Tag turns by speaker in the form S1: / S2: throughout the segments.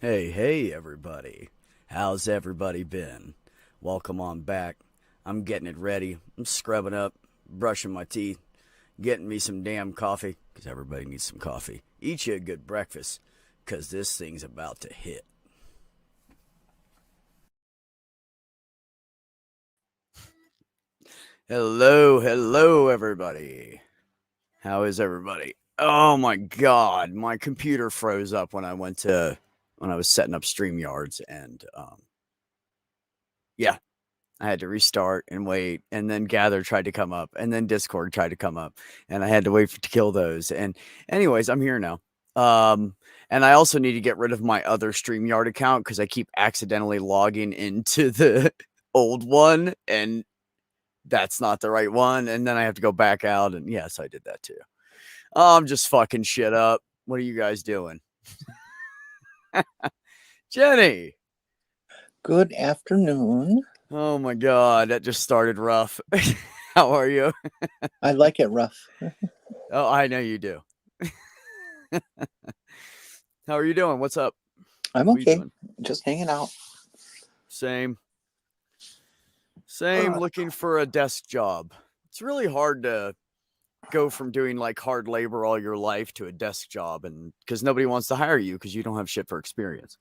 S1: Hey, everybody. How's everybody been? Welcome on back. I'm getting it ready. I'm scrubbing up, brushing my teeth, getting me some damn coffee, because everybody needs some coffee. Eat you a good breakfast, because this thing's about to hit. Hello, everybody. How is everybody? Oh my god, my computer froze up when I was setting up StreamYards, and yeah, I had to restart and wait, and then Gather tried to come up, and then Discord tried to come up, and I had to wait to kill those. And anyways, I'm here now. Um, and I also need to get rid of my other StreamYard account because I keep accidentally logging into the old one, and that's not the right one. And then I have to go back out, and yes, I did that too. I'm just fucking shit up. What are you guys doing? Jenny.
S2: Good afternoon.
S1: Oh my god, that just started rough. How are you?
S2: I like it rough.
S1: Oh, I know you do. How are you doing? What's up?
S2: I'm
S1: What are you
S2: okay.
S1: doing?
S2: Just hanging out.
S1: Same. Same, looking for a desk job. It's really hard to go from doing like hard labor all your life to a desk job, and because nobody wants to hire you because you don't have shit for experience.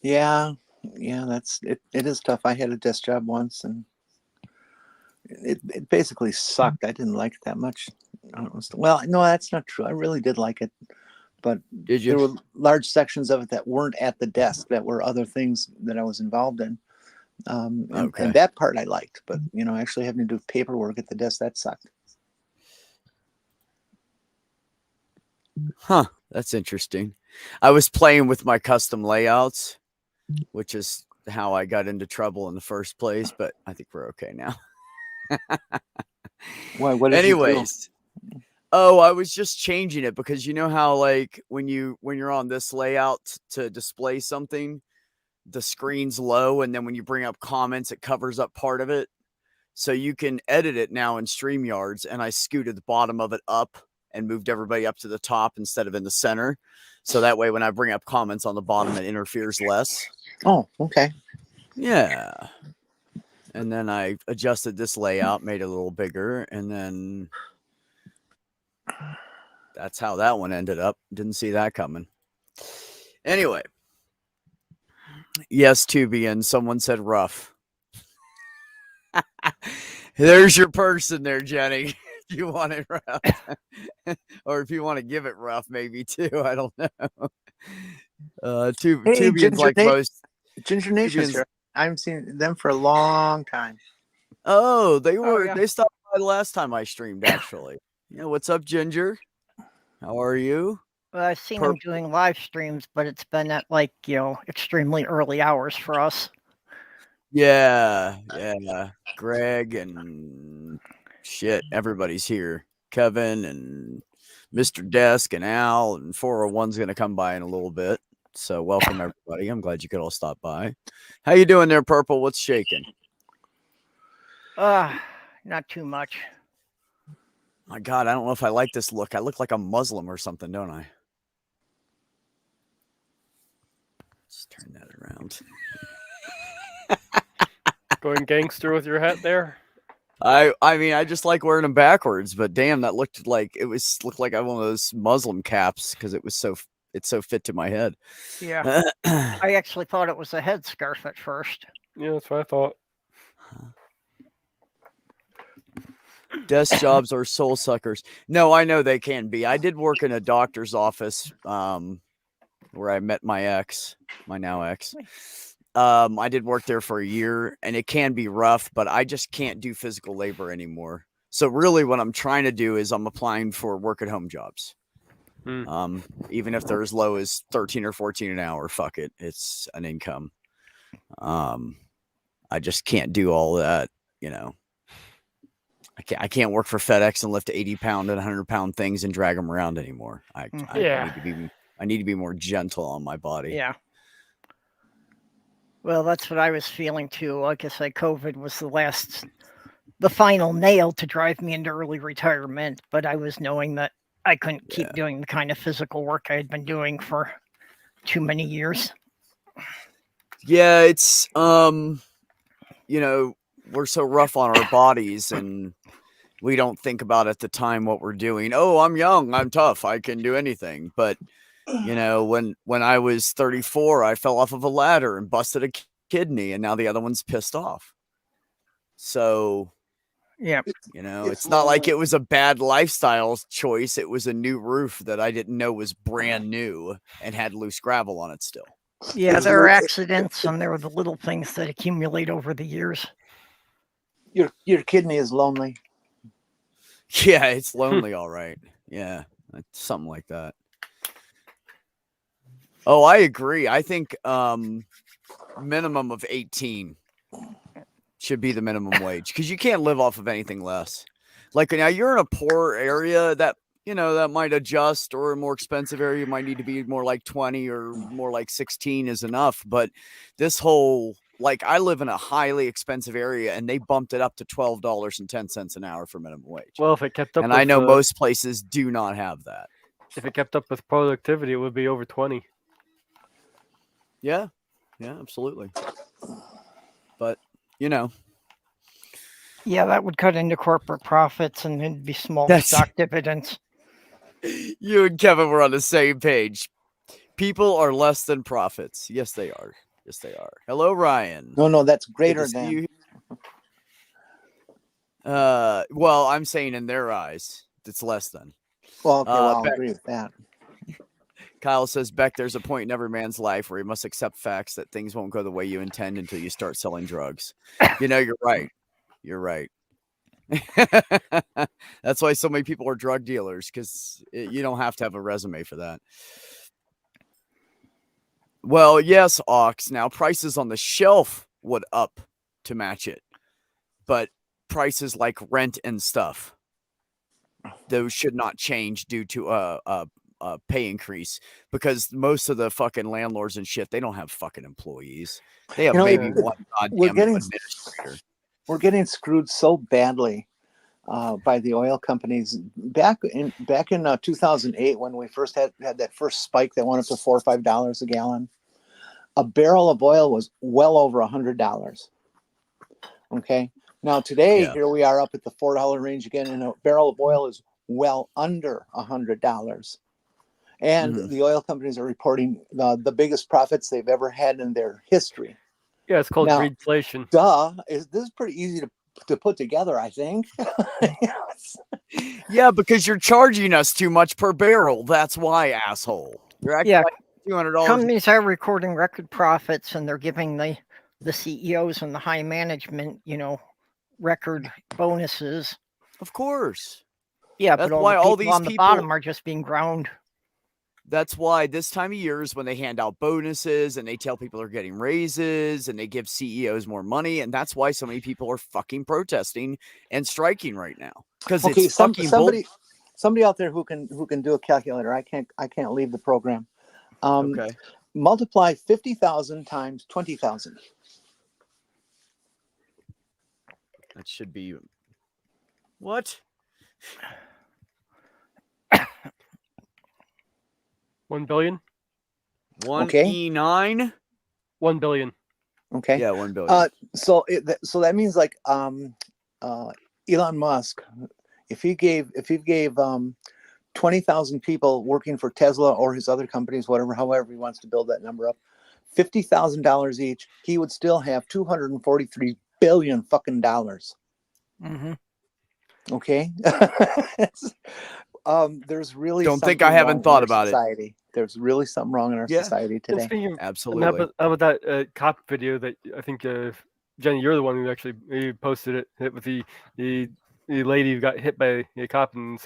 S2: Yeah, yeah, that's it. It is tough. I had a desk job once, and it basically sucked. I didn't like it that much. Well, no, that's not true. I really did like it, but
S1: Did
S2: there
S1: you?
S2: were large sections of it that weren't at the desk, that were other things that I was involved in. And
S1: Okay.
S2: that part I liked, but actually having to do paperwork at the desk, that sucked.
S1: Huh. That's interesting. I was playing with my custom layouts, which is how I got into trouble in the first place, but I think we're okay now.
S2: Why? What did you do?
S1: Anyways, oh, I was just changing it because you know how like when you're on this layout to display something, the screen's low, and then when you bring up comments, it covers up part of it. So you can edit it now in StreamYards, and I scooted the bottom of it up and moved everybody up to the top instead of in the center. So that way, when I bring up comments on the bottom, it interferes less.
S2: Oh, okay.
S1: Yeah. And then I adjusted this layout, made it a little bigger, and then that's how that one ended up. Didn't see that coming. Anyway, yes, Tubian, someone said rough. There's your person there, Jenny. If you want it rough, or if you want to give it rough, maybe too. I don't know.
S2: Hey,
S1: Tubian's like most
S2: Ginger Nation's
S1: Tubian's.
S2: here. I haven't seen them for a long time.
S1: Oh,
S3: Oh yeah.
S1: they stopped by the last time I streamed. Actually, yeah. What's up, Ginger? How are you?
S3: Well, I've seen
S1: Perp.
S3: him doing live streams, but it's been at extremely early hours for us.
S1: Yeah. Greg and shit. Everybody's here. Kevin and Mr. Desk and Al and 401's going to come by in a little bit. So welcome everybody. I'm glad you could all stop by. How you doing there, Purple? What's shaking?
S3: Not too much.
S1: My God, I don't know if I like this look. I look like a Muslim or something, don't I? Let's turn that around.
S4: Going gangster with your hat there.
S1: I mean, I just like wearing them backwards, but damn, that looked like looked like I one of those Muslim caps because it's so fit to my head.
S3: Yeah, I actually thought it was a headscarf at first.
S4: Yeah, that's what I thought.
S1: Desk jobs are soul suckers. No, I know they can be. I did work in a doctor's office where I met my now ex. I did work there for a year, and it can be rough, but I just can't do physical labor anymore. So really what I'm trying to do is I'm applying for work at home jobs. Even if they're as low as 13 or 14 an hour, fuck it. It's an income. I just can't do all that, you know. I can't work for FedEx and lift 80-pound and 100-pound things and drag them around anymore. I need to be more gentle on my body.
S3: Yeah. Well, that's what I was feeling too. Like I said, COVID was the final nail to drive me into early retirement. But I was knowing that I couldn't keep doing the kind of physical work I had been doing for too many years.
S1: Yeah, it's you know, we're so rough on our bodies and we don't think about at the time what we're doing. Oh, I'm young, I'm tough, I can do anything. But you know, when I was 34, I fell off of a ladder and busted a kidney, and now the other one's pissed off. So,
S3: Yeah.
S1: you know, it's not like it was a bad lifestyle choice. It was a new roof that I didn't know was brand new and had loose gravel on it still.
S3: Yeah,
S2: It's
S3: there are
S2: lo-
S3: accidents and there are the little things that accumulate over the years.
S2: your kidney is lonely.
S1: Yeah, it's lonely, all right. Yeah, something like that. Oh, I agree. I think minimum of 18 should be the minimum wage because you can't live off of anything less. Like now you're in a poor area that, you know, that might adjust, or a more expensive area you might need to be more like 20 or more like 16 is enough. But this whole, like, I live in a highly expensive area and they bumped it up to $12.10 an hour for minimum wage.
S4: Well, if it kept up,
S1: And
S4: with,
S1: I know most places do not have that.
S4: if it kept up with productivity, it would be over 20.
S1: Yeah, absolutely. But you know,
S3: Yeah, that would cut into corporate profits and it'd be small
S1: That's-
S3: stock dividends.
S1: you and Kevin were on the same page. People are less than profits. Yes, they are. Yes, they are. Hello, Ryan.
S2: No, that's
S1: Good
S2: greater
S1: to see
S2: than.
S1: you. Well, I'm saying in their eyes, it's less than.
S2: Well, okay, well, I'll
S1: Beck-
S2: agree with that.
S1: Kyle says, Beck, there's a point in every man's life where you must accept facts that things won't go the way you intend until you start selling drugs. You know, you're right. You're right. That's why so many people are drug dealers, because you don't have to have a resume for that. Well, yes, Ox. Now, prices on the shelf would up to match it, but prices like rent and stuff, those should not change due to a pay increase, because most of the fucking landlords and shit, they don't have fucking employees. They have
S2: You know,
S1: maybe
S2: it-
S1: one
S2: we're
S1: goddamn
S2: getting-
S1: administrator.
S2: We're getting screwed so badly by the oil companies. Back in 2008, when we first had that first spike that went up to $4 or $5 a gallon, a barrel of oil was well over $100. Okay, now today
S1: Yeah.
S2: here we are up at the $4 range again, and a barrel of oil is well under $100. And
S1: Mhm.
S2: the oil companies are reporting the biggest profits they've ever had in their history.
S4: Yeah, it's called
S2: Now-
S4: greedflation.
S2: This is pretty easy to put together, I think. Yes.
S1: Yeah, because you're charging us too much per barrel. That's why, asshole. You're acting
S3: Yeah,
S1: like $200.
S3: companies are recording record profits and they're giving the CEOs and the high management, record bonuses.
S1: Of course.
S3: Yeah,
S1: That's
S3: but all
S1: why
S3: the
S1: all
S3: people
S1: these
S3: on the
S1: people-
S3: bottom are just being ground.
S1: That's why this time of year is when they hand out bonuses and they tell people they're getting raises and they give CEOs more money. And that's why so many people are fucking protesting and striking right now. Because
S2: Okay,
S1: it's fucking
S2: somebody out there who can do a calculator. I can't leave the program.
S1: Okay.
S2: Multiply 50,000 times 20,000.
S1: That should be what?
S4: 1 billion?
S1: 1E9?
S4: 1 billion.
S2: Okay.
S1: Yeah, 1 billion.
S2: So that means like Elon Musk, if he gave 20,000 people working for Tesla or his other companies, however he wants to build that number up, $50,000 each, he would still have 243 billion fucking dollars.
S3: Mm-hmm.
S2: Okay. There's really
S1: Don't think
S2: something
S1: I haven't
S2: wrong in
S1: thought
S2: our
S1: about it.
S2: society. There's really something wrong in our
S1: Yeah.
S2: society
S4: And
S2: today.
S4: speaking of,
S1: Absolutely.
S4: how about that cop video that I think Jenny, you're the one who actually posted it with the lady who got hit by a cop and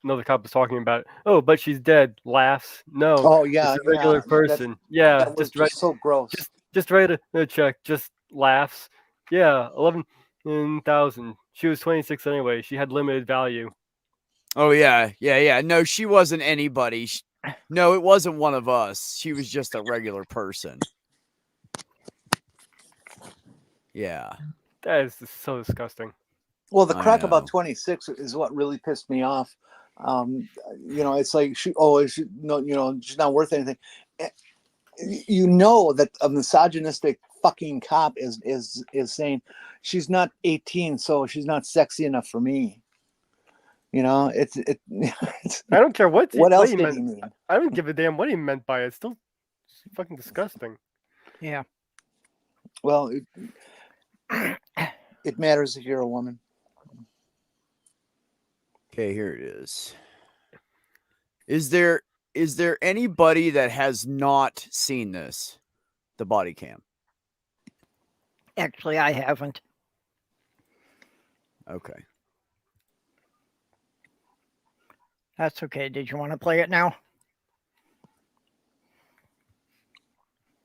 S4: another cop was talking about it. Oh, but she's dead. Laughs. No,
S2: Oh yeah,
S4: it's a regular person. Yeah,
S2: that was
S4: just right.
S2: so gross.
S4: Just write a check. Just laughs. Yeah, 11,000. She was 26 anyway. She had limited value.
S1: Oh, yeah. No, she wasn't anybody. No, it wasn't one of us. She was just a regular person. Yeah.
S4: That is just so disgusting.
S2: Well, the
S1: I
S2: crack
S1: know.
S2: about 26 is what really pissed me off. It's like she's not worth anything. you know that a misogynistic fucking cop is saying she's not 18, so she's not sexy enough for me. You know, it's
S4: I don't care what
S2: what else
S4: he
S2: did
S4: meant.
S2: he mean?
S4: I don't give a damn what he meant by it. It's still fucking disgusting.
S3: Yeah.
S2: Well, it matters if you're a woman.
S1: Okay, here it is. Is there anybody that has not seen this? The body cam.
S3: Actually, I haven't.
S1: Okay.
S3: That's okay. Did you want to play it now?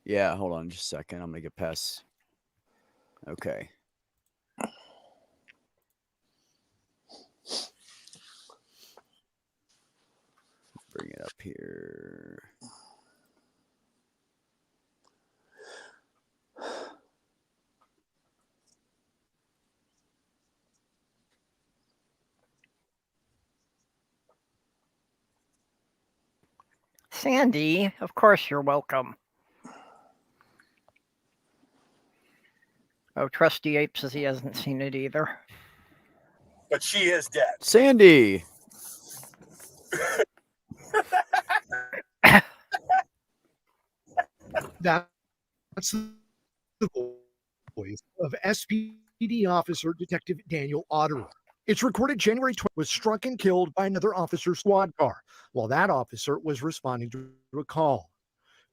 S1: Yeah, hold on just a second. I'm gonna get past. Okay. Bring it up here.
S3: Sandy, of course you're welcome. Oh, Trusty Ape says he hasn't seen it either.
S5: But she is dead.
S1: Sandy.
S6: That's the voice of SPD officer Detective Daniel Otterer. It's recorded January 20th was struck and killed by another officer's squad car while that officer was responding to a call.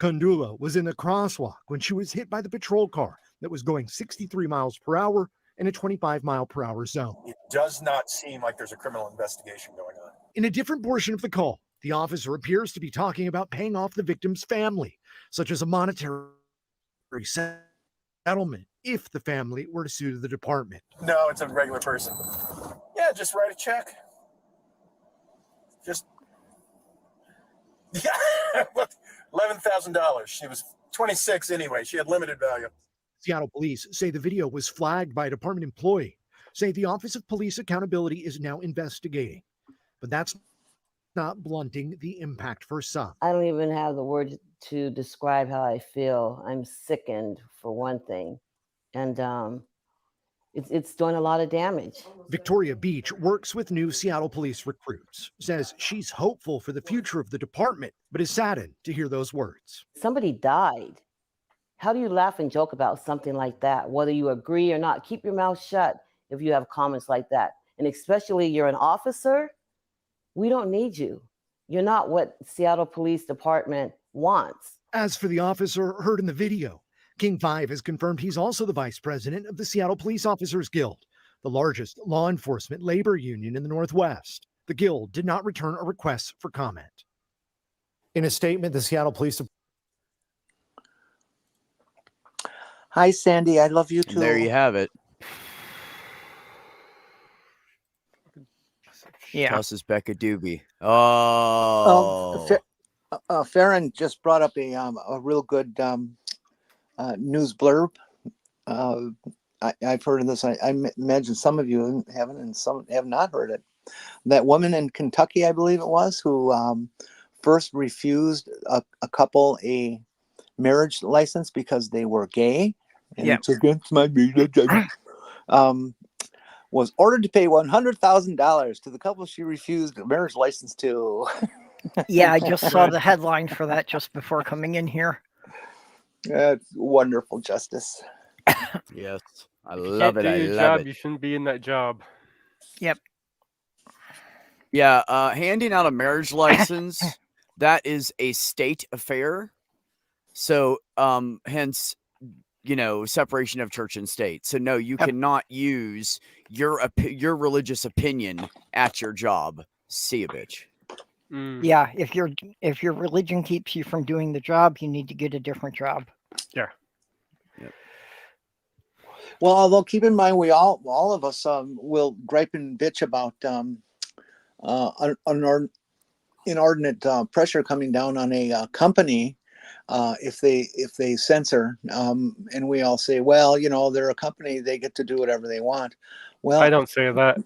S6: Kundula was in the crosswalk when she was hit by the patrol car that was going 63 miles per hour in a 25-mile-per-hour zone.
S5: It does not seem like there's a criminal investigation going on.
S6: In a different portion of the call, the officer appears to be talking about paying off the victim's family, such as a monetary settlement if the family were to sue the department.
S5: No, it's a regular person. Yeah, just write a check. Just yeah, $11,000. She was 26 anyway. She had limited value.
S6: Seattle police say the video was flagged by a department employee, say the Office of Police Accountability is now investigating. But that's not blunting the impact for some.
S7: I don't even have the words to describe how I feel. I'm sickened, for one thing. And it's doing a lot of damage.
S6: Victoria Beach works with new Seattle police recruits, says she's hopeful for the future of the department, but is saddened to hear those words.
S7: Somebody died. How do you laugh and joke about something like that? Whether you agree or not, keep your mouth shut if you have comments like that. And especially you're an officer, we don't need you. You're not what Seattle Police Department wants.
S6: As for the officer heard in the video, King 5 has confirmed he's also the vice president of the Seattle Police Officers Guild, the largest law enforcement labor union in the Northwest. The Guild did not return a request for comment. In a statement, the Seattle Police...
S2: Hi, Sandy. I love you too.
S1: And there you have it.
S3: Yeah.
S1: Tosses Beck a doobie. Oh.
S2: Farron just brought up a real good news blurb. I've heard of this. I imagine some of you haven't, and some have not heard it. That woman in Kentucky, I believe it was, who first refused a couple a marriage license because they were gay, and it's against my was ordered to pay $100,000 to the couple she refused a marriage license to.
S3: Yeah, I just saw the headline for that just before coming in here.
S2: That's wonderful justice.
S1: Yes. I
S4: If you
S1: love
S4: can't
S1: it.
S4: do
S1: I
S4: your
S1: love
S4: job,
S1: it.
S4: you shouldn't be in that job.
S3: Yep.
S1: Yeah, handing out a marriage license, that is a state affair. So, hence, separation of church and state. So, no, you cannot use your religious opinion at your job. See a bitch.
S4: Mm.
S3: Yeah, if your religion keeps you from doing the job, you need to get a different job.
S4: Yeah.
S1: Yep.
S2: Well, although keep in mind, we all of us will gripe and bitch about inordinate pressure coming down on a company if they censor, and we all say, well, they're a company, they get to do whatever they want. Well,
S4: I don't say that.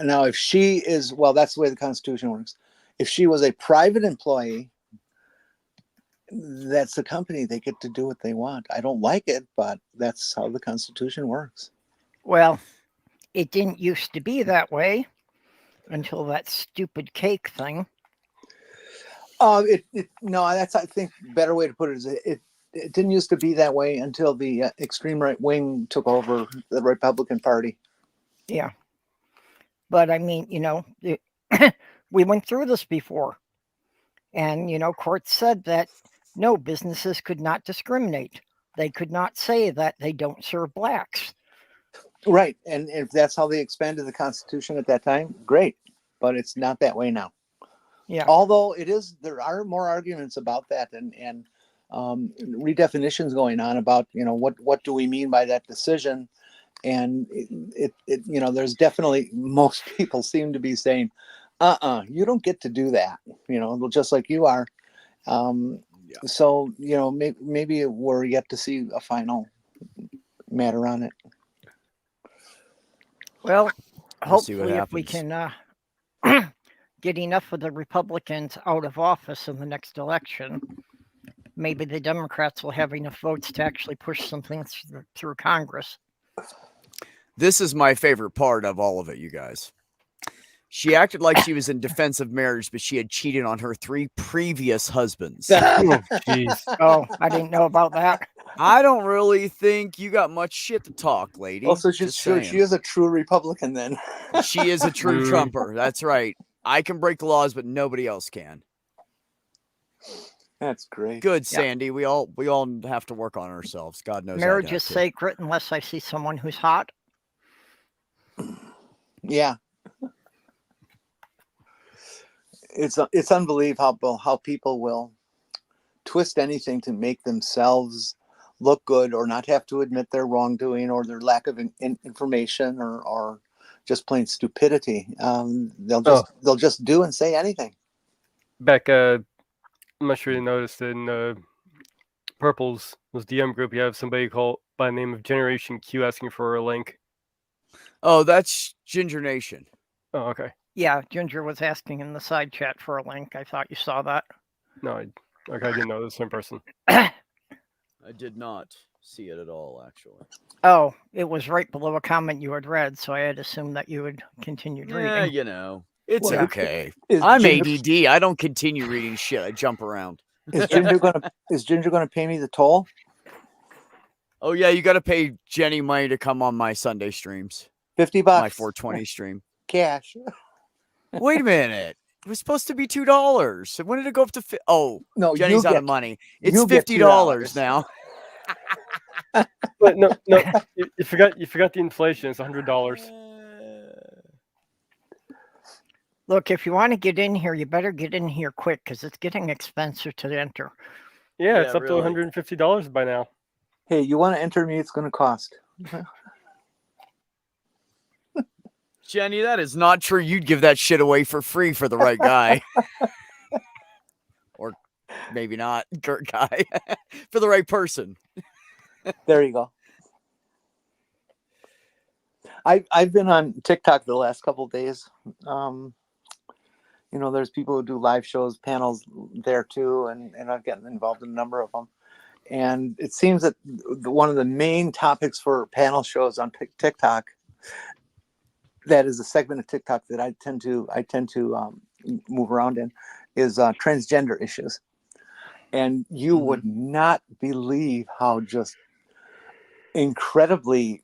S2: Now, if she is, well, that's the way the Constitution works. If she was a private employee, That's the company. They get to do what they want. I don't like it, but that's how the Constitution works.
S3: Well, it didn't used to be that way until that stupid cake thing.
S2: No, that's, I think, better way to put it is it didn't used to be that way until the extreme right wing took over the Republican Party.
S3: Yeah. But I mean, we went through this before. And, courts said that no, businesses could not discriminate. They could not say that they don't serve blacks.
S2: Right. And if that's how they expanded the Constitution at that time, great. But it's not that way now.
S3: Yeah.
S2: Although there are more arguments about that and redefinitions going on about, what do we mean by that decision? And it there's definitely, most people seem to be saying, you don't get to do that, just like you are. So, maybe we're yet to see a final matter on it.
S3: Well,
S1: We'll see what
S3: hopefully if we
S1: happens.
S3: can get enough of the Republicans out of office in the next election, maybe the Democrats will have enough votes to actually push something through Congress.
S1: This is my favorite part of all of it, you guys. She acted like she was in defense of marriage, but she had cheated on her 3 previous husbands.
S4: Oh, jeez.
S3: Oh, I didn't know about that.
S1: I don't really think you got much shit to talk, lady.
S2: Also,
S1: Just
S2: she
S1: saying.
S2: is a true Republican then.
S1: She is a true
S4: Mm.
S1: Trumper. That's right. I can break the laws, but nobody else can.
S2: That's great.
S1: Good,
S3: Yeah.
S1: Sandy. We all have to work on ourselves. God knows.
S3: Marriage is sacred unless I see someone who's hot.
S2: Yeah. It's unbelievable how people will twist anything to make themselves look good or not have to admit their wrongdoing or their lack of information or just plain stupidity. They'll just do and say anything.
S4: Beck, I'm not sure you noticed in Purple's DM group, you have somebody called by the name of Generation Q asking for a link.
S1: Oh, that's Ginger Nation.
S4: Oh, okay.
S3: Yeah, Ginger was asking in the side chat for a link. I thought you saw that.
S4: No, I didn't know this in person.
S1: I did not see it at all, actually.
S3: Oh, it was right below a comment you had read, so I had assumed that you had continued
S1: Yeah,
S3: reading.
S1: it's
S2: Well,
S1: okay.
S2: Is
S1: I'm
S2: Ginger,
S1: ADD. I don't continue reading shit. I jump around.
S2: is Ginger gonna pay me the toll?
S1: Oh yeah, you got to pay Jenny money to come on my Sunday streams.
S2: $50.
S1: My 420 stream.
S2: Cash.
S1: Wait a minute. It was supposed to be $2. When did it go up to?
S2: No,
S1: Jenny's
S2: you
S1: out
S2: get
S1: of money. It's
S2: you get
S1: $50
S2: $2
S1: now.
S4: But no, you forgot the inflation. It's $100.
S3: Look, if you want to get in here, you better get in here quick because it's getting expensive to enter.
S4: Yeah, it's
S1: Yeah,
S4: up
S1: really.
S4: to $150 by now.
S2: Hey, you want to enter me? It's going to cost.
S1: Jenny, that is not true. You'd give that shit away for free for the right guy. Or maybe not, guy. For the right person.
S2: There you go. I've been on TikTok the last couple of days. There's people who do live shows, panels there too, and I've gotten involved in a number of them. And it seems that one of the main topics for panel shows on TikTok, that is a segment of TikTok that I tend to move around in, is transgender issues. And you would not believe how just incredibly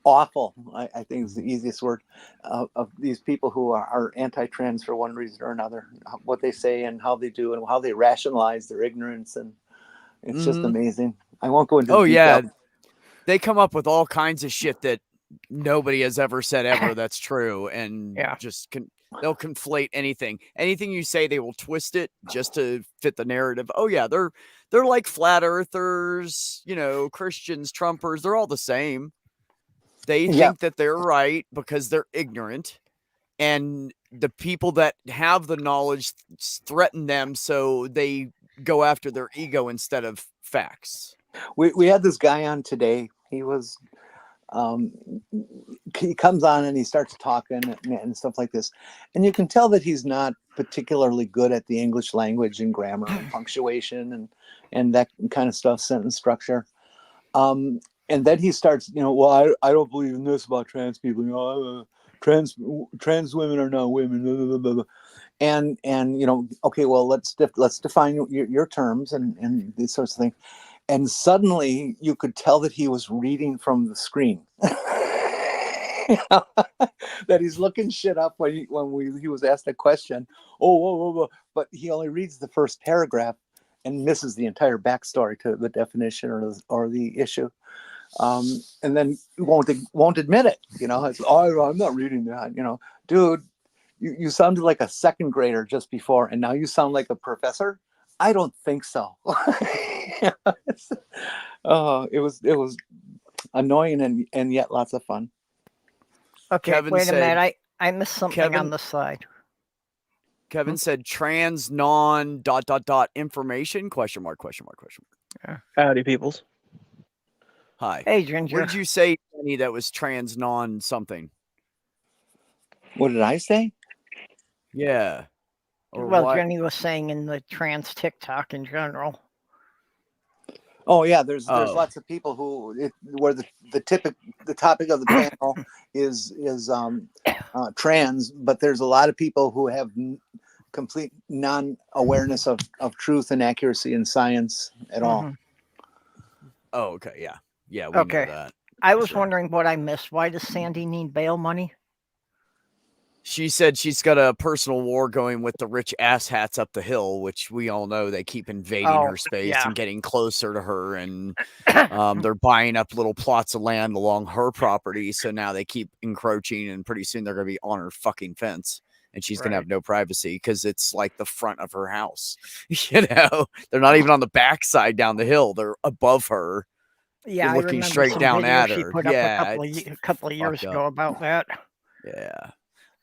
S2: awful, I think is the easiest word, of these people who are anti-trans for one reason or another, what they say and how they do and how they rationalize their ignorance. And it's just amazing. I won't go into detail.
S1: Yeah. They come up with all kinds of shit that nobody has ever said ever that's true. And just they'll conflate anything. Anything you say, they will twist it just to fit the narrative. Oh yeah, they're like flat earthers, Christians, Trumpers, they're all the same. They think that they're right because they're ignorant, and the people that have the knowledge threaten them, so they go after their ego instead of facts.
S2: We had this guy on today. He was he comes on and he starts talking and stuff like this, and you can tell that he's not particularly good at the English language and grammar and punctuation and that kind of stuff, sentence structure. And then he starts, well, I don't believe in this about trans people. Trans women are not women. Blah, blah, blah, blah. And okay, well, let's define your terms and these sorts of things. And suddenly you could tell that he was reading from the screen. That he's looking shit up when he was asked a question. Oh, whoa, whoa, whoa. But he only reads the first paragraph and misses the entire backstory to the definition or the issue. And then won't admit it. It's, I'm not reading that. Dude, you sounded like a second grader just before, and now you sound like a professor. I don't think so. It was annoying and yet lots of fun.
S3: Okay,
S1: Kevin
S3: wait a
S1: said-
S3: minute. I missed something on
S1: Kevin-
S3: the side.
S1: Kevin said trans non ... information ? ?
S8: Howdy, peoples.
S1: Hi.
S3: Hey, Ginger.
S1: What did you say, Jenny, that was trans non something?
S2: What did I say?
S1: Yeah. Or
S3: Well,
S1: what?
S3: Jenny was saying in the trans TikTok in general.
S2: Oh yeah, there's
S1: Oh.
S2: lots of people where the topic of the panel is trans, but there's a lot of people who have complete non-awareness of truth and accuracy in science at all.
S3: Mhm.
S1: Oh, okay. Yeah. Yeah, we
S3: Okay.
S1: know that.
S3: I was
S1: Sure.
S3: wondering what I missed. Why does Sandy need bail money?
S1: She said she's got a personal war going with the rich asshats up the hill, which we all know they keep invading
S3: Oh,
S1: her space
S3: yeah.
S1: and getting closer to her, and they're buying up little plots of land along her property. So now they keep encroaching, and pretty soon they're going to be on her fucking fence, and she's going to have
S3: Right.
S1: no privacy because it's like the front of her house. They're not even on the backside down the hill; they're above her.
S3: Yeah, I
S1: looking
S3: remember
S1: straight
S3: some
S1: down
S3: video
S1: at
S3: she
S1: her.
S3: put
S1: Yeah,
S3: up a couple of years
S1: fucked
S3: ago about that.
S1: Yeah.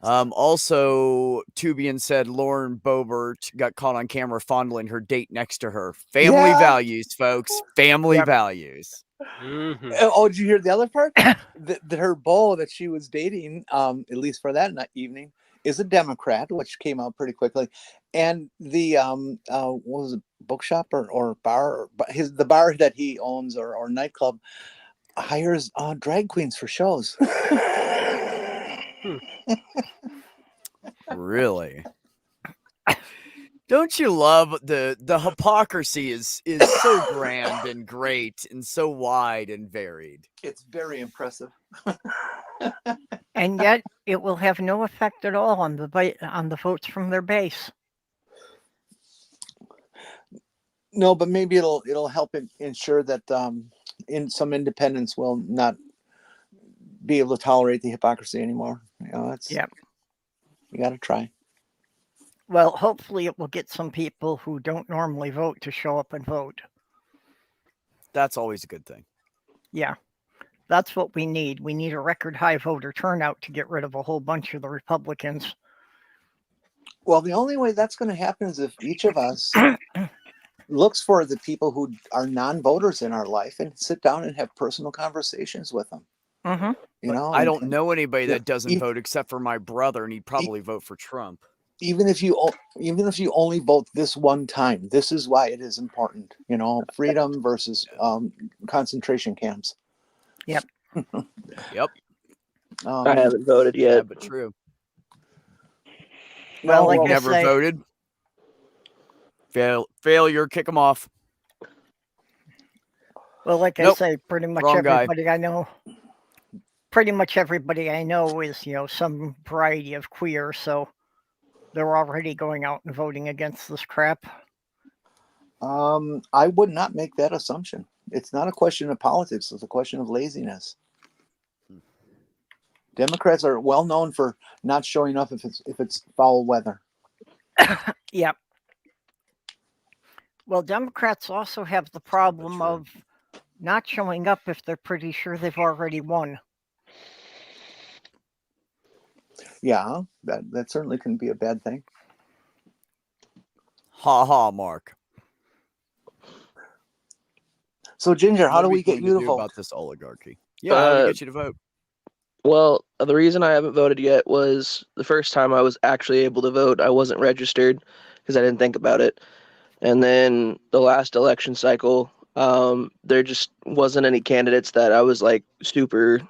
S1: Also, Tubian said Lauren Boebert got caught on camera fondling her date next to her. Family
S2: Yeah.
S1: values, folks. Family
S3: Yep.
S1: values.
S4: Mhm.
S2: Oh, did you hear the other part? that her beau that she was dating, at least for that evening, is a Democrat, which came out pretty quickly. And the what was it, bookshop or bar? The bar that he owns or nightclub hires drag queens for shows.
S1: Really? Don't you love the hypocrisy is so grand and great and so wide and varied.
S2: It's very impressive.
S3: And yet it will have no effect at all on the votes from their base.
S2: No, but maybe it'll help ensure that in some independents will not be able to tolerate the hypocrisy anymore.
S3: Yep.
S2: You got to try.
S3: Well, hopefully it will get some people who don't normally vote to show up and vote.
S1: That's always a good thing.
S3: Yeah. That's what we need. We need a record high voter turnout to get rid of a whole bunch of the Republicans.
S2: Well, the only way that's going to happen is if each of us looks for the people who are non-voters in our life and sit down and have personal conversations with them.
S3: Mm-hmm.
S1: I don't know anybody
S2: yeah,
S1: that doesn't vote except for my brother, and he'd probably vote for Trump.
S2: Even if you only vote this one time, this is why it is important. Freedom versus concentration camps.
S3: Yep.
S1: Yep.
S8: I haven't voted
S1: Yeah,
S8: yet.
S1: but true.
S3: Well, like I
S1: Never
S3: say,
S1: voted. Failure. Kick them off.
S3: well, like I
S1: Nope.
S3: say, pretty much
S1: Wrong guy.
S3: everybody I know. Pretty much everybody I know is, some variety of queer, so they're already going out and voting against this crap.
S2: I would not make that assumption. It's not a question of politics. It's a question of laziness. Democrats are well known for not showing up if it's foul weather.
S3: Yep. Well, Democrats also have the problem
S1: true.
S3: of not showing up if they're pretty sure they've already won.
S2: Yeah, that certainly can be a bad thing.
S1: Ha ha, Mark.
S2: So, Ginger, how
S1: What
S2: do
S1: are
S2: we get
S1: going
S2: you to
S1: do
S2: vote?
S1: about this oligarchy? Yeah, how did it get you to vote?
S8: Well, the reason I haven't voted yet was the first time I was actually able to vote, I wasn't registered because I didn't think about it. And then the last election cycle, there just wasn't any candidates that I was like super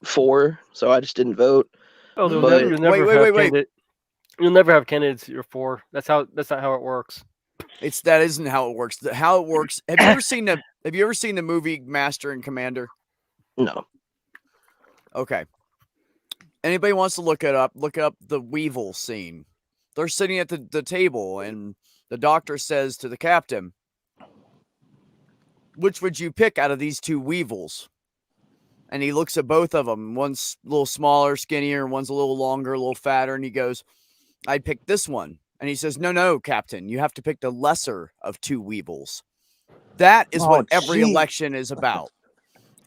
S8: for, so I just didn't vote.
S4: Oh,
S8: But
S4: you'll never
S1: Wait.
S4: You'll never have candidates you're for. That's not how it works.
S1: That isn't how it works. How it works. Have you ever seen the movie Master and Commander?
S8: no.
S1: Okay. Anybody wants to look it up, look up the Weevil scene. They're sitting at the table, and the doctor says to the captain, which would you pick out of these two Weevils? And he looks at both of them. One's a little smaller, skinnier, one's a little longer, a little fatter, and he goes, I'd pick this one. And he says, no, Captain, you have to pick the lesser of two Weevils. That is what every election is about.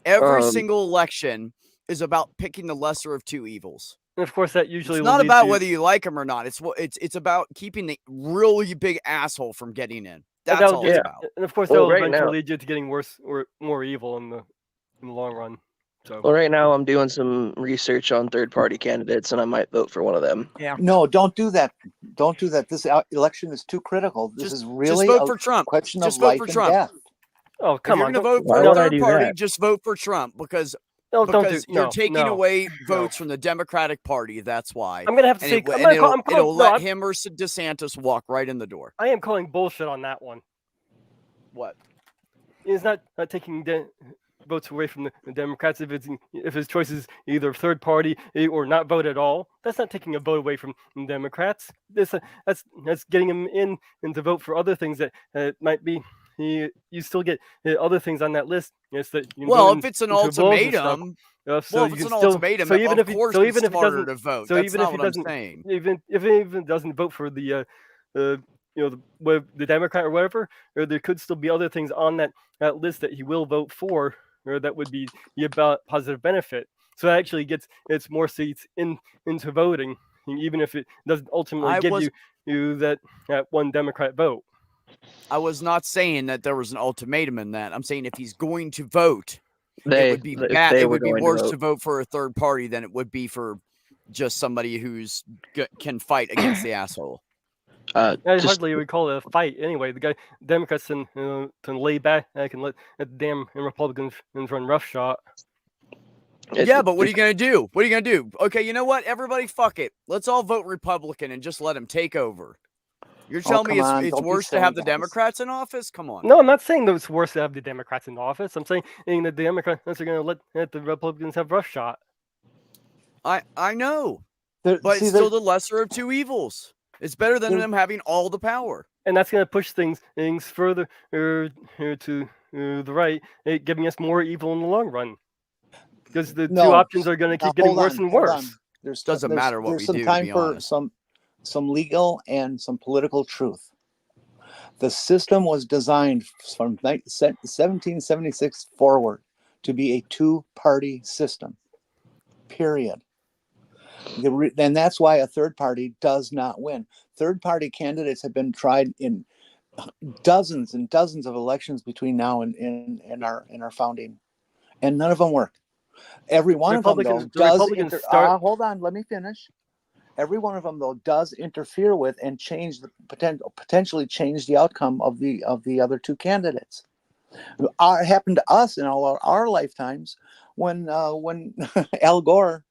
S1: Every single election is about picking the lesser of two evils.
S4: And of course, that usually
S1: it's not about whether you like them or not. It's about keeping the really big asshole from getting in. That's all it's about.
S4: And of course, that will eventually lead you to getting worse or more evil in the long run. So.
S8: Well, right now I'm doing some research on third-party candidates, and I might vote for one of them.
S3: Yeah.
S2: No, don't do that. Don't do that. This election is too critical. This is really
S1: just vote for Trump.
S2: Question
S1: just
S2: of
S1: vote
S2: life
S1: for
S2: and
S1: Trump.
S2: death.
S4: Oh, come on!
S1: If you're going to vote for a third party, just vote for Trump because you're taking away votes from the Democratic Party. That's why.
S4: I'm going to have to say
S1: it'll let him or DeSantis walk right in the door.
S4: I am calling bullshit on that one.
S1: What?
S4: It's not taking votes away from the Democrats if his choice is either third party or not vote at all. That's not taking a vote away from Democrats. That's getting him in to vote for other things that might be. You still get other things on that list. Yes, that
S1: if it's an ultimatum, ultimatum,
S4: even
S1: of course it's smarter to vote.
S4: So
S1: that's
S4: even
S1: not
S4: if he
S1: what
S4: doesn't,
S1: I'm saying.
S4: even if he even doesn't vote for the Democrat or whatever, or there could still be other things on that list that he will vote for, or that would be about positive benefit. So that actually gets more seats into voting, even if it doesn't ultimately give you that one Democrat vote.
S1: I was not saying that there was an ultimatum in that. I'm saying if he's going to vote, it would be bad. It would be worse to vote for a third party than it would be for just somebody who's can fight against the asshole.
S4: Hardly would call it a fight anyway. The Democrats can lay back and let the damn Republicans run roughshod.
S1: Yeah, but what are you going to do? What are you going to do? Okay, you know what? Everybody, fuck it. Let's all vote Republican and just let him take over. You're telling me it's worse to have the Democrats in office? Come on.
S4: No, I'm not saying that it's worse to have the Democrats in office. I'm saying that the Democrats are going to let the Republicans have roughshod.
S1: I know, but it's still the lesser of two evils. It's better than them having all the power.
S4: And that's going to push things further to the right, giving us more evil in the long run. Because the two options are going to keep getting worse and worse.
S1: Doesn't matter what we do.
S2: There's some time for some legal and some political truth. The system was designed from 1776 forward to be a two-party system. Period. And that's why a third party does not win. Third party candidates have been tried in dozens and dozens of elections between now and our founding, and none of them work. Every one of them though does. Hold on, let me finish. Every one of them though does interfere with and change the potentially change the outcome of the other two candidates. It happened to us in all our lifetimes when Al Gore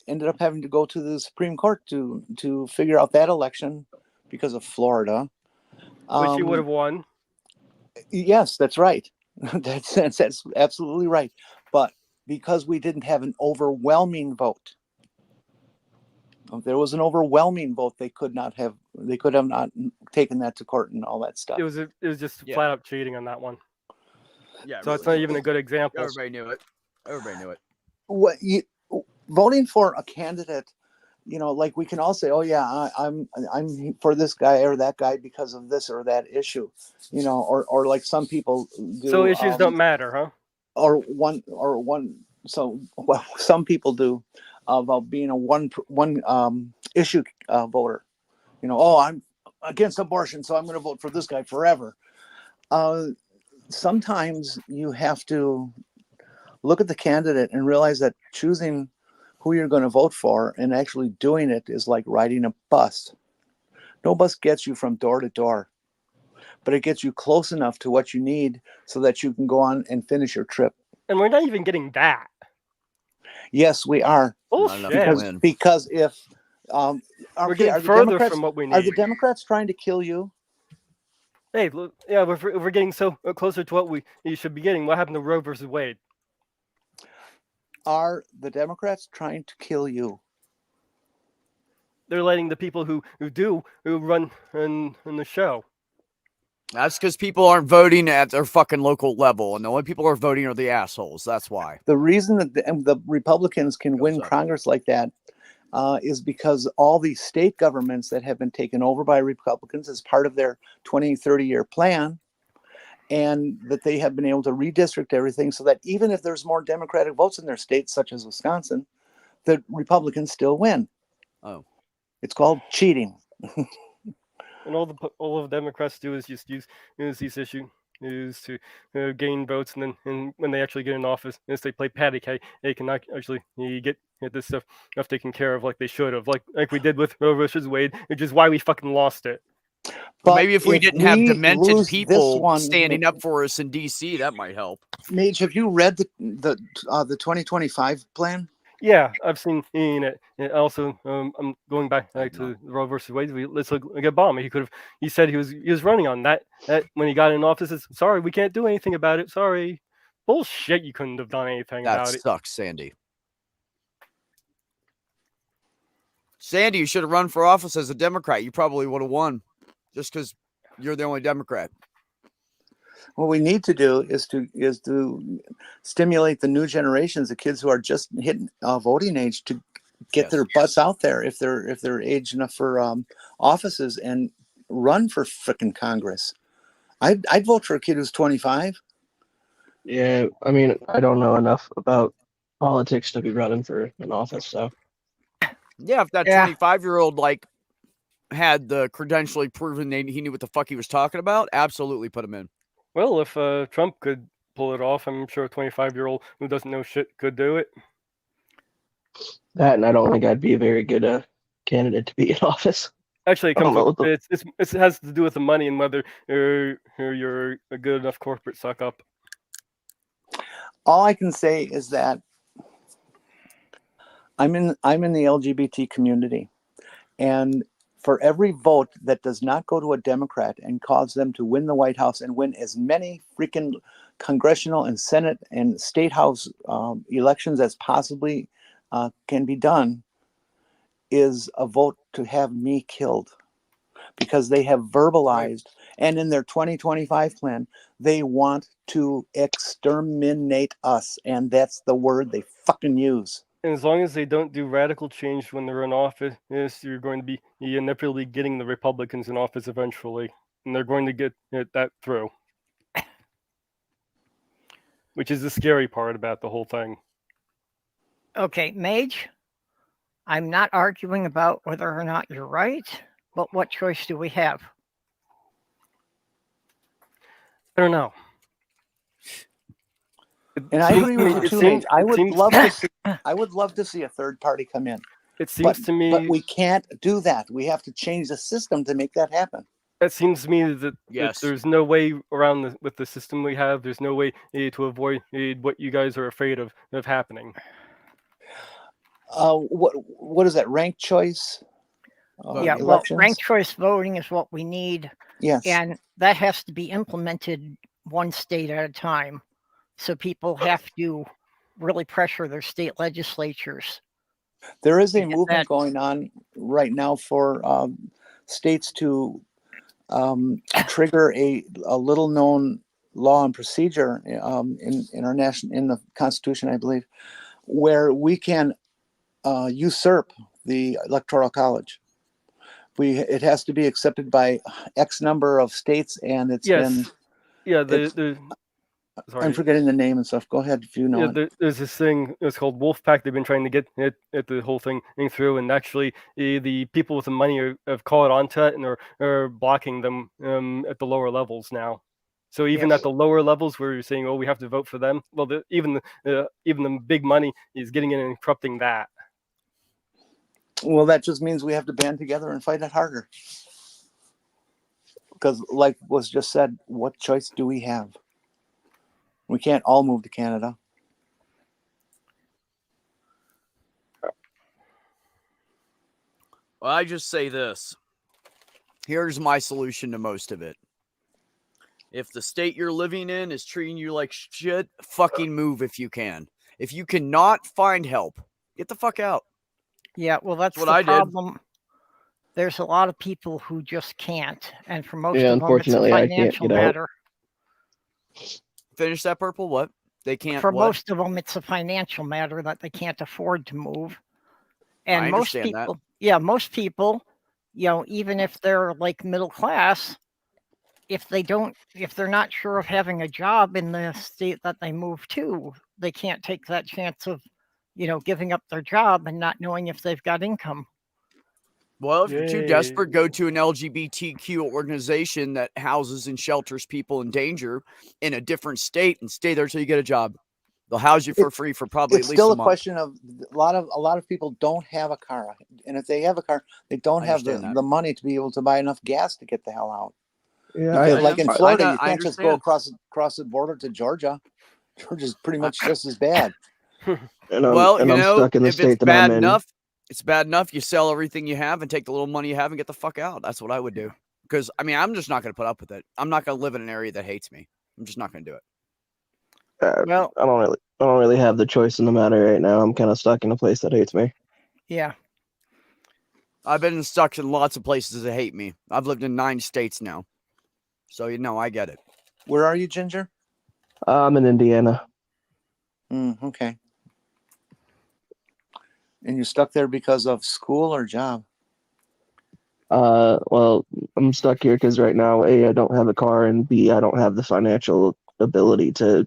S2: ended up having to go to the Supreme Court to figure out that election because of Florida,
S4: which he would have won.
S2: Yes, that's right. That's absolutely right. But because we didn't have an overwhelming vote, if there was an overwhelming vote, they could have not taken that to court and all that stuff.
S4: It was just flat out cheating on that one.
S1: Yeah.
S4: So it's not even a good example.
S1: Everybody knew it.
S2: What voting for a candidate, like we can all say, oh yeah, I'm for this guy or that guy because of this or that issue, or like some people do.
S4: So issues don't matter, huh?
S2: Some people do about being a one issue voter. I'm against abortion, so I'm going to vote for this guy forever. Sometimes you have to look at the candidate and realize that choosing who you're going to vote for and actually doing it is like riding a bus. No bus gets you from door to door, but it gets you close enough to what you need so that you can go on and finish your trip.
S4: And we're not even getting that.
S2: Yes, we are.
S1: Not enough to
S4: Bullshit.
S1: win.
S2: Because if
S4: We're
S2: okay,
S4: getting
S2: are the
S4: further
S2: Democrats
S4: from what we
S2: are the
S4: need.
S2: Democrats trying to kill you?
S4: Hey, look, yeah, we're getting so closer to what we should be getting. What happened to Roe versus Wade?
S2: Are the Democrats trying to kill you?
S4: They're letting the people who run in the show.
S1: That's because people aren't voting at their fucking local level, and the only people who are voting are the assholes. That's why.
S2: The reason that the Republicans can win
S1: up.
S2: Congress like that is because all these state governments that have been taken over by Republicans as part of their 20, 30-year plan, and that they have been able to redistrict everything so that even if there's more Democratic votes in their states, such as Wisconsin, the Republicans still win.
S1: Oh.
S2: It's called cheating.
S4: And all the Democrats do is just use these issues to gain votes, and then when they actually get in office, as they play patty cake, they can actually get this stuff taken care of like they should have, like we did with Roe versus Wade, which is why we fucking lost it.
S1: But maybe if we didn't have demented
S2: lose this
S1: people
S2: one,
S1: standing up for us in D.C., that might help.
S2: Mage, have you read the 2025 plan?
S4: Yeah, I've seen it. And also, I'm going back to Roe versus Wade. Let's look at Obama. He said he was running on that when he got in office. Sorry, we can't do anything about it. Sorry, bullshit. You couldn't have done anything
S1: That
S4: about it.
S1: sucks, Sandy. Sandy, you should have run for office as a Democrat. You probably would have won, just because you're the only Democrat.
S2: What we need to do is to stimulate the new generations, the kids who are just hitting voting age, to get their butts out there if they're age enough for offices and run for frickin' Congress. I'd vote for a kid who's 25.
S8: Yeah, I mean, I don't know enough about politics to be running for an office, so.
S1: Yeah, if that 25-year-old had the credentially proven he knew what the fuck he was talking about, absolutely put him in.
S4: Well, if Trump could pull it off, I'm sure a 25-year-old who doesn't know shit could do it.
S8: That, and I don't think I'd be a very good candidate to be in office.
S4: Actually, it has to do with the money and whether you're a good enough corporate suck up.
S2: All I can say is that I'm in the LGBT community, and for every vote that does not go to a Democrat and cause them to win the White House and win as many freaking congressional and Senate and state house elections as possibly can be done, is a vote to have me killed, because they have verbalized, and in their 2025 plan, they want to exterminate us, and that's the word they fucking use.
S4: And as long as they don't do radical change when they're in office, you're going to be inevitably getting the Republicans in office eventually, and they're going to get that through, which is the scary part about the whole thing.
S3: Okay, Mage, I'm not arguing about whether or not you're right, but what choice do we have?
S4: I don't know.
S2: And I agree with you too, Mage. I would love to see a third party come in.
S4: It seems to me,
S2: but we can't do that. We have to change the system to make that happen.
S4: It seems to me that there's no way around with the system we have. There's no way to avoid what you guys are afraid of happening.
S2: What is that? Ranked choice?
S3: Well, ranked choice voting is what we need.
S2: Yes.
S3: And that has to be implemented one state at a time. So people have to really pressure their state legislatures.
S2: There is a movement going on right now for states to trigger a little known law and procedure in our in the Constitution, I believe, where we can usurp the Electoral College. It has to be accepted by X number of states, and it's been.
S4: Yeah,
S2: Sorry. I'm forgetting the name and stuff. Go ahead if you know it.
S4: There's this thing. It's called Wolfpack. They've been trying to get at the whole thing through, and actually, the people with the money have caught on to it and are blocking them at the lower levels now. So even
S3: Yes.
S4: at the lower levels where you're saying, "Oh, we have to vote for them," well, even the big money is getting in and corrupting that.
S2: Well, that just means we have to band together and fight it harder. Because, like was just said, what choice do we have? We can't all move to Canada.
S1: Well, I just say this. Here's my solution to most of it. If the state you're living in is treating you like shit, fucking move if you can. If you cannot find help, get the fuck out.
S3: Yeah, well, that's
S1: what
S3: the
S1: I did.
S3: problem. There's a lot of people who just can't, and for most
S8: Yeah,
S3: of them, it's a
S8: unfortunately, I can't
S3: financial
S8: get out.
S3: matter.
S1: Finish that, Purple. What? They can't.
S3: For
S1: what?
S3: most of them, it's a financial matter that they can't afford to move. And
S1: I
S3: most
S1: understand that.
S3: people, yeah, most people, even if they're like middle class, if they're not sure of having a job in the state that they move to, they can't take that chance of, giving up their job and not knowing if they've got income.
S1: Well, if you're too
S4: Yay.
S1: desperate, go to an LGBTQ organization that houses and shelters people in danger in a different state and stay there till you get a job. They'll house you for free for probably
S2: It's
S1: at least
S2: still
S1: a
S2: a
S1: month.
S2: question of a lot of people don't have a car, and if they have a car, they don't
S1: I
S2: have the
S1: understand that.
S2: money to be able to buy enough gas to get the hell out.
S8: Yeah,
S2: Because, like in
S1: I
S2: Florida,
S1: know,
S2: you
S1: I
S2: can't just go
S1: understand.
S2: across the border to Georgia. Georgia's pretty much just as bad.
S8: and
S1: Well,
S8: I'm stuck in the
S1: if it's
S8: state that
S1: bad
S8: I'm in.
S1: enough, it's bad enough. You sell everything you have and take the little money you have and get the fuck out. That's what I would do. Because I'm just not going to put up with it. I'm not going to live in an area that hates me. I'm just not going to do it.
S3: Well,
S8: I don't really have the choice in the matter right now. I'm kind of stuck in a place that hates me.
S3: yeah.
S1: I've been stuck in lots of places that hate me. I've lived in 9 states now. So, I get it.
S2: Where are you, Ginger?
S8: I'm in Indiana.
S2: Okay. And you're stuck there because of school or job?
S8: Well, I'm stuck here because right now, A, I don't have a car, and B, I don't have the financial ability to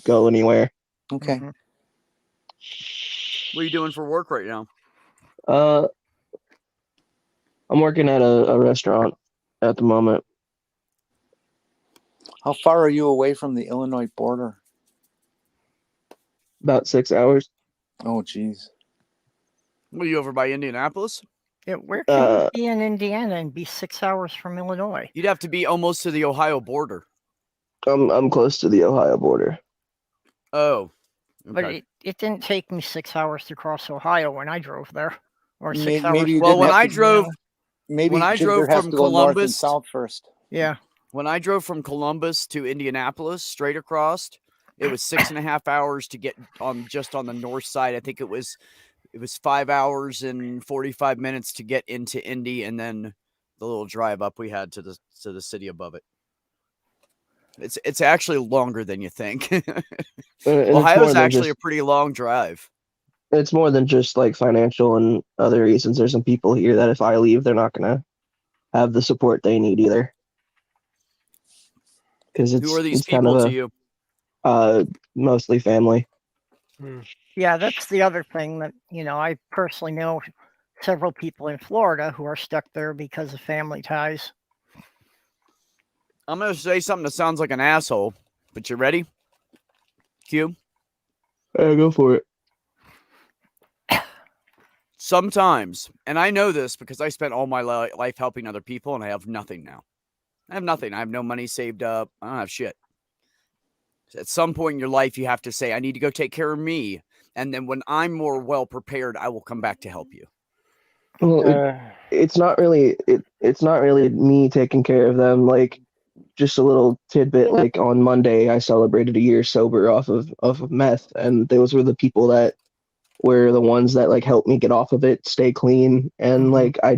S8: go anywhere.
S2: Okay.
S3: Mhm.
S1: What are you doing for work right now?
S8: I'm working at a restaurant at the moment.
S2: How far are you away from the Illinois border?
S8: About 6 hours.
S2: Oh, geez.
S1: Were you over by Indianapolis?
S3: Yeah, where can you be in Indiana and be 6 hours from Illinois?
S1: You'd have to be almost to the Ohio border.
S8: I'm close to the Ohio border.
S1: Oh.
S3: But
S1: Okay.
S3: it didn't take me 6 hours to cross Ohio when I drove there, or 6
S2: Maybe
S3: hours.
S2: you
S1: Well,
S2: didn't
S1: when
S2: have
S1: I
S2: to-
S1: drove,
S2: Maybe
S1: when I
S2: Ginger
S1: drove
S2: has
S1: from
S2: to go north and
S1: Columbus,
S2: south first.
S3: Yeah.
S1: when I drove from Columbus to Indianapolis straight across, it was 6.5 hours to get just on the north side. I think it was 5 hours and 45 minutes to get into Indy, and then the little drive up we had to the city above it. It's actually longer than you think. Ohio's actually a pretty long drive.
S8: It's more than just like financial and other reasons. There's some people here that if I leave, they're not gonna have the support they need either. Because
S1: Who are these
S8: it's kind
S1: people
S8: of
S1: to you?
S8: Mostly family.
S3: Yeah, that's the other thing that, I personally know several people in Florida who are stuck there because of family ties.
S1: I'm going to say something that sounds like an asshole, but you ready? Q?
S8: Yeah, go for it.
S1: Sometimes, and I know this because I spent all my life helping other people, and I have nothing now. I have nothing. I have no money saved up. I don't have shit. At some point in your life, you have to say, I need to go take care of me. And then when I'm more well prepared, I will come back to help you.
S8: Well, it's not really it's not really me taking care of them. Like, just a little tidbit. Like on Monday, I celebrated a year sober off of meth, and those were the people that were the ones that like helped me get off of it, stay clean, and like I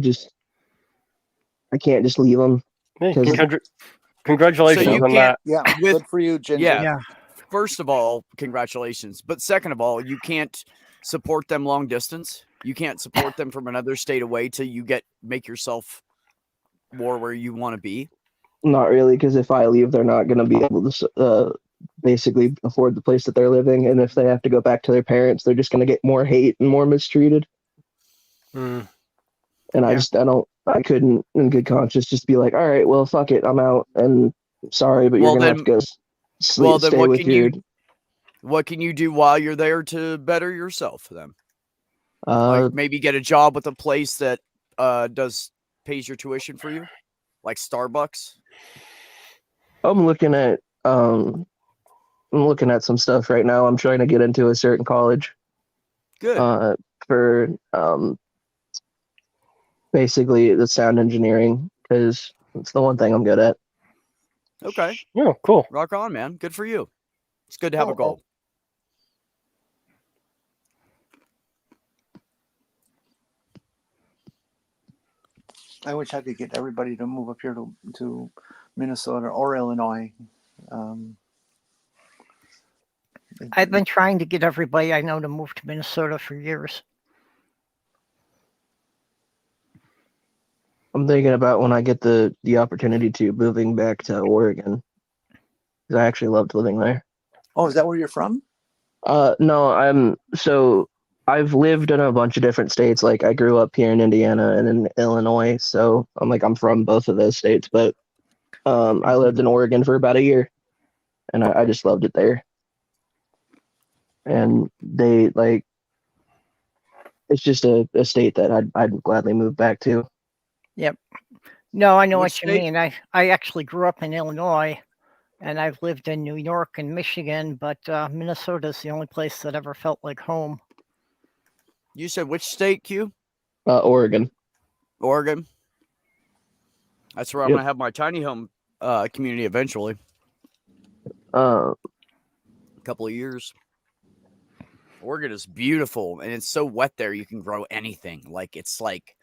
S8: can't just leave them.
S4: Hey, congratulations
S1: So you
S4: on
S1: can't-
S4: that.
S2: Yeah, good for you, Ginger.
S1: Yeah. First of all, congratulations. But second of all, you can't support them long distance. You can't support them from another state away till you make yourself more where you want to be.
S8: Not really, because if I leave, they're not going to be able to basically afford the place that they're living, and if they have to go back to their parents, they're just going to get more hate and more mistreated. And I couldn't in good conscience just be like, all right, well, fuck it, I'm out, and Sorry, but
S1: Well,
S8: you're gonna have
S1: then-
S8: to go
S1: well, then
S8: stay
S1: what
S8: with
S1: can
S8: your.
S1: What can you do while you're there to better yourself then?
S8: Uh,
S1: Like maybe get a job with a place that pays your tuition for you, like Starbucks.
S8: I'm looking at some stuff right now. I'm trying to get into a certain college
S1: Good.
S8: for basically the sound engineering because it's the one thing I'm good at.
S1: Okay.
S4: Oh, cool.
S1: Rock on, man. Good for you. It's good to have a
S3: Oh,
S1: goal.
S2: I wish I could get everybody to move up here to Minnesota or Illinois.
S3: I've been trying to get everybody I know to move to Minnesota for years.
S8: I'm thinking about when I get the opportunity to moving back to Oregon because I actually loved living there.
S2: Oh, is that where you're from?
S8: No, I've lived in a bunch of different states. Like I grew up here in Indiana and in Illinois, so I'm from both of those states. But I lived in Oregon for about a year, and I just loved it there. And they like it's just a state that I'd gladly move back to.
S3: Yep. No, I know
S1: Which
S3: what you
S1: state?
S3: mean. I actually grew up in Illinois, and I've lived in New York and Michigan, but Minnesota is the only place that ever felt like home.
S1: You said which state, Q?
S8: Oregon.
S1: Oregon. That's where I'm
S8: Yep.
S1: gonna have my tiny home community eventually.
S8: Uh,
S1: A couple of years. Oregon is beautiful, and it's so wet there. You can grow anything. Like it's like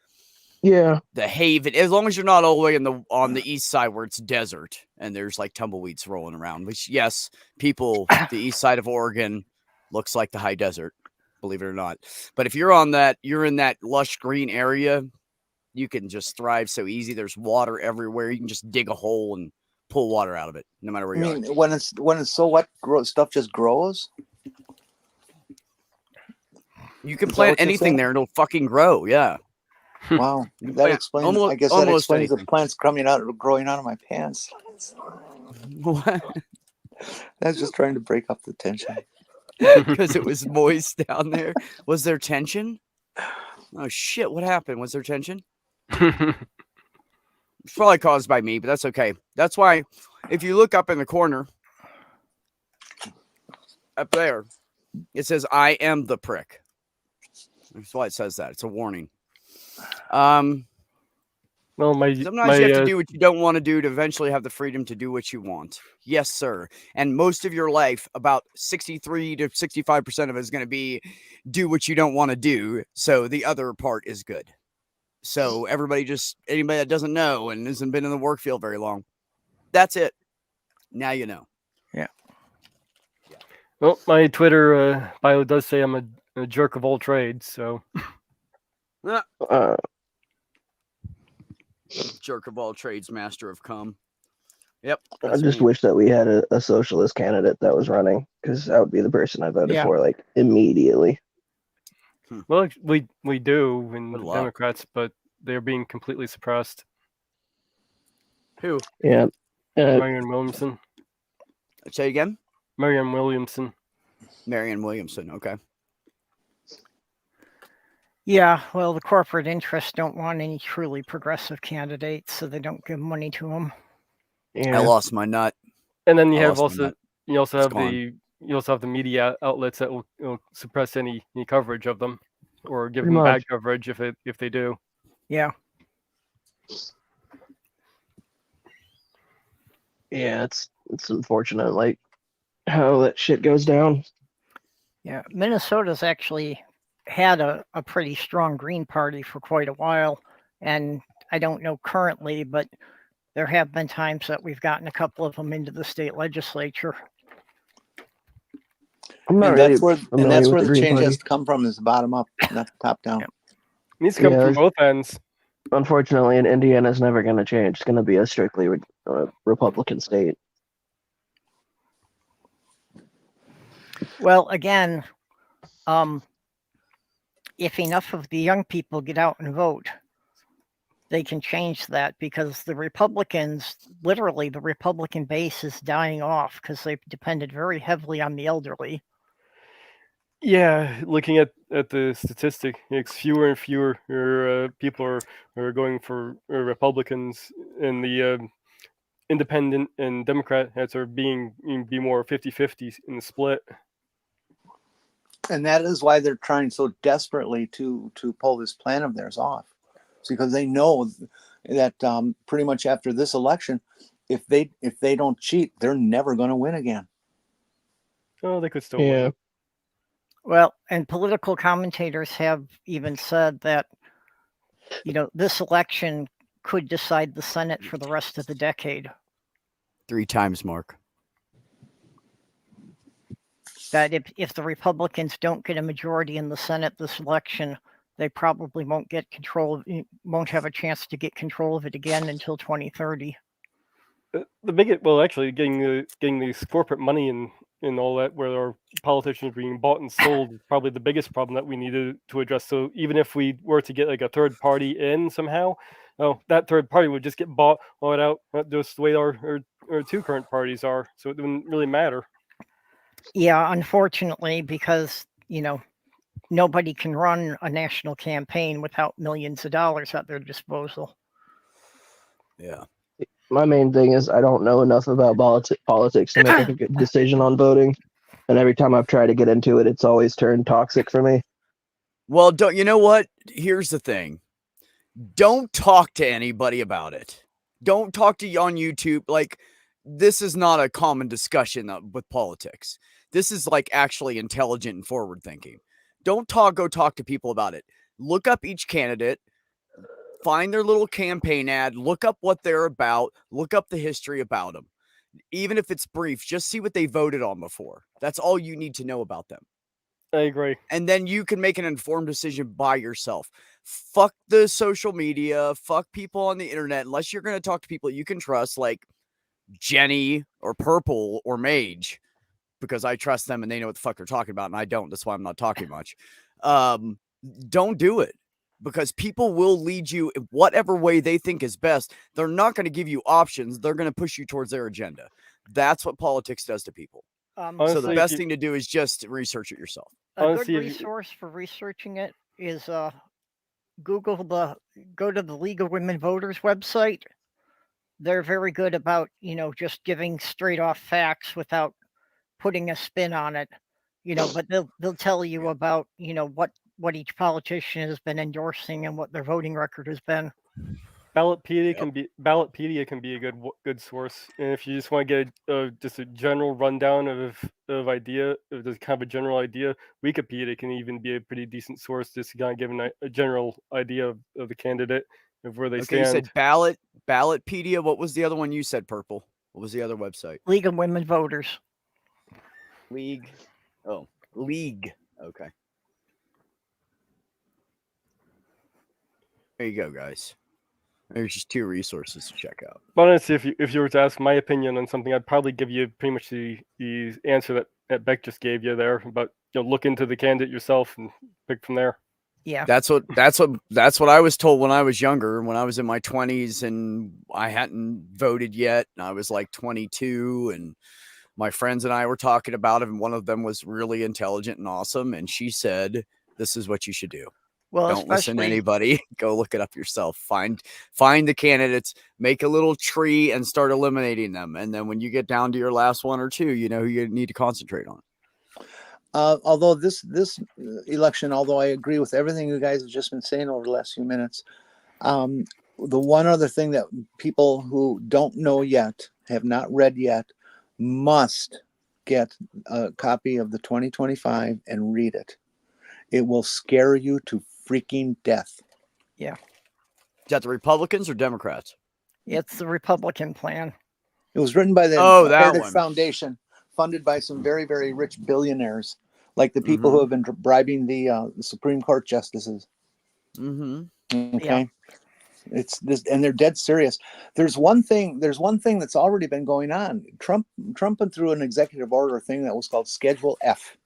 S8: yeah.
S1: the haven. As long as you're not all the way on the east side where it's desert and there's like tumbleweeds rolling around. Which yes, people, the east side of Oregon looks like the high desert. Believe it or not. But if you're in that lush green area, you can just thrive so easy. There's water everywhere. You can just dig a hole and pull water out of it, no matter where
S2: I
S1: you are.
S2: mean, when it's so wet, stuff just grows.
S1: You can
S2: Is that
S1: plant
S2: what you're
S1: anything
S2: saying?
S1: there and it'll fucking grow. Yeah.
S2: Wow,
S1: You can
S2: that
S1: plant
S2: explains. I guess that
S1: almost
S2: explains the
S1: anything.
S2: plants growing out of my pants.
S1: What?
S2: I was just trying to break up the tension.
S1: Because it was moist down there. Was there tension? Oh shit! What happened? Was there tension? It's probably caused by me, but that's okay. That's why, if you look up in the corner, up there, it says "I am the prick." That's why it says that. It's a warning.
S4: Well,
S1: Sometimes you have to do what you don't want to do to eventually have the freedom to do what you want. Yes, sir. And most of your life, about 63 to 65% of it is going to be do what you don't want to do. So the other part is good. So anybody that doesn't know and hasn't been in the work field very long, that's it. Now you know.
S4: Well, my Twitter bio does say I'm a jerk of all trades, so
S1: Jerk of all trades, master of cum. Yep.
S8: I
S1: that's
S8: just
S1: me.
S8: wish that we had a socialist candidate that was running because that would be the person I voted
S3: Yeah.
S8: for like immediately.
S4: well, we do in
S1: Good
S4: the
S1: luck.
S4: Democrats, but they're being completely suppressed.
S1: Who?
S8: Yeah.
S4: Marianne Williamson.
S1: Say again?
S4: Marianne Williamson.
S1: Marianne Williamson. Okay.
S3: Yeah, well, the corporate interests don't want any truly progressive candidates, so they don't give money to them.
S1: I
S8: Yeah.
S1: lost my nut.
S4: And then you
S1: I
S4: have
S1: lost my
S4: also
S1: nut.
S4: you also
S1: It's
S4: have
S1: gone.
S4: the media outlets that will suppress any coverage of them or give
S8: Pretty
S4: them
S8: much.
S4: bad coverage if they do.
S3: Yeah.
S8: Yeah, it's unfortunate, like how that shit goes down.
S3: Yeah. Minnesota's actually had a pretty strong Green Party for quite a while. And I don't know currently, but there have been times that we've gotten a couple of them into the state legislature.
S8: I'm not
S2: And
S8: really
S2: that's where
S8: familiar with the
S2: the
S8: Green
S2: change
S8: Party.
S2: has to come from, is the bottom up, not the top down.
S3: Yep.
S4: It needs to come
S8: Yeah,
S4: from both ends.
S8: Unfortunately, Indiana's never going to change. It's going to be a strictly Republican state.
S3: Well, again, if enough of the young people get out and vote, they can change that, because the Republicans, literally, the Republican base is dying off because they've depended very heavily on the elderly.
S4: Yeah, looking at the statistic, it's fewer and fewer people are going for Republicans, and the independent and Democrat heads are be more 50-50 in the split.
S2: And that is why they're trying so desperately to pull this plan of theirs off. It's because they know that pretty much after this election, if they don't cheat, they're never going to win again.
S4: Oh, they could still
S8: Yeah.
S4: win.
S3: Well, and political commentators have even said that, this election could decide the Senate for the rest of the decade.
S1: 3 times, Mark.
S3: That if the Republicans don't get a majority in the Senate this election, they probably won't have a chance to get control of it again until 2030.
S4: The biggest, well, actually, getting these corporate money and all that, where our politicians are being bought and sold, is probably the biggest problem that we need to address. So even if we were to get like a third party in somehow, that third party would just get bought out, just the way our 2 current parties are. So it wouldn't really matter.
S3: Yeah, unfortunately, because nobody can run a national campaign without millions of dollars at their disposal.
S1: Yeah.
S8: My main thing is I don't know enough about politics to make a good decision on voting. And every time I've tried to get into it, it's always turned toxic for me.
S1: Well, you know what? Here's the thing. Don't talk to anybody about it. Don't talk to you on YouTube. Like, this is not a common discussion with politics. This is like actually intelligent and forward thinking. Don't go talk to people about it. Look up each candidate, find their little campaign ad, look up what they're about, look up the history about them. Even if it's brief, just see what they voted on before. That's all you need to know about them.
S4: I agree.
S1: And then you can make an informed decision by yourself. Fuck the social media, fuck people on the internet, unless you're going to talk to people you can trust, like Jenny or Purple or Mage, because I trust them and they know what the fuck they're talking about, and I don't. That's why I'm not talking much. Don't do it, because people will lead you in whatever way they think is best. They're not going to give you options. They're going to push you towards their agenda. That's what politics does to people. So the
S4: Honestly,
S1: best thing to do is just research it yourself.
S3: A good
S4: Honestly,
S3: resource for researching it is go to the League of Women Voters website. They're very good about, just giving straight off facts without putting a spin on it. But they'll tell you about, what each politician has been endorsing and what their voting record has been.
S4: Ballotpedia can be a good source, and if you just want to get just a general rundown of idea, of just kind of a general idea, Wikipedia can even be a pretty decent source, just to kind of give a general idea of the candidate, of where they
S1: Okay,
S4: stand.
S1: you said Ballotpedia. What was the other one you said, Purple? What was the other website?
S3: League of Women Voters.
S1: League. Oh, League. Okay. There you go, guys. There's just 2 resources to check out.
S4: But honestly, if you were to ask my opinion on something, I'd probably give you pretty much the answer that Beck just gave you there. But look into the candidate yourself and pick from there.
S3: Yeah,
S1: That's what I was told when I was younger, when I was in my 20s and I hadn't voted yet. And I was like 22, and my friends and I were talking about it, and one of them was really intelligent and awesome, and she said, "This is what you should do.
S3: well,
S1: Don't listen to
S3: especially
S1: anybody. Go look it up yourself. Find the candidates, make a little tree, and start eliminating them. And then when you get down to your last 1 or 2, you know who you need to concentrate on."
S2: Although this election, although I agree with everything you guys have just been saying over the last few minutes, the one other thing that people who don't know yet, have not read yet, must get a copy of the 2025 and read it. It will scare you to freaking death.
S3: Yeah.
S1: Is that the Republicans or Democrats?
S3: It's the Republican plan.
S2: It was written by the
S1: that
S2: Heritage
S1: one.
S2: Foundation, funded by some very, very rich billionaires, like the people who have been bribing the Supreme Court justices.
S1: Mm-hmm.
S2: Okay.
S3: Yeah.
S2: It's this, and they're dead serious. There's one thing that's already been going on. Trump went through an executive order thing that was called Schedule F.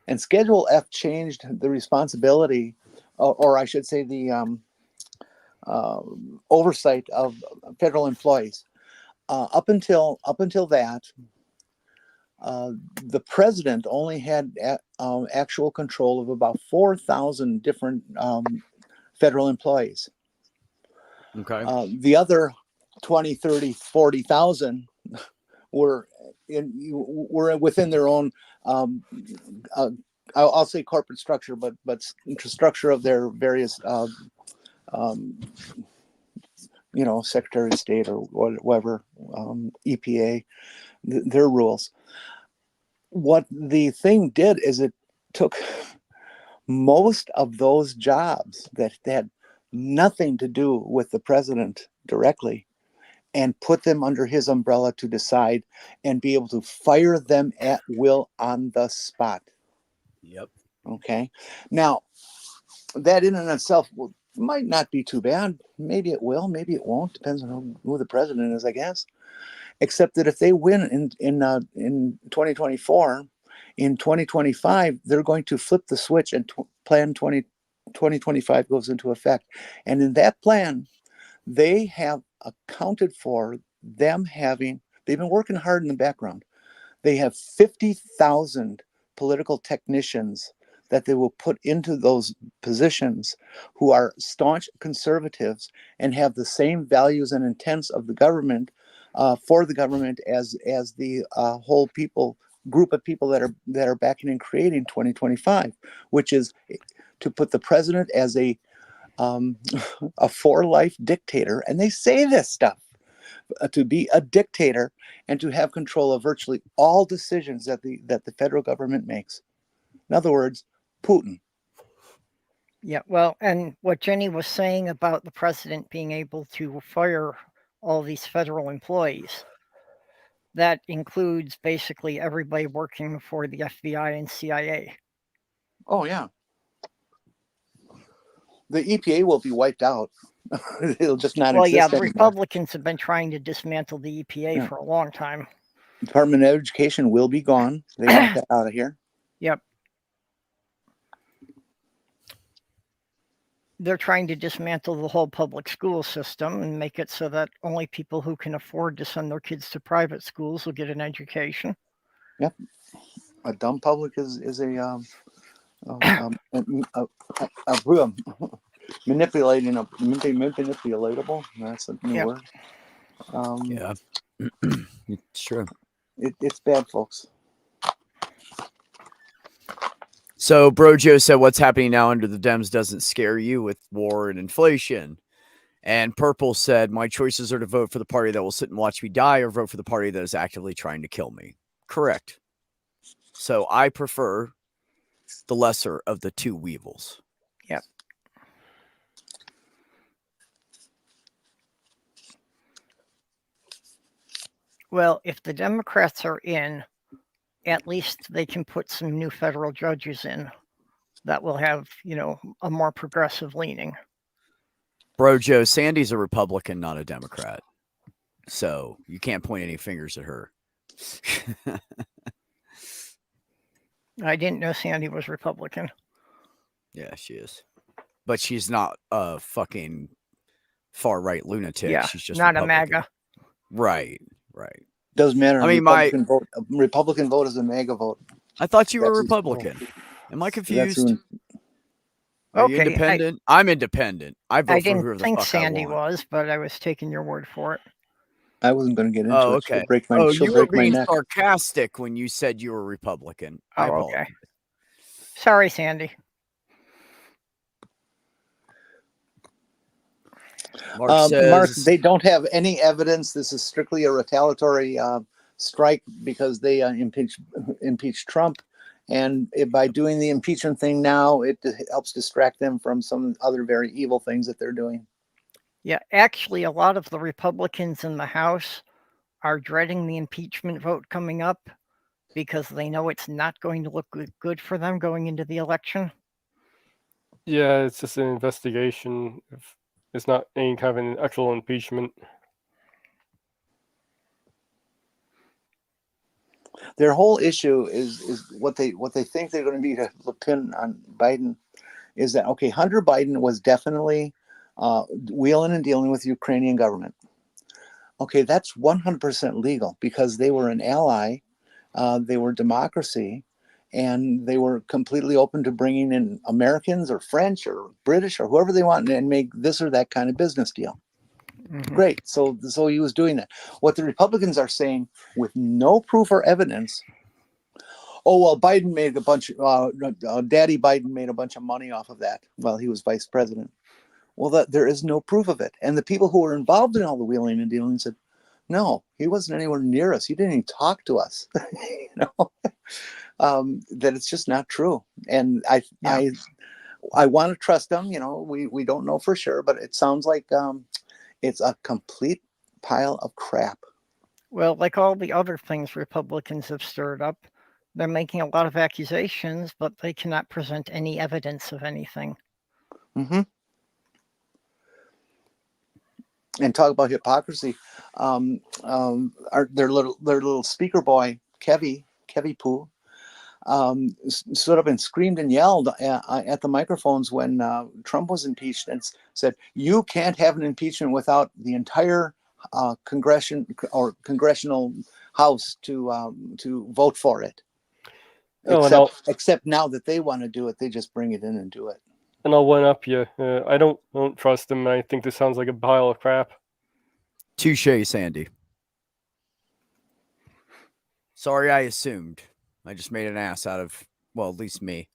S2: And Schedule F changed the responsibility, or I should say the oversight of federal employees. Up until that, the president only had actual control of about 4,000 different federal employees.
S1: Okay.
S2: The other 20, 30, 40,000 were within their own, I'll say corporate structure, but structure of their various, Secretary of State or whatever, EPA, their rules. What the thing did is it took most of those jobs that had nothing to do with the president directly and put them under his umbrella to decide and be able to fire them at will on the spot.
S1: Yep.
S2: Okay. Now, that in and of itself might not be too bad. Maybe it will, maybe it won't. Depends on who the president is, I guess. Except that if they win in 2024, in 2025, they're going to flip the switch and Plan 2025 goes into effect. And in that plan, they have accounted for them they've been working hard in the background. They have 50,000 political technicians that they will put into those positions who are staunch conservatives and have the same values and intents of the government, for the government as the whole group of people that are backing and creating 2025, which is to put the president as a for life dictator. And they say this stuff, to be a dictator and to have control of virtually all decisions that the federal government makes. In other words, Putin.
S3: Yeah, well, and what Jenny was saying about the president being able to fire all these federal employees, that includes basically everybody working for the FBI and CIA.
S2: Oh, yeah. The EPA will be wiped out. It'll just not
S3: Well,
S2: exist
S3: yeah, the
S2: anymore.
S3: Republicans have been trying to dismantle the EPA
S2: Yeah.
S3: for a long time.
S2: Department of Education will be gone. They want that out of here.
S3: Yep. They're trying to dismantle the whole public school system and make it so that only people who can afford to send their kids to private schools will get an education.
S2: Yep. A dumb public is manipulatable. That's a new word.
S1: Yeah. It's true.
S2: It's bad, folks.
S1: So Brojo said what's happening now under the Dems doesn't scare you with war and inflation. And Purple said, my choices are to vote for the party that will sit and watch me die or vote for the party that is actively trying to kill me. Correct. So I prefer the lesser of the two weevils.
S3: Yep. Well, if the Democrats are in, at least they can put some new federal judges in that will have, a more progressive leaning.
S1: Brojo, Sandy's a Republican, not a Democrat. So you can't point any fingers at her.
S3: I didn't know Sandy was Republican.
S1: Yeah, she is. But she's not a fucking far-right lunatic.
S3: Yeah,
S1: she's just
S3: not
S1: Republican.
S3: a MAGA.
S1: Right.
S2: Doesn't matter.
S1: I mean,
S2: Republican vote is a MAGA vote.
S1: I thought you were a Republican. Am I confused? Are you independent? I'm independent. I vote for whoever the fuck I want.
S3: I didn't think Sandy was, but I was taking your word for it.
S2: I wasn't going to get into it.
S1: Okay.
S2: She'll break my,
S1: you were being
S2: neck.
S1: sarcastic when you said you were Republican. I apologize.
S3: Okay. Sorry, Sandy.
S1: Mark says,
S2: Mark, they don't have any evidence. This is strictly a retaliatory strike because they impeached Trump. And by doing the impeachment thing now, it helps distract them from some other very evil things that they're doing.
S3: Yeah, actually, a lot of the Republicans in the House are dreading the impeachment vote coming up because they know it's not going to look good for them going into the election.
S4: Yeah, it's just an investigation. It's not any kind of an actual impeachment.
S2: Their whole issue is what they think they're going to be to pin on Biden is that, okay, Hunter Biden was definitely wheeling and dealing with the Ukrainian government. Okay, that's 100% legal because they were an ally, they were democracy, and they were completely open to bringing in Americans or French or British or whoever they want and make this or that kind of business deal.
S3: Mhm.
S2: Great. So he was doing that. What the Republicans are saying with no proof or evidence, oh, well, Biden made a bunch, Daddy Biden made a bunch of money off of that while he was vice president. Well, there is no proof of it. And the people who were involved in all the wheeling and dealing said, no, he wasn't anywhere near us. He didn't even talk to us. That it's just not true. And I want to trust them. We don't know for sure, but it sounds like it's a complete pile of crap.
S3: Well, like all the other things Republicans have stirred up, they're making a lot of accusations, but they cannot present any evidence of anything.
S2: Mm-hmm. And talk about hypocrisy. Their little speaker boy, Kevy Poo, stood up and screamed and yelled at the microphones when Trump was impeached and said, "You can't have an impeachment without the entire congressional house to vote for it." Except now that they want to do it, they just bring it in and do it.
S4: And I'll one up you. I don't trust them. I think this sounds like a pile of crap.
S1: Touche, Sandy. Sorry, I assumed. I just made an ass out of, well, at least me.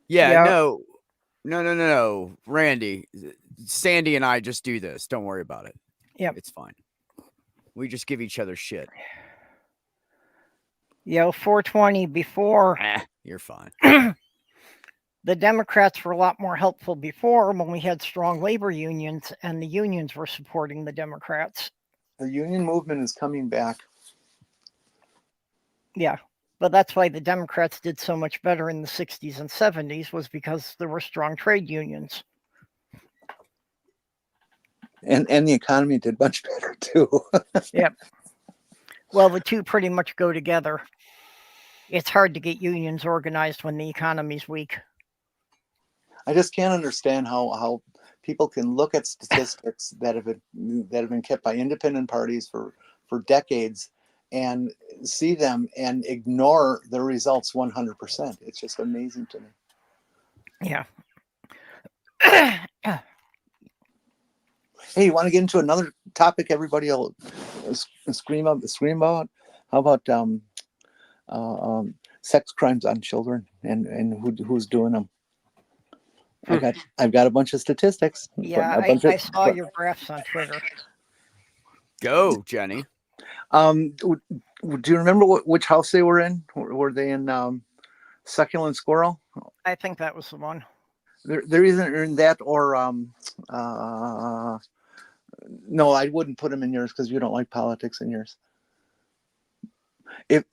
S1: Yeah, no. Randy, Sandy and I just do this. Don't worry about it.
S3: Yep.
S1: It's fine. We just give each other shit.
S3: 420 before.
S1: You're fine.
S3: The Democrats were a lot more helpful before when we had strong labor unions and the unions were supporting the Democrats.
S2: The union movement is coming back.
S3: Yeah, but that's why the Democrats did so much better in the 60s and 70s was because there were strong trade unions.
S2: And the economy did much better too.
S3: Yep. Well, the two pretty much go together. It's hard to get unions organized when the economy's weak.
S2: I just can't understand how people can look at statistics that have been kept by independent parties for decades and see them and ignore the results 100%. It's just amazing to me.
S3: Yeah.
S2: Hey, you want to get into another topic everybody will scream about? How about sex crimes on children and who's doing them? I've got a bunch of statistics.
S3: Yeah, I saw your graphs on Twitter.
S1: Go, Jenny.
S2: Do you remember which house they were in? Were they in Succulent Squirrel?
S3: I think that was the one.
S2: They're either in that or no, I wouldn't put them in yours because you don't like politics in yours. If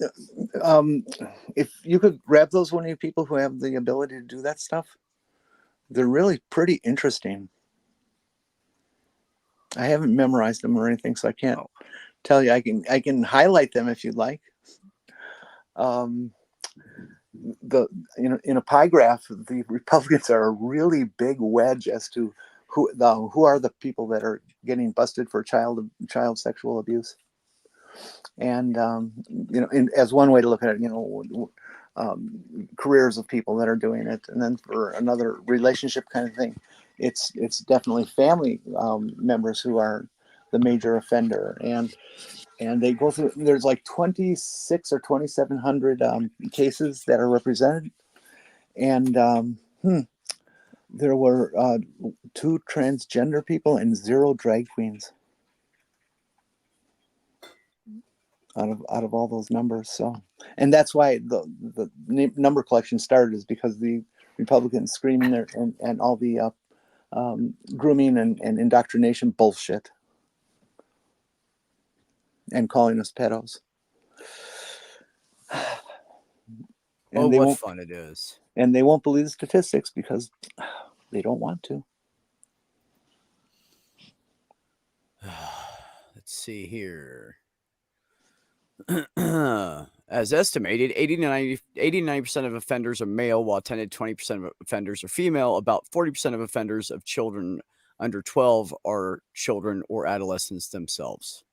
S2: you could grab those one of you people who have the ability to do that stuff, they're really pretty interesting. I haven't memorized them or anything, so I can't tell you. I can highlight them if you'd like. In a pie graph, the Republicans are a really big wedge as to who are the people that are getting busted for child sexual abuse, and as one way to look at it, careers of people that are doing it, and then for another relationship kind of thing, it's definitely family members who are the major offender, and they go through. There's like 26 or 2,700 cases that are represented, and there were 2 transgender people and 0 drag queens out of all those numbers. So, and that's why the number collection started, is because the Republicans screaming there and all the grooming and indoctrination bullshit and calling us pedos.
S1: And what fun it is.
S2: And they won't believe the statistics because they don't want to.
S1: Let's see here. As estimated, 80 to 89% of offenders are male, while 10 to 20% of offenders are female. About 40% of offenders of children under 12 are children or adolescents themselves.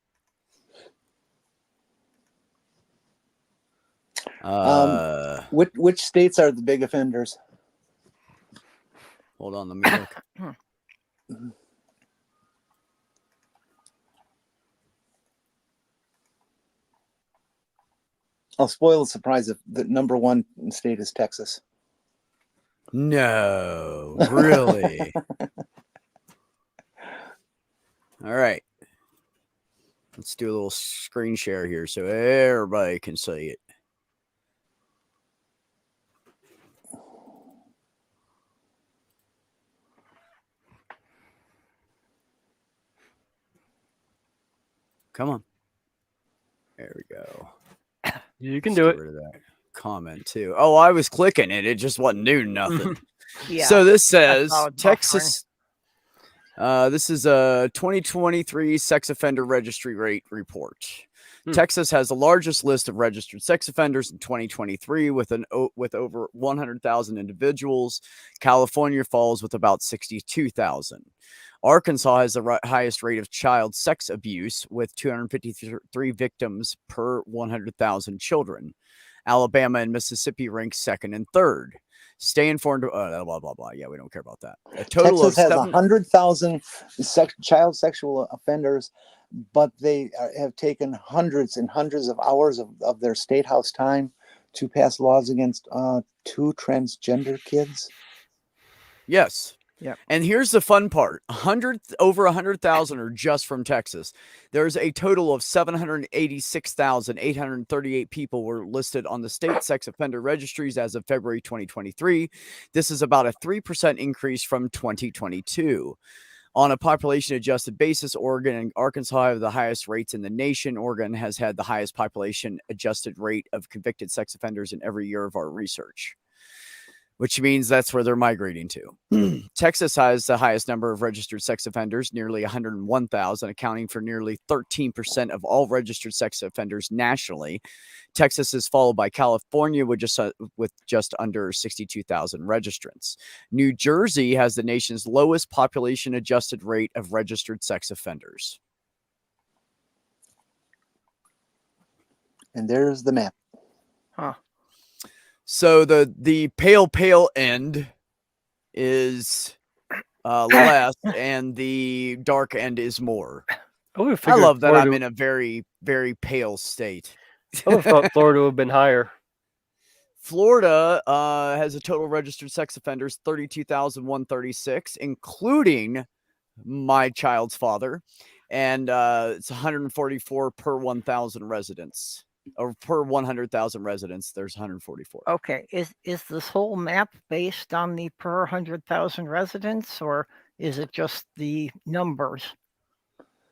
S2: Which states are the big offenders?
S1: Hold on, let me look.
S2: I'll spoil the surprise if the number one state is Texas.
S1: No, really. All right. Let's do a little screen share here so everybody can see it. Come on. There we go.
S4: You can
S1: Let's
S4: do
S1: get
S4: it.
S1: rid of that comment too. Oh, I was clicking it. It just wasn't doing nothing.
S3: Yeah.
S1: So this
S3: that's
S1: says
S3: how it's buffering.
S1: Texas. This is a 2023 sex offender registry rate report. Texas has the largest list of registered sex offenders in 2023 with over 100,000 individuals. California falls with about 62,000. Arkansas has the highest rate of child sex abuse with 253 victims per 100,000 children. Alabama and Mississippi rank second and third. Stay informed. Blah, blah, blah. Yeah, we don't care about that. A total
S2: Texas
S1: of
S2: has 100,000 child sexual offenders, but they have taken hundreds and hundreds of hours of their state house time to pass laws against 2 transgender kids.
S1: Yes.
S3: Yep.
S1: And here's the fun part. Over 100,000 are just from Texas. There's a total of 786,838 people were listed on the state sex offender registries as of February 2023. This is about a 3% increase from 2022. On a population adjusted basis, Oregon and Arkansas have the highest rates in the nation. Oregon has had the highest population adjusted rate of convicted sex offenders in every year of our research, which means that's where they're migrating to. Texas has the highest number of registered sex offenders, nearly 101,000, accounting for nearly 13% of all registered sex offenders nationally. Texas is followed by California with just under 62,000 registrants. New Jersey has the nation's lowest population adjusted rate of registered sex offenders.
S2: And there's the map.
S3: Huh.
S1: So the pale end is less, and the dark end is more. I love that I'm in a very, very pale state.
S4: I would have thought Florida would have been higher.
S1: Florida has a total registered sex offenders 32,136, including my child's father, and it's 144 per 1,000 residents. Or per 100,000 residents, there's 144.
S3: Okay, is this whole map based on the per 100,000 residents, or is it just the numbers?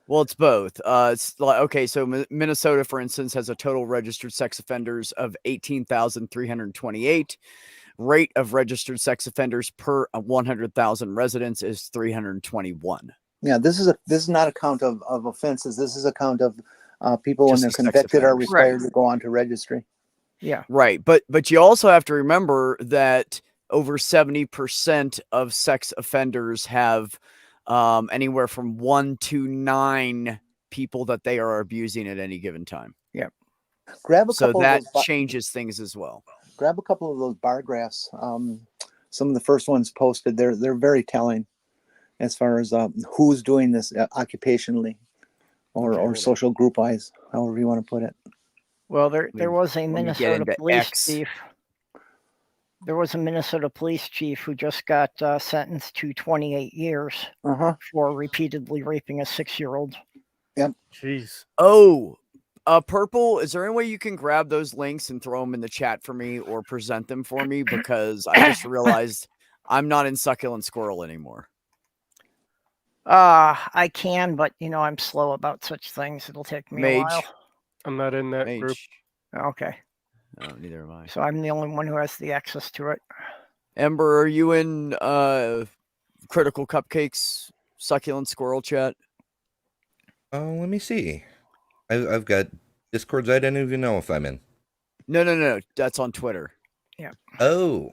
S1: Well, it's both. It's like, okay, so Minnesota, for instance, has a total registered sex offenders of 18,328. Rate of registered sex offenders per 100,000 residents is 321.
S2: Yeah, this is not a count of offenses. This is a count of people when
S1: Just
S2: they're
S1: the sex
S2: convicted are
S1: offenders.
S2: required to go on to registry.
S3: Yeah.
S1: Right. But you also have to remember that over 70% of sex offenders have anywhere from 1 to 9 people that they are abusing at any given time.
S3: Yep.
S2: Grab a
S1: So
S2: couple
S1: that
S2: of those
S1: changes things as well.
S2: grab a couple of those bar graphs. Some of the first ones posted, they're very telling as far as who's doing this occupationally or social group wise, however you want to put it.
S3: Well, there was a Minnesota
S1: into
S3: police
S1: X.
S3: chief. There was a Minnesota police chief who just got sentenced to 28 years for repeatedly raping a 6-year-old.
S2: Yep.
S4: Jeez.
S1: Oh, Purple, is there any way you can grab those links and throw them in the chat for me or present them for me? Because I just realized I'm not in Succulent Squirrel anymore.
S3: I can, but I'm slow about such things. It'll take me a while.
S4: I'm not in that
S1: Mage.
S4: group.
S3: Okay.
S1: Oh, neither am I.
S3: So I'm the only one who has the access to it.
S1: Ember, are you in Critical Cupcakes Succulent Squirrel chat?
S9: Oh, let me see. I've got Discords I don't even know if I'm in.
S1: No. That's on Twitter.
S9: Oh,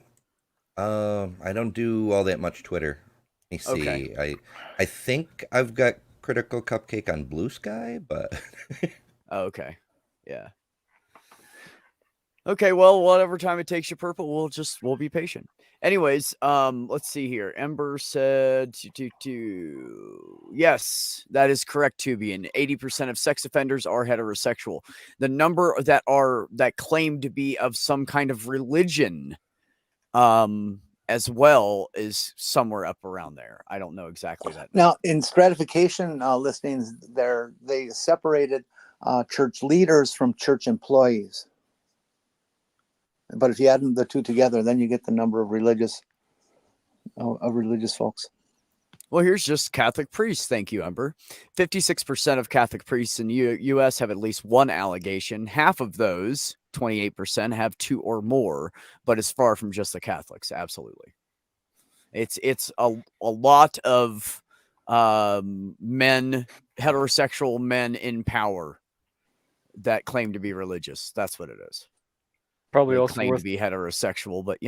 S9: I don't do all that much Twitter. Let me
S1: Okay.
S9: see. I think I've got Critical Cupcake on Blue Sky, but
S1: Oh, okay. Yeah. Okay, well, whatever time it takes you, Purple, we'll be patient. Anyways, let's see here. Ember said yes, that is correct, Tubian. 80% of sex offenders are heterosexual. The number that claim to be of some kind of religion as well is somewhere up around there. I don't know exactly that.
S2: Now, in stratification listings, they separated church leaders from church employees. But if you add the two together, then you get the number of religious folks.
S1: Well, here's just Catholic priests. Thank you, Ember. 56% of Catholic priests in the U.S. have at least one allegation. Half of those, 28%, have two or more, but it's far from just the Catholics. Absolutely. It's a lot of heterosexual men in power that claim to be religious. That's what it is.
S4: Probably
S1: They
S4: also
S1: claim
S4: worth
S1: to be heterosexual, but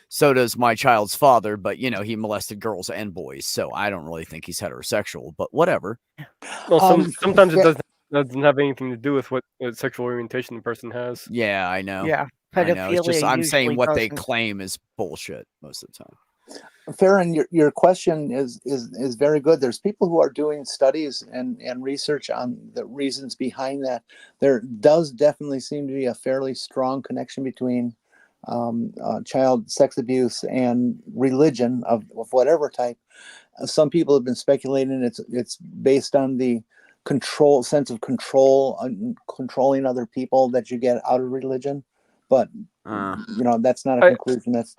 S1: so does my child's father, but he molested girls and boys, so I don't really think he's heterosexual, but whatever.
S4: well, sometimes it doesn't have anything to do with what sexual orientation the person has.
S1: Yeah, I know.
S3: Yeah,
S1: I know. It's just
S3: pedophilia
S1: I'm saying
S3: usually
S1: what they
S3: doesn't.
S1: claim is bullshit most of the time.
S2: Farron, your question is very good. There's people who are doing studies and research on the reasons behind that. There does definitely seem to be a fairly strong connection between child sex abuse and religion of whatever type. Some people have been speculating it's based on the sense of control, controlling other people that you get out of religion. But that's not a conclusion. That's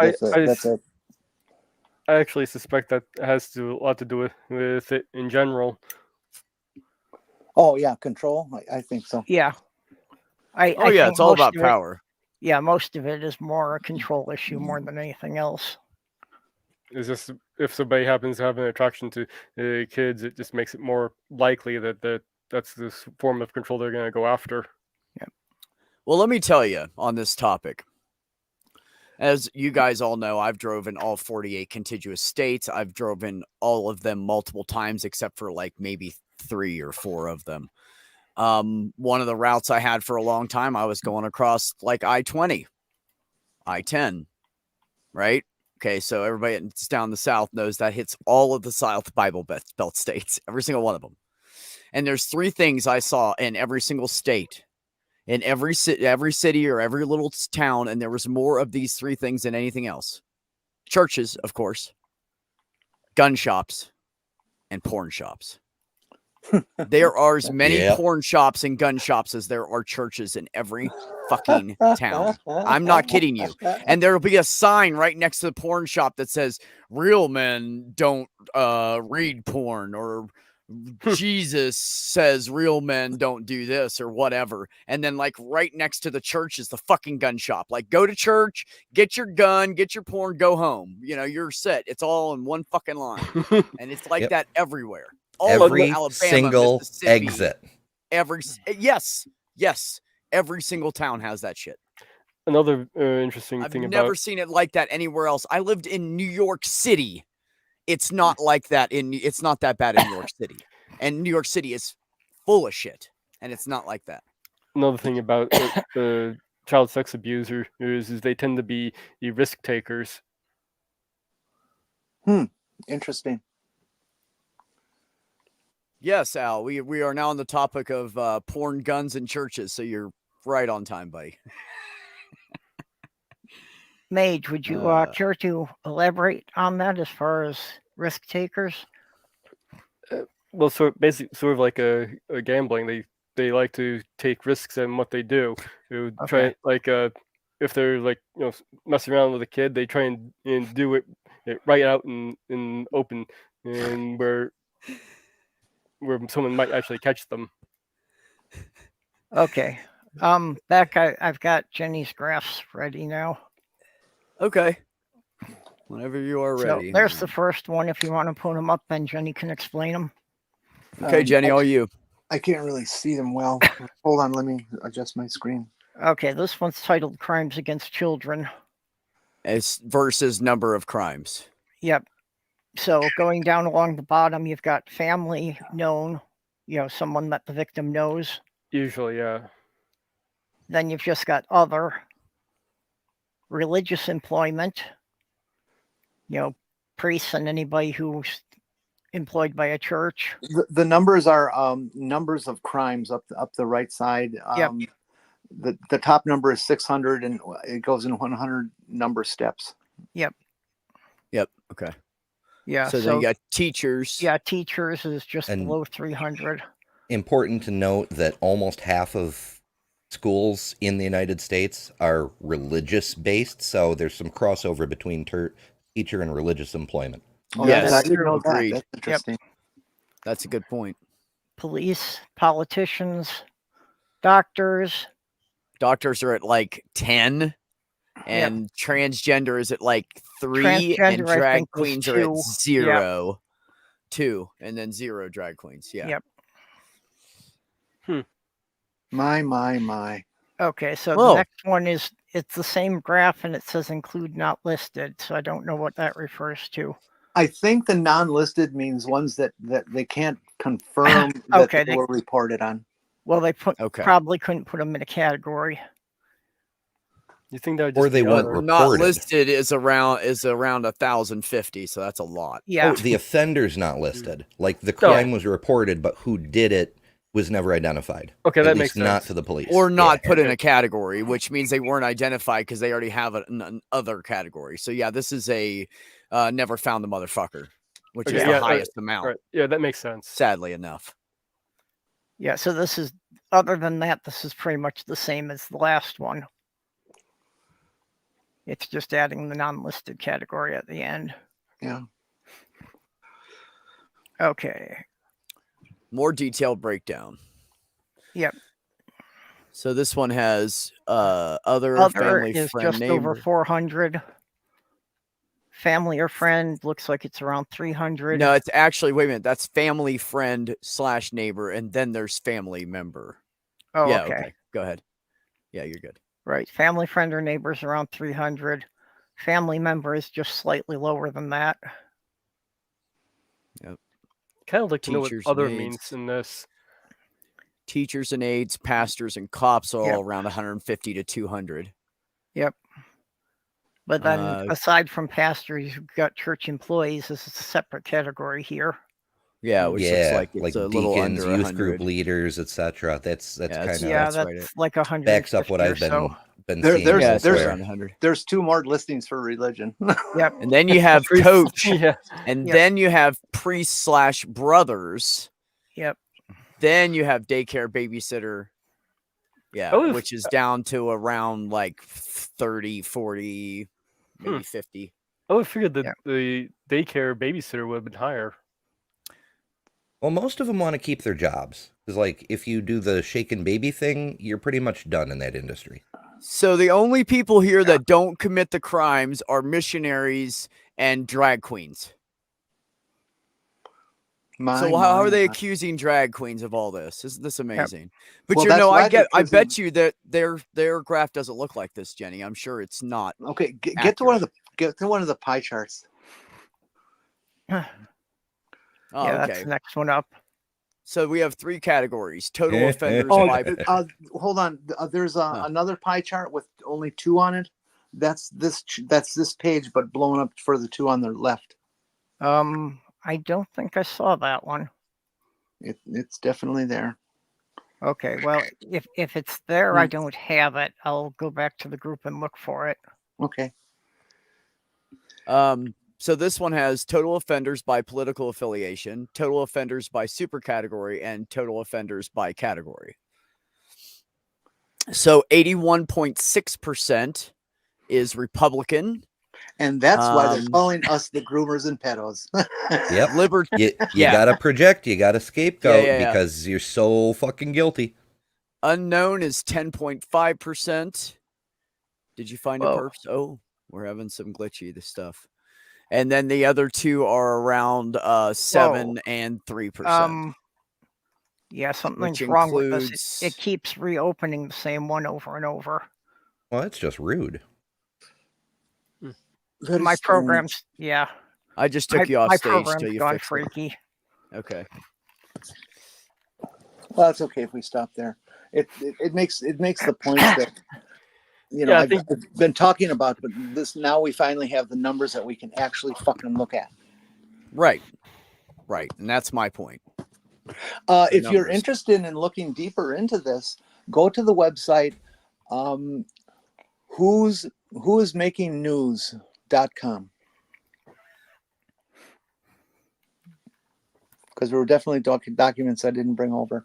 S4: I actually suspect that has a lot to do with it in general.
S2: Oh yeah, control. I think so.
S3: Yeah. I
S1: yeah,
S3: think
S1: it's all
S3: most
S1: about
S3: of
S1: power.
S3: Yeah, most of it is more a control issue more than anything else.
S4: It's just if somebody happens to have an attraction to kids, it just makes it more likely that that's this form of control they're going to go after.
S3: Yeah.
S1: Well, let me tell you on this topic. As you guys all know, I've drove in all 48 contiguous states. I've drove in all of them multiple times, except for like maybe 3 or 4 of them. One of the routes I had for a long time, I was going across like I-20, I-10, right? Okay, so everybody that's down the South knows that hits all of the South Bible Belt states, every single one of them. And there's 3 things I saw in every single state, in every city or every little town, and there was more of these 3 things than anything else. Churches, of course, gun shops, and porn shops. There are as many porn shops and gun shops as there are churches in every fucking town. I'm not kidding you. And there'll be a sign right next to the porn shop that says, "Real men don't read porn," or Jesus says real men don't do this, or whatever. And then like right next to the church is the fucking gun shop. Like, go to church, get your gun, get your porn, go home. You're set. It's all in one fucking line. And it's like that everywhere. All
S9: every
S1: over Alabama,
S9: single
S1: Mississippi,
S9: exit.
S1: Yes. Every single town has that shit.
S4: Another interesting
S1: I've
S4: thing
S1: never seen it like that anywhere else. I lived in New York City. It's not like that it's not that bad in New York City. And New York City is full of shit. And it's not like that.
S4: Another thing about child sex abusers is they tend to be risk takers.
S2: Interesting.
S1: Yes, Al, we are now on the topic of porn, guns, and churches, so you're right on time, buddy.
S3: Mage, would you care to elaborate on that as far as risk takers?
S4: Well, so basically, sort of like a gambling. They like to take risks in what they do. They would try if they're like messing around with a kid, they try and do it right out in open, and where someone might actually catch them.
S3: Okay. Beck, I've got Jenny's graphs ready now.
S1: Okay. Whenever you are ready.
S3: So there's the first one. If you want to put them up, then Jenny can explain them.
S1: Okay, Jenny, all you.
S2: I can't really see them well. Hold on, let me adjust my screen.
S3: Okay, this one's titled Crimes Against Children.
S1: As versus number of crimes.
S3: Yep. So going down along the bottom, you've got family known, someone that the victim knows.
S4: Usually, yeah.
S3: Then you've just got other, religious employment, priests and anybody who's employed by a church.
S2: The numbers are numbers of crimes up the right side.
S3: Yep.
S2: The top number is 600, and it goes in 100 number steps.
S3: Yep.
S1: Okay.
S3: Yeah.
S1: So then you got teachers.
S3: Yeah, teachers is just
S9: And-
S3: below 300.
S9: Important to note that almost half of schools in the United States are religious based, so there's some crossover between teacher and religious employment.
S2: Oh,
S1: Yes,
S2: I didn't know that.
S1: agreed.
S2: That's interesting.
S1: That's a good point.
S3: Police, politicians, doctors.
S1: Doctors are at like 10, and transgender is at like 3,
S3: Transgender,
S1: and
S3: I
S1: drag
S3: think, was
S1: queens are at
S3: 2.
S1: 0. 2, and then 0 drag queens. Yeah.
S3: Yep.
S2: My.
S3: Okay, so
S1: Whoa.
S3: the next one it's the same graph and it says include not listed. So I don't know what that refers to.
S2: I think the non-listed means ones that they can't confirm that
S3: Okay,
S2: they were reported on.
S3: Well, they
S1: Okay.
S3: probably couldn't put them in a category.
S4: You think that would
S9: Or
S4: just
S9: they
S4: be
S9: weren't
S4: other?
S1: Not
S9: reported.
S1: listed is around 1,050, so that's a lot.
S3: Yeah.
S9: Oh, the offender's not listed. Like the crime was reported, but who did it was never identified.
S4: Okay,
S9: At
S4: that
S9: least
S4: makes
S9: not
S4: sense.
S9: to the police.
S1: Or not
S9: Yeah.
S1: put in a category, which means they weren't identified because they already have an other category. So yeah, this is a never found the motherfucker, which is
S4: Okay,
S1: the
S4: yeah,
S1: highest amount.
S4: Right. Yeah, that makes sense.
S1: Sadly enough.
S3: Yeah, so this is, other than that, this is pretty much the same as the last one. It's just adding the non-listed category at the end.
S2: Yeah.
S3: Okay.
S1: More detailed breakdown.
S3: Yep.
S1: So this one has other
S3: Other
S1: family,
S3: is
S1: friend,
S3: just
S1: neighbor.
S3: over 400. Family or friend looks like it's around 300.
S1: No, it's actually, wait a minute. That's family, friend / neighbor, and then there's family member.
S3: Oh,
S1: yeah,
S3: okay.
S1: Go ahead. Yeah, you're good.
S3: Right. Family, friend, or neighbors around 300. Family member is just slightly lower than that.
S4: Kind of like to know what
S1: Teachers,
S4: other
S1: maids.
S4: means in this.
S1: Teachers and aides, pastors and cops are
S3: Yep.
S1: all around 150 to 200.
S3: Yep. But then aside from pastors, you've got church employees. This is a separate category here.
S1: Yeah, which looks like it's a little
S9: deacons,
S1: under
S9: youth group
S1: 100.
S9: leaders, etc. That's
S1: that's-
S9: kind of
S3: Yeah,
S1: that's
S3: that's
S1: right.
S3: like 100.
S9: backs up what I've been
S2: There-
S9: seeing.
S2: there's-
S1: Yeah, it's
S2: there's-
S1: right around 100.
S2: There's 2 more listings for religion.
S3: Yep.
S1: And then you have
S4: Priests.
S1: coach,
S4: Yeah.
S1: and
S3: Yep.
S1: then you have priest / brothers.
S3: Yep.
S1: Then you have daycare, babysitter. Yeah,
S4: Oh,
S1: which is down to around like 30, 40, maybe 50.
S4: I would figure that
S3: Yeah.
S4: the daycare babysitter would have been higher.
S9: Well, most of them want to keep their jobs. Because, like, if you do the shaken baby thing, you're pretty much done in that industry.
S1: So the only people here that don't commit the crimes are missionaries and drag queens. So how are they accusing drag queens of all this? Isn't this amazing? But
S2: Well,
S1: you
S2: that's
S1: know,
S2: why
S1: I
S2: they're
S1: bet
S2: choosing-
S1: you that their graph doesn't look like this, Jenny. I'm sure it's not.
S2: Okay, get to one of the pie charts.
S1: Oh,
S3: Yeah, that's
S1: okay.
S3: the next one up.
S1: So we have 3 categories: total offenders
S2: Oh,
S1: by.
S2: hold on. There's
S1: Huh.
S2: another pie chart with only 2 on it. That's this page, but blown up for the 2 on the left.
S3: I don't think I saw that one.
S2: It's definitely there.
S3: Okay, well, if it's there, I
S2: Hmm.
S3: don't have it. I'll go back to the group and look for it.
S2: Okay.
S1: So this one has total offenders by political affiliation, total offenders by super category, and total offenders by category. So 81.6% is Republican.
S2: And that's why they're
S1: Um,
S2: calling us the groomers and pedos.
S9: Yep. You
S1: Yeah.
S9: gotta project, you gotta scapegoat
S1: Yeah.
S9: because you're so fucking guilty.
S1: Unknown is 10.5%. Did you find a
S3: Whoa.
S1: perps? Oh, we're having some glitchy stuff. And then the other 2 are around 7 and 3%.
S3: Yeah, something's
S1: which
S3: wrong with us.
S1: includes
S3: It keeps reopening the same one over and over.
S9: Well, it's just rude.
S2: Very
S3: My
S2: strange.
S3: programs, yeah.
S1: I just took you off
S3: My
S1: stage
S3: program's
S1: till you
S3: gone
S1: fixed it.
S3: freaky.
S1: Okay.
S2: Well, it's okay if we stop there. It makes the points that
S4: Yeah, I
S2: I've been talking about, but now we finally have the numbers that we can actually fucking look at.
S1: Right. And that's my point.
S2: If you're
S1: numbers.
S2: interested in looking deeper into this, go to the website whoismakingnews.com, because there were definitely documents I didn't bring over.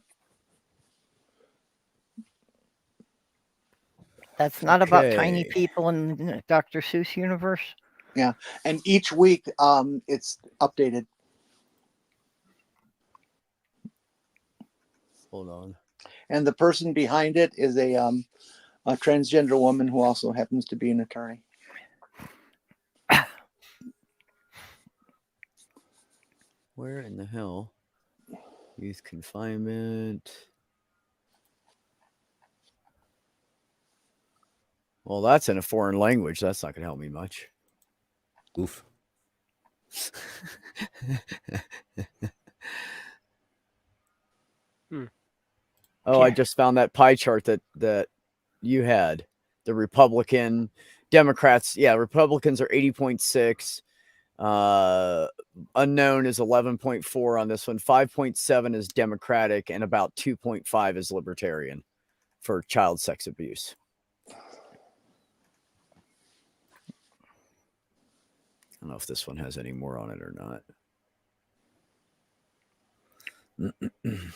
S3: That's not about tiny
S1: Okay.
S3: people in the Dr. Seuss universe.
S2: Yeah, and each week it's updated.
S1: Hold on.
S2: And the person behind it is a transgender woman who also happens to be an attorney.
S1: Where in the hell? Youth confinement. Well, that's in a foreign language. That's not going to help me much.
S9: Oof.
S1: Oh, I just found that pie chart that you had. The Republican, Democrats. Yeah, Republicans are 80.6. Unknown is 11.4 on this one. 5.7 is Democratic, and about 2.5 is Libertarian for child sex abuse. I don't know if this one has any more on it or not.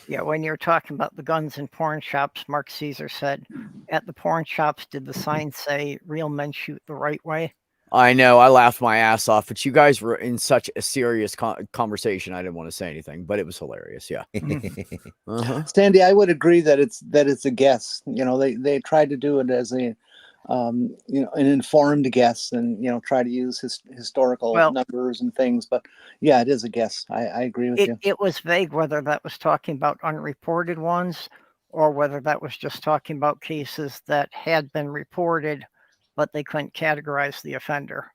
S3: Yeah, when you're talking about the guns in porn shops, Mark Caesar said, at the porn shops, did the sign say real men shoot the right way?
S1: I know, I laughed my ass off, but you guys were in such a serious conversation. I didn't want to say anything, but it was hilarious. Yeah.
S2: Sandy, I would agree that it's a guess. They tried to do it as a an informed guess, and try to use historical numbers and things. But yeah, it is a guess. I agree with you.
S3: It was vague whether that was talking about unreported ones or whether that was just talking about cases that had been reported, but they couldn't categorize the offender.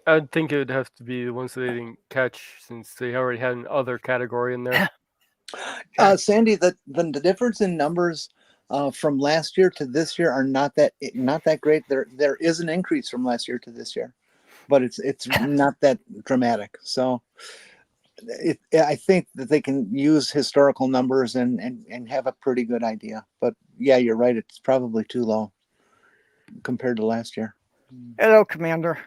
S4: I'd think it would have to be the ones that they didn't catch, since they already had another category in there.
S2: Sandy, the difference in numbers from last year to this year are not that great. There is an increase from last year to this year, but it's not that dramatic. So I think that they can use historical numbers and have a pretty good idea. But yeah, you're right. It's probably too low compared to last year.
S3: Hello, Commander.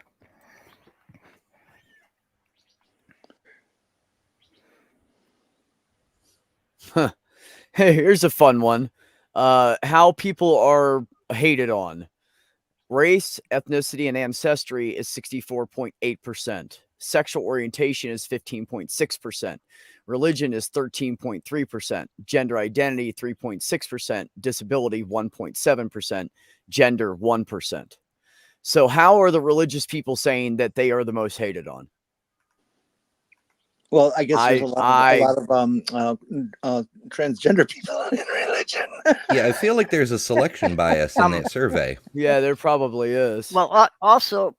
S1: Huh. Hey, here's a fun one. How people are hated on. Race, ethnicity, and ancestry is 64.8%. Sexual orientation is 15.6%. Religion is 13.3%. Gender identity, 3.6%. Disability, 1.7%. Gender, 1%. So how are the religious people saying that they are the most hated on?
S2: Well, I guess there's a lot of transgender people in religion.
S9: Yeah, I feel like there's a selection bias in that survey.
S1: Yeah, there probably is.
S3: Well, also,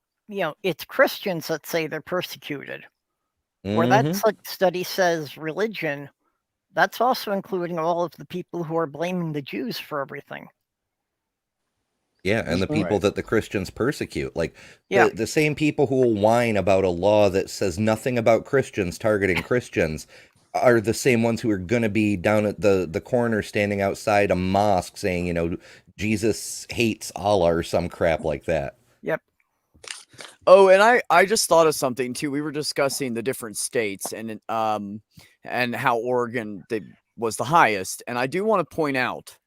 S3: it's Christians that say they're persecuted. Where that study says religion, that's also including all of the people who are blaming the Jews for everything.
S9: Yeah, and the people that the Christians persecute. Like, the same people who will whine about a law that says nothing about Christians targeting Christians are the same ones who are going to be down at the corner standing outside a mosque saying, Jesus hates Allah or some crap like that.
S3: Yep.
S1: Oh, and I just thought of something too. We were discussing the different states and how Oregon was the highest. And I do want to point out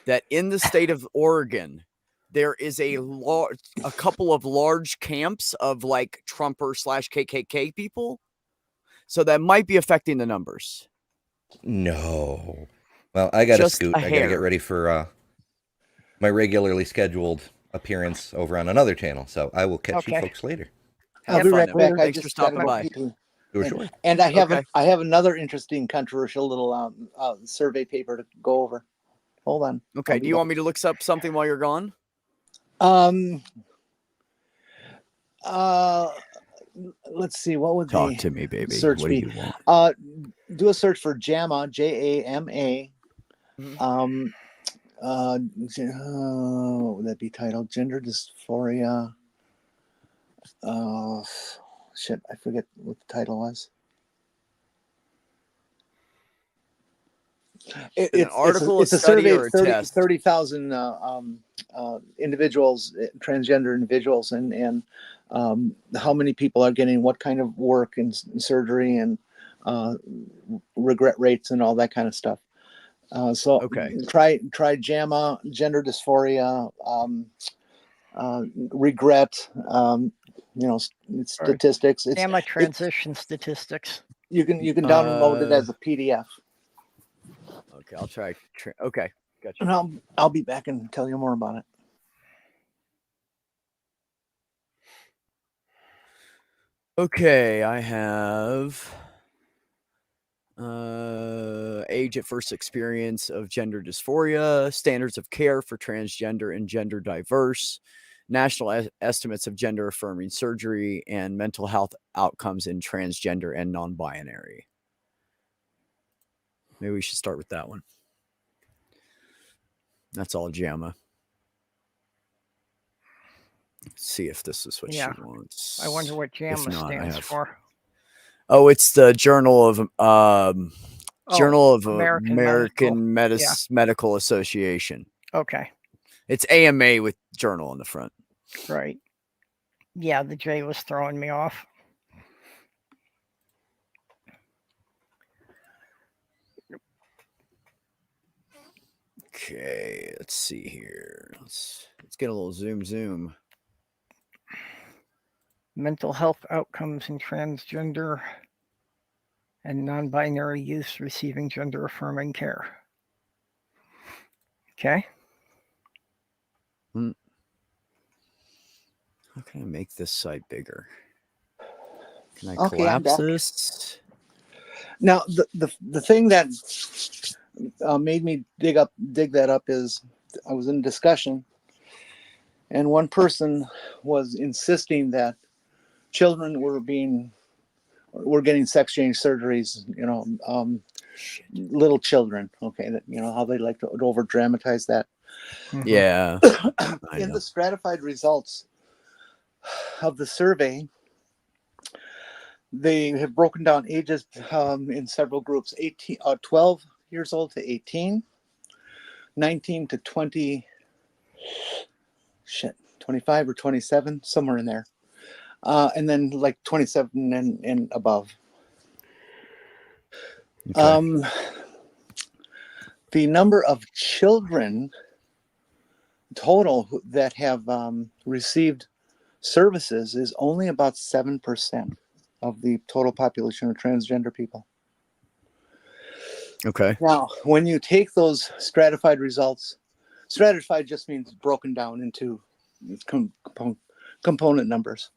S1: that in the state of Oregon, there is a couple of large camps of like Trumper / KKK people. So that might be affecting the numbers.
S9: No. Well, I got to scoot. I got to get ready for my regularly scheduled appearance over on another channel. So I will catch you folks later.
S2: I'll be right back.
S1: Thanks for stopping by.
S9: Sure.
S2: And I have
S1: Okay.
S2: I have another interesting controversial little survey paper to go over. Hold on.
S1: Okay. Do you want me to look up something while you're gone?
S2: Let's see. What would
S1: Talk
S2: the
S1: to me, baby.
S2: search
S1: What
S2: be?
S1: do you want?
S2: Do a search for JAMA, JAMA.
S1: Mhm.
S2: What would that be titled? Gender dysphoria. Shit, I forget what the title was.
S1: An article, a study,
S2: survey
S1: or
S2: of
S1: a test?
S2: 30,000 individuals, transgender individuals, and how many people are getting what kind of work and surgery and regret rates and all that kind of stuff. So
S1: Okay.
S2: try JAMA, gender dysphoria, regret, statistics.
S3: JAMA transition statistics.
S2: You can download it as a PDF.
S1: Okay, I'll try. Okay, gotcha.
S2: And I'll be back and tell you more about it.
S1: Okay, I have age at first experience of gender dysphoria, standards of care for transgender and gender diverse, national estimates of gender affirming surgery, and mental health outcomes in transgender and non-binary. Maybe we should start with that one. That's all JAMA. Let's see if this is what she wants.
S3: I wonder what JAMA stands for.
S1: Oh, it's the Journal of American Medical Association.
S3: Okay.
S1: It's AMA with journal on the front.
S3: Right. Yeah, the J was throwing me off.
S1: Okay, let's see here. Let's get a little zoom.
S3: Mental health outcomes in transgender and non-binary youths receiving gender-affirming care. Okay.
S1: How can I make this site bigger? Can I collapse this?
S2: Now, the thing that made me dig that up is I was in a discussion, and one person was insisting that children were getting sex change surgeries. Little children. Okay, that how they like to over dramatize that.
S1: Yeah.
S2: In the stratified results of the survey, they have broken down ages in several groups: 12 years old to 18, 19 to 25 or 27, somewhere in there, and then like 27 and above. Okay. The number of children total that have received services is only about 7% of the total population of transgender people.
S1: Okay.
S2: Now, when you take those stratified results, stratified just means broken down into component numbers.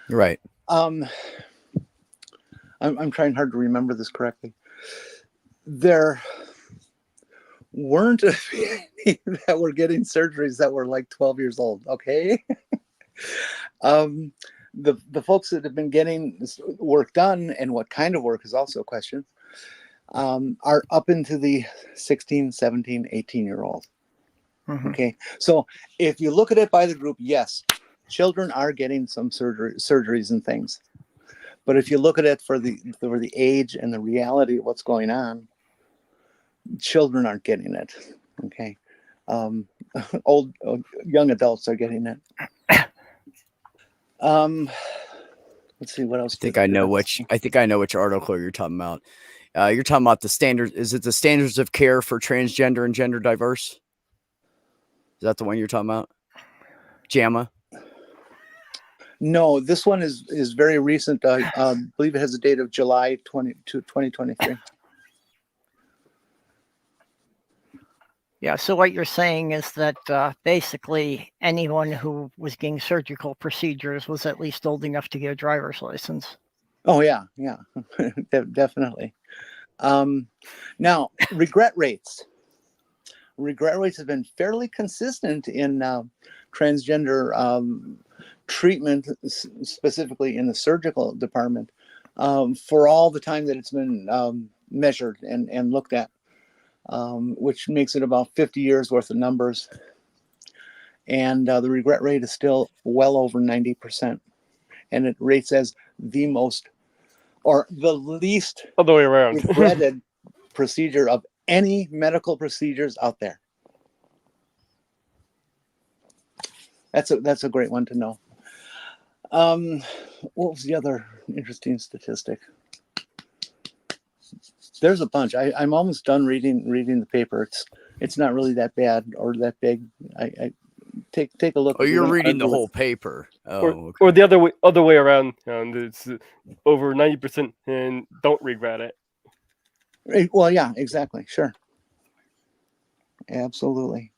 S1: Right.
S2: I'm trying hard to remember this correctly. There weren't any that were getting surgeries that were like 12 years old. Okay. The folks that have been getting work done, and what kind of work is also a question, are up into the 16, 17, 18-year-old. Okay. So if you look at it by the group, yes, children are getting some surgeries and things. But if you look at it for the age and the reality of what's going on, children aren't getting it. Okay. Young adults are getting it. Let's see what else.
S1: I think I know which article you're talking about. You're talking about the standard. Is it the standards of care for transgender and gender diverse? Is that the one you're talking about? JAMA?
S2: No, this one is very recent. I believe it has a date of July 2023.
S3: Yeah, so what you're saying is that basically anyone who was getting surgical procedures was at least old enough to get a driver's license.
S2: Oh yeah, yeah, definitely. Now, regret rates. Regret rates have been fairly consistent in transgender treatment, specifically in the surgical department, for all the time that it's been measured and looked at, which makes it about 50 years worth of numbers. And the regret rate is still well over 90%. And it rates as the most or the least
S4: All the way around.
S2: regretted procedure of any medical procedures out there. That's a great one to know. What was the other interesting statistic? There's a bunch. I'm almost done reading the paper. It's not really that bad or that big. I take a look.
S1: Oh, you're reading the whole paper. Oh,
S4: or the other way around. It's over 90% and don't regret it.
S2: Well, yeah, exactly. Sure. Absolutely.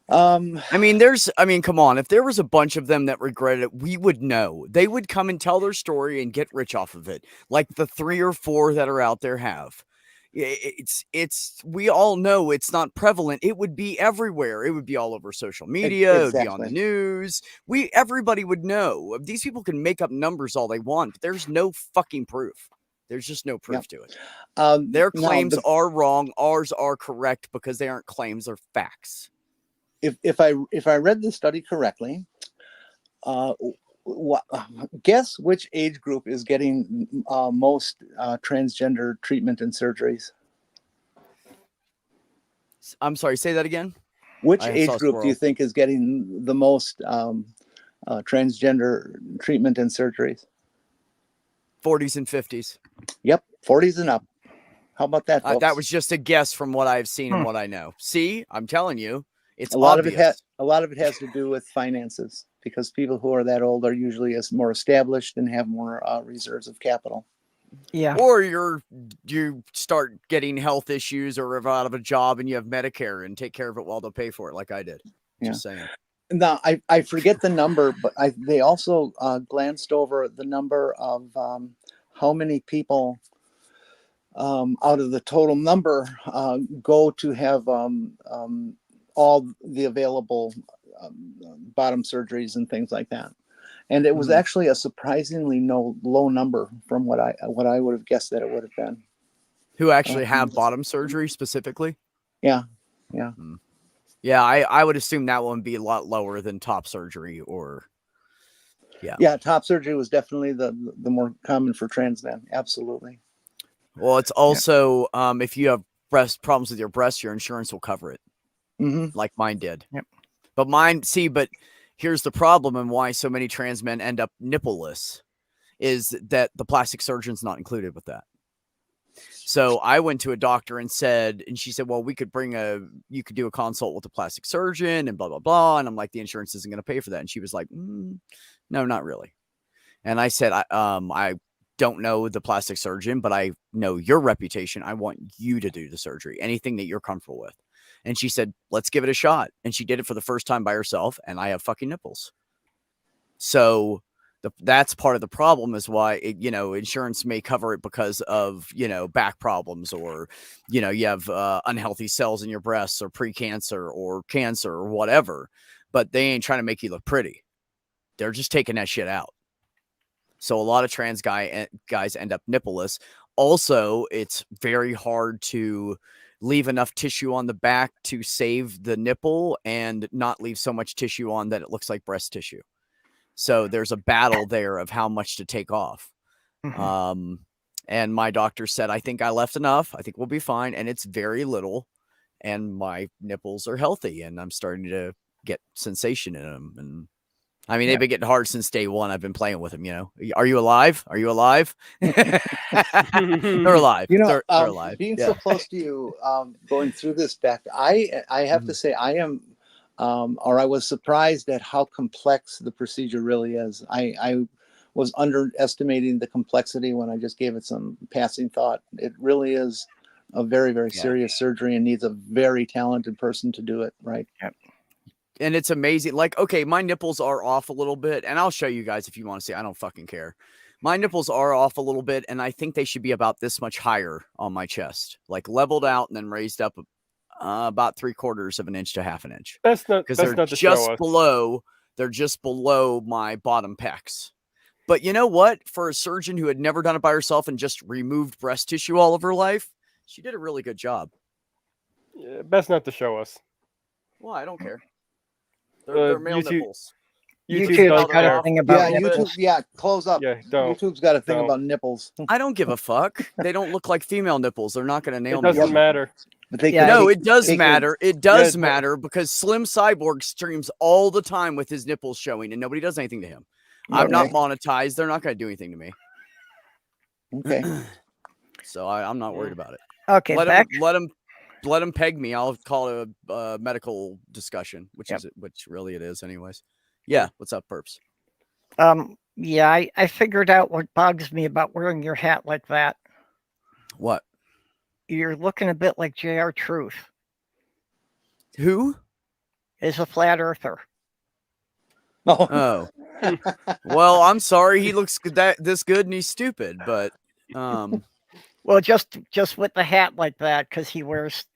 S1: I mean, come on. If there was a bunch of them that regretted it, we would know. They would come and tell their story and get rich off of it, like the 3 or 4 that are out there have. We all know it's not prevalent. It would be everywhere. It would be all over social media. It would be on the news. Everybody would know. These people can make up numbers all they want, but there's no fucking proof. There's just no proof to it. Their claims are wrong. Ours are correct because they aren't claims, they're facts.
S2: If I read the study correctly, guess which age group is getting most transgender treatment and surgeries?
S1: I'm sorry, say that again.
S2: Which age group do you think is getting the most transgender treatment and surgeries?
S1: 40s and 50s.
S2: Yep, 40s and up. How about that, folks?
S1: That was just a guess from what I've seen and what I know. See, I'm telling you. It's
S2: a lot
S1: obvious.
S2: a lot of it has to do with finances, because people who are that old are usually more established and have more reserves of capital.
S3: Yeah.
S1: Or you start getting health issues or out of a job and you have Medicare and take care of it while they'll pay for it, like I did.
S2: Yeah.
S1: Just saying.
S2: Now I forget the number, but they also glanced over the number of how many people out of the total number go to have all the available bottom surgeries and things like that, and it was actually a surprisingly low number from what I would have guessed that it would have been.
S1: Who actually have bottom surgery specifically?
S2: Yeah.
S1: Yeah, I would assume that one would be a lot lower than top surgery, or
S2: yeah. Top surgery was definitely the more common for trans men. Absolutely.
S1: Well, it's also if you have breast problems with your breast, your insurance will cover it. Like mine did.
S3: Yep.
S1: But here's the problem and why so many trans men end up nippleless is that the plastic surgeon's not included with that. So I went to a doctor and she said, well, you could do a consult with a plastic surgeon and blah, blah, blah. And I'm like, the insurance isn't going to pay for that. And she was like, no, not really. And I said, I don't know the plastic surgeon, but I know your reputation. I want you to do the surgery, anything that you're comfortable with. And she said, let's give it a shot. And she did it for the first time by herself. And I have fucking nipples. So that's part of the problem is why, insurance may cover it because of, back problems or, you have unhealthy cells in your breasts or pre-cancer or cancer or whatever, but they ain't trying to make you look pretty. They're just taking that shit out. So a lot of trans guys end up nippleless. Also, it's very hard to leave enough tissue on the back to save the nipple and not leave so much tissue on that it looks like breast tissue. So there's a battle there of how much to take off. And my doctor said, I think I left enough. I think we'll be fine. And it's very little. And my nipples are healthy. And I'm starting to get sensation in them. And I mean, they've been getting hard since day one. I've been playing with them, Are you alive? Are you alive? They're alive. They're alive.
S2: Being so close to you, going through this, Beck, I have to say I am, or I was surprised at how complex the procedure really is. I was underestimating the complexity when I just gave it some passing thought. It really is a very, very serious surgery and needs a very talented person to do it, right?
S3: Yep.
S1: And it's amazing. Like, okay, my nipples are off a little bit, and I'll show you guys if you want to see. I don't fucking care. My nipples are off a little bit, and I think they should be about this much higher on my chest, like leveled out and then raised up about 3/4 of an inch to half an inch.
S4: That's not
S1: Because they're
S4: to show
S1: just
S4: us.
S1: below. They're just below my bottom pecs. But you know what? For a surgeon who had never done it by herself and just removed breast tissue all of her life, she did a really good job.
S4: Yeah, best not to show us.
S1: Well, I don't care. They're male nipples.
S3: YouTube's
S4: don't
S3: got
S4: care.
S3: a thing about
S2: Yeah,
S3: nipples.
S2: YouTube. Yeah, close up.
S4: Yeah, don't.
S2: YouTube's got a thing
S4: Don't.
S2: about nipples.
S1: I don't give a fuck. They don't look like female nipples. They're not going to nail
S4: It
S1: me.
S4: doesn't matter.
S2: But they
S3: Yeah,
S2: can
S1: No,
S2: take-
S1: it does
S2: take
S1: matter. It does
S4: Yeah,
S1: matter because Slim Cyborg streams all the time with his nipples showing, and nobody does anything to him. I'm not
S2: Okay.
S1: monetized. They're not going to do anything to me.
S2: Okay.
S1: So I'm not worried about it.
S3: Okay,
S1: Let
S3: Beck.
S1: let him peg me. I'll call it a medical discussion, which really it is, anyways. Yeah. What's up, Perps?
S3: Yeah, I figured out what bugs me about wearing your hat like that.
S1: What?
S3: You're looking a bit like J.R. Truth.
S1: Who?
S3: Is a flat earther.
S1: Oh. Well, I'm sorry. He looks this good and he's stupid, but
S3: Well, just with the hat like that, because he wears,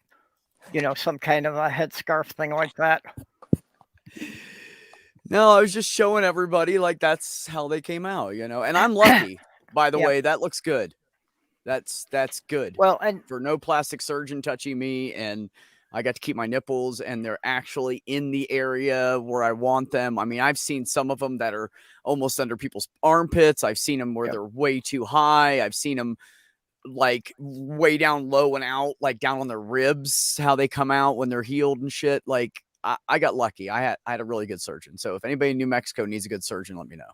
S3: some kind of a headscarf thing like that.
S1: no, I was just showing everybody like that's how they came out, and I'm lucky, by the
S3: Yeah.
S1: way. That looks good. That's good.
S3: Well, and
S1: For no plastic surgeon touching me, and I got to keep my nipples, and they're actually in the area where I want them. I mean, I've seen some of them that are almost under people's armpits. I've seen them where they're way too high. I've seen them like way down low and out, like down on their ribs, how they come out when they're healed and shit. Like I got lucky. I had a really good surgeon. So if anybody in New Mexico needs a good surgeon, let me know.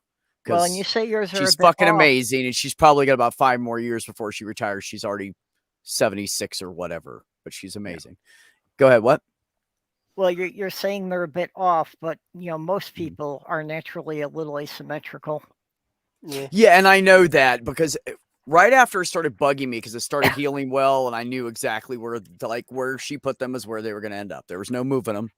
S3: well, and you say yours are
S1: She's
S3: a bit
S1: fucking
S3: off.
S1: amazing, and she's probably got about 5 more years before she retires. She's already 76 or whatever, but she's amazing. Go ahead. What?
S3: Well, you're saying they're a bit off, but most people are naturally a little asymmetrical.
S1: Yeah, and I know that because right after it started bugging me because it started healing well, and I knew exactly where she put them is where they were going to end up. There was no moving them,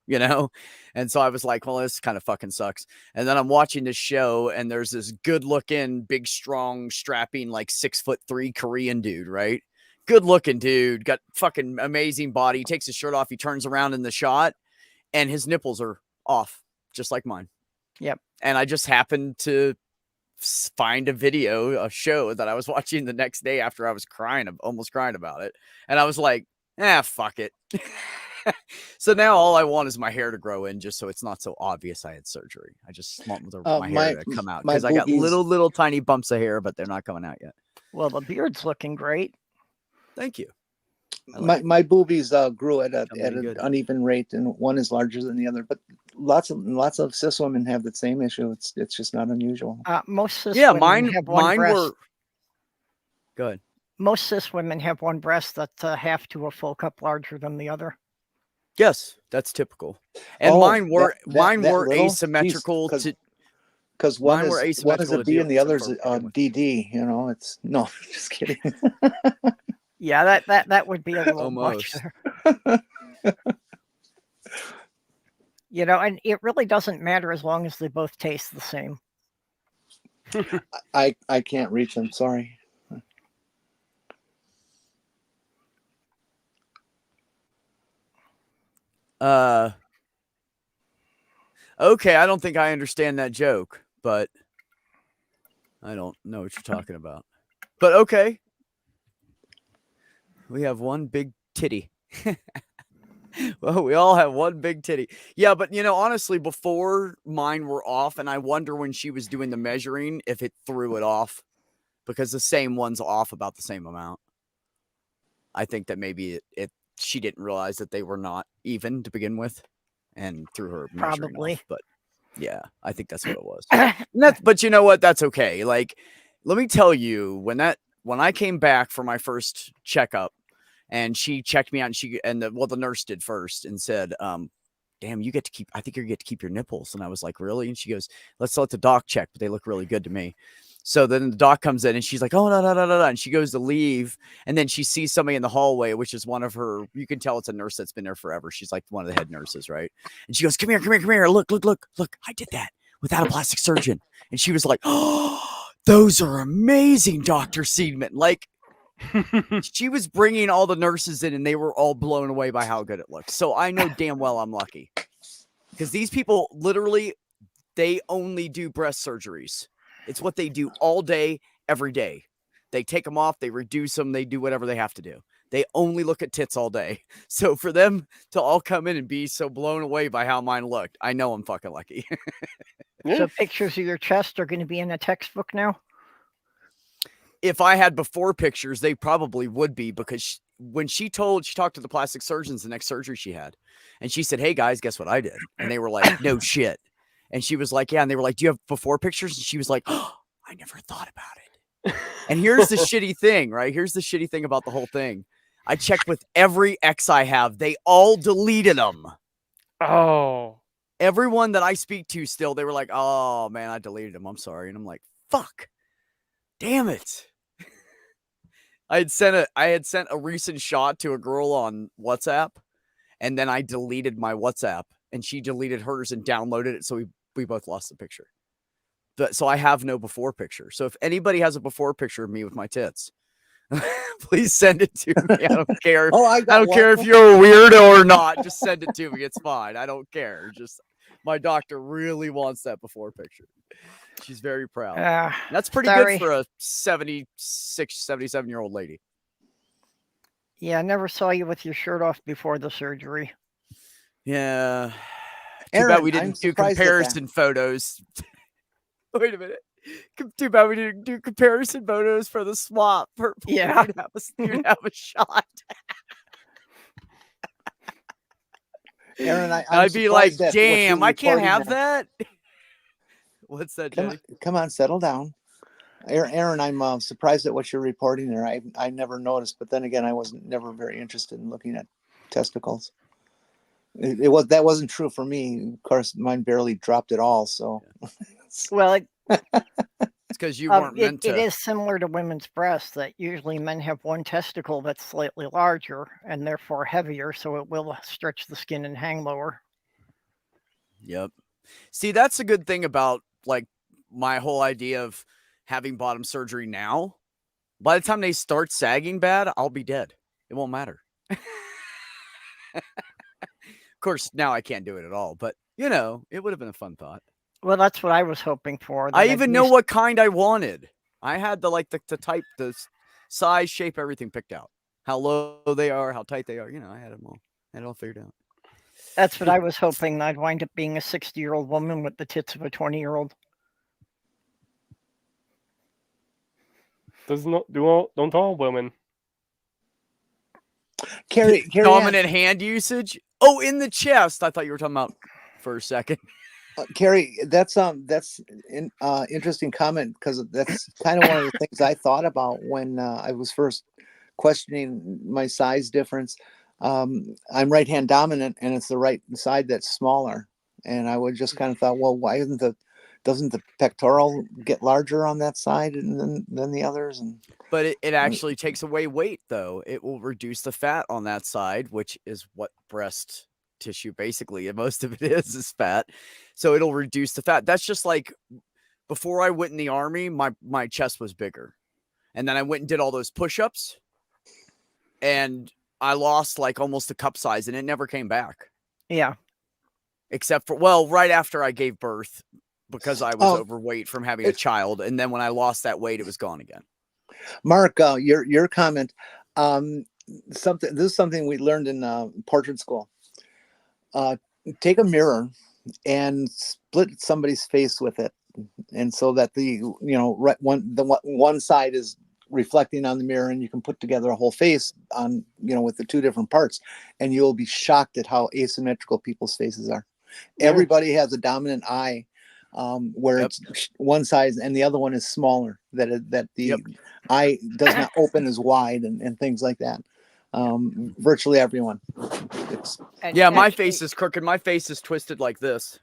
S1: and so I was like, well, this kind of fucking sucks. And then I'm watching this show, and there's this good-looking, big, strong, strapping, like 6'3" Korean dude, right? Good-looking dude, got fucking amazing body. He takes his shirt off, he turns around in the shot, and his nipples are off, just like mine.
S3: Yep.
S1: And I just happened to find a show that I was watching the next day after I was almost crying about it. And I was like, fuck it. So now all I want is my hair to grow in just so it's not so obvious I had surgery. I just want my hair to come out because I got little tiny bumps of hair, but they're not coming out yet.
S3: Well, the beard's looking great.
S1: Thank you.
S2: My boobies grew at an
S1: good.
S2: uneven rate, and one is larger than the other. But lots of cis women have the same issue. It's just not unusual.
S3: Most cis women
S1: mine
S3: have one breast.
S1: were. Go ahead.
S3: Most cis women have one breast that's a half to a full cup larger than the other.
S1: Yes, that's typical. And mine were
S2: little?
S1: asymmetrical
S2: Jeez,
S1: to.
S2: Because one
S1: were
S2: is
S1: asymmetrical
S2: a
S1: to
S2: B and the
S1: deal
S2: other's
S1: with,
S2: a DD. It's no, just kidding.
S3: Yeah, that would be a little much. And it really doesn't matter as long as they both taste the same.
S2: I can't reach them. Sorry.
S1: Okay, I don't think I understand that joke, but I don't know what you're talking about. But okay. We have one big titty. Well, we all have one big titty. Yeah, but honestly, before mine were off, and I wonder when she was doing the measuring if it threw it off, because the same one's off about the same amount. I think that maybe she didn't realize that they were not even to begin with, and threw her measuring
S3: Probably.
S1: off. But yeah, I think that's what it was. But you know what? That's okay. Like, let me tell you, when I came back for my first checkup, and she checked me out, and the nurse did first and said, damn, I think you get to keep your nipples. And I was like, really? And she goes, let's let the doc check, but they look really good to me. So then the doc comes in and she's like, oh, no. And she goes to leave. And then she sees somebody in the hallway, which is one of her, you can tell it's a nurse that's been there forever. She's like one of the head nurses, right? And she goes, come here. Look, I did that without a plastic surgeon. And she was like, oh, those are amazing, Dr. Seidman. Like, she was bringing all the nurses in and they were all blown away by how good it looked. So I know damn well I'm lucky. Because these people literally, they only do breast surgeries. It's what they do all day, every day. They take them off, they reduce them, they do whatever they have to do. They only look at tits all day. So for them to all come in and be so blown away by how mine looked, I know I'm fucking lucky.
S3: So pictures of your chest are going to be in a textbook now?
S1: If I had before pictures, they probably would be, because when she talked to the plastic surgeons the next surgery she had, and she said, "Hey guys, guess what I did?" And they were like, "No shit." And she was like, "Yeah." And they were like, "Do you have before pictures?" And she was like, "Oh, I never thought about it." And here's the shitty thing, right? Here's the shitty thing about the whole thing. I checked with every ex I have. They all deleted them.
S4: Oh.
S1: Everyone that I speak to still, they were like, "Oh man, I deleted them. I'm sorry." And I'm like, "Fuck. Damn it." I had sent a recent shot to a girl on WhatsApp, and then I deleted my WhatsApp, and she deleted hers and downloaded it, so we both lost the picture. So I have no before picture. So if anybody has a before picture of me with my tits, please send it to me. I don't care. I don't care if you're a weirdo or not. Just send it to me. It's fine. I don't care. Just my doctor really wants that before picture. She's very proud. That's pretty good for a 76, 77-year-old lady.
S3: Yeah, I never saw you with your shirt off before the surgery.
S1: Yeah.
S2: Aaron,
S1: Too bad we didn't do comparison photos. Wait a minute. Too bad we didn't do comparison photos for the swap.
S3: Yeah.
S1: You'd have a shot.
S2: Aaron,
S1: I'd be like, damn, I can't have that. What's that, Jenny?
S2: Come on, settle down. Aaron, I'm surprised at what you're reporting there. I never noticed, but then again, I wasn't never very interested in looking at testicles. That wasn't true for me. Of course, mine barely dropped at all. So,
S3: well,
S1: it's because you weren't meant to.
S3: It is similar to women's breasts that usually men have one testicle that's slightly larger and therefore heavier, so it will stretch the skin and hang lower.
S1: Yep. See, that's a good thing about like my whole idea of having bottom surgery now. By the time they start sagging bad, I'll be dead. It won't matter. Of course, now I can't do it at all, but it would have been a fun thought.
S3: Well, that's what I was hoping for.
S1: I even know what kind I wanted. I had the type, the size, shape, everything picked out. How low they are, how tight they are. I had them all. I had it all figured out.
S3: That's what I was hoping. I'd wind up being a 60-year-old woman with the tits of a 20-year-old.
S4: Don't all women.
S2: Carrie
S1: dominant hand usage. Oh, in the chest. I thought you were talking about for a second.
S2: Carrie, that's an interesting comment, because that's kind of one of the things I thought about when I was first questioning my size difference. I'm right hand dominant, and it's the right side that's smaller. And I would just kind of thought, well, why doesn't the pectoral get larger on that side than the others?
S1: But it actually takes away weight, though. It will reduce the fat on that side, which is what breast tissue basically, and most of it is fat. So it'll reduce the fat. That's just like before I went in the army, my chest was bigger. And then I went and did all those push-ups, and I lost like almost a cup size, and it never came back.
S3: Yeah.
S1: Except for, right after I gave birth, because I was overweight from having a child. And then when I lost that weight, it was gone again.
S2: Mark, your comment, this is something we learned in portrait school. Take a mirror and split somebody's face with it. And so that the one side is reflecting on the mirror, and you can put together a whole face on, with the two different parts, and you'll be shocked at how asymmetrical people's faces are. Yeah. Everybody has a dominant eye, where it's one side and the other one is smaller, that the eye does not open as wide, and things like that. Virtually everyone.
S1: My face is crooked. My face is twisted like this.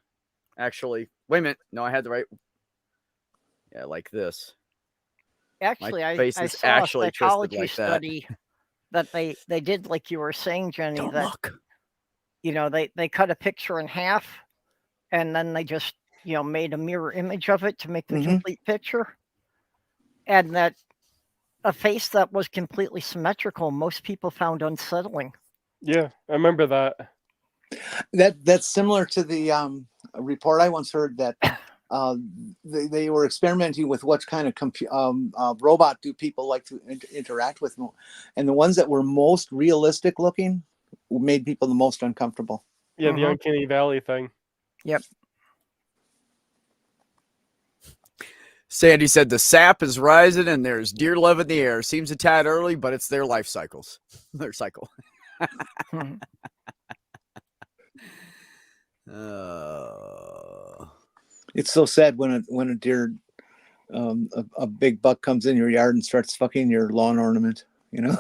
S1: Actually, wait a minute. No, I had the right. Yeah, like this.
S3: Actually, I saw a psychology study that they did, like you were saying, Jenny.
S1: Don't look.
S3: They cut a picture in half, and then they just made a mirror image of it to make the complete picture. and that a face that was completely symmetrical, most people found unsettling.
S4: Yeah, I remember that.
S2: That's similar to the report I once heard that they were experimenting with what kind of robot do people like to interact with, and the ones that were most realistic looking made people the most uncomfortable.
S4: Yeah, the uncanny valley thing.
S3: Yep.
S1: Sandy said the sap is rising and there's deer love in the air. Seems a tad early, but it's their life cycles. Their cycle.
S2: It's so sad when a deer, a big buck comes in your yard and starts fucking your lawn ornament. You know,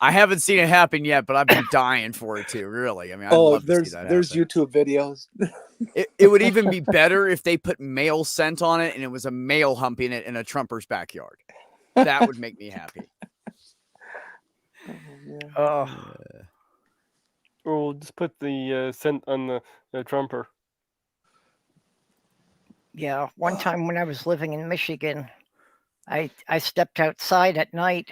S1: I haven't seen it happen yet, but I've been dying for it to. Really, I mean, I'd love to see that
S2: there's
S1: happen.
S2: YouTube videos.
S1: It would even be better if they put male scent on it and it was a male humping it in a trumper's backyard. That would make me happy.
S3: Oh.
S4: Or we'll just put the scent on the trumper.
S3: Yeah, one time when I was living in Michigan, I stepped outside at night,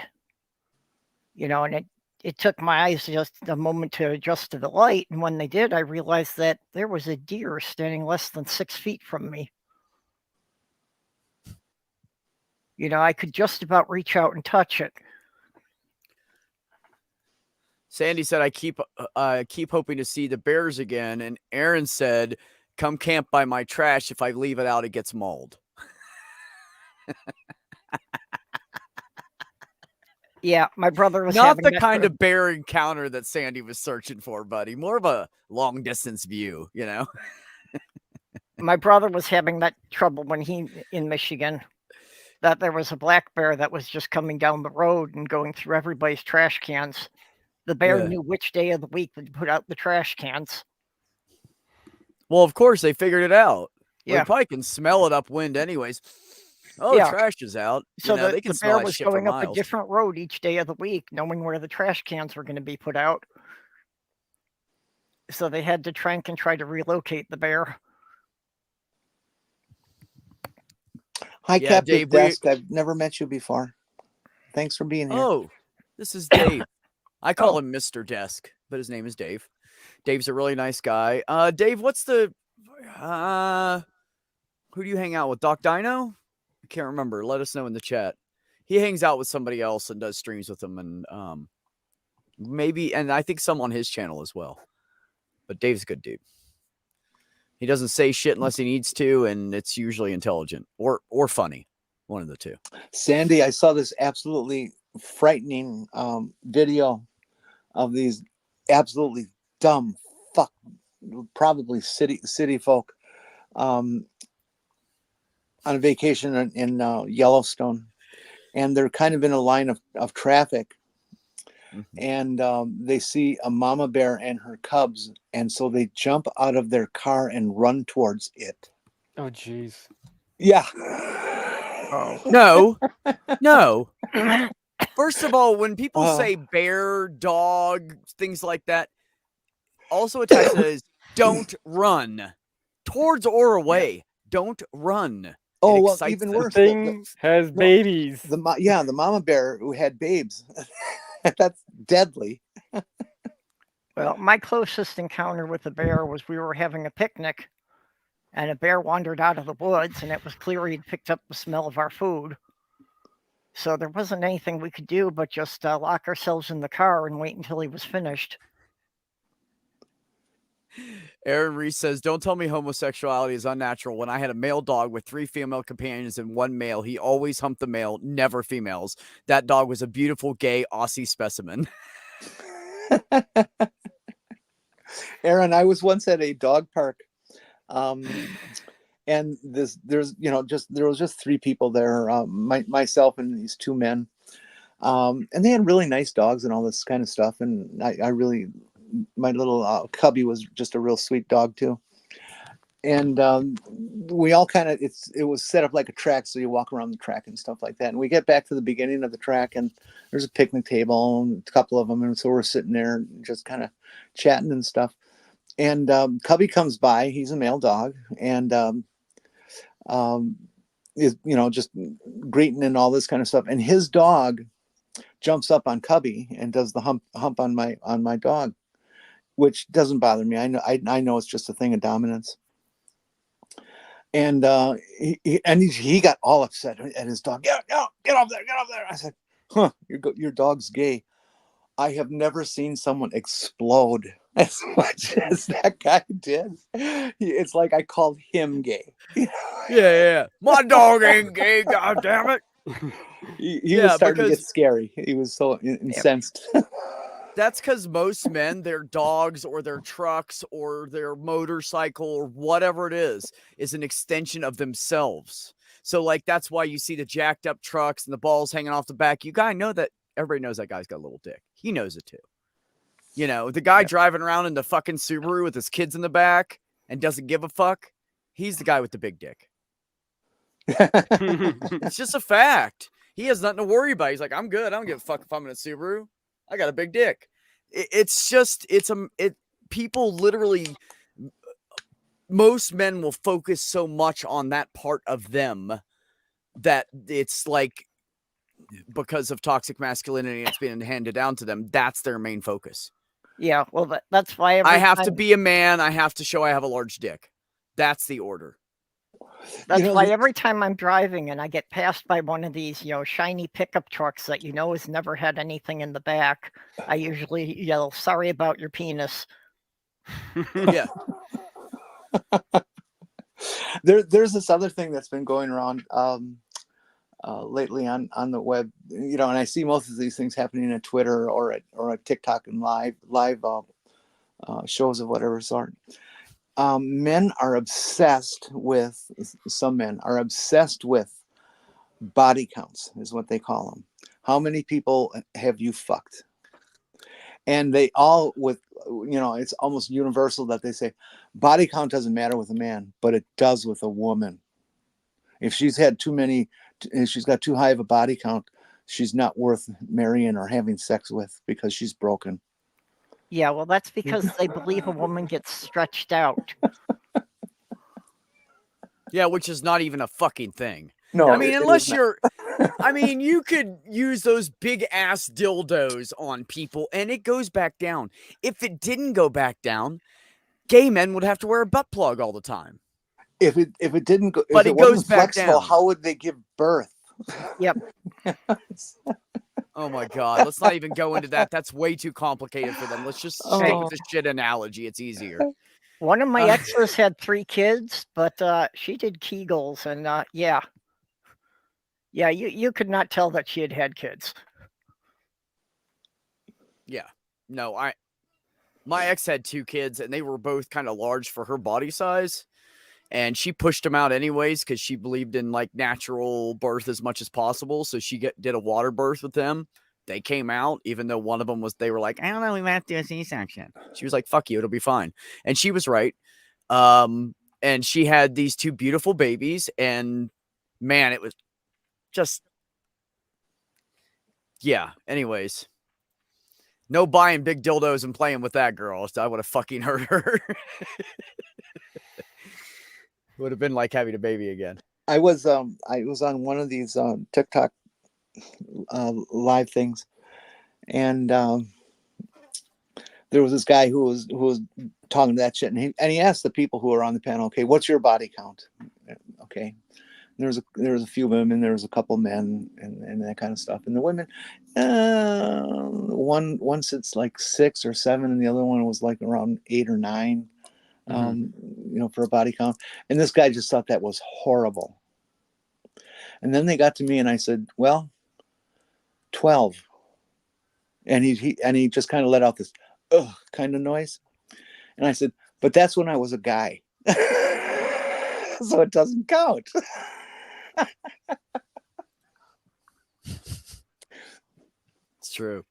S3: you know, and it took my eyes just a moment to adjust to the light. And when they did, I realized that there was a deer standing less than 6 feet from me. You know, I could just about reach out and touch it.
S1: Sandy said, I keep hoping to see the bears again. And Aaron said, come camp by my trash. If I leave it out, it gets mauled.
S3: Yeah, my brother was
S1: not the
S3: that
S1: kind of bear encounter that Sandy was searching for, buddy. More of a long distance view, you know.
S3: My brother was having that trouble when in Michigan, that there was a black bear that was just coming down the road and going through everybody's trash cans. The bear knew which day of the week to put out the trash cans.
S1: Well, of course they figured it out.
S3: Yeah,
S1: well, they probably can smell it upwind, anyways. Oh, yeah. The trash is out.
S3: So
S1: you know, they can
S3: the
S1: smell
S3: bear was going up a different road each day of the week, knowing where the trash cans were going to be put out. So they had to try to relocate the bear.
S2: Hi, Captain Desk. I've never met you before. Thanks for being here.
S1: Oh, this is Dave. I call him Mr. Desk, but his name is Dave. Dave's a really nice guy. Dave, what's the who do you hang out with? Doc Dino? I can't remember. Let us know in the chat. He hangs out with somebody else and does streams with them, and maybe, and I think some on his channel as well. But Dave's a good dude. He doesn't say shit unless he needs to, and it's usually intelligent or funny. One of the two.
S2: Sandy, I saw this absolutely frightening video of these absolutely dumb fuck, probably city folk on a vacation in Yellowstone, and they're kind of in a line of traffic, and they see a mama bear and her cubs, and so they jump out of their car and run towards it.
S4: Oh, jeez.
S2: Yeah.
S3: Oh.
S1: No. First of all, when people say bear, dog, things like that, also attached to is don't run towards or away. Yeah. Don't run.
S2: Oh, well, even worse.
S4: The thing has babies.
S2: The mama bear who had babes. That's deadly.
S3: Well, my closest encounter with a bear was we were having a picnic, and a bear wandered out of the woods, and it was clear he'd picked up the smell of our food. So there wasn't anything we could do but just lock ourselves in the car and wait until he was finished.
S1: Aaron Reese says, don't tell me homosexuality is unnatural. When I had a male dog with 3 female companions and 1 male, he always humped the male, never females. That dog was a beautiful gay Aussie specimen.
S2: Aaron, I was once at a dog park. And there was just 3 people there, myself and these 2 men. And they had really nice dogs and all this kind of stuff. And I really, my little cubby was just a real sweet dog too. And we all kind of, it was set up like a track. So you walk around the track and stuff like that. And we get back to the beginning of the track and there's a picnic table and a couple of them. And so we're sitting there just kind of chatting and stuff. And Cubby comes by. He's a male dog. And is, you know, just greeting and all this kind of stuff. And his dog jumps up on Cubby and does the hump on my dog, which doesn't bother me. I know it's just a thing of dominance. And he got all upset at his dog. Get off there, get off there. I said, huh, your dog's gay. I have never seen someone explode as much as that guy did. It's like I called him gay.
S1: Yeah. My dog ain't gay, god damn it.
S2: He was starting to get scary. He was so incensed.
S1: That's because most men, their dogs or their trucks or their motorcycle or whatever it is an extension of themselves. So, like, that's why you see the jacked up trucks and the balls hanging off the back. You gotta know that everybody knows that guy's got a little dick. He knows it too. You know, the guy driving around in the fucking Subaru with his kids in the back and doesn't give a fuck. He's the guy with the big dick. It's just a fact. He has nothing to worry about. He's like, I'm good. I don't give a fuck if I'm in a Subaru. I got a big dick. People literally, most men will focus so much on that part of them that it's like, because of toxic masculinity, it's being handed down to them. That's their main focus.
S3: Yeah. Well, that's why
S1: I have to be a man. I have to show I have a large dick. That's the order.
S3: That's why every time I'm driving and I get passed by one of these, shiny pickup trucks that has never had anything in the back, I usually yell, "Sorry about your penis."
S1: Yeah.
S2: There's this other thing that's been going around lately on the web, and I see most of these things happening at Twitter or at TikTok and live shows of whatever sort. Some men are obsessed with body counts, is what they call them. How many people have you fucked? And they all, it's almost universal that they say body count doesn't matter with a man, but it does with a woman. If she's had if she's got too high of a body count, she's not worth marrying or having sex with because she's broken.
S3: Yeah, well, that's because they believe a woman gets stretched out.
S1: Yeah, which is not even a fucking thing.
S2: No,
S1: I mean, unless you're, you could use those big ass dildos on people and it goes back down. If it didn't go back down, gay men would have to wear a butt plug all the time.
S2: If it didn't go,
S1: but
S2: if
S1: it goes back
S2: flexible,
S1: down.
S2: How would they give birth?
S3: Yep.
S1: Oh my God. Let's not even go into that. That's way too complicated for them. Let's just stick with the shit analogy. It's easier.
S3: One of my exes had 3 kids, but she did Kegels, and yeah, you could not tell that she had kids.
S1: Yeah. No, my ex had 2 kids, and they were both kind of large for her body size. And she pushed them out anyways because she believed in like natural birth as much as possible. So she did a water birth with them. They came out, even though one of them they were like, I don't know, we might have to do a C-section. She was like, fuck you, it'll be fine. And she was right. And she had these 2 beautiful babies. And man, it was just, yeah. Anyways, no buying big dildos and playing with that girl. So I would have fucking hurt her. Would have been like having a baby again.
S2: I was on one of these TikTok live things, and there was this guy who was talking to that shit, and he asked the people who were on the panel, okay, what's your body count? Okay, and there was a few women, there was a couple men, and that kind of stuff, and the women, one sits like 6 or 7, and the other one was like around 8 or 9. For a body count. And this guy just thought that was horrible. And then they got to me and I said, well, 12. And he just kind of let out this ugh kind of noise. And I said, but that's when I was a guy. So it doesn't count.
S1: It's true.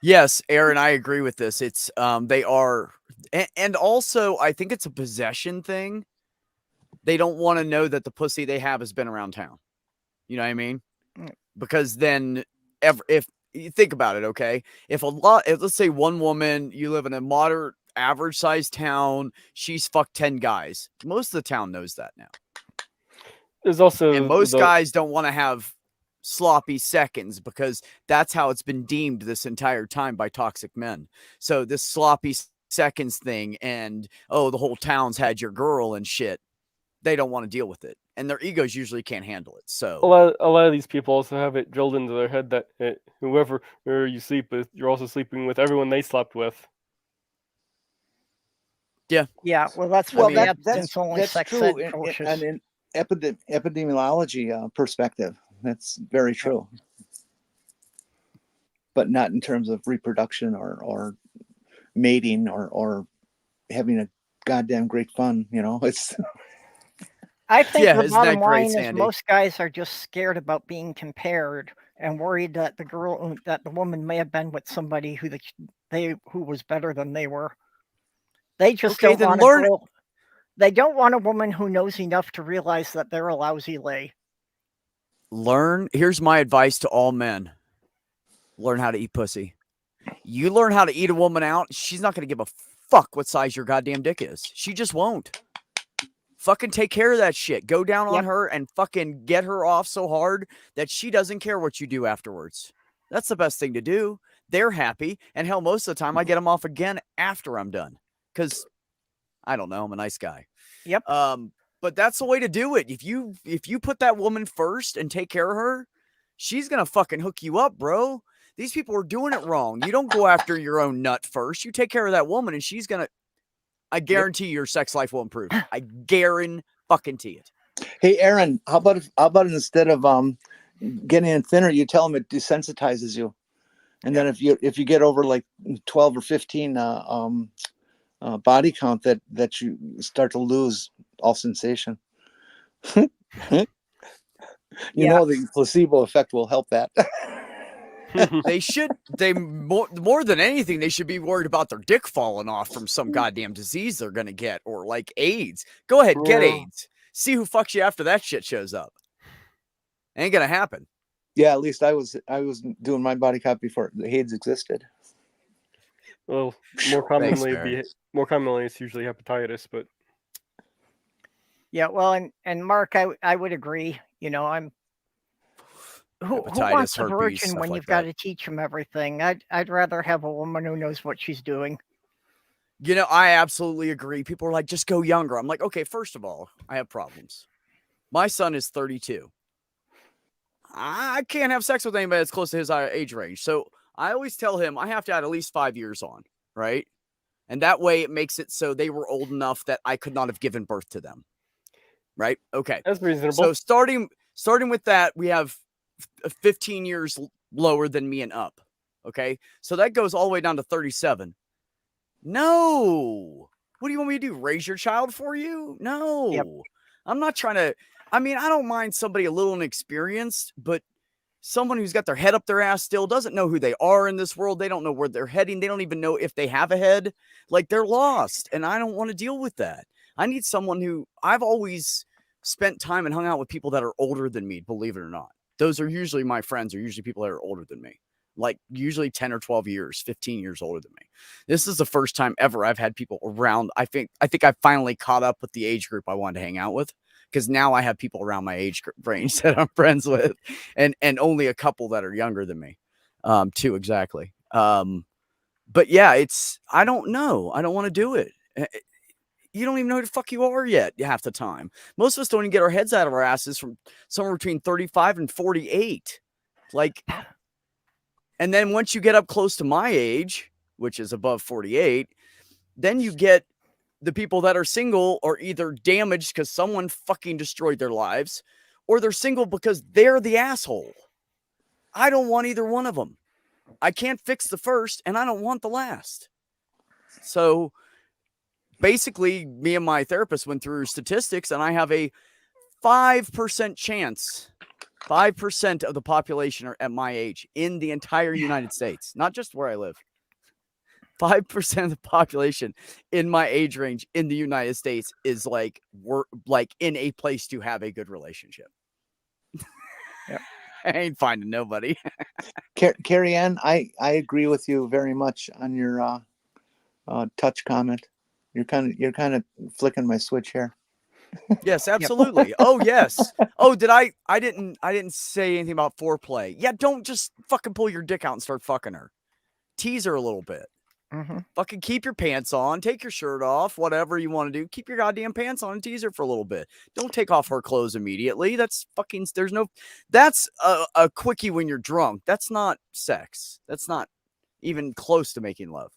S1: Yes, Aaron, I agree with this. It's they are, and also I think it's a possession thing. They don't want to know that the pussy they have has been around town. You know what I mean? Because then, if you think about it, okay, if let's say one woman, you live in a moderate, average sized town, she's fucked 10 guys. Most of the town knows that now.
S4: There's also
S1: And most
S4: the,
S1: guys don't want to have sloppy seconds because that's how it's been deemed this entire time by toxic men. So this sloppy seconds thing and, oh, the whole town's had your girl and shit, they don't want to deal with it. And their egos usually can't handle it.
S4: a
S1: So
S4: lot of these people also have it drilled into their head that whoever you sleep with, you're also sleeping with everyone they slept with.
S1: yeah.
S3: Yeah, well, that's
S2: Well,
S3: what the
S2: that's
S3: abstinence-only sex
S2: true
S3: ed
S2: in,
S3: coaches.
S2: and in epidemiology perspective. That's very true. But not in terms of reproduction or mating or having a goddamn great fun. You know, it's
S3: I think
S1: Yeah,
S3: the
S1: isn't that
S3: bottom
S1: great,
S3: line is
S1: Sandy?
S3: most guys are just scared about being compared and worried that the woman may have been with somebody who was better than they were. They just
S1: Okay,
S3: don't
S1: then
S3: want a
S1: learn it.
S3: girl. They don't want a woman who knows enough to realize that they're a lousy lay.
S1: Here's my advice to all men. Learn how to eat pussy. You learn how to eat a woman out, she's not going to give a fuck what size your goddamn dick is. She just won't. Fucking take care of that shit. Go down on her and fucking get her off so hard that she doesn't care what you do afterwards. That's the best thing to do. They're happy. And hell, most of the time I get them off again after I'm done. Because I don't know, I'm a nice guy.
S3: Yep.
S1: But that's the way to do it. If you put that woman first and take care of her, she's gonna fucking hook you up, bro. These people are doing it wrong. You don't go after your own nut first. You take care of that woman, and she's gonna. I guarantee your sex life will improve. I guarantee it.
S2: Hey, Aaron, how about instead of getting it thinner, you tell them it desensitizes you, and then if you get over like 12 or 15 body count, that you start to lose all sensation. You know, the placebo effect will help that.
S1: They more than anything, they should be worried about their dick falling off from some goddamn disease they're gonna get, or like AIDS. Go ahead, get AIDS. See who fucks you after that shit shows up. Ain't gonna happen.
S2: Yeah, at least I was doing my body count before the AIDS existed.
S4: Well, more commonly it's usually hepatitis, but
S3: yeah. Well, and Mark, I would agree. You know, I'm. Who wants a
S1: herpes,
S3: virgin
S1: stuff
S3: when
S1: like
S3: you've got
S1: that.
S3: to teach them everything? I'd rather have a woman who knows what she's doing.
S1: You know, I absolutely agree. People are like, just go younger. I'm like, okay, first of all, I have problems. My son is 32. I can't have sex with anybody that's close to his age range. So I always tell him I have to add at least 5 years on, right? And that way it makes it so they were old enough that I could not have given birth to them. Right? Okay.
S4: That's reasonable.
S1: So starting with that, we have 15 years lower than me and up. Okay. So that goes all the way down to 37. No. What do you want me to do? Raise your child for you? No. Yep. I'm not trying to. I mean, I don't mind somebody a little inexperienced, but someone who's got their head up their ass still doesn't know who they are in this world. They don't know where they're heading. They don't even know if they have a head. Like, they're lost. And I don't want to deal with that. I need someone who I've always spent time and hung out with people that are older than me, believe it or not. Those are usually my friends, are usually people that are older than me. Like usually 10 or 12 years, 15 years older than me. This is the first time ever I've had people around. I think I finally caught up with the age group I wanted to hang out with, because now I have people around my age range that I'm friends with, and only a couple that are younger than me, too, exactly. But yeah, I don't know. I don't want to do it. You don't even know who the fuck you are yet half the time. Most of us don't even get our heads out of our asses from somewhere between 35 and 48. Like, and then once you get up close to my age, which is above 48, then you get the people that are single are either damaged because someone fucking destroyed their lives, or they're single because they're the asshole. I don't want either one of them. I can't fix the first, and I don't want the last. So basically, me and my therapist went through statistics, and I have a 5% chance. 5% of the population are at my age in the entire United States, not just where I live. 5% of the population in my age range in the United States is like in a place to have a good relationship. Yep. I ain't finding nobody.
S2: Carrie Ann, I agree with you very much on your touch comment. You're kind of flicking my switch here.
S1: Yes, absolutely. Oh, yes. Oh, I didn't say anything about foreplay. Yeah, don't just fucking pull your dick out and start fucking her. Tease her a little bit.
S3: Mm-hmm.
S1: Fucking keep your pants on, take your shirt off, whatever you want to do. Keep your goddamn pants on and tease her for a little bit. Don't take off her clothes immediately. That's fucking, that's a quickie when you're drunk. That's not sex. That's not even close to making love.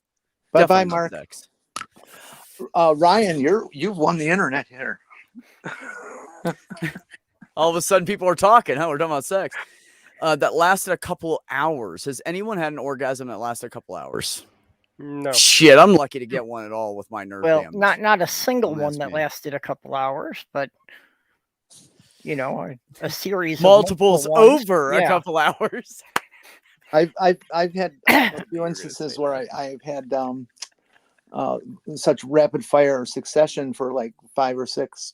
S2: Bye-bye,
S1: Definitely not
S2: Mark.
S1: sex.
S2: Ryan, you've won the internet here.
S1: All of a sudden people are talking. We're talking about sex. That lasted a couple hours. Has anyone had an orgasm that lasted a couple hours?
S4: No.
S1: Shit, I'm lucky to get one at all with my nerve
S3: Well,
S1: damage.
S3: not a single
S1: Don't
S3: one
S1: ask
S3: that
S1: me.
S3: lasted a couple hours, but a series
S1: Multiples
S3: of multiple ones.
S1: over a
S3: Yeah.
S1: couple hours.
S2: I've had a few instances where I've had such rapid fire succession for like 5 or 6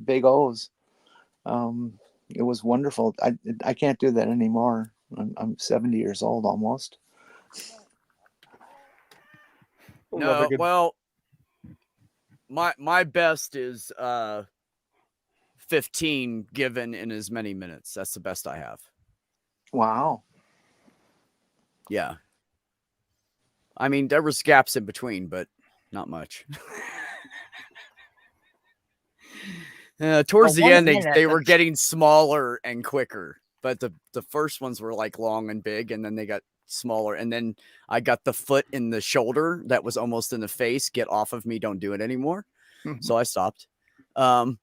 S2: big O's. It was wonderful. I can't do that anymore. I'm 70 years old almost.
S1: No, well, my best is 15 given in as many minutes. That's the best I have.
S2: Wow.
S1: Yeah. I mean, there was gaps in between, but not much. Towards the end, they were getting smaller and quicker, but the first ones were like long and big, and then they got smaller, and then I got the foot in the shoulder that was almost in the face. Get off of me! Don't do it anymore. So I stopped. That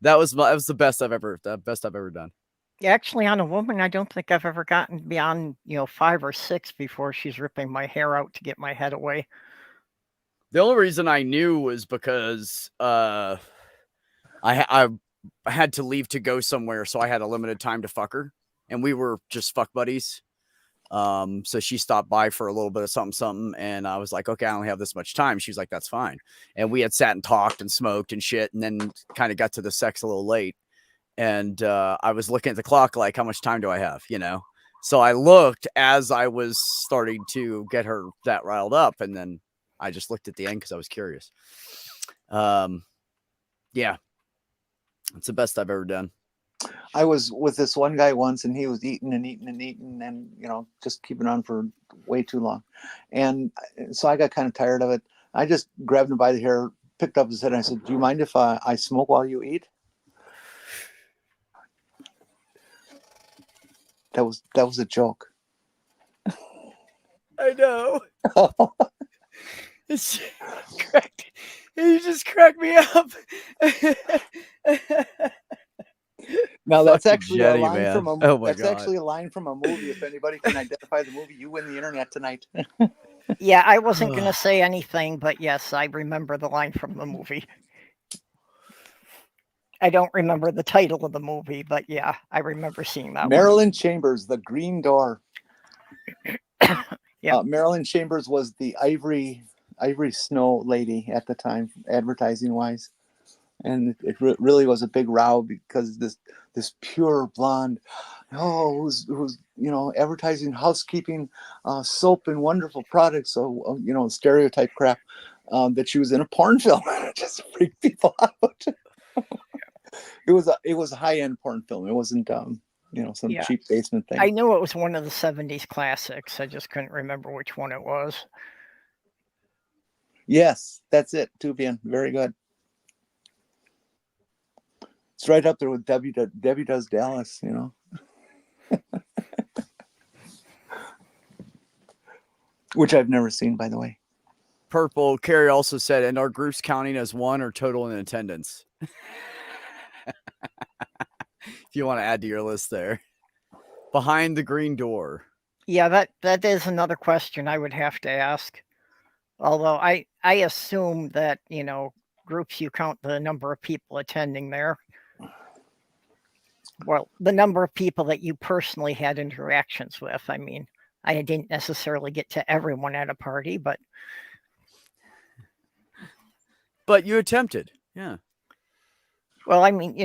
S1: was the best I've ever done.
S3: Actually, on a woman, I don't think I've ever gotten beyond 5 or 6 before she's ripping my hair out to get my head away.
S1: The only reason I knew was because I had to leave to go somewhere, so I had a limited time to fuck her, and we were just fuck buddies. So she stopped by for a little bit of something, and I was like, okay, I only have this much time. She's like, that's fine. And we had sat and talked and smoked and shit, and then kind of got to the sex a little late. And I was looking at the clock, like, how much time do I have? So I looked as I was starting to get her that riled up, and then I just looked at the end because I was curious. Yeah, it's the best I've ever done.
S2: I was with this one guy once, and he was eating and eating and eating, and just keeping on for way too long. And so I got kind of tired of it. I just grabbed him by the hair, picked up his head, and I said, "Do you mind if I smoke while you eat?" That was a joke.
S1: I know. It's cracked. You just cracked me up.
S2: Now that's actually
S1: Jenny,
S2: a line
S1: man.
S2: from a
S1: Oh my
S2: that's
S1: God.
S2: actually a line from a movie. If anybody can identify the movie, you win the internet tonight.
S3: Yeah, I wasn't going to say anything, but yes, I remember the line from the movie. I don't remember the title of the movie, but yeah, I remember seeing that
S2: Marilyn Chambers, The Green Door.
S3: Yeah.
S2: Marilyn Chambers was the Ivory Snow lady at the time, advertising wise, and it really was a big row because this pure blonde, who's advertising housekeeping soap and wonderful products, so stereotype crap, that she was in a porn film. It just freaked people out. It was a high-end porn film. It wasn't some cheap basement thing.
S3: I knew it was one of the 70s classics. I just couldn't remember which one it was.
S2: Yes, that's it. Tubian, very good. It's right up there with Debbie Does Dallas, which I've never seen, by the way.
S1: Purple Carrie also said, and our group's counting as one or total in attendance. If you want to add to your list there. Behind the green door.
S3: Yeah, that is another question I would have to ask. Although I assume that, groups, you count the number of people attending there. Well, the number of people that you personally had interactions with. I mean, I didn't necessarily get to everyone at a party, but
S1: you attempted. Yeah.
S3: Well, I mean,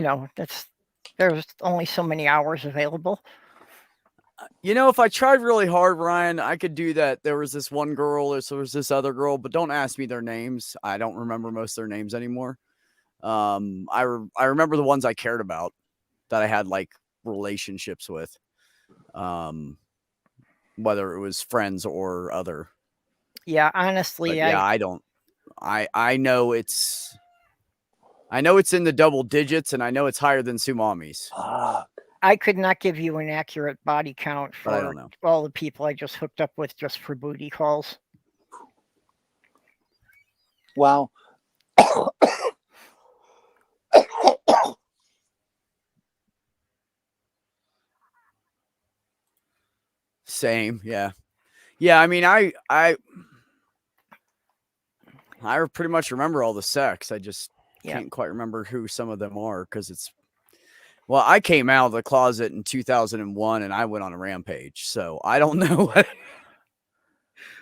S3: there's only so many hours available.
S1: if I tried really hard, Ryan, I could do that. There was this one girl, there was this other girl, but don't ask me their names. I don't remember most of their names anymore. I remember the ones I cared about that I had like relationships with, whether it was friends or other.
S3: Yeah, honestly,
S1: I don't. I know it's in the double digits, and I know it's higher than Sumami's.
S3: I could not give you an accurate body count
S1: But I
S3: for
S1: don't know.
S3: all the people I just hooked up with just for booty calls.
S2: Wow.
S1: Same, yeah. I mean, I pretty much remember all the sex. I just can't quite remember who some of them are because I came out of the closet in 2001 and I went on a rampage. So I don't know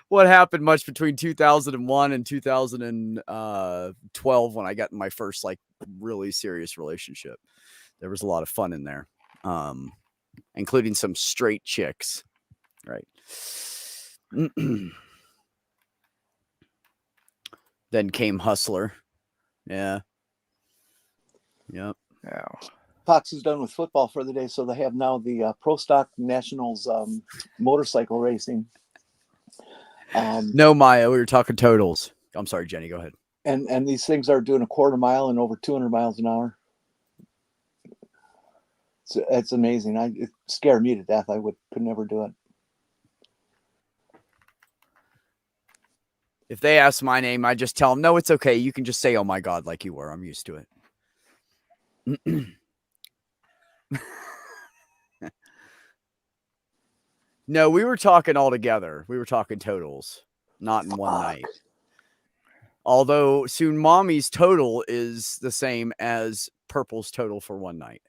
S1: what happened much between 2001 and 2012 when I got in my first like really serious relationship. There was a lot of fun in there, including some straight chicks, right? Then came Hustler. Yeah. Yep.
S3: Yeah.
S2: Fox is done with football for the day, so they have now the Pro Stock Nationals motorcycle racing.
S1: No, Maya, we were talking totals. I'm sorry, Jenny, go ahead.
S2: And these things are doing a quarter mile and over 200 miles an hour. So it's amazing. It scared me to death. I could never do it.
S1: If they ask my name, I just tell them, no, it's okay. You can just say, oh my God, like you were. I'm used to it. No, we were talking all together. We were talking totals, not in one night. Although soon Mommy's total is the same as Purple's total for one night.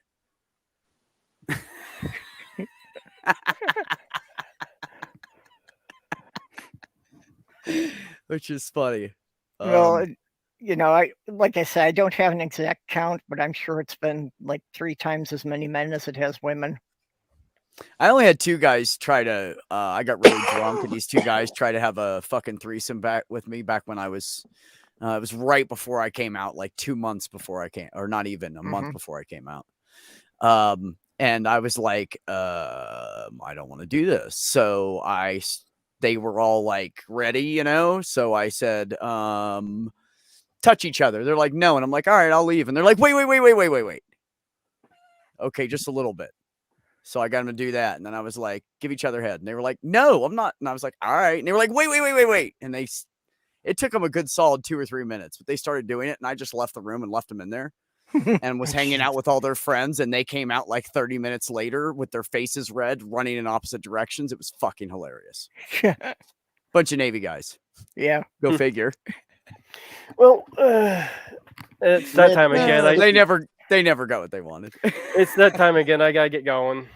S1: Which is funny.
S3: Well, like I said, I don't have an exact count, but I'm sure it's been like 3 times as many men as it has women.
S1: I only had 2 guys try to. I got really drunk, and these 2 guys try to have a fucking threesome back with me back when I was. It was right before I came out, like 2 months before I came, or not even a month before I came out. And I was like, I don't want to do this. So they were all like ready, So I said, touch each other. They're like, no. And I'm like, all right, I'll leave. And they're like, wait. Okay, just a little bit. So I got them to do that. And then I was like, give each other head. And they were like, no, I'm not. And I was like, all right. And they were like, wait. And it took them a good solid 2 or 3 minutes, but they started doing it. And I just left the room and left them in there and was hanging out with all their friends. And they came out like 30 minutes later with their faces red, running in opposite directions. It was fucking hilarious. Bunch of Navy guys.
S3: Yeah.
S1: Go figure.
S4: Well, it's that time again.
S1: They never got what they wanted.
S4: It's that time again. I gotta get going.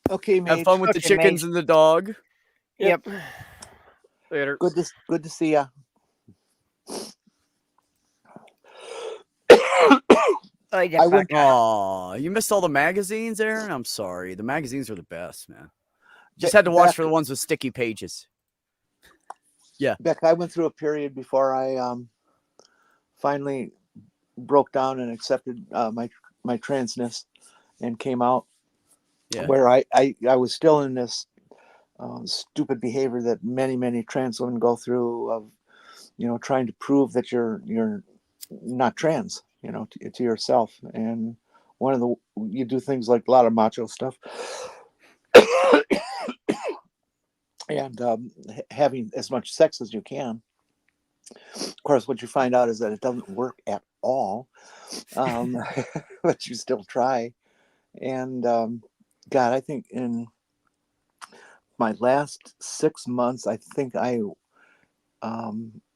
S2: Okay, mate.
S1: Have fun with the chickens and the dog.
S3: Yep.
S4: Later.
S2: Good to see ya.
S1: Oh, you missed all the magazines, Aaron? I'm sorry. The magazines are the best, man. Just had to watch for the ones with sticky pages. Yeah.
S2: Beck, I went through a period before I finally broke down and accepted my transness and came out. Yeah. Where I was still in this stupid behavior that many trans women go through of, trying to prove that you're not trans, to yourself. And you do things like a lot of macho stuff and having as much sex as you can. Of course, what you find out is that it doesn't work at all, but you still try. And God, I think in my last 6 months, I think in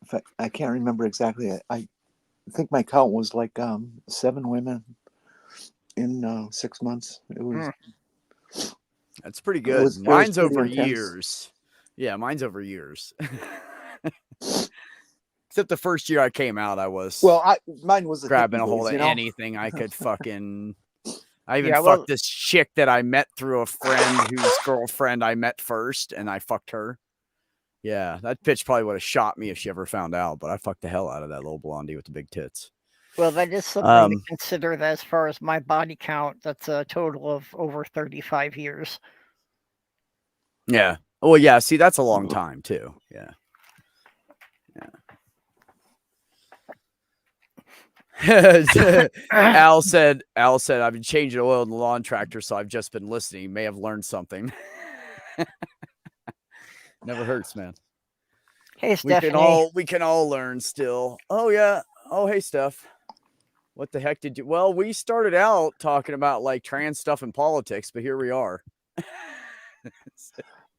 S2: fact, I can't remember exactly. I think my count was like 7 women in 6 months. It was.
S1: That's pretty good. Mine's over years. Yeah, mine's over years. Except the first year I came out, I was
S2: mine was
S1: grabbing a hold of anything I could I even fucked this chick that I met through a friend whose girlfriend I met first, and I fucked her. Yeah, that bitch probably would have shot me if she ever found out, but I fucked the hell out of that little blondie with the big tits.
S3: Well, that is something to consider. That as far as my body count, that's a total of over 35 years.
S1: Yeah. Well, yeah. See, that's a long time too. Yeah. Yeah. Al said, I've been changing oil in the lawn tractor, so I've just been listening. May have learned something. Never hurts, man.
S3: Hey, Stephanie.
S1: We can all learn still. Oh yeah. Oh, hey, Steph. What the heck did you? Well, we started out talking about like trans stuff and politics, but here we are.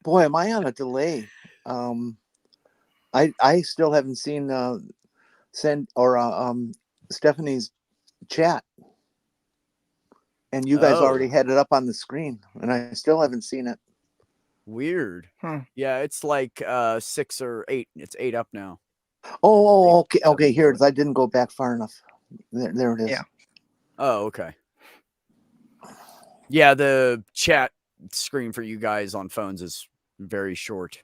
S2: Boy, am I on a delay. I still haven't seen Stephanie's chat, and you guys already had it up on the screen, and I still haven't seen it.
S1: Weird. Yeah, it's like 6 or 8. It's 8 up now.
S2: Oh, okay. Okay, here it is. I didn't go back far enough. There it is.
S3: Yeah.
S1: Oh, okay. Yeah, the chat screen for you guys on phones is very short.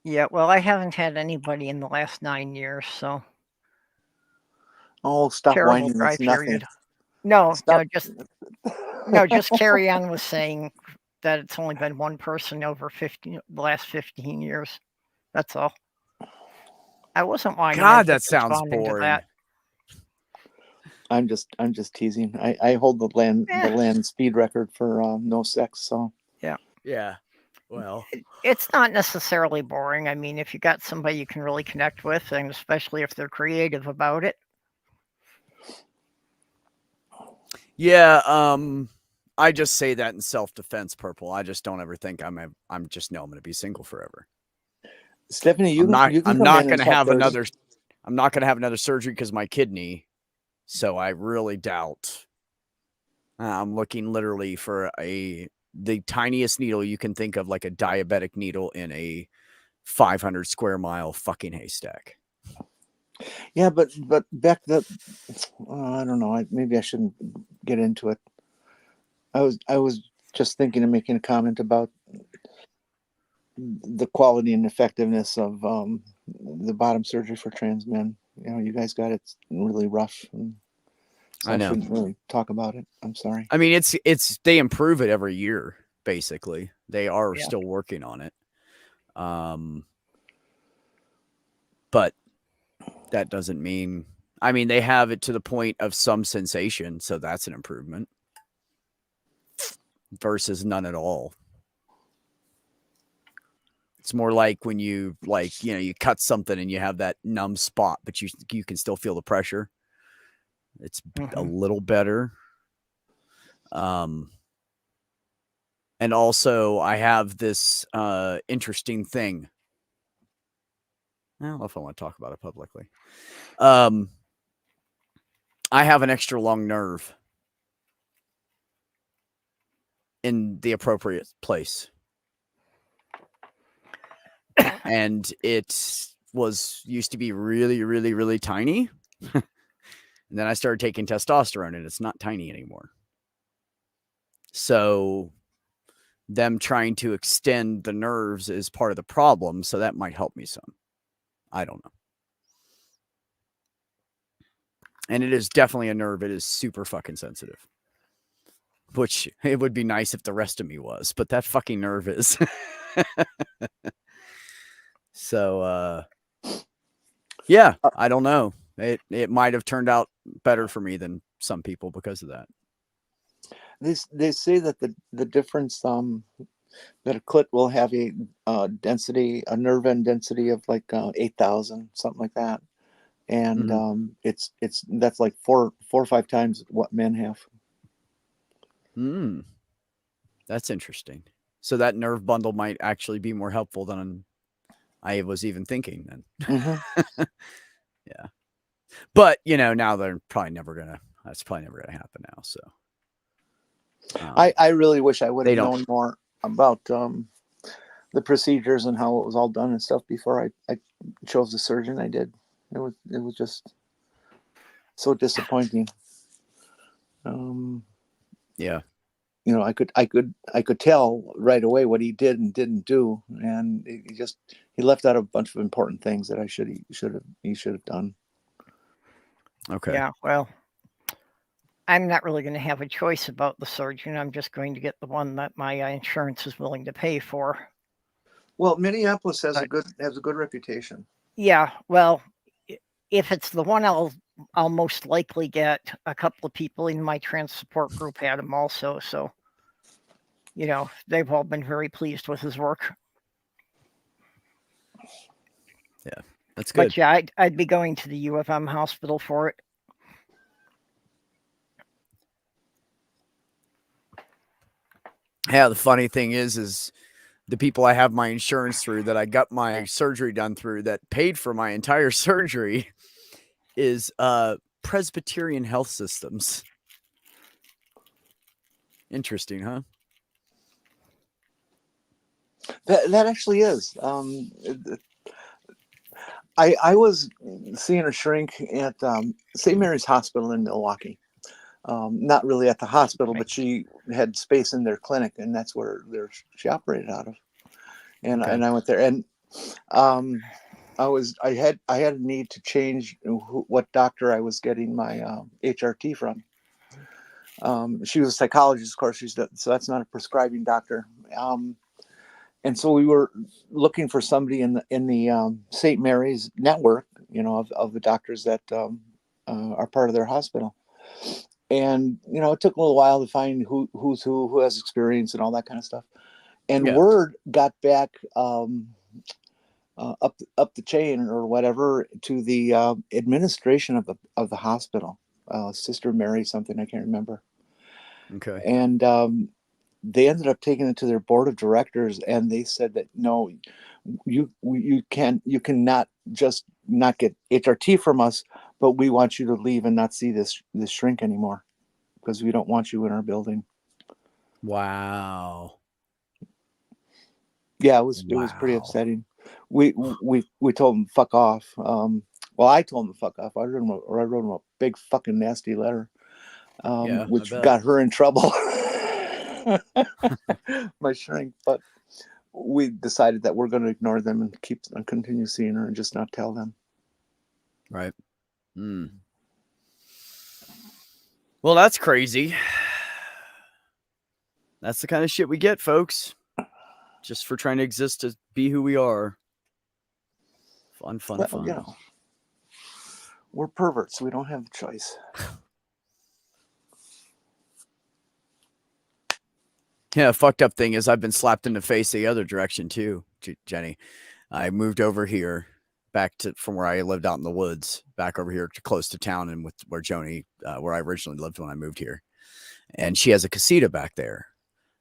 S3: Yeah, well, I haven't had anybody in the last 9 years, so.
S2: Oh, stop
S3: terrible
S2: whining.
S3: dry
S2: It's nothing.
S3: period. No,
S2: Stop.
S3: just carry on with saying that it's only been one person over the last 15 years. That's all. I wasn't whining.
S1: God, that sounds boring.
S2: I'm just teasing. I hold the land speed record for no sex. So
S1: yeah. Well,
S3: it's not necessarily boring. I mean, if you got somebody you can really connect with, and especially if they're creative about it.
S1: Yeah. I just say that in self-defense, Purple. I just don't ever think I'm just know I'm going to be single forever.
S2: Stephanie,
S1: I'm not going to have another. I'm not going to have another surgery because of my kidney. So I really doubt. I'm looking literally for the tiniest needle you can think of, like a diabetic needle in a 500 square mile fucking haystack.
S2: Yeah, but Beck, I don't know. Maybe I shouldn't get into it. I was just thinking of making a comment about the quality and effectiveness of the bottom surgery for trans men. You know, you guys got it really rough. And so I know. Shouldn't really talk about it. I'm sorry.
S1: I mean, it's they improve it every year. Basically, they are still working on it. But that doesn't mean. I mean, they have it to the point of some sensation, so that's an improvement. Versus none at all. It's more like when you you cut something and you have that numb spot, but you can still feel the pressure. It's a little better. And also I have this interesting thing. I don't know if I want to talk about it publicly. I have an extra long nerve in the appropriate place. And it used to be really, really, really tiny. And then I started taking testosterone and it's not tiny anymore. So them trying to extend the nerves is part of the problem. So that might help me some. I don't know. And it is definitely a nerve. It is super fucking sensitive. Which it would be nice if the rest of me was, but that fucking nerve is. So, yeah, I don't know. It might have turned out better for me than some people because of that.
S2: They say that the difference that a clit will have a nerve end density of like 8,000, something like that, and that's like four or five times what men have.
S1: That's interesting. So that nerve bundle might actually be more helpful than I was even thinking then. Yeah. But, now they're probably never going to, that's probably never going to happen now. So
S2: I really wish I would have known more about the procedures and how it was all done and stuff before I chose the surgeon I did. It was just so disappointing.
S1: Yeah.
S2: You know, I could tell right away what he did and didn't do, and he left out a bunch of important things that he should have done.
S1: Okay.
S3: Yeah, well, I'm not really going to have a choice about the surgeon. I'm just going to get the one that my insurance is willing to pay for.
S2: Well, Minneapolis has a good reputation.
S3: Yeah, well, if it's the one I'll most likely get. A couple of people in my transport group had him also, so you know, they've all been very pleased with his work.
S1: Yeah, that's good.
S3: But yeah, I'd be going to the U of M hospital for it.
S1: Yeah, the funny thing is the people I have my insurance through, that I got my surgery done through, that paid for my entire surgery, is Presbyterian Health Systems. Interesting, huh?
S2: That actually is. I was seeing a shrink at St. Mary's Hospital in Milwaukee. Not really at the hospital, but she had space in their clinic, and that's where she operated out of. And
S1: Okay.
S2: and I went there, and I had a need to change what doctor I was getting my HRT from. She was a psychologist, of course. So that's not a prescribing doctor. And so we were looking for somebody in the St. Mary's network, you know, of the doctors that are part of their hospital. And you know, it took a little while to find who's who has experience and all that kind of stuff. And
S1: Yeah.
S2: word got back up the chain or whatever to the administration of the hospital, Sister Mary something, I can't remember.
S1: Okay.
S2: And they ended up taking it to their board of directors, and they said that no, you cannot just not get HRT from us, but we want you to leave and not see this shrink anymore, because we don't want you in our building.
S1: Wow.
S2: Yeah, it was pretty upsetting. We told them fuck off. Well, I told them to fuck off. I wrote them a big fucking nasty letter, which got her in trouble. My shrink, but we decided that we're going to ignore them and continue seeing her and just not tell them.
S1: Right. Well, that's crazy. That's the kind of shit we get, folks. Just for trying to exist, to be who we are. Fun.
S2: You know, we're perverts. We don't have a choice.
S1: Yeah, fucked up thing is I've been slapped in the face the other direction too, Jenny. I moved over here back from where I lived out in the woods, back over here to close to town, and with where Joni, where I originally lived when I moved here. And she has a casita back there,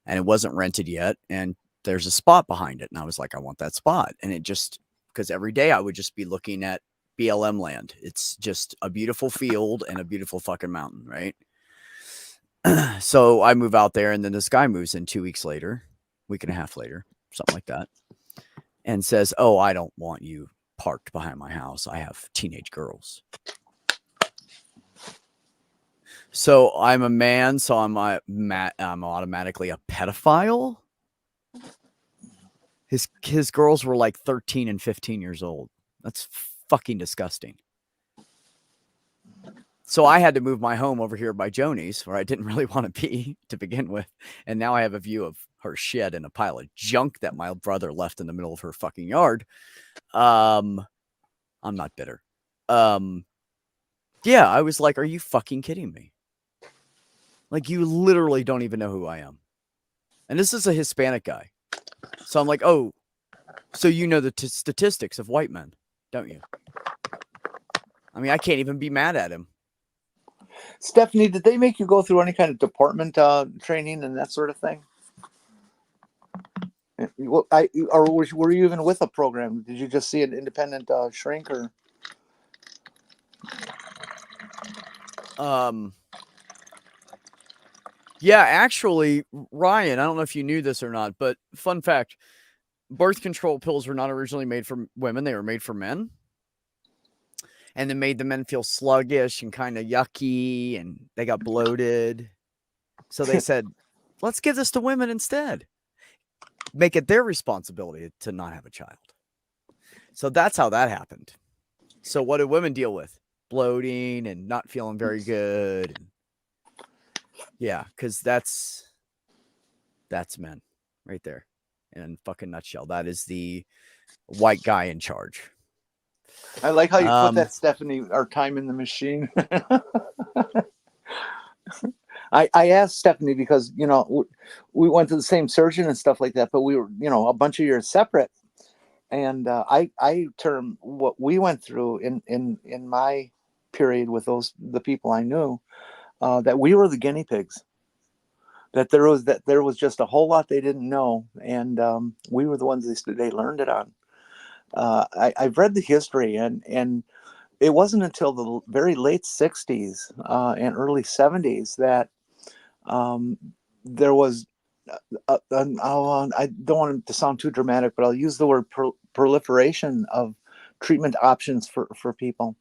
S1: and it wasn't rented yet. And there's a spot behind it. And I was like, I want that spot. And it just, because every day I would just be looking at BLM land. It's just a beautiful field and a beautiful fucking mountain, right? So I move out there, and then this guy moves in 2 weeks later, week and a half later, something like that, and says, oh, I don't want you parked behind my house. I have teenage girls. So I'm a man, so I'm automatically a pedophile. His girls were like 13 and 15 years old. That's fucking disgusting. So I had to move my home over here by Joni's, where I didn't really want to be to begin with. And now I have a view of her shed and a pile of junk that my brother left in the middle of her fucking yard. I'm not bitter. Yeah, I was like, are you fucking kidding me? Like, you literally don't even know who I am. And this is a Hispanic guy. So I'm like, oh, so you know the statistics of white men, don't you? I mean, I can't even be mad at him.
S2: Stephanie, did they make you go through any kind of department training and that sort of thing? Or were you even with a program? Did you just see an independent shrink, or?
S1: Yeah, actually, Ryan, I don't know if you knew this or not, but fun fact, birth control pills were not originally made for women. They were made for men. and it made the men feel sluggish and kind of yucky, and they got bloated. So they said, let's give this to women instead. Make it their responsibility to not have a child. So that's how that happened. So what do women deal with? Bloating and not feeling very good. Yeah, because that's men right there in a fucking nutshell. That is the white guy in charge.
S2: I like how you put that, Stephanie, our time in the machine. I asked Stephanie because, you know, we went to the same surgeon and stuff like that, but we were, you know, a bunch of years separate. And I term what we went through in my period with the people I knew, that we were the guinea pigs. That there was just a whole lot they didn't know, and we were the ones they learned it on. I've read the history, and it wasn't until the very late 60s and early 70s that there was, I don't want it to sound too dramatic, but I'll use the word proliferation of treatment options for people.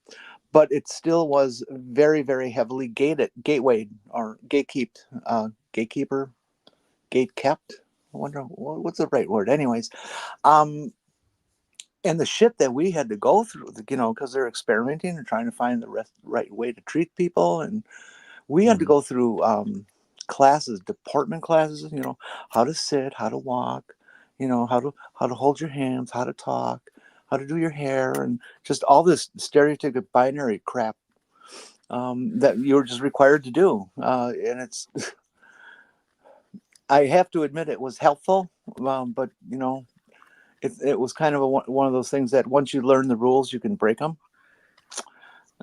S2: But it still was very, very heavily gatewayed or gatekept, gatekept. I wonder what's the right word. Anyways, and the shit that we had to go through, you know, because they're experimenting and trying to find the right way to treat people, and we had to go through classes, department classes, you know, how to sit, how to walk, you know, how to hold your hands, how to talk, how to do your hair, and just all this stereotypical binary crap that you're just required to do. And it's, I have to admit, it was helpful, but you know, it was kind of one of those things that once you learn the rules, you can break them.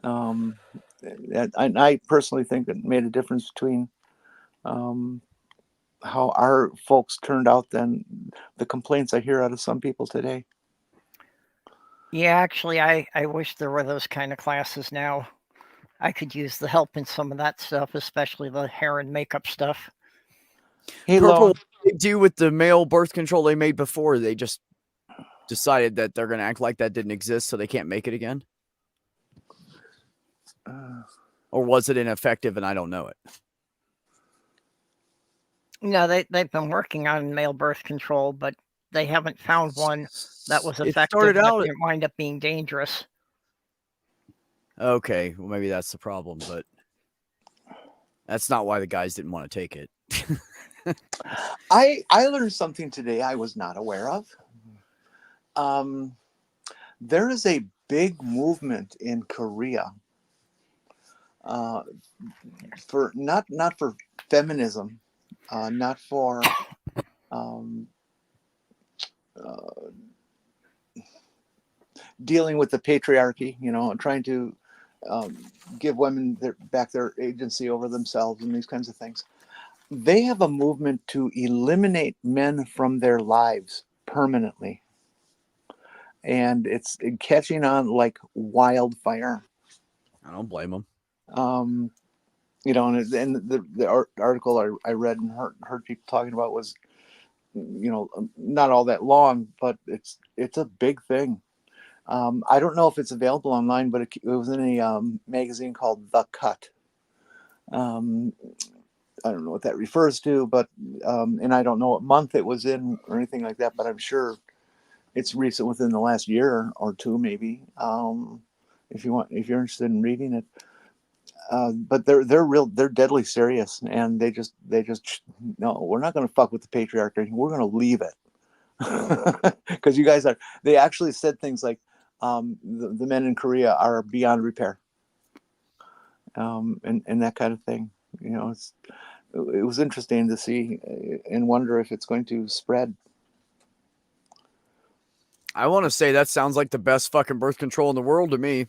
S2: I personally think it made a difference between how our folks turned out than the complaints I hear out of some people today.
S3: Yeah, actually, I wish there were those kind of classes now. I could use the help in some of that stuff, especially the hair and makeup stuff.
S2: Hey,
S1: Purple,
S2: Lo.
S1: what did they do with the male birth control they made before? They just decided that they're going to act like that didn't exist, so they can't make it again? Or was it ineffective and I don't know it?
S3: No, they've been working on male birth control, but they haven't found one that was effective that didn't wind up being dangerous.
S1: Okay, well, maybe that's the problem, but that's not why the guys didn't want to take it.
S2: I learned something today I was not aware of. There is a big movement in Korea for not for feminism, not for dealing with the patriarchy, you know, and trying to give women back their agency over themselves and these kinds of things. They have a movement to eliminate men from their lives permanently. And it's catching on like wildfire.
S1: I don't blame them.
S2: You know, and the article I read and heard people talking about was, you know, not all that long, but it's a big thing. I don't know if it's available online, but it was in a magazine called The Cut. I don't know what that refers to, but and I don't know what month it was in or anything like that, but I'm sure it's recent, within the last year or two, maybe. If you're interested in reading it, but they're deadly serious, and they just no, we're not going to fuck with the patriarchy. We're going to leave it because you guys are. They actually said things like the men in Korea are beyond repair, and that kind of thing. You know, it was interesting to see and wonder if it's going to spread.
S1: I want to say that sounds like the best fucking birth control in the world to me.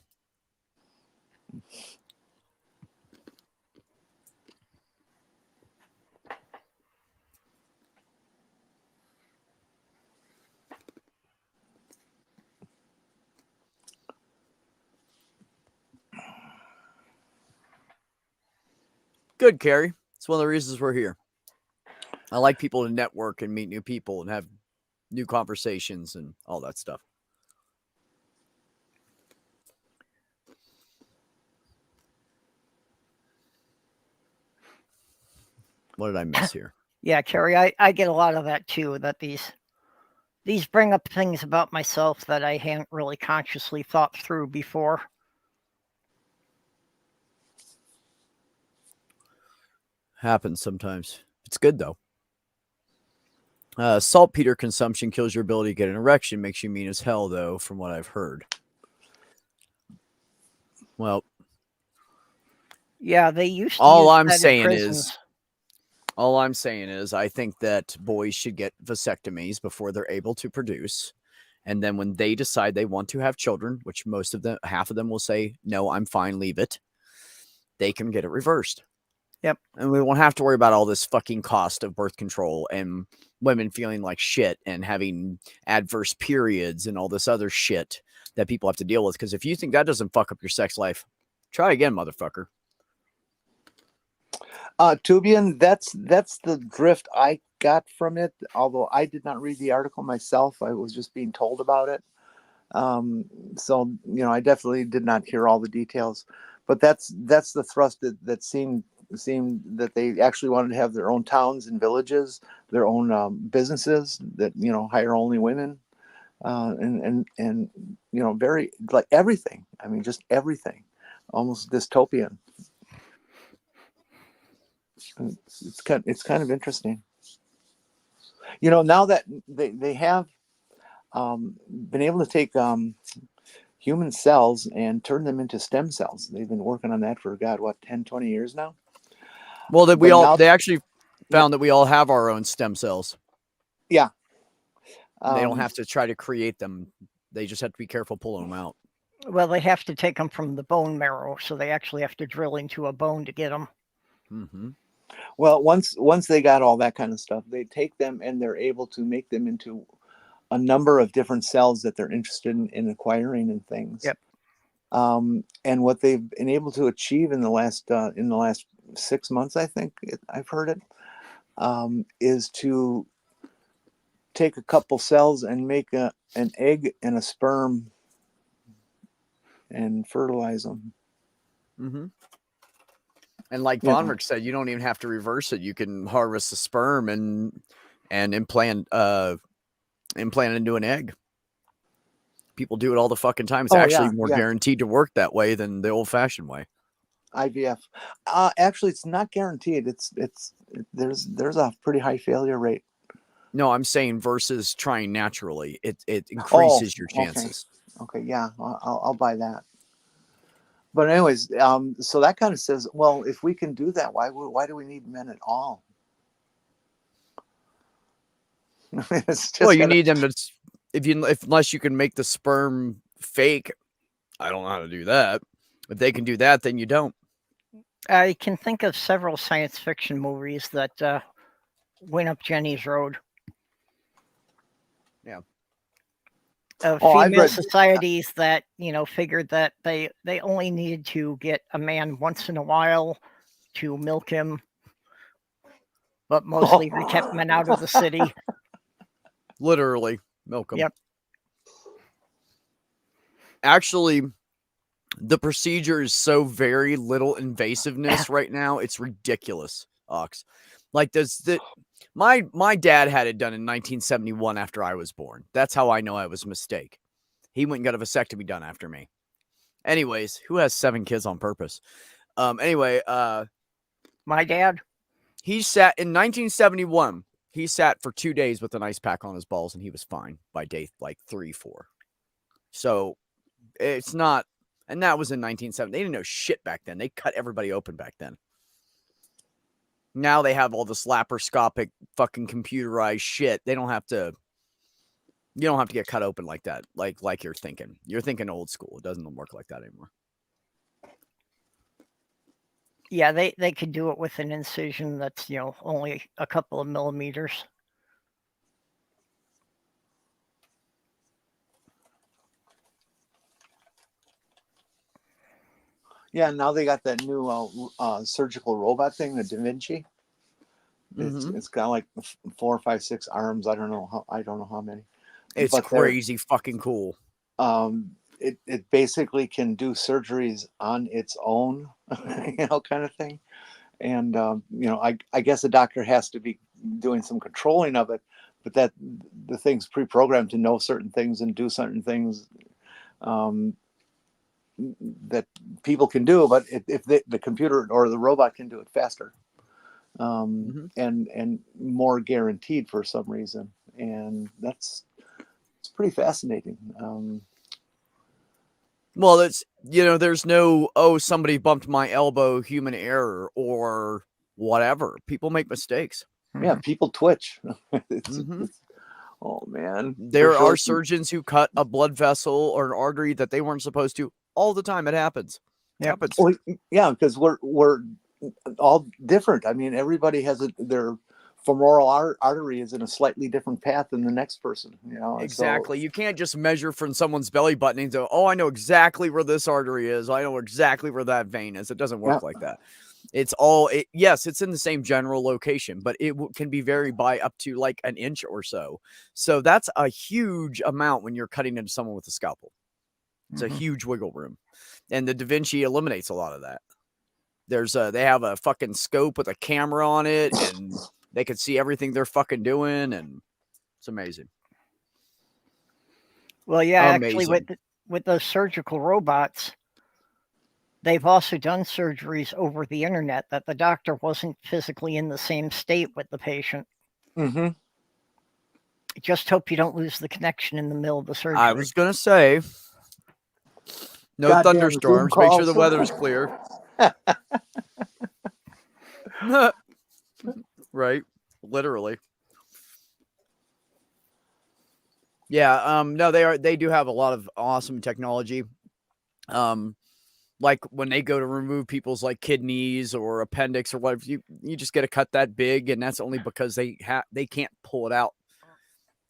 S1: Good, Carrie. It's one of the reasons we're here. I like people to network and meet new people and have new conversations and all that stuff. What did I miss here?
S3: Yeah, Carrie, I get a lot of that too, that these bring up things about myself that I hadn't really consciously thought through before.
S1: Happens sometimes. It's good though. Saltpeter consumption kills your ability to get an erection, makes you mean as hell, though, from what I've heard. Well,
S3: yeah, they used to.
S1: All
S3: use
S1: I'm
S3: that in
S1: saying
S3: prisons.
S1: is, I think that boys should get vasectomies before they're able to produce, and then when they decide they want to have children, which half of them will say, "No, I'm fine, leave it," they can get it reversed.
S3: Yep.
S1: And we won't have to worry about all this fucking cost of birth control and women feeling like shit and having adverse periods and all this other shit that people have to deal with. Because if you think that doesn't fuck up your sex life, try again, motherfucker.
S2: Tubian, that's the drift I got from it. Although I did not read the article myself, I was just being told about it. So I definitely did not hear all the details. But that's the thrust that seemed that they actually wanted to have their own towns and villages, their own businesses that hire only women, and very like everything. I mean, just everything, almost dystopian. It's kind of interesting. Now that they have been able to take human cells and turn them into stem cells. They've been working on that for 10, 20 years now.
S1: Well, they actually found that we all have our own stem cells.
S2: Yeah.
S1: They don't have to try to create them. They just have to be careful pulling them out.
S3: Well, they have to take them from the bone marrow, so they actually have to drill into a bone to get them.
S1: Mm-hmm.
S2: Well, once they got all that kind of stuff, they take them and they're able to make them into a number of different cells that they're interested in acquiring and things.
S3: Yep.
S2: And what they've been able to achieve in the last 6 months, I think I've heard it, is to take a couple cells and make an egg and a sperm and fertilize them.
S1: Mm-hmm. And like Von said, you don't even have to reverse it. You can harvest the sperm and implant it into an egg. People do it all the fucking time. It's actually more guaranteed to work that way than the old-fashioned way.
S2: IVF. Actually, it's not guaranteed. There's a pretty high failure rate.
S1: No, I'm saying versus trying naturally, it increases your chances.
S2: Okay, yeah, I'll buy that. But anyways, so that kind of says, well, if we can do that, why do we need men at all?
S1: Well, you need them to, unless you can make the sperm fake. I don't know how to do that. If they can do that, then you don't.
S3: I can think of several science fiction movies that went up Jenny's road.
S1: Yeah.
S3: Female societies that figured that they only needed to get a man once in a while to milk him, but mostly we kept men out of the city.
S1: Literally milk them.
S3: Yep.
S1: Actually, the procedure is so very little invasiveness right now. It's ridiculous, Ox. Like my dad had it done in 1971 after I was born. That's how I know I was a mistake. He went and got a vasectomy done after me. Anyways, who has 7 kids on purpose? My
S3: dad.
S1: He sat in 1971. He sat for 2 days with an ice pack on his balls, and he was fine by day like 3, 4. So it's not, and that was in 1970. They didn't know shit back then. They cut everybody open back then. Now they have all this laparoscopic fucking computerized shit. You don't have to get cut open like that, like you're thinking. You're thinking old school. It doesn't work like that anymore.
S3: Yeah, they could do it with an incision that's, only a couple of millimeters.
S2: Yeah, now they got that new surgical robot thing, the Da Vinci. It's got like 4, 5, 6 arms. I don't know how many.
S1: It's crazy fucking cool.
S2: It basically can do surgeries on its own, kind of thing. and I guess the doctor has to be doing some controlling of it, but that the thing's pre-programmed to know certain things and do certain things that people can do, but if the computer or the robot can do it faster and more guaranteed for some reason, and it's pretty fascinating.
S1: Well, it's, there's no, somebody bumped my elbow, human error, or whatever. People make mistakes.
S2: Yeah, people twitch. it's, oh man,
S1: there are surgeons who cut a blood vessel or an artery that they weren't supposed to all the time. It happens. It happens.
S2: Well, yeah, because we're all different. I mean, everybody has their femoral artery is in a slightly different path than the next person.
S1: Exactly. So, you can't just measure from someone's belly button and go, "Oh, I know exactly where this artery is. I know exactly where that vein is." It doesn't work like that. It's all, yes, it's in the same general location, but it can be varied by up to like an inch or so. So that's a huge amount when you're cutting into someone with a scalpel. It's a huge wiggle room. And the Da Vinci eliminates a lot of that. They have a fucking scope with a camera on it, and they can see everything they're fucking doing, and it's amazing.
S3: Well, yeah, actually with those surgical robots, they've also done surgeries over the internet that the doctor wasn't physically in the same state with the patient. Just hope you don't lose the connection in the middle of the surgery.
S1: I was going to say, no thunderstorms. Make sure the weather's clear. Right. Literally. Yeah. No, they do have a lot of awesome technology. Like when they go to remove people's like kidneys or appendix or whatever, you just get a cut that big, and that's only because they can't pull it out.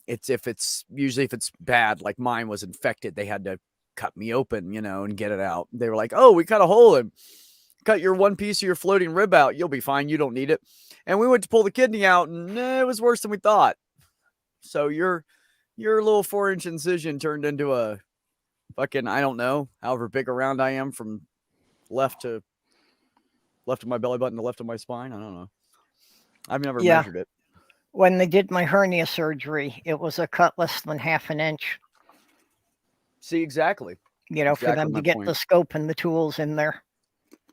S1: Usually if it's bad, like mine was infected, they had to cut me open, and get it out. They were like, "Oh, we cut a hole and cut your one piece of your floating rib out. You'll be fine. You don't need it." And we went to pull the kidney out, and it was worse than we thought. So your little 4-inch incision turned into a fucking, I don't know, however big around I am from left of my belly button to left of my spine. I don't know. I've never measured it.
S3: When they did my hernia surgery, it was a cut less than half an inch.
S1: See, exactly.
S3: For them to get the scope and the tools in there.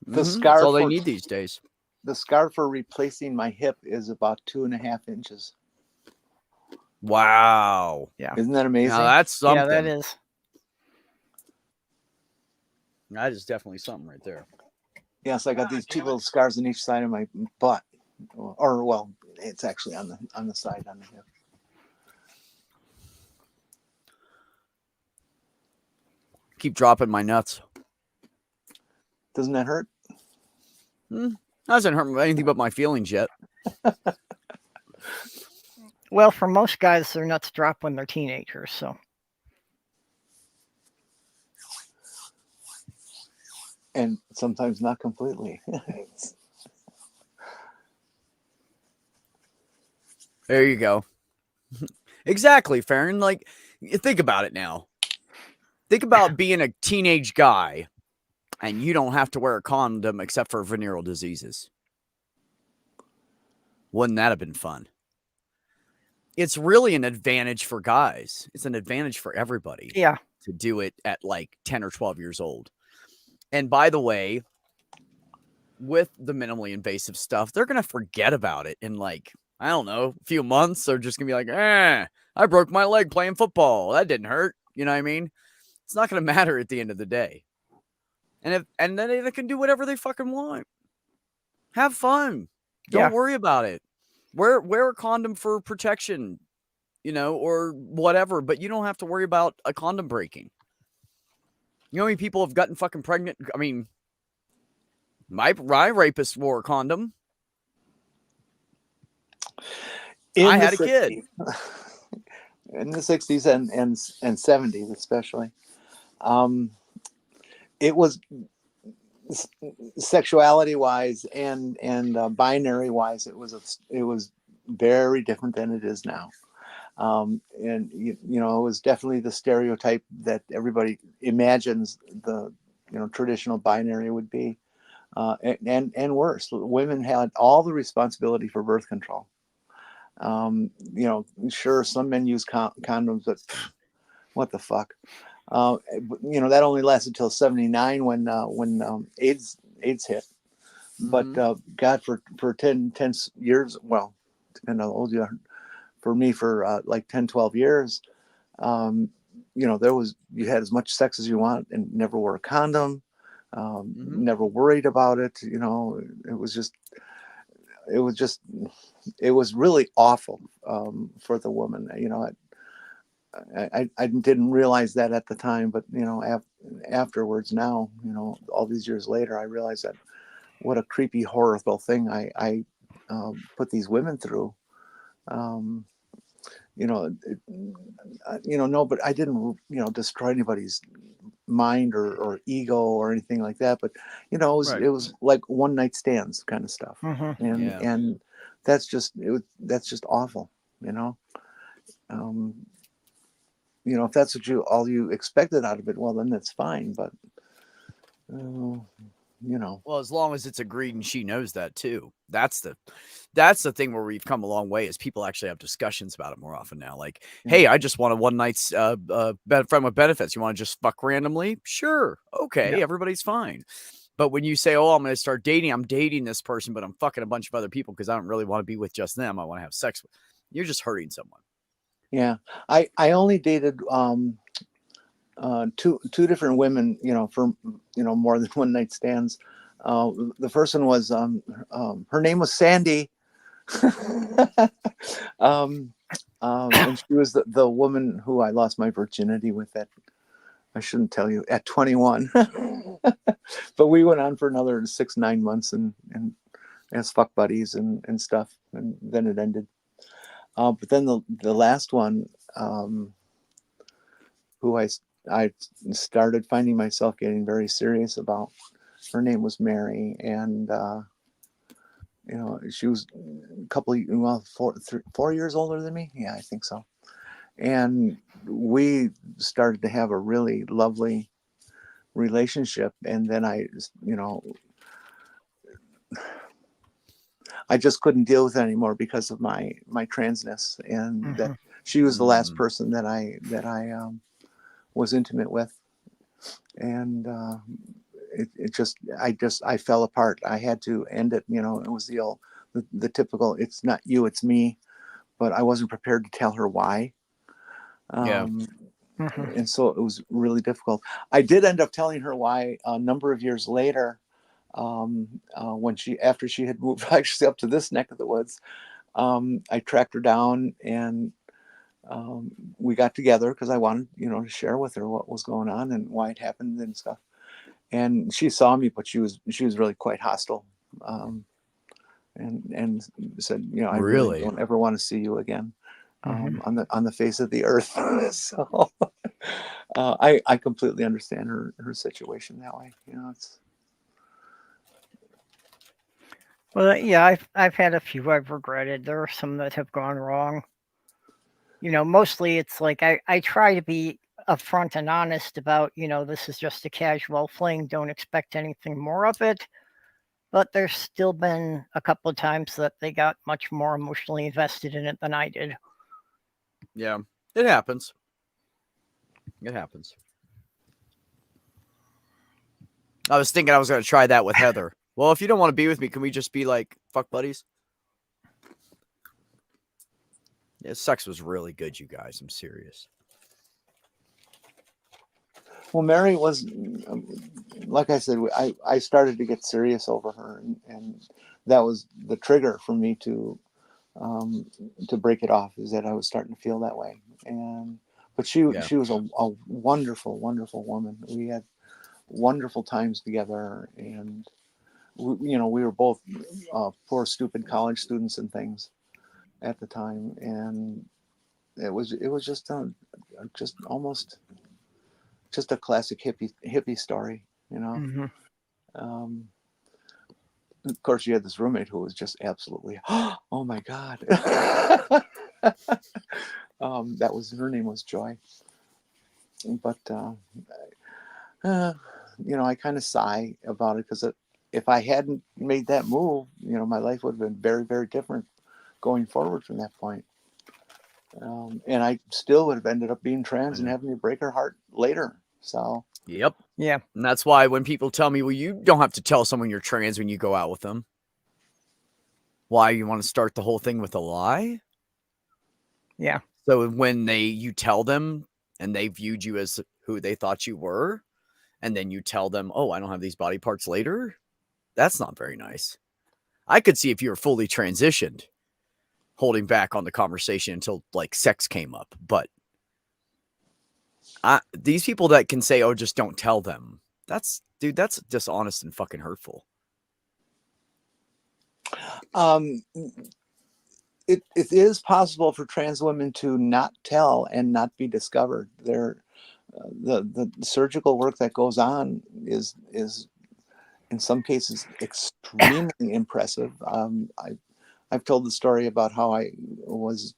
S2: The scar,
S1: that's all they need these days.
S2: The scar for replacing my hip is about 2.5 inches.
S1: Wow.
S3: Yeah.
S2: Isn't that amazing?
S1: Now that's something.
S3: Yeah, that is.
S1: That is definitely something right there.
S2: Yes, I got these two little scars on each side of my butt. Or, well, it's actually on the side on the hip.
S1: Keep dropping my nuts.
S2: Doesn't that hurt?
S1: Doesn't hurt anything but my feelings yet.
S3: Well, for most guys, their nuts drop when they're teenagers, so.
S2: And sometimes not completely.
S1: There you go. Exactly, Farron. Like, think about it now. Think about being a teenage guy and you don't have to wear a condom except for venereal diseases. Wouldn't that have been fun? It's really an advantage for guys. It's an advantage for everybody.
S3: Yeah.
S1: To do it at like 10 or 12 years old. And by the way, with the minimally invasive stuff, they're going to forget about it in like, I don't know, a few months. They're just going to be like, I broke my leg playing football. That didn't hurt. You know what I mean? It's not going to matter at the end of the day. And then they can do whatever they fucking want. Have fun. Don't worry about it. Wear a condom for protection, or whatever, but you don't have to worry about a condom breaking. You know how many people have gotten fucking pregnant? I mean, my rapist wore a condom. I had a kid.
S2: In the 60s and 70s especially. It was sexuality wise and binary wise, it was very different than it is now. And it was definitely the stereotype that everybody imagines the traditional binary would be. And worse, women had all the responsibility for birth control. Sure, some men use condoms, but what the fuck? That only lasted till 79 when AIDS hit. But God, for 10 years, well, depending on how old you are, for me, for like 10, 12 years, you had as much sex as you want and never wore a condom, never worried about it. It was really awful for the woman. I didn't realize that at the time, but afterwards now, all these years later, I realized that what a creepy, horrible thing I put these women through. No, but I didn't, destroy anybody's mind or ego or anything like that. But it was like one night stands kind of stuff, and that's just awful. If that's all you expected out of it, well, then that's fine. But
S1: well, as long as it's agreed and she knows that too. That's the thing where we've come a long way, is people actually have discussions about it more often now. Like, hey, I just want a one night's friend with benefits. You want to just fuck randomly? Sure. Okay. Everybody's fine. But when you say, oh, I'm going to start dating, I'm dating this person, but I'm fucking a bunch of other people because I don't really want to be with just them. I want to have sex with. You're just hurting someone.
S2: Yeah. I only dated two different women, for more than one night stands. The first one was her name was Sandy, and she was the woman who I lost my virginity with I shouldn't tell you, at 21. But we went on for another 6-9 months and as fuck buddies and stuff, and then it ended. But then the last one, who I started finding myself getting very serious about, her name was Mary, and she was a couple of 4 years older than me. Yeah, I think so. And we started to have a really lovely relationship, and then I just couldn't deal with it anymore because of my transness, and that she was the last person that I was intimate with, and I fell apart. I had to end it. It was the typical, it's not you, it's me, but I wasn't prepared to tell her why. And so it was really difficult. I did end up telling her why a number of years later, after she had moved actually up to this neck of the woods. I tracked her down, and we got together because I wanted, to share with her what was going on and why it happened and stuff. And she saw me, but she was really quite hostile, and said, I really don't ever want to see you again on the face of the earth. So I completely understand her situation that way. It's.
S3: Well, yeah, I've had a few I've regretted. There are some that have gone wrong. Mostly it's like I try to be upfront and honest about, this is just a casual fling. Don't expect anything more of it. But there's still been a couple of times that they got much more emotionally invested in it than I did.
S1: Yeah, it happens. It happens. I was thinking I was going to try that with Heather. Well, if you don't want to be with me, can we just be like fuck buddies? Yeah, sex was really good, you guys. I'm serious.
S2: Well, Mary was, like I said, I started to get serious over her, and that was the trigger for me to break it off, is that I was starting to feel that way. But she was a wonderful, wonderful woman. We had wonderful times together, and we were both poor, stupid college students and things at the time, and it was just almost just a classic hippie story, Of course, you had this roommate who was just absolutely, oh my God. Her name was Joy. But I kind of sigh about it because if I hadn't made that move, my life would have been very, very different going forward from that point. And I still would have ended up being trans and having to break her heart later. So.
S1: Yep.
S3: Yeah.
S1: And that's why when people tell me, well, you don't have to tell someone you're trans when you go out with them. Why you want to start the whole thing with a lie?
S3: Yeah.
S1: So when you tell them and they viewed you as who they thought you were, and then you tell them, oh, I don't have these body parts later, that's not very nice. I could see if you were fully transitioned, holding back on the conversation until like sex came up. But these people that can say, oh, just don't tell them. That's dishonest and fucking hurtful.
S2: It is possible for trans women to not tell and not be discovered. The surgical work that goes on is in some cases extremely impressive. I've told the story about how I was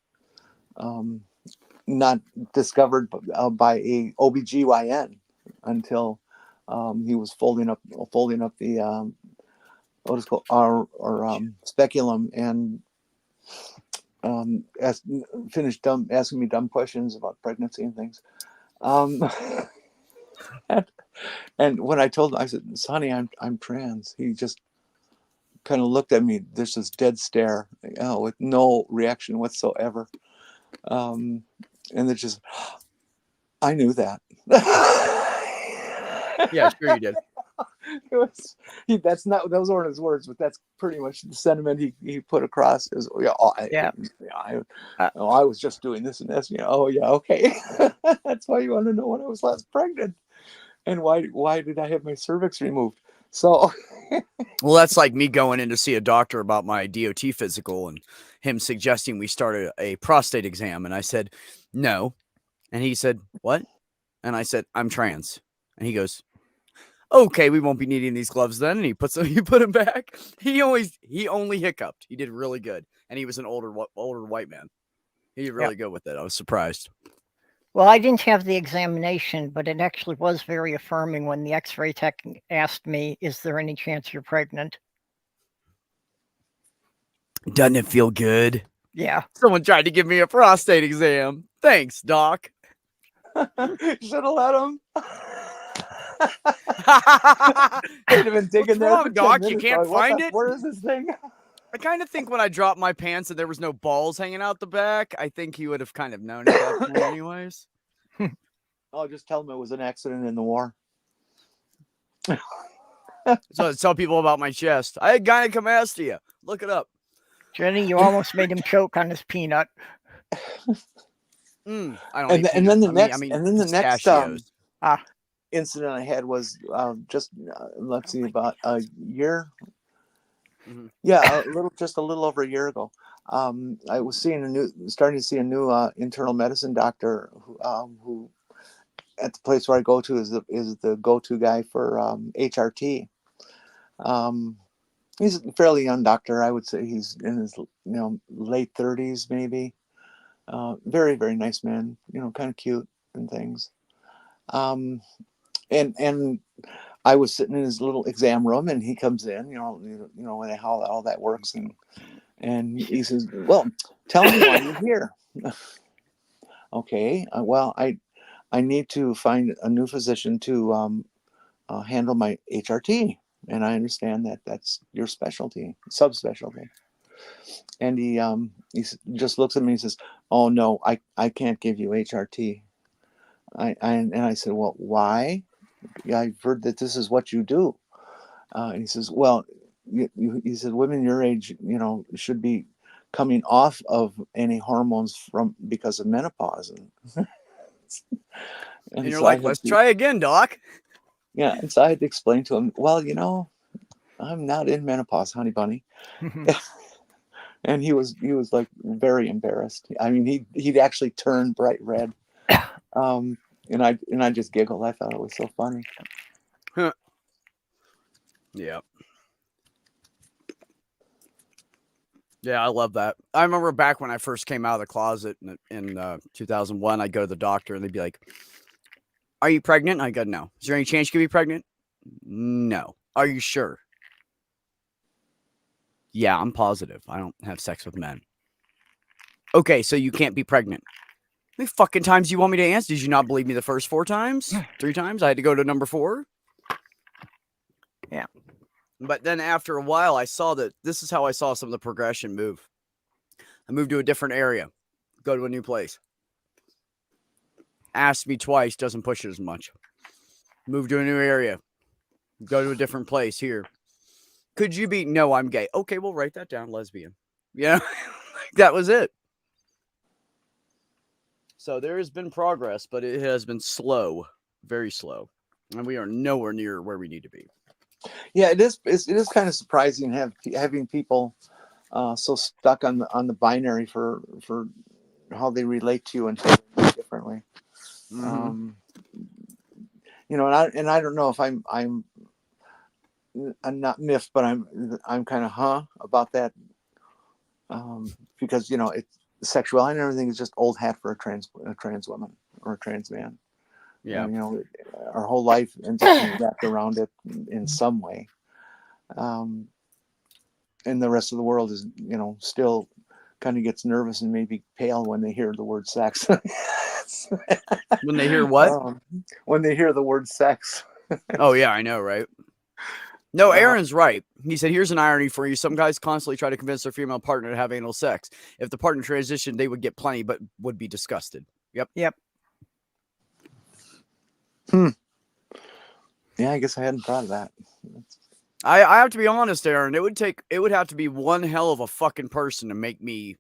S2: not discovered by a OBGYN until he was folding up the what is called our speculum and finished asking me dumb questions about pregnancy and things. And when I told him, I said, "Sonny, I'm trans," he just kind of looked at me. There's this dead stare, with no reaction whatsoever. And they're just, I knew that.
S1: Yeah, sure you did.
S2: Those weren't his words, but that's pretty much the sentiment he put across. Is I was just doing this and this. Oh yeah, okay. That's why you want to know when I was last pregnant, and why did I have my cervix removed? So,
S1: well, that's like me going in to see a doctor about my DOT physical and him suggesting we start a prostate exam, and I said no, and he said what, and I said I'm trans, and he goes, okay, we won't be needing these gloves then. And he put them back. He only hiccuped. He did really good. And he was an older white man. He did really good with it. I was surprised.
S3: Well, I didn't have the examination, but it actually was very affirming when the x-ray tech asked me, is there any chance you're pregnant?
S1: Doesn't it feel good?
S3: Yeah.
S1: Someone tried to give me a prostate exam. Thanks, doc.
S2: Should have let him. They'd have been digging there.
S1: What's wrong,
S2: for 10
S1: doc? You
S2: minutes,
S1: can't find it?
S2: Where is this thing?
S1: I kind of think when I dropped my pants and there was no balls hanging out the back, I think he would have kind of known at that point anyways.
S2: Oh, just tell him it was an accident in the war.
S1: So I tell people about my chest. I had gynecomastia. Look it up.
S3: Jenny, you almost made him choke on his peanut.
S2: And then the next incident I had was just let's see, about a year. Mm-hmm. Yeah, just a little over a year ago. I was starting to see a new internal medicine doctor who at the place where I go to is the go-to guy for HRT. He's a fairly young doctor. I would say he's in his late 30s maybe. Very, very nice man. Kind of cute and things. And I was sitting in his little exam room, and he comes in. How all that works, and he says, "Well, tell me why you're here." Okay. Well, I need to find a new physician to handle my HRT, and I understand that that's your subspecialty. And he just looks at me and says, "Oh no, I can't give you HRT." And I said, "Well, why? Yeah, I've heard that this is what you do." And he says, "Well, he said women your age, should be coming off of any hormones because of menopause."
S1: And you're so like, let's try again, doc.
S2: Yeah, and so I had to explain to him, well, I'm not in menopause, honey bunny. And he was like very embarrassed. I mean, he'd actually turned bright red. And I just giggled. I thought it was so funny.
S1: Huh. Yeah. Yeah, I love that. I remember back when I first came out of the closet in 2001, I'd go to the doctor and they'd be like, "Are you pregnant?" I go, "No." "Is there any chance you could be pregnant?" "No." "Are you sure?" Yeah, I'm positive. I don't have sex with men. Okay, so you can't be pregnant. How many fucking times do you want me to answer? Did you not believe me the first 4 times? 3 times? I had to go to number 4?
S3: Yeah.
S1: But then after a while, I saw that this is how I saw some of the progression move. I moved to a different area, go to a new place. Asked me twice, doesn't push it as much. Move to a new area, go to a different place here. Could you be? No, I'm gay. Okay, we'll write that down. Lesbian. Yeah, that was it. So there has been progress, but it has been slow, very slow, and we are nowhere near where we need to be.
S2: Yeah, it is. It is kind of surprising having people so stuck on the binary for how they relate to you and differently.
S1: Mm-hmm.
S2: And I don't know if I'm not miffed, but I'm kind of about that, because sexuality and everything is just old hat for a trans woman or a trans man.
S1: Yeah.
S2: And, our whole life ends up being wrapped around it in some way. And the rest of the world is, still kind of gets nervous and maybe pale when they hear the word sex.
S1: When they hear what?
S2: When they hear the word sex.
S1: Oh, yeah, I know, right? No, Aaron's right. He said, here's an irony for you. Some guys constantly try to convince their female partner to have anal sex. If the partner transitioned, they would get plenty, but would be disgusted. Yep.
S2: Yeah, I guess I hadn't thought of that.
S1: I have to be honest, Aaron. It would have to be one hell of a fucking person to make me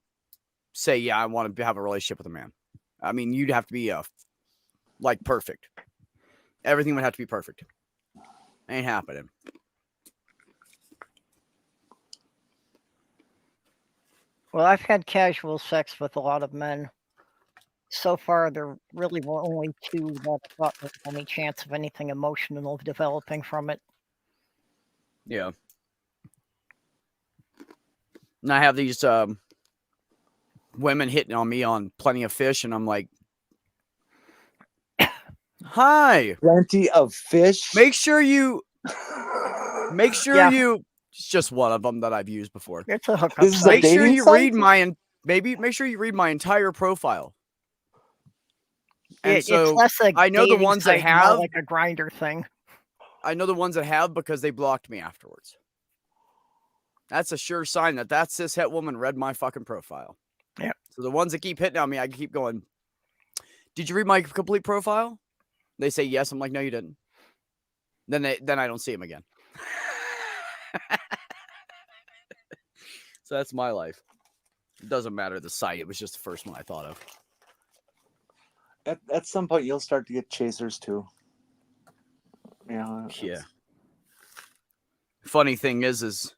S1: say, yeah, I want to have a relationship with a man. I mean, you'd have to be perfect. Everything would have to be perfect. Ain't happening.
S3: Well, I've had casual sex with a lot of men. So far, there really were only 2 that I thought there was any chance of anything emotional developing from it.
S1: Yeah. And I have these women hitting on me on Plenty of Fish, and I'm like, hi.
S2: Plenty of Fish.
S1: Make sure you. It's just one of them that I've used before.
S3: It's a hookup.
S2: This is a
S1: Make sure
S2: dating
S1: you
S2: site?
S1: make sure you read my entire profile. And
S3: It's
S1: so
S3: less a
S1: I know the
S3: dating
S1: ones that
S3: site, more
S1: have.
S3: like a grinder thing.
S1: I know the ones that have because they blocked me afterwards. That's a sure sign that cis het woman read my fucking profile.
S3: Yeah.
S1: So the ones that keep hitting on me, I keep going, did you read my complete profile? They say yes. I'm like, no, you didn't. Then I don't see them again. So that's my life. It doesn't matter the site. It was just the first one I thought of.
S2: At some point, you'll start to get chasers too. Yeah.
S1: Funny thing is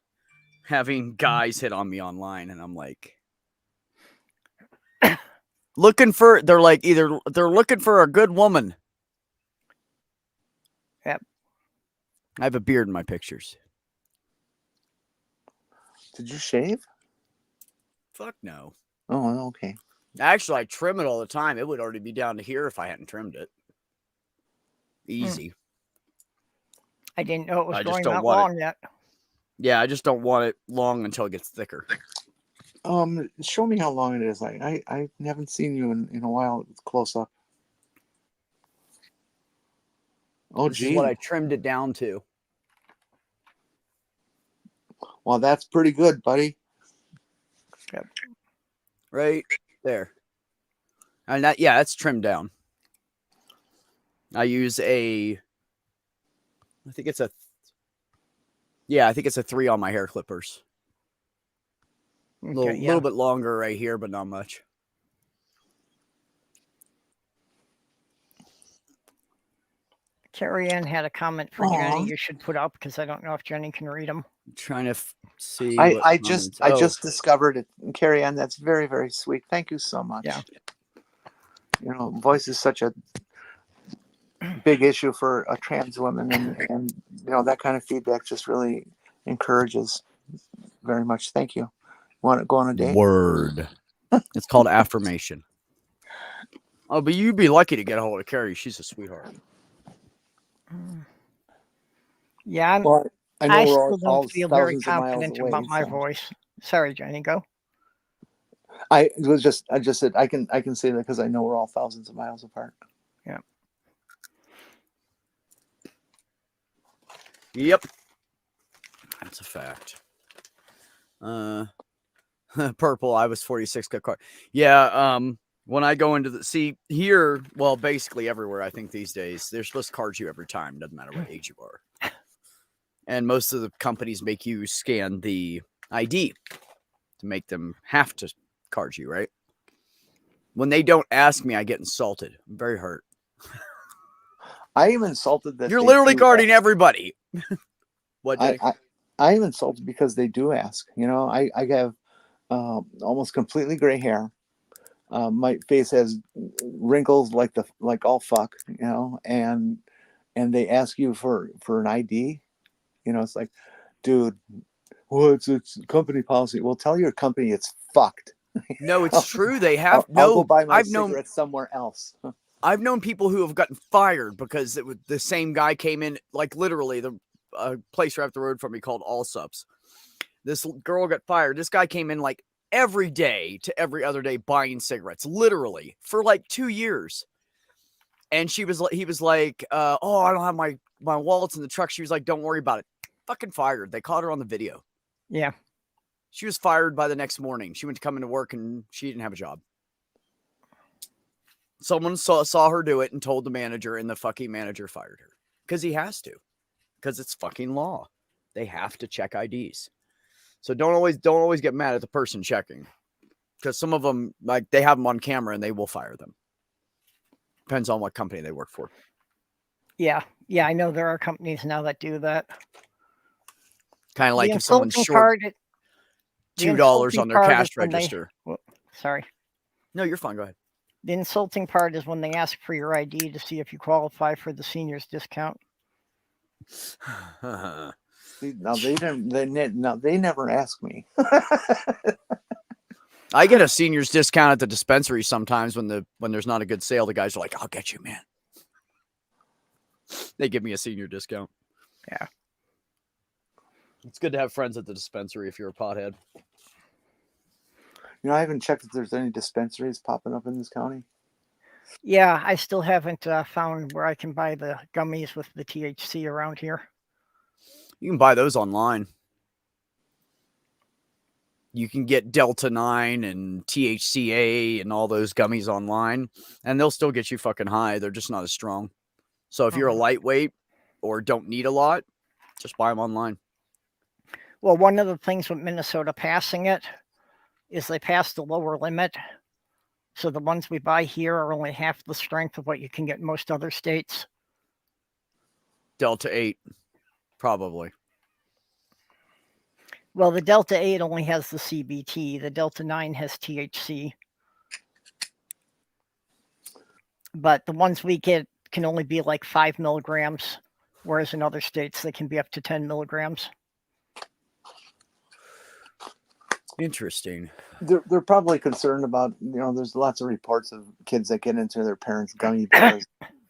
S1: having guys hit on me online, and I'm like, they're looking for a good woman.
S3: Yep.
S1: I have a beard in my pictures.
S2: Did you shave?
S1: Fuck no.
S2: Oh, okay.
S1: Actually, I trim it all the time. It would already be down to here if I hadn't trimmed it. Easy.
S3: I didn't know it was
S1: I just
S3: going
S1: don't
S3: that
S1: want it.
S3: long yet.
S1: Yeah, I just don't want it long until it gets thicker.
S2: Show me how long it is. I haven't seen you in a while close up. Oh,
S1: This
S2: gee.
S1: is what I trimmed it down to.
S2: Well, that's pretty good, buddy.
S3: Yep.
S1: Right there. And that's trimmed down. I use I think it's a 3 on my hair clippers. A little bit longer right here, but not much.
S3: Carrie Ann had a comment for Jenny you should put up because I don't know if Jenny can read them.
S1: I'm trying to see.
S2: I just discovered it. Carrie Ann, that's very, very sweet. Thank you so much.
S3: Yeah.
S2: Voice is such a big issue for a trans woman, and that kind of feedback just really encourages very much. Thank you. Want to go on a date?
S1: Word. It's called affirmation. Oh, but you'd be lucky to get a hold of Carrie. She's a sweetheart.
S3: Yeah.
S2: Well, I know
S3: I
S2: we're
S3: still
S2: all
S3: don't feel very
S2: thousands of miles
S3: confident
S2: away.
S3: about my
S2: So.
S3: voice. Sorry, Jenny, go.
S2: I just said I can say that because I know we're all thousands of miles apart.
S3: Yeah.
S1: Yep. That's a fact. Purple, I was 46 car. Yeah, when I go into here, well, basically everywhere, I think these days, they're supposed to card you every time, doesn't matter what age you are. And most of the companies make you scan the ID to make them have to card you, right? When they don't ask me, I get insulted. I'm very hurt.
S2: I am insulted that
S1: you're literally carding everybody. What?
S2: I am insulted because they do ask. You know, I have almost completely gray hair. My face has wrinkles like all fuck. You know, and they ask you for an ID. You know, it's like, dude, well, it's company policy. Well, tell your company it's fucked.
S1: No, it's true. They have
S2: I'll go buy my cigarettes somewhere else.
S1: I've known people who have gotten fired because the same guy came in, like literally the place right up the road from me called Allsups. This girl got fired. This guy came in like every day to every other day buying cigarettes, literally for like 2 years. And he was like, oh, I don't have my wallets in the truck. She was like, don't worry about it. Fucking fired. They caught her on the video.
S3: Yeah.
S1: She was fired by the next morning. She went to come into work and she didn't have a job. Someone saw her do it and told the manager, and the fucking manager fired her because he has to, because it's fucking law. They have to check IDs. So don't always get mad at the person checking, because some of them, like, they have them on camera and they will fire them. Depends on what company they work for.
S3: Yeah. Yeah. I know there are companies now that do that.
S1: Kind of like if someone's short $2 on their cash register.
S3: Sorry.
S1: No, you're fine. Go ahead.
S3: The insulting part is when they ask for your ID to see if you qualify for the seniors discount.
S2: Now they never ask me.
S1: I get a seniors discount at the dispensary sometimes when there's not a good sale. The guys are like, "I'll get you, man." They give me a senior discount.
S3: Yeah.
S1: It's good to have friends at the dispensary if you're a pothead.
S2: You know, I haven't checked if there's any dispensaries popping up in this county.
S3: Yeah, I still haven't found where I can buy the gummies with the THC around here.
S1: You can buy those online. You can get Delta 9 and THCA and all those gummies online, and they'll still get you fucking high. They're just not as strong. So if you're a lightweight or don't need a lot, just buy them online.
S3: Well, one of the things with Minnesota passing it is they passed the lower limit. So the ones we buy here are only half the strength of what you can get in most other states.
S1: Delta 8, probably.
S3: Well, the Delta 8 only has the CBT. The Delta 9 has THC. But the ones we get can only be like 5 milligrams, whereas in other states they can be up to 10 milligrams.
S1: Interesting.
S2: They're probably concerned about, you know, there's lots of reports of kids that get into their parents' gummy bears.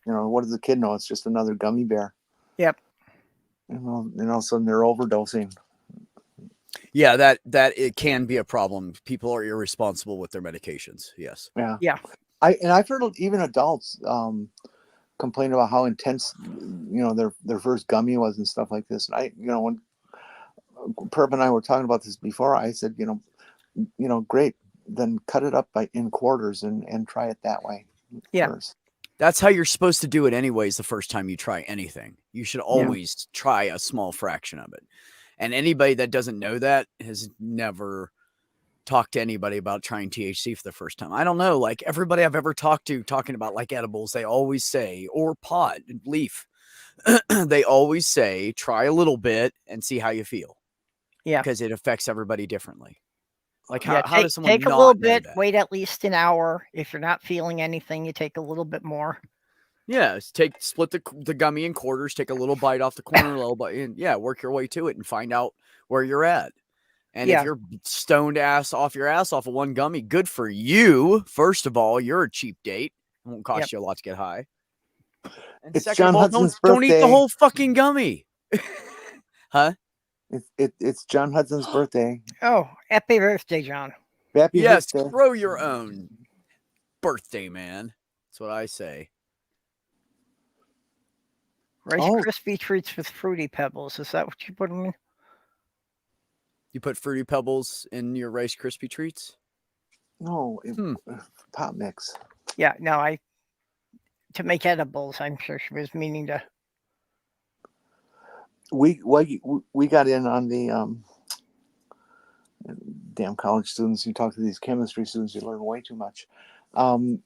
S2: You know, what does the kid know? It's just another gummy bear.
S3: Yep.
S2: And all of a sudden they're overdosing.
S1: Yeah, that it can be a problem. People are irresponsible with their medications. Yes.
S2: Yeah.
S3: Yeah.
S2: I've heard even adults complain about how intense, you know, their first gummy was and stuff like this. And when Perp and I were talking about this before, I said, you know, great, then cut it up in quarters and try it that way.
S3: Yeah.
S2: First.
S1: That's how you're supposed to do it anyways the first time you try anything. You should always try a small fraction of it. And anybody that doesn't know that has never talked to anybody about trying THC for the first time. I don't know. Like everybody I've ever talked to talking about like edibles, they always say, or pot, leaf, they always say, try a little bit and see how you feel.
S3: Yeah.
S1: Because it affects everybody differently. Like how does someone
S3: take a
S1: not
S3: little
S1: know
S3: bit,
S1: that?
S3: wait at least an hour. If you're not feeling anything, you take a little bit more.
S1: Yeah, split the gummy in quarters, take a little bite off the corner, a little bite, and work your way to it and find out where you're at. And if you're stoned ass off of one gummy, good for you. First of all, you're a cheap date. It won't cost you a lot to get high. And
S2: It's
S1: second
S2: John
S1: of all,
S2: Hudson's
S1: don't eat the
S2: birthday.
S1: whole fucking gummy. Huh?
S2: It's John Hudson's birthday.
S3: Oh, happy birthday, John.
S2: Happy
S1: Yes,
S2: birthday.
S1: grow your own birthday, man. That's what I say.
S3: Rice Krispie treats with Fruity Pebbles. Is that what you put them in?
S1: You put Fruity Pebbles in your Rice Krispie treats?
S2: No, pot mix.
S3: Yeah, no, to make edibles. I'm sure she was meaning to.
S2: We got in on the damn college students. You talk to these chemistry students, you learn way too much. Of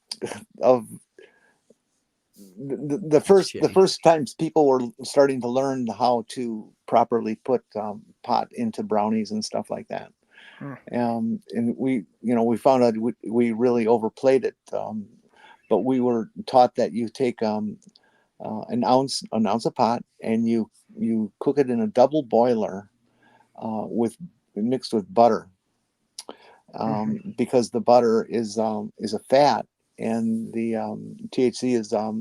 S2: the first times people were starting to learn how to properly put pot into brownies and stuff like that. And we found out we really overplayed it. But we were taught that you take an ounce of pot and you cook it in a double boiler mixed with butter, because the butter is a fat, and the THC is fat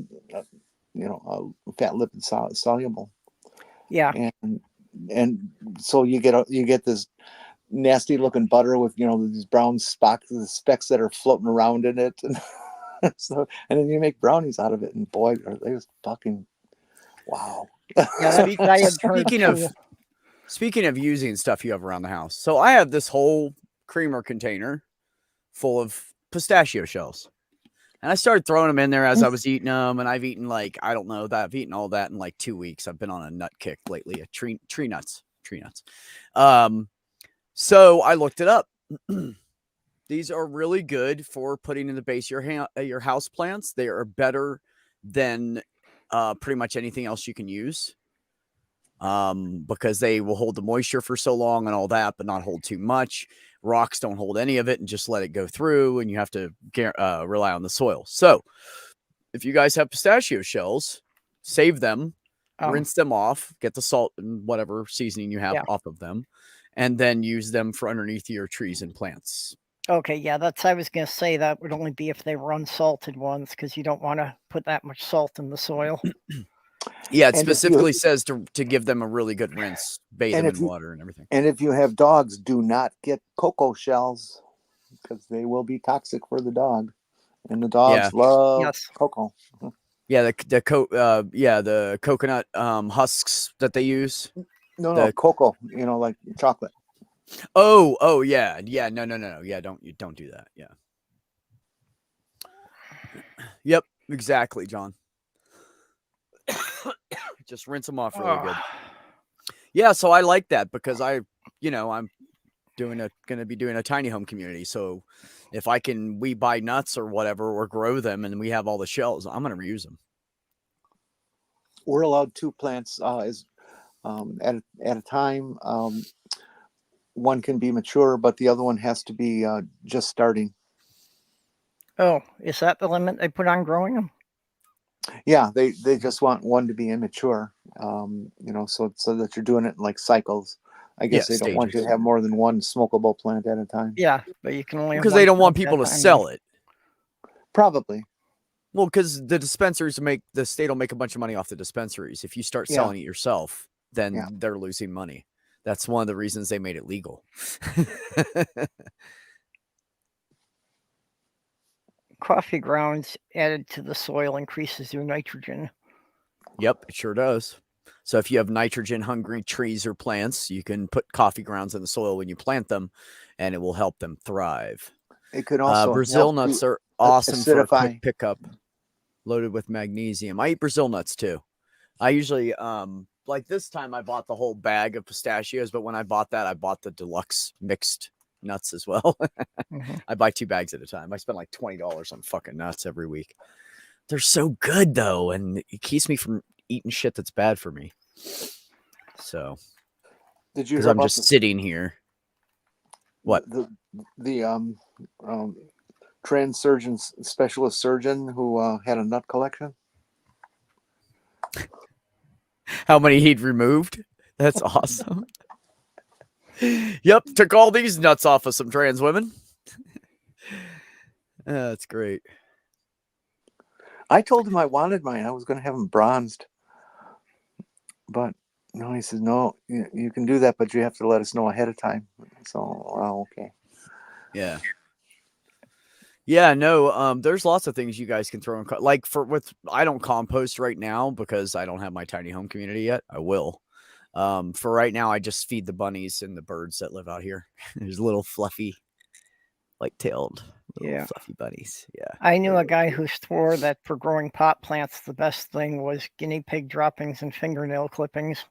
S2: lipid soluble.
S3: Yeah.
S2: And so you get this nasty looking butter with these brown specks that are floating around in it, and so then you make brownies out of it, and boy, are they just fucking wow.
S3: Yeah,
S1: Speaking of using stuff you have around the house, so I have this whole creamer container full of pistachio shells, and I started throwing them in there as I was eating them, and I've eaten I've eaten all that in like 2 weeks. I've been on a nut kick lately, tree nuts. So I looked it up. These are really good for putting in the base of your house plants. They are better than pretty much anything else you can use, because they will hold the moisture for so long and all that, but not hold too much. Rocks don't hold any of it and just let it go through, and you have to rely on the soil. So if you guys have pistachio shells, save them, rinse them off, get the salt and whatever seasoning you have off of them, and then use them for underneath your trees and plants.
S3: Okay, yeah, I was going to say that would only be if they were unsalted ones, because you don't want to put that much salt in the soil.
S1: Yeah, it specifically says to give them a really good rinse, bathe them in water and everything.
S2: And if you have dogs, do not get cocoa shells, because they will be toxic for the dog, and the dogs love cocoa.
S1: Yeah, the coconut husks that they use.
S2: No, cocoa. Like chocolate.
S1: Oh, yeah. No. Yeah, don't do that. Yeah. Yep, exactly, John. Just rinse them off really good. Yeah, so I like that, because I'm going to be doing a tiny home community. So if we buy nuts or whatever, or grow them, and we have all the shells, I'm going to reuse them.
S2: We're allowed 2 plants at a time. One can be mature, but the other one has to be just starting.
S3: Oh, is that the limit they put on growing them?
S2: Yeah, they just want one to be immature, so that you're doing it in like cycles. I guess they don't want you to have more than one smokable plant at a time.
S3: Yeah, but you can only,
S1: because they don't want people to sell it.
S2: Probably.
S1: Well, because the dispensaries the state will make a bunch of money off the dispensaries. If you start selling it yourself, then they're losing money. That's one of the reasons they made it legal.
S3: Coffee grounds added to the soil increases your nitrogen.
S1: Yep, it sure does. So if you have nitrogen-hungry trees or plants, you can put coffee grounds in the soil when you plant them, and it will help them thrive.
S2: It could also
S1: Brazil nuts are awesome for a quick pickup, loaded with magnesium. I eat Brazil nuts too. I usually like this time I bought the whole bag of pistachios, but when I bought that, I bought the deluxe mixed nuts as well. I buy 2 bags at a time. I spend like $20 on fucking nuts every week. They're so good though, and it keeps me from eating shit that's bad for me. So,
S2: did you?
S1: Because I'm just sitting here. What?
S2: The trans surgeon, specialist surgeon who had a nut collection.
S1: How many he'd removed? That's awesome. Yep, took all these nuts off of some trans women. That's great.
S2: I told him I wanted mine. I was going to have them bronzed, but No, he says, no, you can do that, but you have to let us know ahead of time. So, okay.
S1: Yeah. Yeah, no, there's lots of things you guys can throw in. Like I don't compost right now because I don't have my tiny home community yet. I will. For right now, I just feed the bunnies and the birds that live out here. There's little fluffy, white-tailed, little fluffy bunnies. Yeah.
S3: I knew a guy who swore that for growing pot plants, the best thing was guinea pig droppings and fingernail clippings.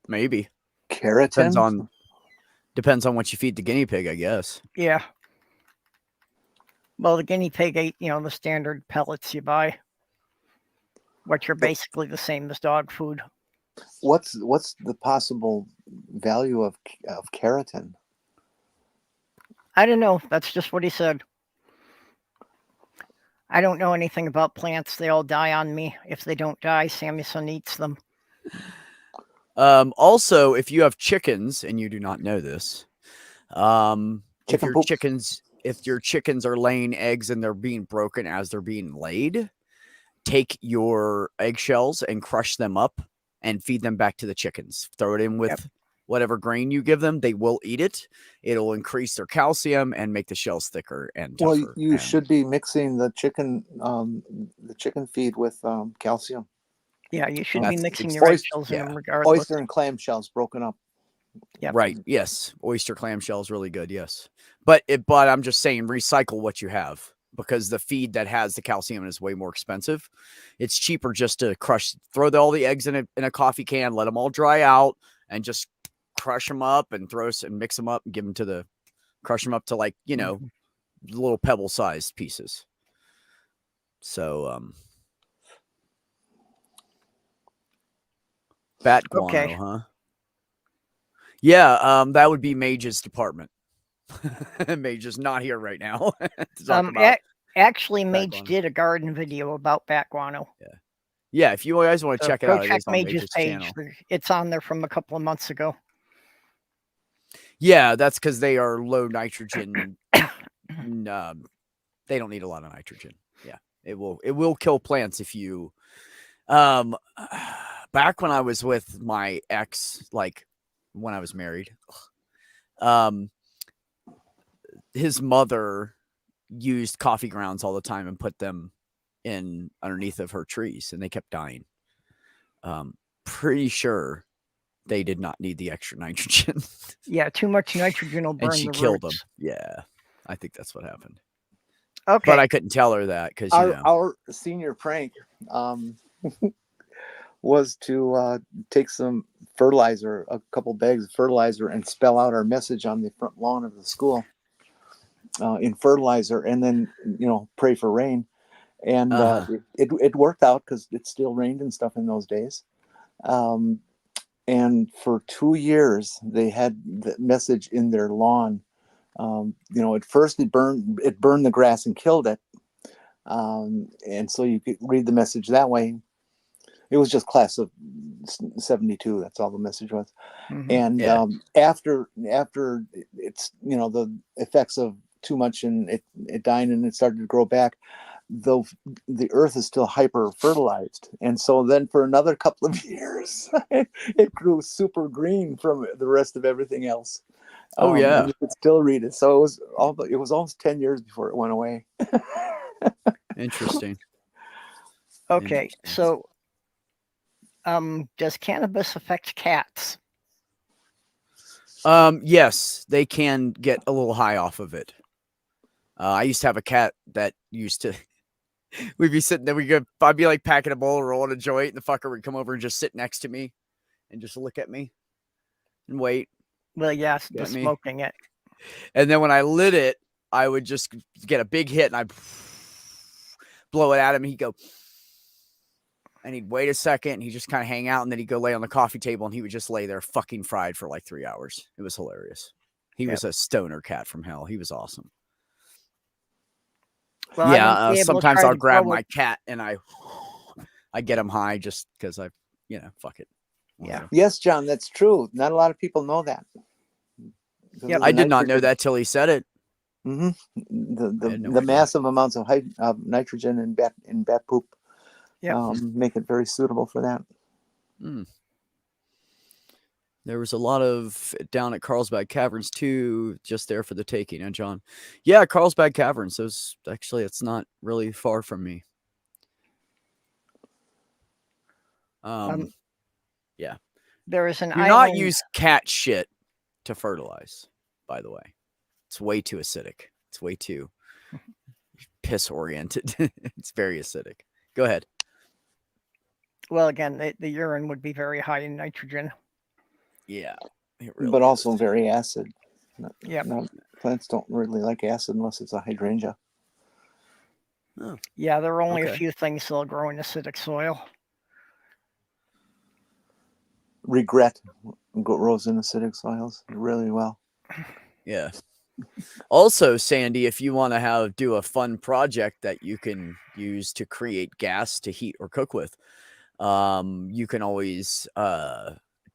S1: Maybe.
S2: Keratin?
S1: Depends on what you feed the guinea pig, I guess.
S3: Yeah. Well, the guinea pig ate, the standard pellets you buy, which are basically the same as dog food.
S2: What's the possible value of keratin?
S3: I don't know. That's just what he said. I don't know anything about plants. They all die on me. If they don't die, Samuelson eats them.
S1: Also, if you have chickens and you do not know this, if your chickens are laying eggs and they're being broken as they're being laid, take your eggshells and crush them up and feed them back to the chickens. Throw it in with whatever grain you give them. They will eat it. It'll increase their calcium and make the shells thicker and tougher.
S2: Well, you should be mixing the chicken feed with calcium.
S3: Yeah, you should be mixing your eggshells in them regardless.
S2: Oyster and clam shells broken up.
S3: Yep.
S1: Right. Yes. Oyster clam shells really good. Yes. But I'm just saying recycle what you have because the feed that has the calcium is way more expensive. It's cheaper just to throw all the eggs in a coffee can, let them all dry out and just crush them up and mix them up and give them crush them up to little pebble sized pieces. So, bat guano, huh? Yeah, that would be Mage's department. Mage is not here right now.
S3: Actually, Mage did a garden video about bat guano.
S1: Yeah. If you guys want to check it out,
S3: check Mage's page. Channel. It's on there from a couple of months ago.
S1: Yeah, that's because they are low nitrogen. They don't need a lot of nitrogen. Yeah, it will kill plants if you. Back when I was with my ex, when I was married, his mother used coffee grounds all the time and put them in underneath of her trees, and they kept dying. Pretty sure they did not need the extra nitrogen.
S3: Yeah, too much nitrogen will burn
S1: and she killed them. Yeah, I think that's what happened.
S3: Okay,
S1: but I couldn't tell her that because
S2: our senior prank was to take some fertilizer, a couple bags of fertilizer, and spell out our message on the front lawn of the school in fertilizer, and then pray for rain. And it worked out because it still rained and stuff in those days. And for 2 years, they had the message in their lawn. At first it burned the grass and killed it. And so you could read the message that way. It was just class of 72. That's all the message was. Mm-hmm. And after it's, the effects of too much and it dying and it started to grow back, though the earth is still hyper fertilized. And so then for another couple of years, it grew super green from the rest of everything else.
S1: Oh yeah.
S2: And you could still read it. So it was almost 10 years before it went away.
S1: Interesting.
S3: Okay. So, does cannabis affect cats?
S1: Yes, they can get a little high off of it. I used to have a cat that used to, we'd be sitting there, I'd be like packing a bowl, rolling a joint, and the fucker would come over and just sit next to me and just look at me and wait.
S3: Well, yes, the smoking it.
S1: And then when I lit it, I would just get a big hit and I'd blow it at him and he'd go, and he'd wait a second and he'd just kind of hang out and then he'd go lay on the coffee table and he would just lay there fucking fried for like 3 hours. It was hilarious. He was a stoner cat from hell. He was awesome. Well, yeah, sometimes I'll grab my cat and I get him high just because fuck it.
S2: Yeah. Yes, John, that's true. Not a lot of people know that.
S1: Yeah, I did not know that till he said it.
S2: Mm-hmm. The massive amounts of nitrogen in bat poop make it very suitable for that.
S1: There was a lot of down at Carlsbad Caverns too, just there for the taking, huh, John? Yeah, Carlsbad Caverns. Those actually, it's not really far from me. Yeah.
S3: There is an
S1: Do not
S3: island.
S1: use cat shit to fertilize, by the way. It's way too acidic. It's way too piss oriented. It's very acidic. Go ahead.
S3: Well, again, the urine would be very high in nitrogen.
S1: Yeah.
S2: But also very acid.
S3: Yep.
S2: Plants don't really like acid unless it's a hydrangea.
S1: Oh,
S3: Yeah, there are only a
S1: okay.
S3: few things that'll grow in acidic soil.
S2: Regret grows in acidic soils really well.
S1: Yeah. Also, Sandy, if you want to do a fun project that you can use to create gas to heat or cook with, you can always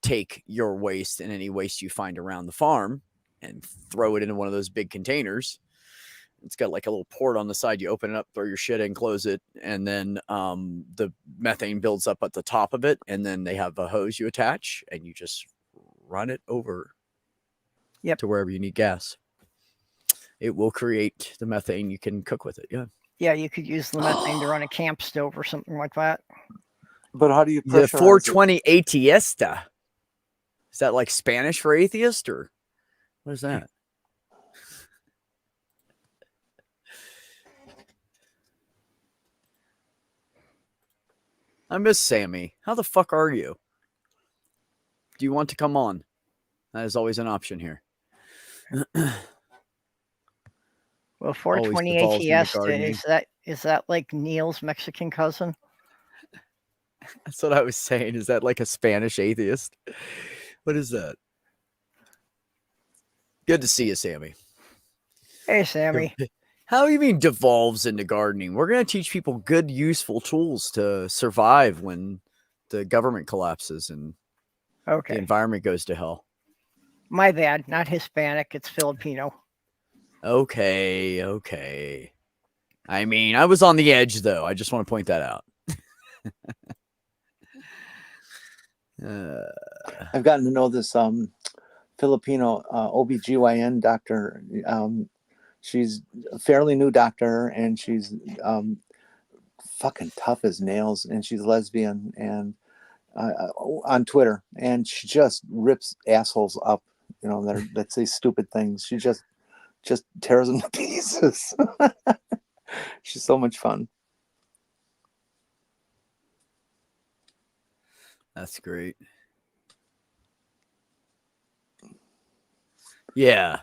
S1: take your waste and any waste you find around the farm and throw it into one of those big containers. It's got like a little port on the side. You open it up, throw your shit in, close it, and then the methane builds up at the top of it, and then they have a hose you attach, and you just run it over to wherever you need gas. It will create the methane. You can cook with it. Yeah.
S3: Yeah, you could use the methane to run a camp stove or something like that.
S2: But how do you
S1: The
S2: pressurize
S1: 420 Atheista? Is that like Spanish for atheist, or what is that? I miss Sammy. How the fuck are you? Do you want to come on? That is always an option here.
S3: Well, 420
S1: Always devolves into
S3: ATS, is that like Neil's Mexican cousin?
S1: That's what I was saying. Is that like a Spanish atheist? What is that? Good to see you, Sammy.
S3: Hey, Sammy.
S1: How do you mean devolves into gardening? We're going to teach people good, useful tools to survive when the government collapses and the environment goes to hell.
S3: My bad. Not Hispanic. It's Filipino.
S1: Okay. I mean, I was on the edge, though. I just want to point that out.
S2: I've gotten to know this Filipino OBGYN doctor. She's a fairly new doctor, and she's fucking tough as nails, and she's lesbian and on Twitter, and she just rips assholes up, that say stupid things. She just tears them to pieces. She's so much fun.
S1: That's great. Yeah.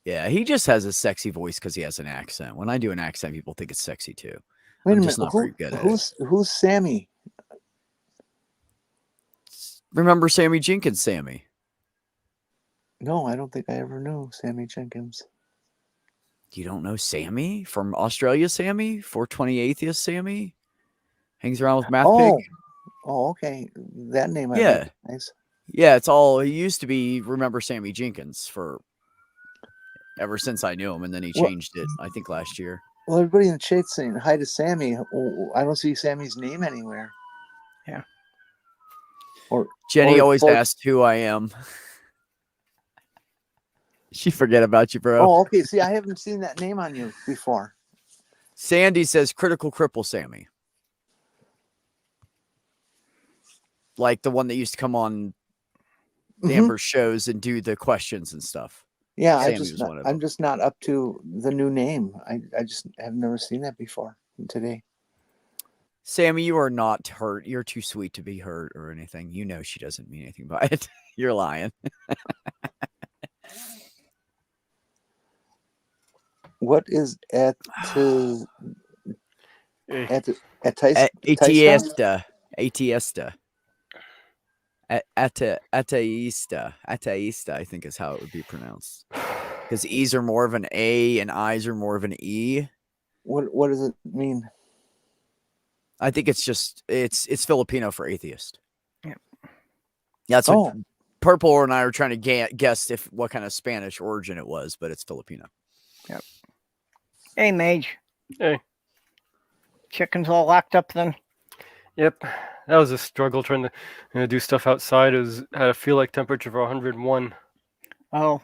S1: Yeah, he just has a sexy voice because he has an accent. When I do an accent, people think it's sexy too.
S2: Wait
S1: I'm
S2: a
S1: just
S2: minute.
S1: not very good at it.
S2: Who's Sammy?
S1: Remember Sammy Jenkins, Sammy?
S2: No, I don't think I ever knew Sammy Jenkins.
S1: You don't know Sammy from Australia, Sammy? 420 Atheist Sammy? Hangs around with Math Pig?
S2: Oh, okay. That name I recognize.
S1: Yeah, it's all, he used to be Remember Sammy Jenkins for ever since I knew him, and then he changed it, I think, last year.
S2: Well, everybody in the chat's saying hi to Sammy. I don't see Sammy's name anywhere.
S3: Yeah.
S1: Jenny always asks who I am. She forget about you, bro.
S2: Oh, okay. See, I haven't seen that name on you before.
S1: Sandy says Critical Cripple Sammy. Like the one that used to come on Amber's shows and do the questions and stuff.
S2: Yeah, I'm just not up to the new name. I just have never seen that before today.
S1: Sammy, you are not hurt. You're too sweet to be hurt or anything. You know she doesn't mean anything by it. You're lying.
S2: What is Atiesta?
S1: Ateista, I think is how it would be pronounced. Because E's are more of an A and I's are more of an E.
S2: What does it mean?
S1: I think it's just it's Filipino for atheist.
S3: Yeah.
S1: That's what Purple and I are trying to guess what kind of Spanish origin it was, but it's Filipino.
S3: Yep. Hey, Mage.
S4: Hey.
S3: Chickens all locked up then?
S4: Yep, that was a struggle trying to do stuff outside. It was had a feel like temperature of 101.
S3: Oh,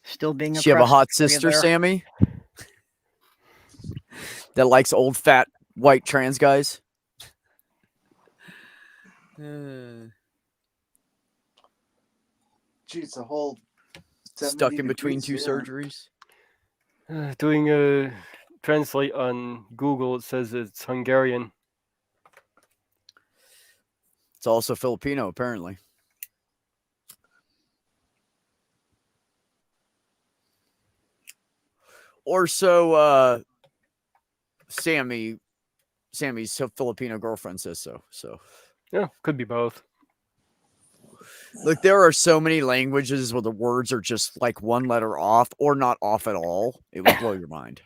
S3: still being
S1: Does she have a
S3: oppressed
S1: hot
S3: for you
S1: sister,
S3: there.
S1: Sammy? That likes old, fat, white trans guys?
S2: Geez, a whole
S1: Stuck
S2: 70
S1: in between
S2: degrees
S1: two
S2: here.
S1: surgeries?
S4: Doing a translate on Google, it says it's Hungarian.
S1: It's also Filipino, apparently. Or so Sammy's Filipino girlfriend says so. So
S4: Yeah, could be both.
S1: look, there are so many languages where the words are just like one letter off or not off at all. It would blow your mind.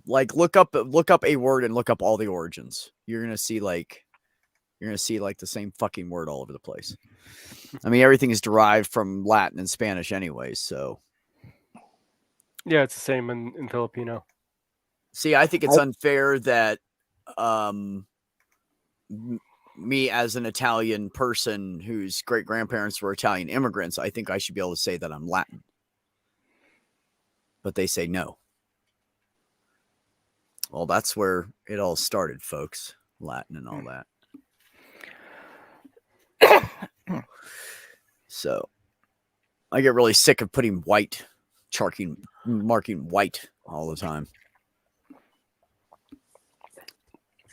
S1: Like look up a word and look up all the origins. You're gonna see like the same fucking word all over the place. I mean, everything is derived from Latin and Spanish anyways, so
S4: Yeah, it's the same in Filipino.
S1: see, I think it's unfair that me as an Italian person whose great grandparents were Italian immigrants, I think I should be able to say that I'm Latin. But they say no. Well, that's where it all started, folks. Latin and all that. So I get really sick of putting white, marking white all the time.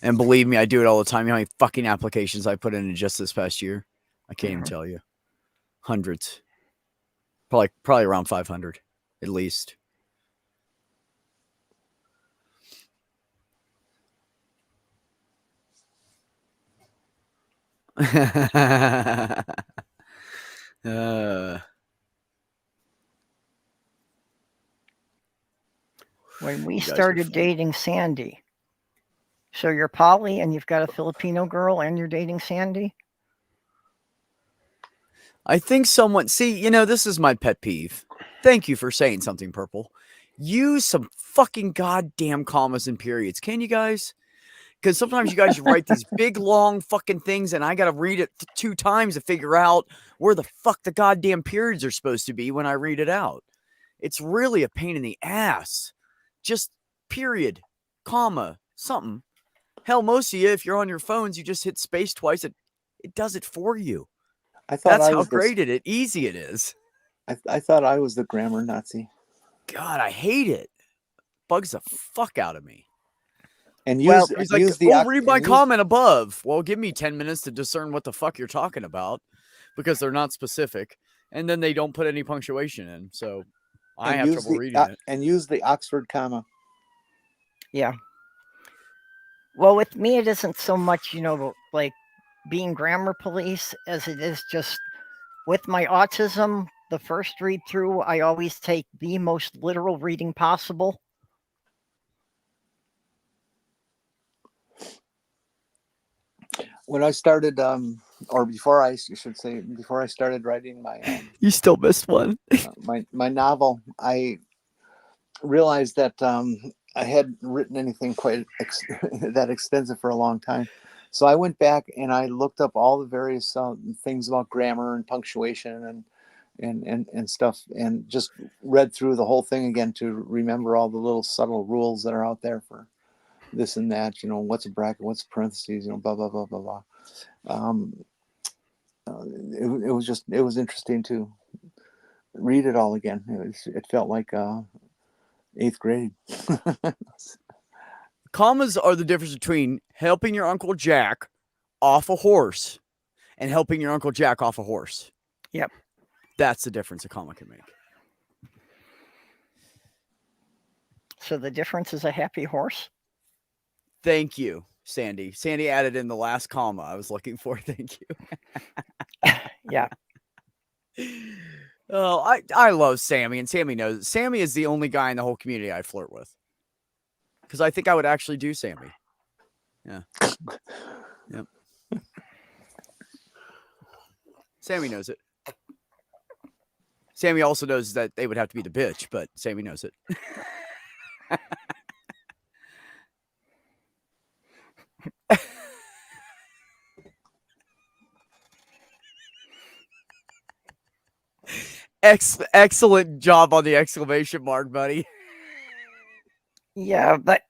S1: And believe me, I do it all the time. You know how many fucking applications I put in just this past year? I can't even tell you. Hundreds. Probably around 500, at least.
S3: When we
S1: You guys are
S3: started
S1: funny.
S3: dating Sandy, so you're poly and you've got a Filipino girl and you're dating Sandy?
S1: I think someone, see, this is my pet peeve. Thank you for saying something, Purple. Use some fucking goddamn commas and periods. Can you guys? Because sometimes you guys write these big, long fucking things, and I got to read it 2 times to figure out where the fuck the goddamn periods are supposed to be when I read it out. It's really a pain in the ass. Just period, comma, something. Hell, most of you, if you're on your phones, you just hit space twice. It does it for you. That's how great easy it is.
S2: I thought I was the grammar Nazi.
S1: God, I hate it. Bugs the fuck out of me.
S2: And
S1: he's like, read my comment above. Well, give me 10 minutes to discern what the fuck you're talking about because they're not specific. And then they don't put any punctuation in. So I have trouble reading it.
S2: And use the Oxford comma.
S3: Yeah. Well, with me, it isn't so much, like being grammar police as it is just with my autism, the first read through, I always take the most literal reading possible.
S2: When I started, or before I started writing my,
S1: you still missed one.
S2: my novel, I realized that I hadn't written anything quite that extensive for a long time. So I went back and I looked up all the various things about grammar and punctuation and stuff, and just read through the whole thing again to remember all the little subtle rules that are out there for this and that. What's a bracket, what's parentheses, blah blah blah blah blah. It was interesting to read it all again. It felt like 8th grade.
S1: Commas are the difference between helping your Uncle Jack off a horse and helping your Uncle Jack off a horse.
S3: Yep.
S1: That's the difference a comma can make.
S3: So the difference is a happy horse?
S1: Thank you, Sandy. Sandy added in the last comma I was looking for. Thank you.
S3: Yeah.
S1: Oh, I love Sammy, and Sammy knows it. Sammy is the only guy in the whole community I flirt with. Because I think I would actually do Sammy. Yeah. Yep. Sammy knows it. Sammy also knows that they would have to be the bitch, but Sammy knows it. Excellent job on the exclamation mark, buddy.
S3: Yeah, but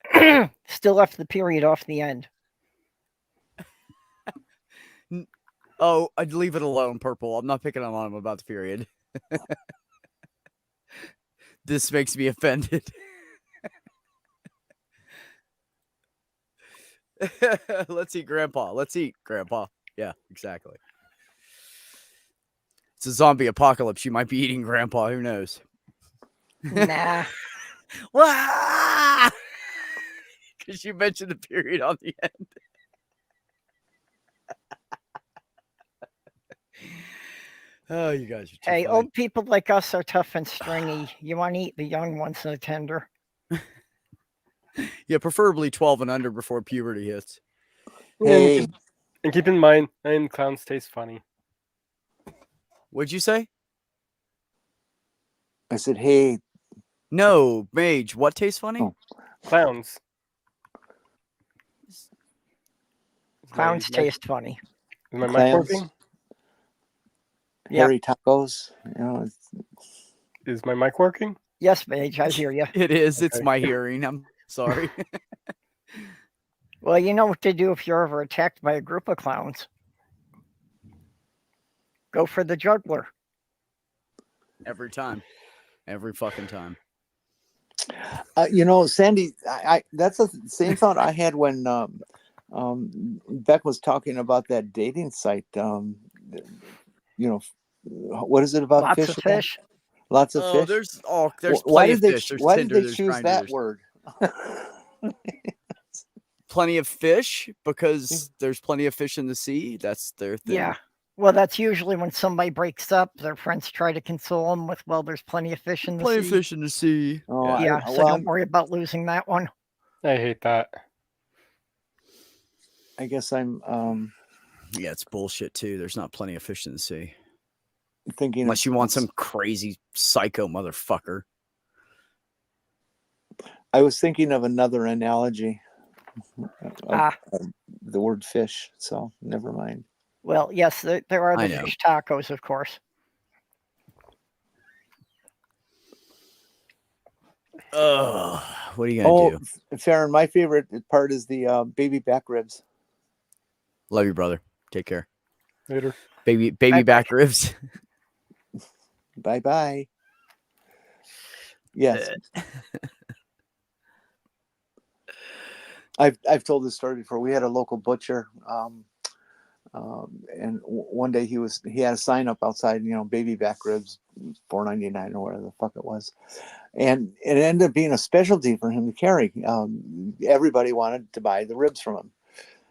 S3: still left the period off the end.
S1: Oh, I'd leave it alone, Purple. I'm not picking on him about the period. This makes me offended. Let's eat Grandpa. Let's eat Grandpa. Yeah, exactly. It's a zombie apocalypse. You might be eating Grandpa. Who knows?
S3: Nah.
S1: Because you mentioned the period on the end. Oh, you guys are too
S3: Hey,
S1: funny.
S3: old people like us are tough and stringy. You want to eat the young ones and the tender.
S1: Yeah, preferably 12 and under before puberty hits.
S2: Hey,
S4: And keep in mind, and clowns taste funny.
S1: What'd you say?
S2: I said, hey.
S1: No, Mage. What tastes funny?
S2: Oh.
S4: Clowns.
S3: Clowns taste funny.
S4: Is my mic
S2: Clams,
S4: working?
S2: hairy tacos. You know,
S4: Is my mic working?
S3: Yes, Mage, I hear you.
S1: It is.
S4: Okay.
S1: It's my hearing. I'm sorry.
S3: Well, you know what to do if you're ever attacked by a group of clowns. Go for the juggler.
S1: Every time. Every fucking time.
S2: you know, Sandy, I that's the same thought I had when Beck was talking about that dating site. You know, what is it about
S3: Lots
S2: fish?
S3: of fish.
S2: Lots of fish.
S1: There's
S2: why
S1: plenty
S2: did
S1: of
S2: they
S1: fish. There's
S2: why
S1: Tinder,
S2: did they
S1: there's
S2: choose
S1: Grindr,
S2: that
S1: there's
S2: word?
S1: plenty of fish because there's plenty of fish in the sea. That's their thing.
S3: Yeah. Well, that's usually when somebody breaks up, their friends try to console them with, well, there's plenty of fish in the
S1: Plenty
S3: sea.
S1: of fish in the sea.
S2: Oh,
S3: Yeah, so don't worry about losing that one.
S4: I hate that.
S2: I guess I'm
S1: Yeah, it's bullshit too. There's not plenty of fish in the sea.
S2: thinking
S1: Unless you want some crazy psycho motherfucker.
S2: I was thinking of another analogy of the word fish, so never mind.
S3: Well, yes, there are
S1: I
S3: the
S1: know.
S3: fish tacos, of course.
S1: What are you gonna do?
S2: Farron, my favorite part is the baby back ribs.
S1: Love you, brother. Take care.
S4: Later.
S1: Baby
S3: Bye-bye.
S1: back ribs.
S2: Bye bye. Yes. I've told this story before. We had a local butcher, and one day he had a sign up outside, you know, baby back ribs, $4.99 or whatever the fuck it was, and it ended up being a specialty for him to carry. Everybody wanted to buy the ribs from him,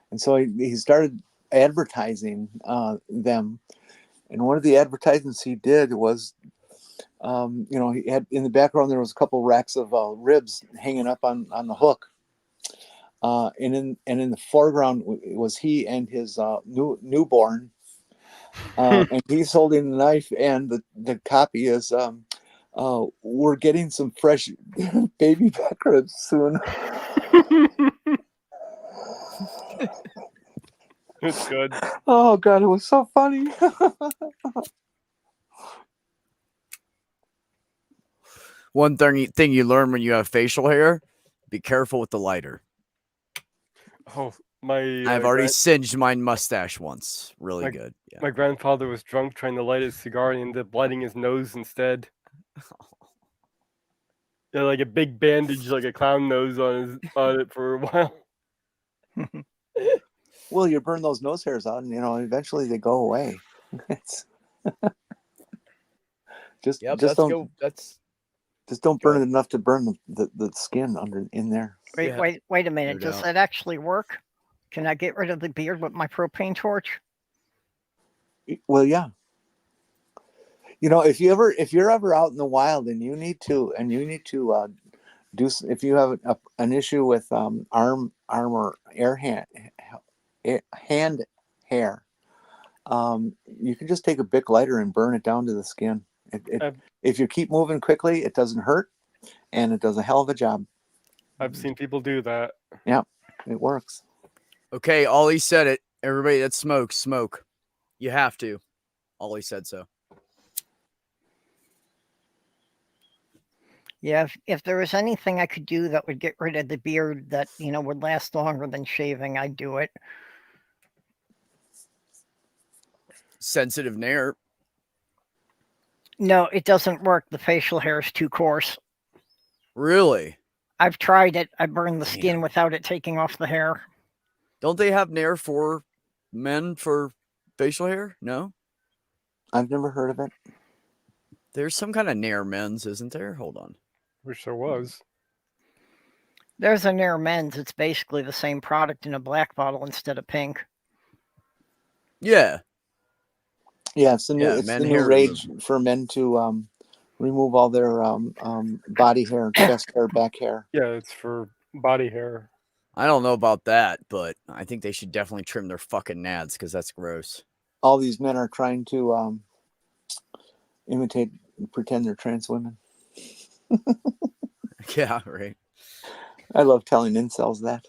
S2: and so he started advertising them. And one of the advertisements he did was, you know, he had in the background there was a couple racks of ribs hanging up on the hook. And in the foreground was he and his newborn, and he's holding the knife, and the copy is, "We're getting some fresh baby back ribs soon."
S4: It's good.
S2: Oh God, it was so funny.
S1: One thing you learn when you have facial hair: be careful with the lighter.
S4: Oh, my!
S1: I've already singed my mustache once. Really good. Yeah.
S4: My grandfather was drunk trying to light his cigar and ended up lighting his nose instead. Yeah, like a big bandage, like a clown nose on it for a while.
S2: Well, you burn those nose hairs out, and you know eventually they go away. Just don't burn it enough to burn the skin under in there.
S3: Wait a minute. Does that actually work? Can I get rid of the beard with my propane torch?
S2: Well, yeah. You know, if you're ever out in the wild and you need to do, if you have an issue with arm or hand hair, you can just take a Bic lighter and burn it down to the skin. If you keep moving quickly, it doesn't hurt, and it does a hell of a job.
S4: I've seen people do that.
S2: Yeah, it works.
S1: Okay, Ollie said it. Everybody that smokes, smoke. You have to. Ollie said so.
S3: Yeah, if there was anything I could do that would get rid of the beard that, would last longer than shaving, I'd do it.
S1: Sensitive nair.
S3: No, it doesn't work. The facial hair is too coarse.
S1: Really?
S3: I've tried it. I burned the skin without it taking off the hair.
S1: Don't they have nair for men for facial hair? No?
S2: I've never heard of it.
S1: There's some kind of nair men's, isn't there? Hold on.
S4: Wish there was.
S3: There's a Nair Men's. It's basically the same product in a black bottle instead of pink.
S1: Yeah.
S2: Yeah, it's the new,
S1: Yeah,
S2: it's
S1: men
S2: the new
S1: hair
S2: rage
S1: removal.
S2: for men to remove all their body hair, chest hair, back hair.
S4: Yeah, it's for body hair.
S1: I don't know about that, but I think they should definitely trim their fucking nads because that's gross.
S2: All these men are trying to imitate, pretend they're trans women.
S1: Yeah, right.
S2: I love telling incels that.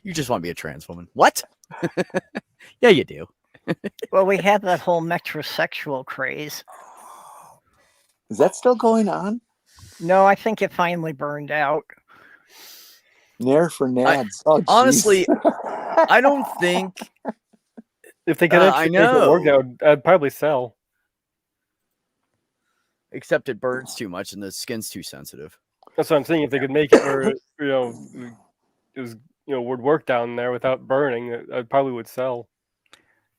S1: You just want to be a trans woman. What? Yeah, you do.
S3: Well, we had that whole metrosexual craze.
S2: Is that still going on?
S3: No, I think it finally burned out.
S2: Nair for nads.
S1: Honestly, I don't think.
S4: If they could actually make it work, I'd probably sell.
S1: Except it burns too much and the skin's too sensitive.
S4: That's what I'm saying. If they could make it where it was would work down there without burning, I probably would sell.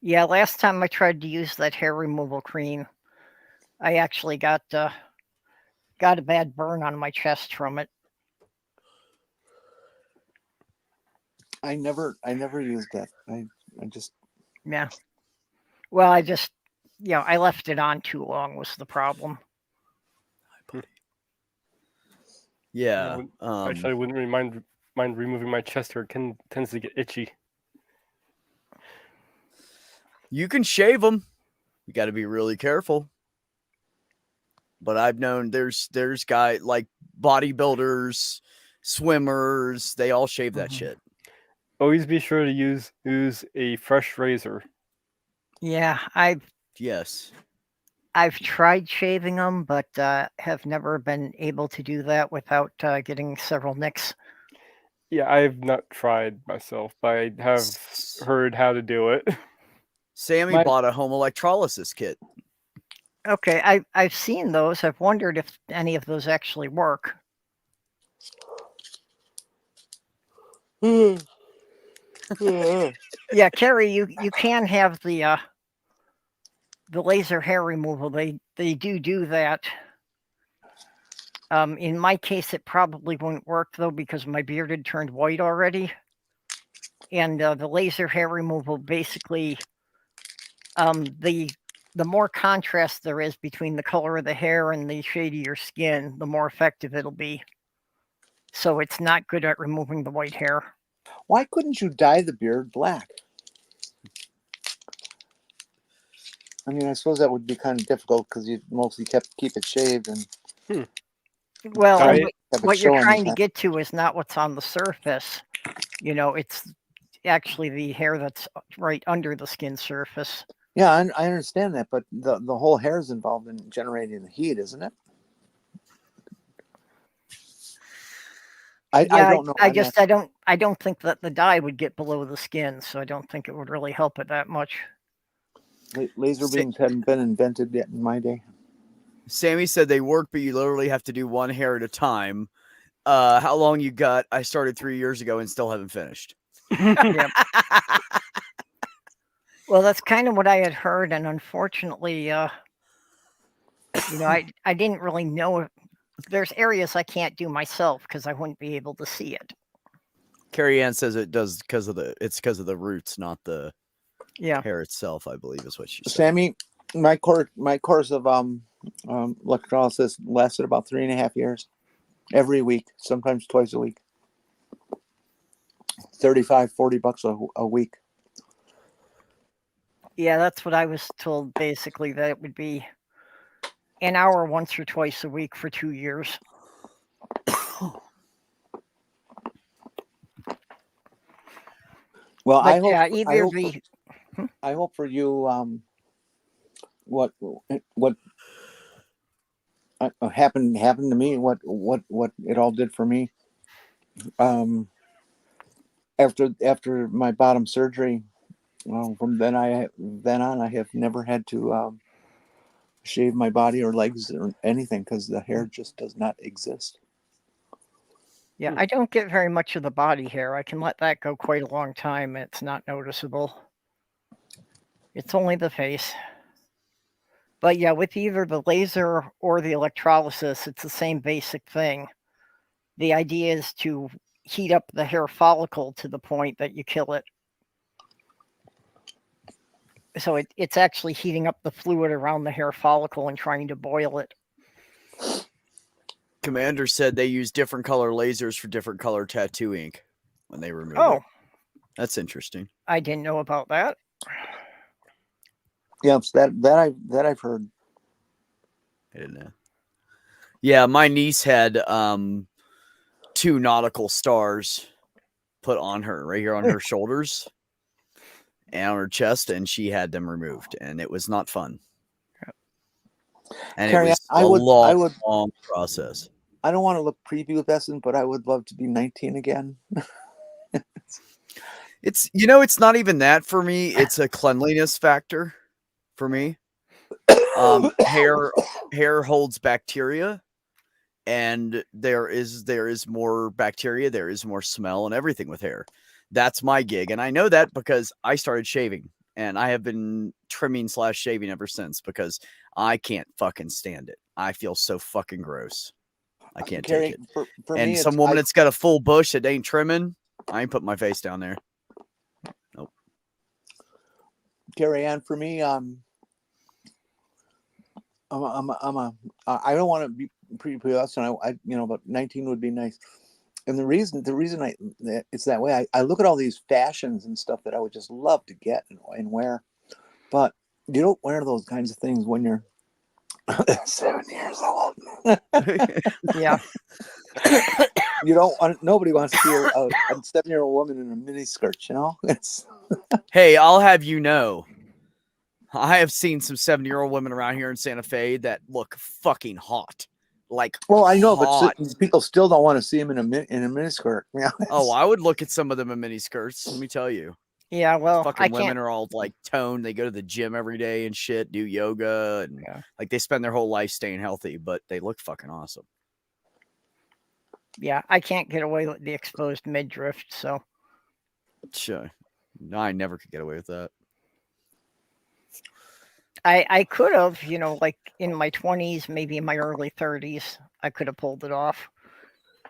S3: Yeah, last time I tried to use that hair removal cream, I actually got a bad burn on my chest from it.
S2: I never used that. I just.
S3: Yeah. Well, I just, I left it on too long was the problem.
S1: Yeah.
S4: Actually, I wouldn't really mind removing my chest hair. It tends to get itchy.
S1: You can shave them. You got to be really careful. But I've known there's guys like bodybuilders, swimmers. They all shave that shit.
S4: Always be sure to use a fresh razor.
S3: Yeah, I've tried shaving them, but have never been able to do that without getting several nicks.
S4: Yeah, I've not tried myself, but I have heard how to do it.
S1: Sammy bought a home electrolysis kit.
S3: Okay, I've seen those. I've wondered if any of those actually work. Yeah, Carrie, you can have the laser hair removal. They do that. In my case, it probably won't work though because my beard had turned white already, and the laser hair removal basically, the more contrast there is between the color of the hair and the shade of your skin, the more effective it'll be. So it's not good at removing the white hair.
S2: Why couldn't you dye the beard black? I mean, I suppose that would be kind of difficult because you mostly keep it shaved and.
S3: Well, what you're trying to get to is not what's on the surface. It's actually the hair that's right under the skin surface.
S2: Yeah, I understand that, but the whole hair is involved in generating the heat, isn't it? I don't know.
S3: I don't think that the dye would get below the skin, so I don't think it would really help it that much.
S2: Laser beams hadn't been invented yet in my day.
S1: Sammy said they work, but you literally have to do one hair at a time. How long you got? I started 3 years ago and still haven't finished.
S3: Well, that's kind of what I had heard, and unfortunately, I didn't really know. There's areas I can't do myself because I wouldn't be able to see it.
S1: Carrie Ann says it does because of the roots, not the hair itself. I believe is what she said.
S2: Sammy, my course of electrolysis lasted about 3.5 years, every week, sometimes twice a week. $35-$40 a week.
S3: Yeah, that's what I was told. Basically, that it would be an hour once or twice a week for 2 years.
S2: Well,
S3: but
S2: I hope for you. What happened to me. What it all did for me. After my bottom surgery, well, from then on, I have never had to shave my body or legs or anything because the hair just does not exist.
S3: Yeah, I don't get very much of the body hair. I can let that go quite a long time. It's not noticeable. It's only the face. But yeah, with either the laser or the electrolysis, it's the same basic thing. The idea is to heat up the hair follicle to the point that you kill it. So it's actually heating up the fluid around the hair follicle and trying to boil it.
S1: Commander said they use different color lasers for different color tattoo ink when they remove
S3: Oh,
S1: it. That's interesting.
S3: I didn't know about that.
S2: Yeah, that I've heard.
S1: I didn't know. Yeah, my niece had 2 nautical stars put on her right here on her shoulders and on her chest, and she had them removed, and it was not fun. And
S2: Carrie,
S1: it was
S2: I
S1: a
S2: would-
S1: long process.
S2: I don't want to look prepubescent, but I would love to be 19 again.
S1: It's it's not even that for me. It's a cleanliness factor for me. Hair holds bacteria, and there is more bacteria, there is more smell and everything with hair. That's my gig, and I know that because I started shaving, and I have been trimming / shaving ever since because I can't fucking stand it. I feel so fucking gross. I can't
S2: Carrie,
S1: take it.
S2: for
S1: And
S2: me,
S1: some woman that's got a full bush that ain't trimming, I ain't putting my face down there. Nope.
S2: Carrie Ann, for me, I don't want to be prepubescent. But 19 would be nice. And the reason it's that way, I look at all these fashions and stuff that I would just love to get and wear, but you don't wear those kinds of things when you're 7 years old.
S3: Yeah.
S2: You don't want. Nobody wants to see a 7-year-old woman in a mini skirt. It's.
S1: Hey, I'll have you know, I have seen some 70-year-old women around here in Santa Fe that look fucking hot. Like,
S2: well, I know,
S1: hot.
S2: but people still don't want to see them in a mini skirt.
S1: Oh, I would look at some of them in mini skirts. Let me tell you.
S3: Yeah, well,
S1: fucking women are all like toned. They go to the gym every day and shit, do yoga, and like they spend their whole life staying healthy, but they look fucking awesome.
S3: Yeah, I can't get away with the exposed midriff, so.
S1: Sure. No, I never could get away with that.
S3: I could have, like in my 20s, maybe in my early 30s, I could have pulled it off.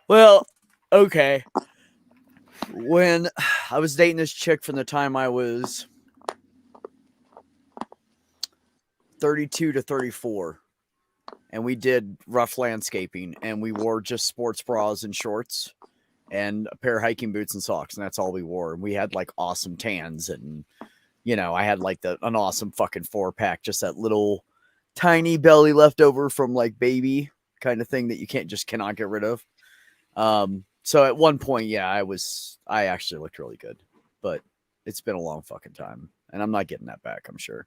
S1: Well, okay. When I was dating this chick from the time I was 32 to 34, and we did rough landscaping, and we wore just sports bras and shorts and a pair of hiking boots and socks, and that's all we wore. And we had like awesome tans, and I had like an awesome fucking 4-pack, just that little tiny belly left over from like baby kind of thing that you cannot get rid of. So at one point, yeah, I actually looked really good, but it's been a long fucking time, and I'm not getting that back, I'm sure.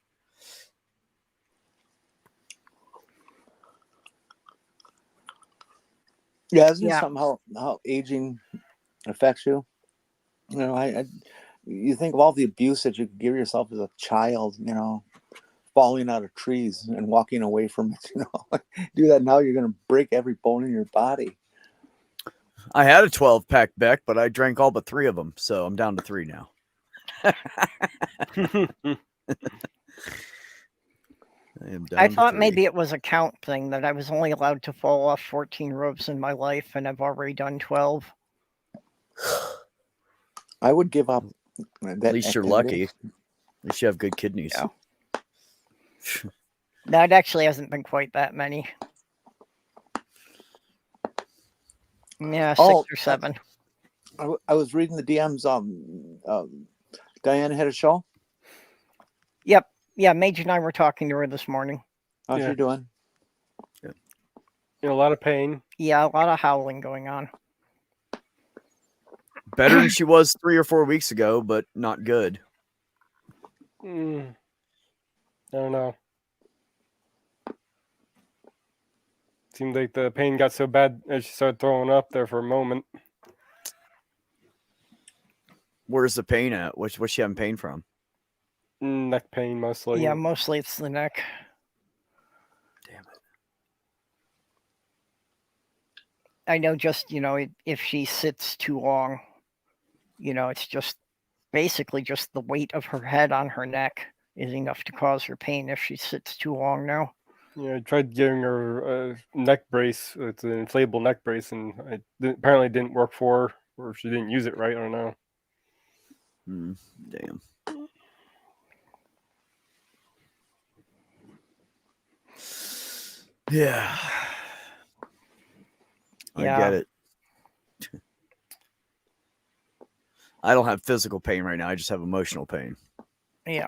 S2: Yeah, isn't it something how aging affects you? You think of all the abuse that you could give yourself as a child, falling out of trees and walking away from it, do that now, you're going to break every bone in your body.
S1: I had a 12-pack Beck, but I drank all but 3 of them, so I'm down to 3 now.
S3: I thought maybe it was a count thing that I was only allowed to fall off 14 ropes in my life, and I've already done 12.
S2: I would give up.
S1: At least you're lucky. At least you have good kidneys.
S3: Yeah. That actually hasn't been quite that many. Yeah, 6 or 7.
S2: I was reading the DMs. Diana had a show.
S3: Yep. Yeah, Major and I were talking to her this morning.
S2: How's she doing?
S4: Yeah. A lot of pain.
S3: Yeah, a lot of howling going on.
S1: Better than she was 3 or 4 weeks ago, but not good.
S4: I don't know. Seemed like the pain got so bad as she started throwing up there for a moment.
S1: Where's the pain at? What's she having pain from?
S4: Neck pain, mostly.
S3: Yeah, mostly it's the neck.
S1: Damn it.
S3: I know, just, if she sits too long, it's just basically just the weight of her head on her neck is enough to cause her pain if she sits too long now.
S4: Yeah, I tried giving her a neck brace. It's an inflatable neck brace, and apparently didn't work for her, or she didn't use it right. I don't know.
S1: Damn. Yeah. I get it. I don't have physical pain right now. I just have emotional pain.
S3: Yeah.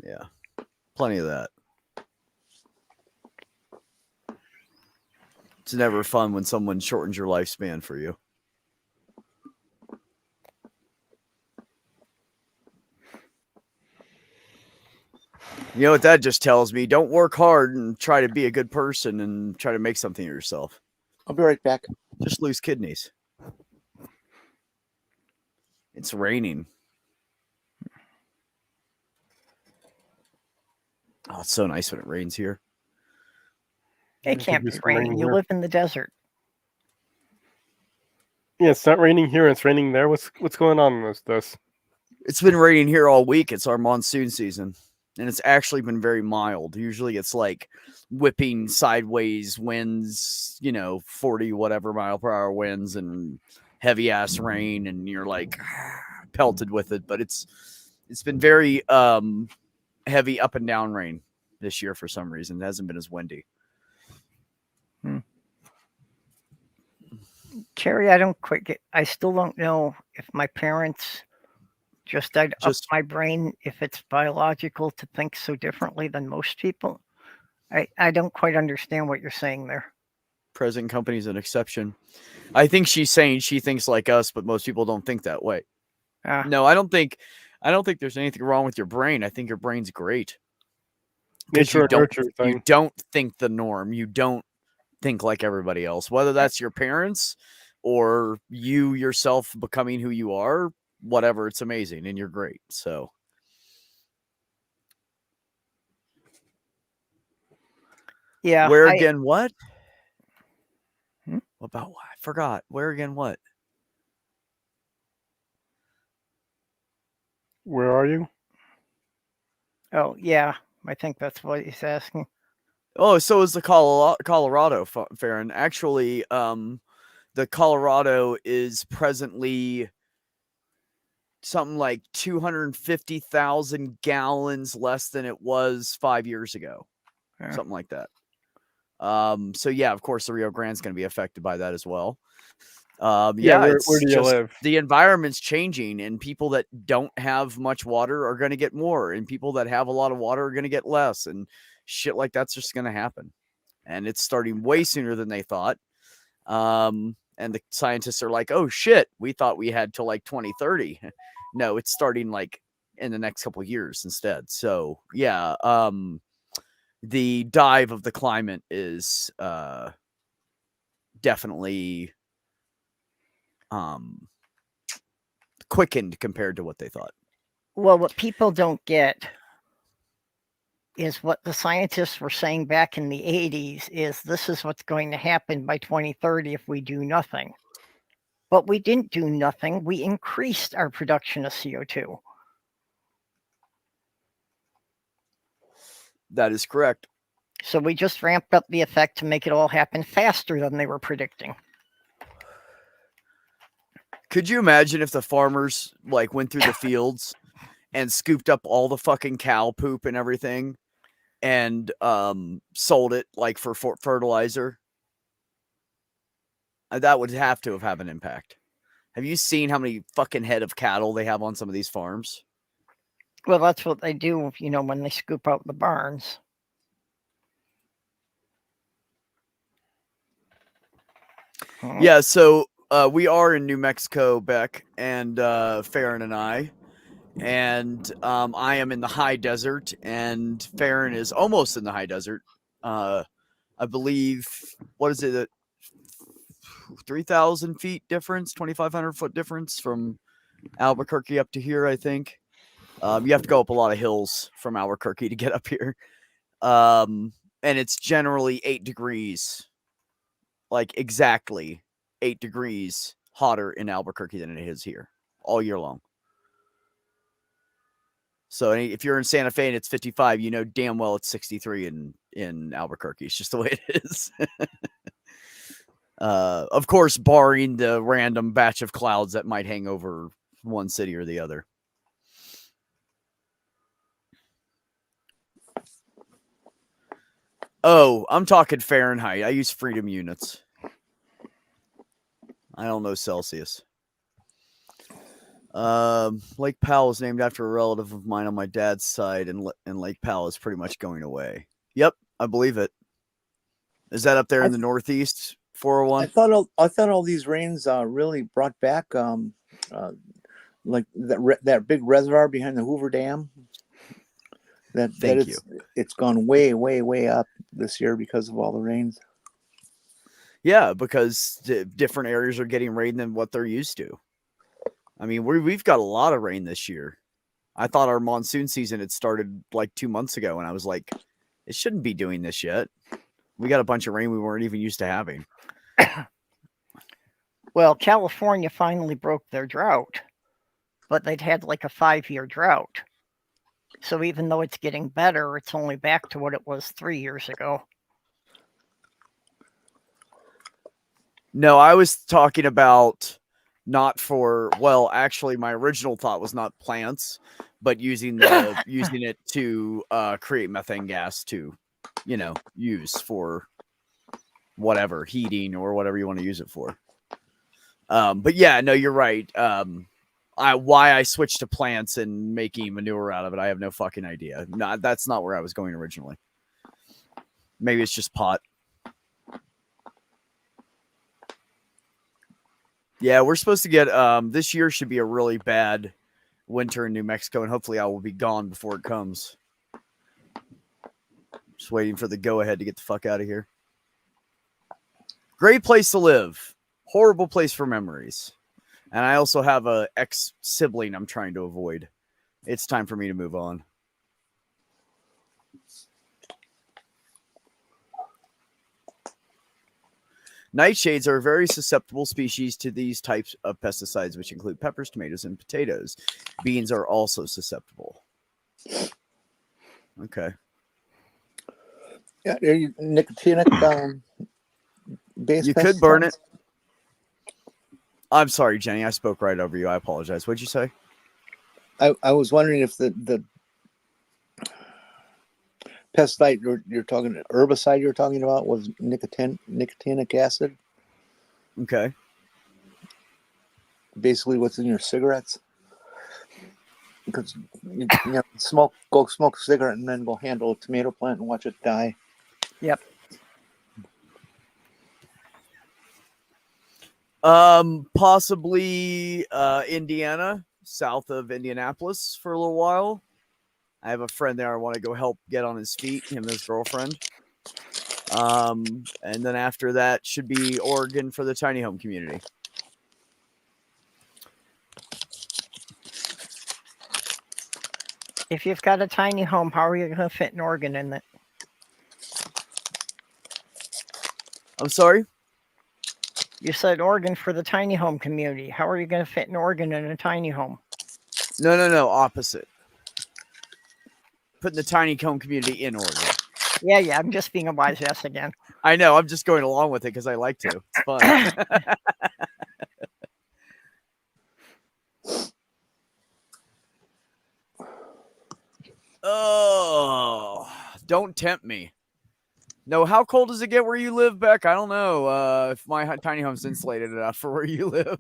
S1: Yeah. Plenty of that. It's never fun when someone shortens your lifespan for you. You know what that just tells me? Don't work hard and try to be a good person and try to make something of yourself.
S2: I'll be right back.
S1: Just lose kidneys. It's raining. Oh, it's so nice when it rains here.
S3: It can't be raining. You live in the desert.
S4: Yeah, it's not raining here. It's raining there. What's going on with this?
S1: It's been raining here all week. It's our monsoon season. And it's actually been very mild. Usually it's like whipping sideways winds, 40 whatever mile per hour winds and heavy ass rain, and you're like pelted with it. But it's been very heavy up and down rain this year for some reason. It hasn't been as windy.
S3: Carrie, I still don't know if my parents just died up my brain, if it's biological to think so differently than most people. I don't quite understand what you're saying there.
S1: Present company's an exception. I think she's saying she thinks like us, but most people don't think that way. No, I don't think there's anything wrong with your brain. I think your brain's great. Because you don't think the norm. You don't think like everybody else. Whether that's your parents or you yourself becoming who you are, whatever, it's amazing and you're great. So
S3: yeah.
S1: Where again what? About what? I forgot. Where again what?
S4: Where are you?
S3: Oh, yeah. I think that's what he's asking.
S1: Oh, so is the Colorado Farron. Actually, the Colorado is presently something like 250,000 gallons less than it was 5 years ago. Yeah. Something like that. So yeah, of course the Rio Grande's going to be affected by that as well.
S4: Where do you live?
S1: The environment's changing, and people that don't have much water are going to get more, and people that have a lot of water are going to get less, and shit like that's just going to happen. And it's starting way sooner than they thought. And the scientists are like, oh shit, we thought we had till like 2030. No, it's starting like in the next couple of years instead. So yeah, the dive of the climate is definitely quickened compared to what they thought.
S3: Well, what people don't get is what the scientists were saying back in the 80s is this is what's going to happen by 2030 if we do nothing. But we didn't do nothing. We increased our production of CO2.
S1: That is correct.
S3: So we just ramped up the effect to make it all happen faster than they were predicting.
S1: Could you imagine if the farmers like went through the fields and scooped up all the fucking cow poop and everything and sold it like for fertilizer? That would have to have an impact. Have you seen how many fucking head of cattle they have on some of these farms?
S3: Well, that's what they do, when they scoop out the barns.
S1: Yeah, so we are in New Mexico, Beck, and Farron and I. And I am in the high desert, and Farron is almost in the high desert. I believe, what is it? 3,000 feet difference, 2,500 foot difference from Albuquerque up to here, I think. You have to go up a lot of hills from Albuquerque to get up here. And it's generally 8 degrees, like exactly 8 degrees hotter in Albuquerque than it is here all year long. So if you're in Santa Fe and it's 55, you know damn well it's 63 in Albuquerque. It's just the way it is. Of course, barring the random batch of clouds that might hang over one city or the other. Oh, I'm talking Fahrenheit. I use freedom units. I don't know Celsius. Lake Powell is named after a relative of mine on my dad's side, and Lake Powell is pretty much going away. Yep, I believe it. Is that up there in the Northeast? 401.
S2: I thought all these rains really brought back like that big reservoir behind the Hoover Dam. It's gone way up this year because of all the rains.
S1: Yeah, because different areas are getting rain than what they're used to. I mean, we've got a lot of rain this year. I thought our monsoon season had started like 2 months ago, and I was like, it shouldn't be doing this yet. We got a bunch of rain we weren't even used to having.
S3: Well, California finally broke their drought, but they'd had like a 5-year drought. So even though it's getting better, it's only back to what it was 3 years ago.
S1: No, I was talking about not for, well, actually my original thought was not plants, but using it to create methane gas to, use for whatever, heating or whatever you want to use it for. But yeah, no, you're right. Why I switched to plants and making manure out of it, I have no fucking idea. No, that's not where I was going originally. Maybe it's just pot. Yeah, we're supposed to get this year should be a really bad winter in New Mexico, and hopefully I will be gone before it comes. Just waiting for the go-ahead to get the fuck out of here. Great place to live. Horrible place for memories. And I also have a ex-sibling I'm trying to avoid. It's time for me to move on. Nightshades are a very susceptible species to these types of pesticides, which include peppers, tomatoes, and potatoes. Beans are also susceptible. Okay.
S2: Yeah, are you nicotinic based?
S1: You could burn it. I'm sorry, Jenny. I spoke right over you. I apologize. What'd you say?
S2: I was wondering if the pesticide you're talking, herbicide you're talking about was nicotinic acid.
S1: Okay.
S2: Basically, what's in your cigarettes? Because go smoke a cigarette and then go handle a tomato plant and watch it die.
S3: Yep.
S1: Possibly Indiana, south of Indianapolis for a little while. I have a friend there I want to go help get on his feet, him and his girlfriend. And then after that should be Oregon for the tiny home community.
S3: If you've got a tiny home, how are you going to fit an organ in it?
S1: I'm sorry?
S3: You said Oregon for the tiny home community. How are you going to fit an organ in a tiny home?
S1: No. Opposite. Putting the tiny home community in Oregon.
S3: Yeah. I'm just being a wise ass again.
S1: I know. I'm just going along with it because I like to. It's fun. Oh, don't tempt me. No, how cold does it get where you live, Beck? I don't know if my tiny home's insulated enough for where you live.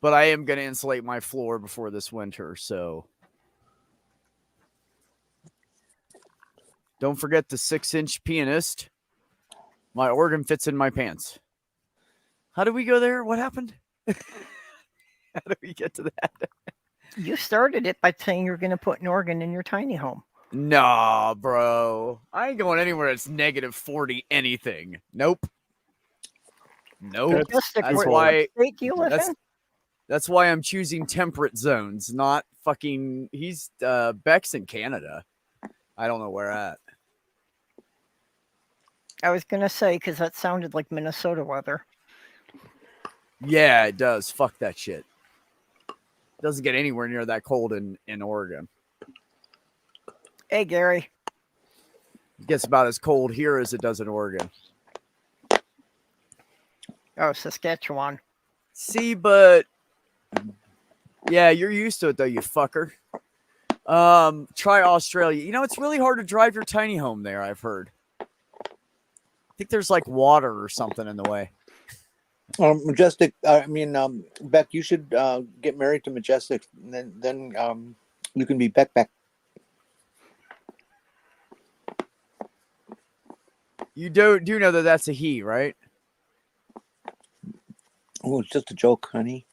S1: But I am going to insulate my floor before this winter, so. Don't forget the 6-inch pianist. My organ fits in my pants. How did we go there? What happened? How did we get to that?
S3: You started it by saying you're going to put an organ in your tiny home.
S1: Nah, bro. I ain't going anywhere that's negative 40 anything. Nope. Nope.
S3: That's why. State do you live in?
S1: That's why I'm choosing temperate zones, not fucking. He's Beck's in Canada. I don't know where at.
S3: I was gonna say because that sounded like Minnesota weather.
S1: Yeah, it does. Fuck that shit. Doesn't get anywhere near that cold in Oregon.
S3: Hey, Gary.
S1: It gets about as cold here as it does in Oregon.
S3: Oh, Saskatchewan.
S1: See, but yeah, you're used to it though, you fucker. Try Australia. You know, it's really hard to drive your tiny home there, I've heard. I think there's like water or something in the way.
S2: Majestic. Beck, you should get married to Majestic, and then you can be Beck.
S1: You do know that that's a he, right?
S2: Oh, it's just a joke, honey.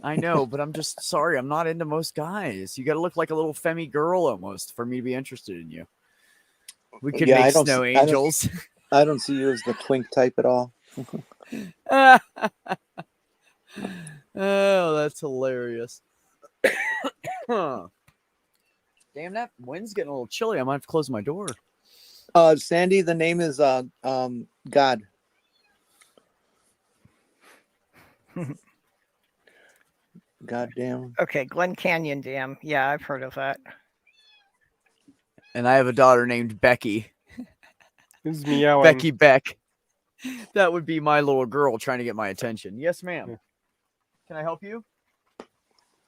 S1: I know, but I'm just sorry. I'm not into most guys. You got to look like a little femmy girl almost for me to be interested in you. We could make snow angels.
S2: I don't see you as the twink type at all.
S1: Oh, that's hilarious. Damn, that wind's getting a little chilly. I might have to close my door.
S2: Sandy, the name is God. Goddamn.
S3: Okay, Glen Canyon Dam. Yeah, I've heard of that.
S1: And I have a daughter named Becky.
S4: Who's meowing?
S1: Becky Beck. That would be my little girl trying to get my attention. Yes, ma'am. Can I help you?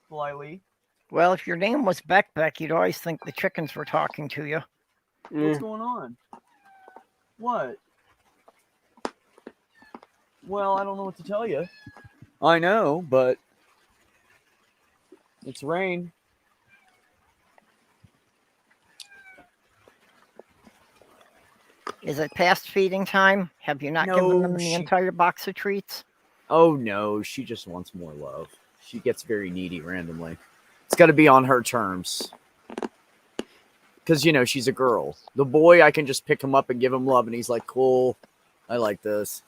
S1: Politely.
S3: Well, if your name was Beck, you'd always think the chickens were talking to you.
S1: What's going on? What? Well, I don't know what to tell you. I know, but it's rain.
S3: Is it past feeding time? Have you not given them the entire box of treats?
S1: Oh, no. She just wants more love. She gets very needy randomly. It's got to be on her terms. Because, you know, she's a girl. The boy, I can just pick him up and give him love, and he's like, cool. I like this.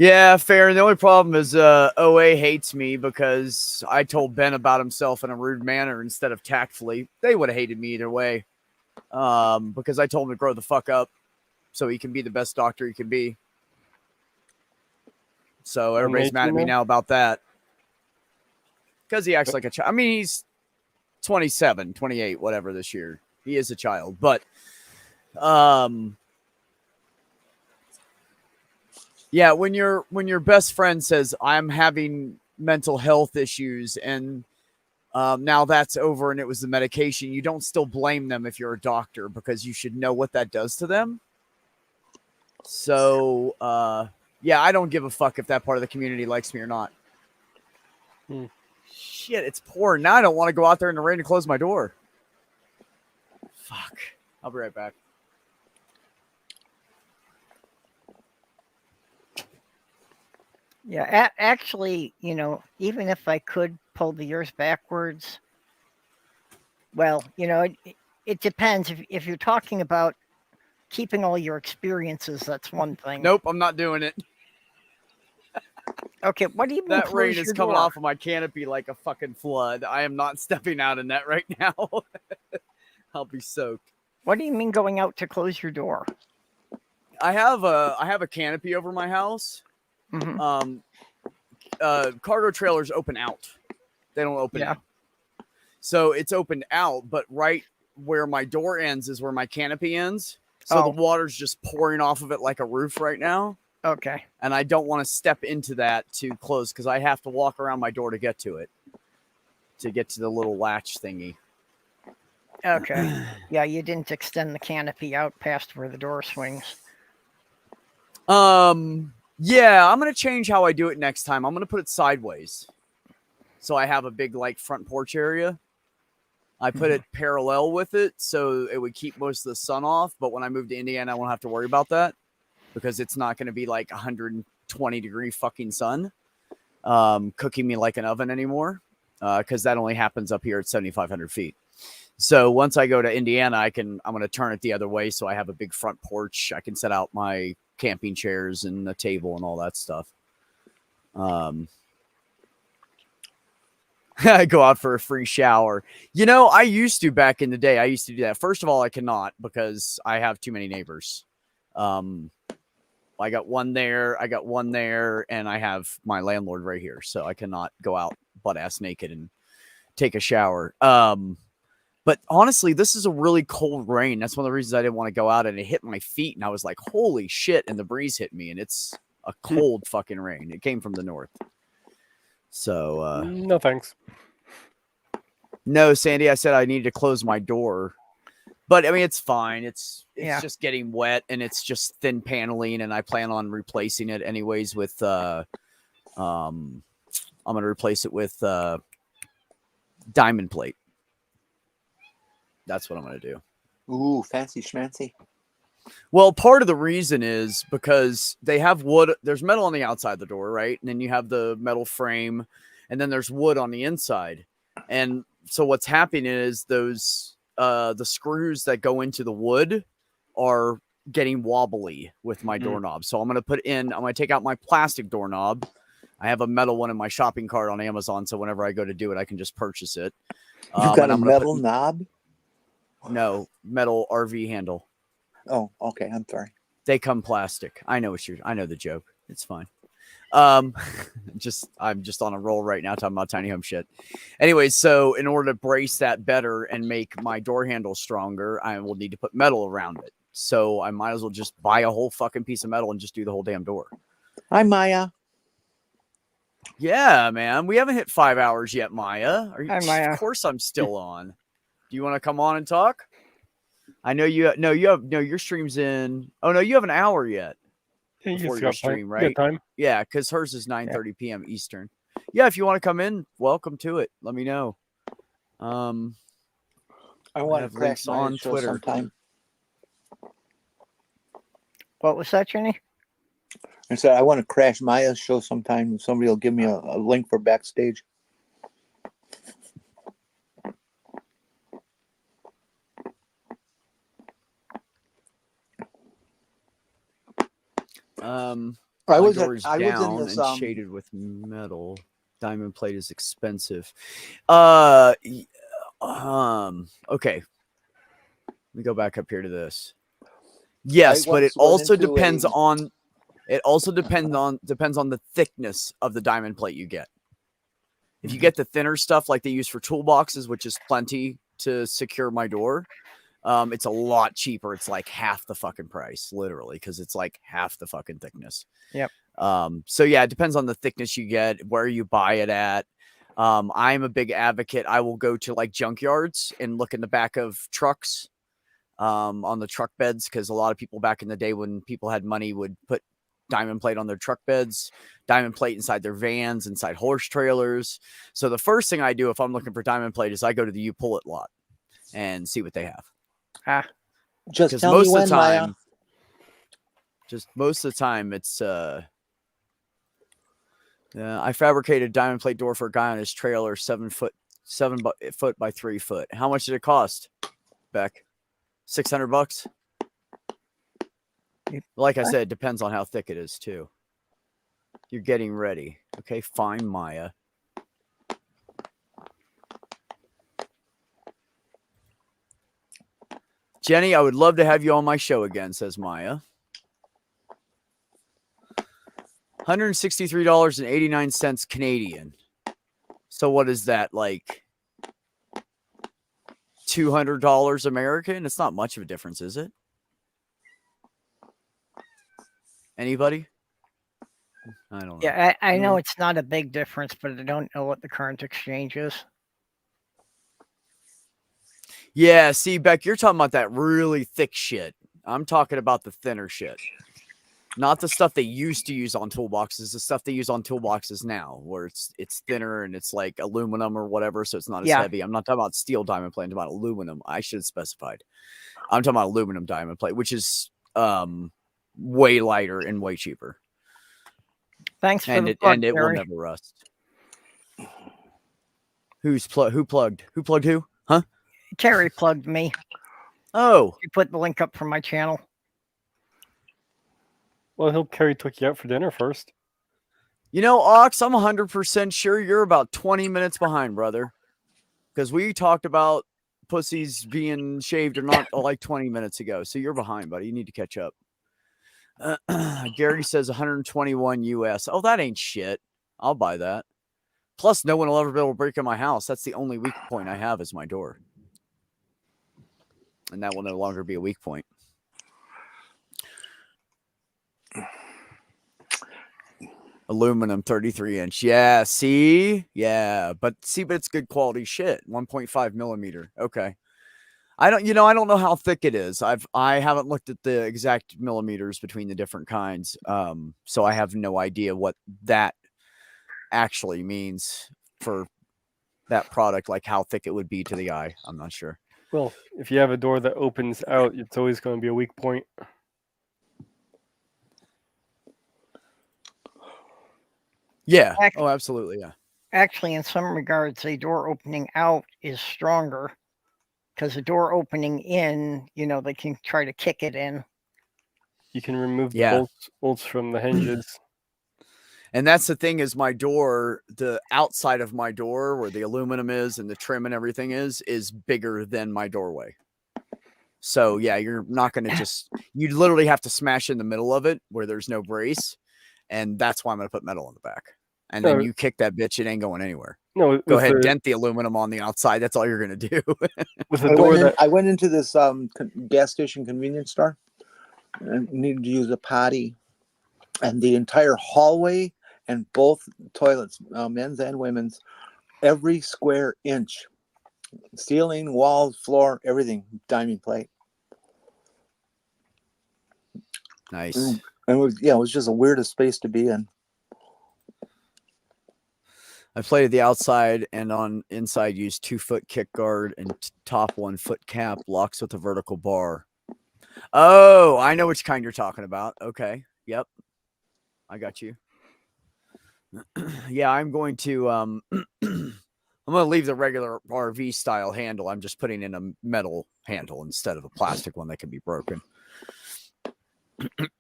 S1: Yeah, fair. The only problem is OA hates me because I told Ben about himself in a rude manner instead of tactfully. They would have hated me either way because I told him to grow the fuck up so he can be the best doctor he can be. So everybody's mad at me now about that because he acts like a child. I mean, he's 27, 28, whatever this year. He is a child, but yeah, when your best friend says I'm having mental health issues and now that's over and it was the medication, you don't still blame them if you're a doctor because you should know what that does to them. So yeah, I don't give a fuck if that part of the community likes me or not. Shit, it's pouring. Now I don't want to go out there in the rain and close my door. Fuck. I'll be right back.
S3: Yeah, actually, you know, even if I could pull the years backwards, well, you know, it depends. If you're talking about keeping all your experiences, that's one thing.
S1: Nope, I'm not doing it.
S3: Okay, what do you mean?
S1: That rain is coming off of my canopy like a fucking flood. I am not stepping out in that right now. I'll be soaked.
S3: What do you mean going out to close your door?
S1: I have a canopy over my house.
S3: Mm-hmm.
S1: Cargo trailers open out. They don't open in. So it's opened out, but right where my door ends is where my canopy ends. So the water's just pouring off of it like a roof right now.
S3: Okay.
S1: And I don't want to step into that to close because I have to walk around my door to get to it. To get to the little latch thingy.
S3: Okay. Yeah, you didn't extend the canopy out past where the door swings.
S1: Yeah, I'm going to change how I do it next time. I'm going to put it sideways. So I have a big like front porch area. I put it parallel with it so it would keep most of the sun off. But when I move to Indiana, I won't have to worry about that because it's not going to be like 120-degree fucking sun cooking me like an oven anymore, because that only happens up here at 7,500 feet. So once I go to Indiana, I'm going to turn it the other way, so I have a big front porch. I can set out my camping chairs and a table and all that stuff. I go out for a free shower. You know, I used to back in the day. I used to do that. First of all, I cannot because I have too many neighbors. I got one there, and I have my landlord right here. So I cannot go out butt-ass naked and take a shower. But honestly, this is a really cold rain. That's one of the reasons I didn't want to go out, and it hit my feet, and I was like, holy shit, and the breeze hit me, and it's a cold fucking rain. It came from the north. So
S4: no thanks.
S1: No, Sandy, I said I needed to close my door. But I mean, it's fine. It's just getting wet, and it's just thin paneling, and I plan on replacing it anyways with I'm gonna replace it with diamond plate. That's what I'm gonna do.
S2: Ooh, fancy schmancy.
S1: Well, part of the reason is because they have wood. There's metal on the outside of the door, right? And then you have the metal frame, and then there's wood on the inside. And so what's happening is those the screws that go into the wood are getting wobbly with my doorknob. So I'm going to take out my plastic doorknob. I have a metal one in my shopping cart on Amazon. So whenever I go to do it, I can just purchase it.
S2: You got a metal knob?
S1: No, metal RV handle.
S2: Oh, okay. I'm sorry.
S1: They come plastic. I know the joke. It's fine. I'm just on a roll right now talking about tiny home shit. Anyways, so in order to brace that better and make my door handle stronger, I will need to put metal around it. So I might as well just buy a whole fucking piece of metal and just do the whole damn door.
S2: Hi, Maya.
S1: Yeah, man. We haven't hit 5 hours yet, Maya.
S3: Hi, Maya.
S1: Of course I'm still on. Do you want to come on and talk? I know your stream's in. Oh no, you have an hour yet. Before your stream, right?
S4: Time.
S1: Yeah, because hers is 9:30 p.m. Eastern. Yeah, if you want to come in, welcome to it. Let me know.
S2: I want to crash on Twitter sometime.
S3: What was that, Jenny?
S2: I said I want to crash Maya's show sometime. Somebody will give me a link for backstage.
S1: I was in this shaded with metal. Diamond plate is expensive. Okay. Let me go back up here to this. Yes, but it also depends on the thickness of the diamond plate you get. If you get the thinner stuff like they use for toolboxes, which is plenty to secure my door, it's a lot cheaper. It's like half the fucking price, literally, because it's like half the fucking thickness.
S3: Yep.
S1: So yeah, it depends on the thickness you get, where you buy it at. I'm a big advocate. I will go to like junkyards and look in the back of trucks, on the truck beds, because a lot of people back in the day when people had money would put diamond plate on their truck beds, diamond plate inside their vans, inside horse trailers. So the first thing I do if I'm looking for diamond plate is I go to the Pull It lot and see what they have.
S2: Just tell me when, Maya.
S1: Most of the time it's I fabricated a diamond plate door for a guy on his trailer, 7 foot by 3 foot. How much did it cost, Beck? $600? Like I said, it depends on how thick it is too. You're getting ready. Okay, fine, Maya. Jenny, I would love to have you on my show again, says Maya. $163.89 Canadian. So what is that, like $200 American? It's not much of a difference, is it? Anybody? I don't know.
S3: Yeah, I know it's not a big difference, but I don't know what the current exchange is.
S1: Yeah, see, Beck, you're talking about that really thick shit. I'm talking about the thinner shit. Not the stuff they used to use on toolboxes, the stuff they use on toolboxes now, where it's thinner and it's like aluminum or whatever, so it's not as heavy. I'm not talking about steel diamond plate, I'm talking about aluminum. I should have specified. I'm talking about aluminum diamond plate, which is way lighter and way cheaper.
S3: Thanks for
S1: And
S3: the
S1: it
S3: plug,
S1: and it will
S3: Terry.
S1: never rust. Who plugged? Who plugged who? Huh?
S3: Terry plugged me.
S1: Oh,
S3: He put the link up from my channel.
S4: Well, he'll carry took you out for dinner first.
S1: you know, Ox, I'm 100% sure you're about 20 minutes behind, brother. Because we talked about pussies being shaved or not like 20 minutes ago. So you're behind, buddy. You need to catch up. Gary says 121 US. Oh, that ain't shit. I'll buy that. Plus, no one will ever be able to break in my house. That's the only weak point I have is my door. And that will no longer be a weak point. Aluminum 33-inch. Yeah, see? Yeah, but it's good quality shit. 1.5 millimeter. Okay. I don't know how thick it is. I haven't looked at the exact millimeters between the different kinds. So I have no idea what that actually means for that product, like how thick it would be to the eye. I'm not sure.
S4: Well, if you have a door that opens out, it's always going to be a weak point.
S1: Yeah. Oh, absolutely. Yeah.
S3: Actually, in some regards, a door opening out is stronger because a door opening in, they can try to kick it in.
S4: You can remove the bolts from the hinges.
S1: And that's the thing is my door, the outside of my door where the aluminum is and the trim and everything is bigger than my doorway. So yeah, you're not going to you literally have to smash in the middle of it where there's no brace. And that's why I'm going to put metal in the back. And then you kick that bitch, it ain't going anywhere.
S4: No,
S1: go ahead, dent the aluminum on the outside. That's all you're going to do.
S4: With the door
S2: I went into this gas station convenience store and needed to use a potty. And the entire hallway and both toilets, men's and women's, every square inch, ceiling, walls, floor, everything, diamond plate.
S1: Nice.
S2: And it was just the weirdest space to be in.
S1: I played the outside and on inside used 2-foot kick guard and top 1-foot cap locks with a vertical bar. Oh, I know which kind you're talking about. Okay. Yep. I got you. Yeah, I'm going to I'm going to leave the regular RV style handle. I'm just putting in a metal handle instead of a plastic one that can be broken.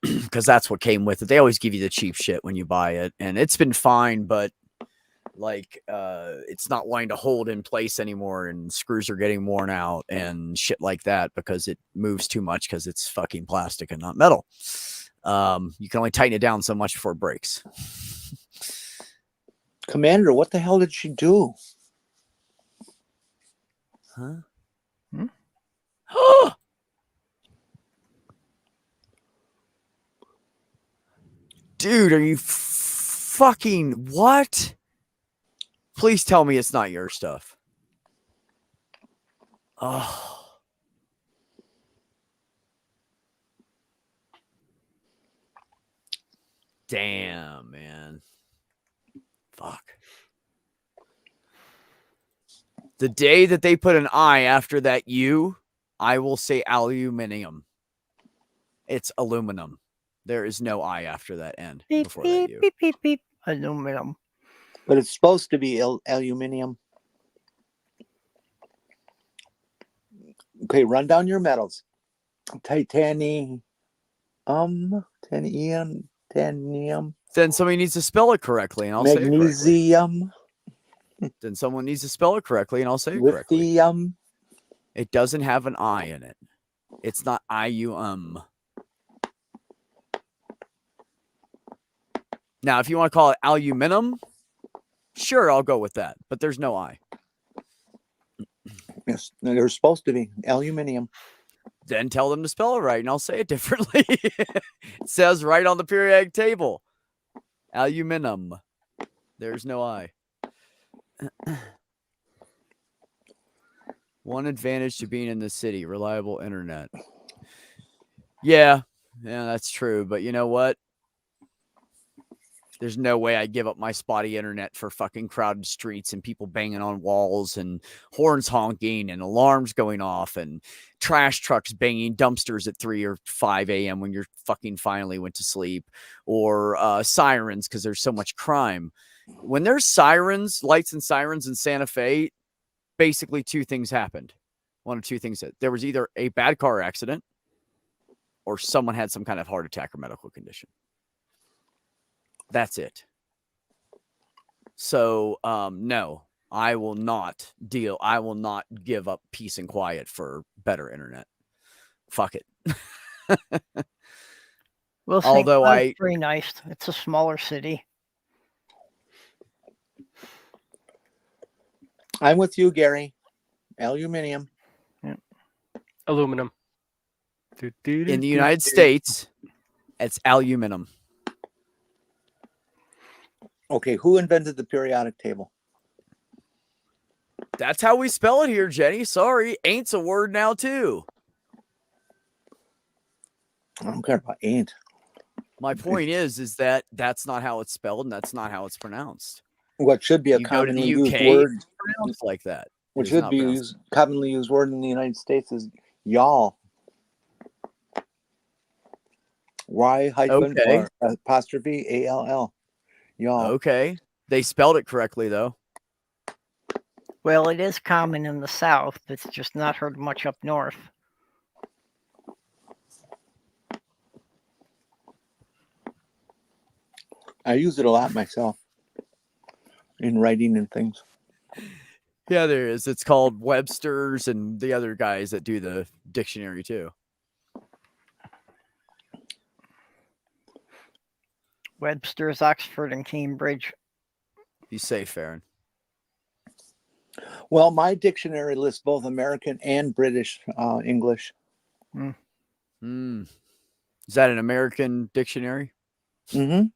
S1: Because that's what came with it. They always give you the cheap shit when you buy it, and it's been fine, but like it's not wanting to hold in place anymore, and screws are getting worn out and shit like that because it moves too much because it's fucking plastic and not metal. You can only tighten it down so much before it breaks.
S2: Commander, what the hell did she do?
S1: Huh? Dude, are you fucking what? Please tell me it's not your stuff. Oh. Damn, man. Fuck. The day that they put an I after that U, I will say aluminium. It's aluminum. There is no I after that end.
S3: Beep,
S1: before
S3: beep,
S1: that U.
S3: beep, beep, beep. Aluminum.
S2: But it's supposed to be aluminium. Okay, run down your metals. Titanium.
S1: Then somebody needs to spell it correctly, and I'll say it correctly.
S2: Magnesium.
S1: Then someone needs to spell it correctly, and I'll say it correctly.
S2: Lithium.
S1: It doesn't have an I in it. It's not IUM. Now, if you want to call it aluminum, sure, I'll go with that. But there's no I.
S2: Yes, they're supposed to be aluminium.
S1: Then tell them to spell it right, and I'll say it differently. It says right on the periodic table. Aluminum. There's no I. One advantage to being in the city, reliable internet. Yeah, that's true. But you know what? There's no way I give up my spotty internet for fucking crowded streets and people banging on walls and horns honking and alarms going off and trash trucks banging dumpsters at 3 or 5 a.m. when you're fucking finally went to sleep, or sirens because there's so much crime. When there's sirens, lights and sirens in Santa Fe, basically two things happened. One of two things. There was either a bad car accident or someone had some kind of heart attack or medical condition. That's it. So, no, I will not give up peace and quiet for better internet. Fuck it.
S3: Well,
S1: although
S3: St. Cloud's pretty nice. It's a smaller city.
S2: I'm with you, Gary. Aluminium.
S4: Aluminum.
S1: In the United States, it's aluminum.
S2: Okay, who invented the periodic table?
S1: That's how we spell it here, Jenny. Sorry, ain't's a word now too.
S2: I don't care about ain't.
S1: My point is that that's not how it's spelled and that's not how it's pronounced.
S2: What should be a
S1: You go to the
S2: commonly
S1: UK,
S2: used word,
S1: it's pronounced like that.
S2: what
S1: It is
S2: should
S1: not
S2: be
S1: pronounced.
S2: commonly used word in the United States is y'all. Y hyphen
S1: Okay.
S2: or apostrophe ALL. Y'all.
S1: Okay. They spelled it correctly though.
S3: Well, it is common in the South. It's just not heard much up north.
S2: I use it a lot myself in writing and things.
S1: Yeah, there is. It's called Webster's and the other guys that do the dictionary too.
S3: Webster's, Oxford, and Cambridge.
S1: Be safe, Farron.
S2: Well, my dictionary lists both American and British English.
S1: Is that an American dictionary?
S2: Mm-hmm.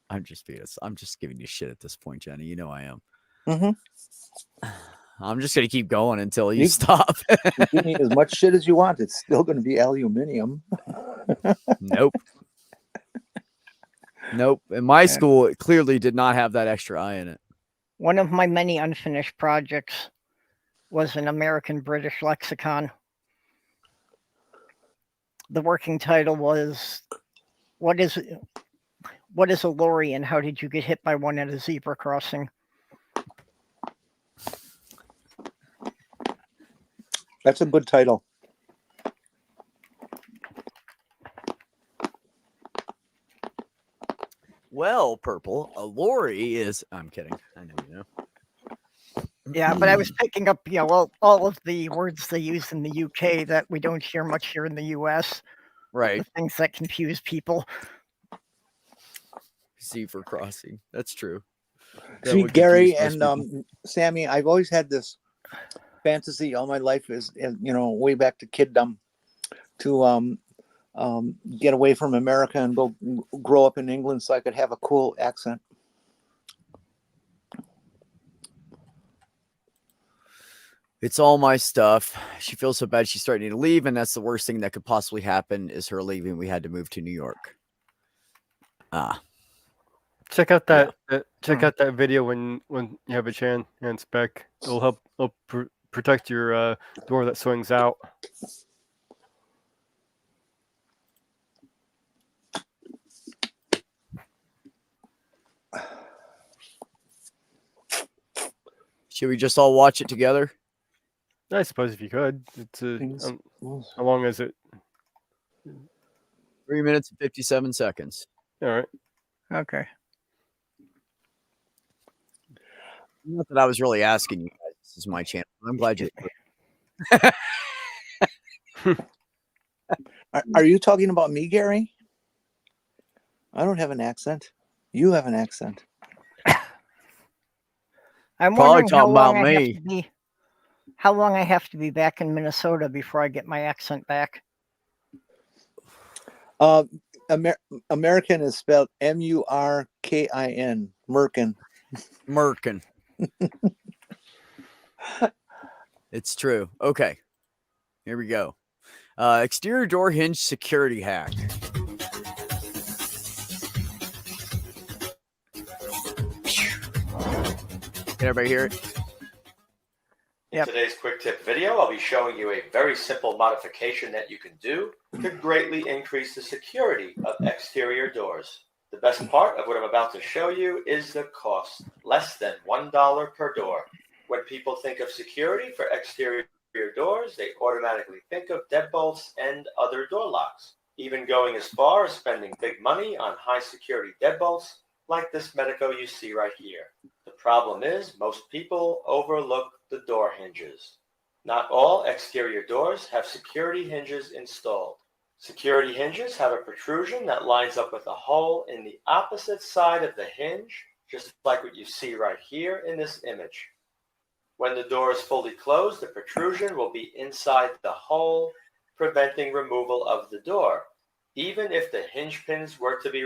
S1: I'm just giving you shit at this point, Jenny. You know I am.
S2: Mm-hmm.
S1: I'm just gonna keep going until you stop.
S2: You give me as much shit as you want. It's still going to be aluminium.
S1: Nope. Nope. In my school, it clearly did not have that extra I in it.
S3: One of my many unfinished projects was an American-British lexicon. The working title was, What is a lorry and how did you get hit by one at a zebra crossing?
S2: That's a good title.
S1: Well, Purple, a lorry is... I'm kidding. I know you know.
S3: Yeah, but I was picking up, all of the words they use in the UK that we don't hear much here in the US.
S1: Right.
S3: The things that confuse people.
S1: Zebra crossing. That's true.
S2: See, Gary and Sammy, I've always had this fantasy all my life is, way back to kiddom, to get away from America and go grow up in England so I could have a cool accent.
S1: It's all my stuff. She feels so bad she's starting to leave, and that's the worst thing that could possibly happen is her leaving. We had to move to New York.
S4: Check out that out that video when you have a chance, Beck. It'll help protect your door that swings out.
S1: Should we just all watch it together?
S4: I suppose if you could. It's how long is it?
S1: 3 minutes and 57 seconds.
S4: All right.
S3: Okay.
S1: Not that I was really asking you guys. This is my channel. I'm glad you.
S2: Are you talking about me, Gary? I don't have an accent. You have an accent.
S3: I'm
S1: Probably
S3: wondering
S1: talking about me.
S3: How long I have to be back in Minnesota before I get my accent back?
S2: American is spelled M-U-R-K-I-N. Merkin.
S1: Merkin. It's true. Okay. Here we go. Exterior door hinge security hack. Can everybody hear it?
S10: In today's quick tip video, I'll be showing you a very simple modification that you can do to greatly increase the security of exterior doors. The best part of what I'm about to show you is the cost, less than $1 per door. When people think of security for exterior doors, they automatically think of deadbolts and other door locks, even going as far as spending big money on high security deadbolts like this Medico you see right here. The problem is most people overlook the door hinges. Not all exterior doors have security hinges installed. Security hinges have a protrusion that lines up with a hole in the opposite side of the hinge, just like what you see right here in this image. When the door is fully closed, the protrusion will be inside the hole, preventing removal of the door, even if the hinge pins were to be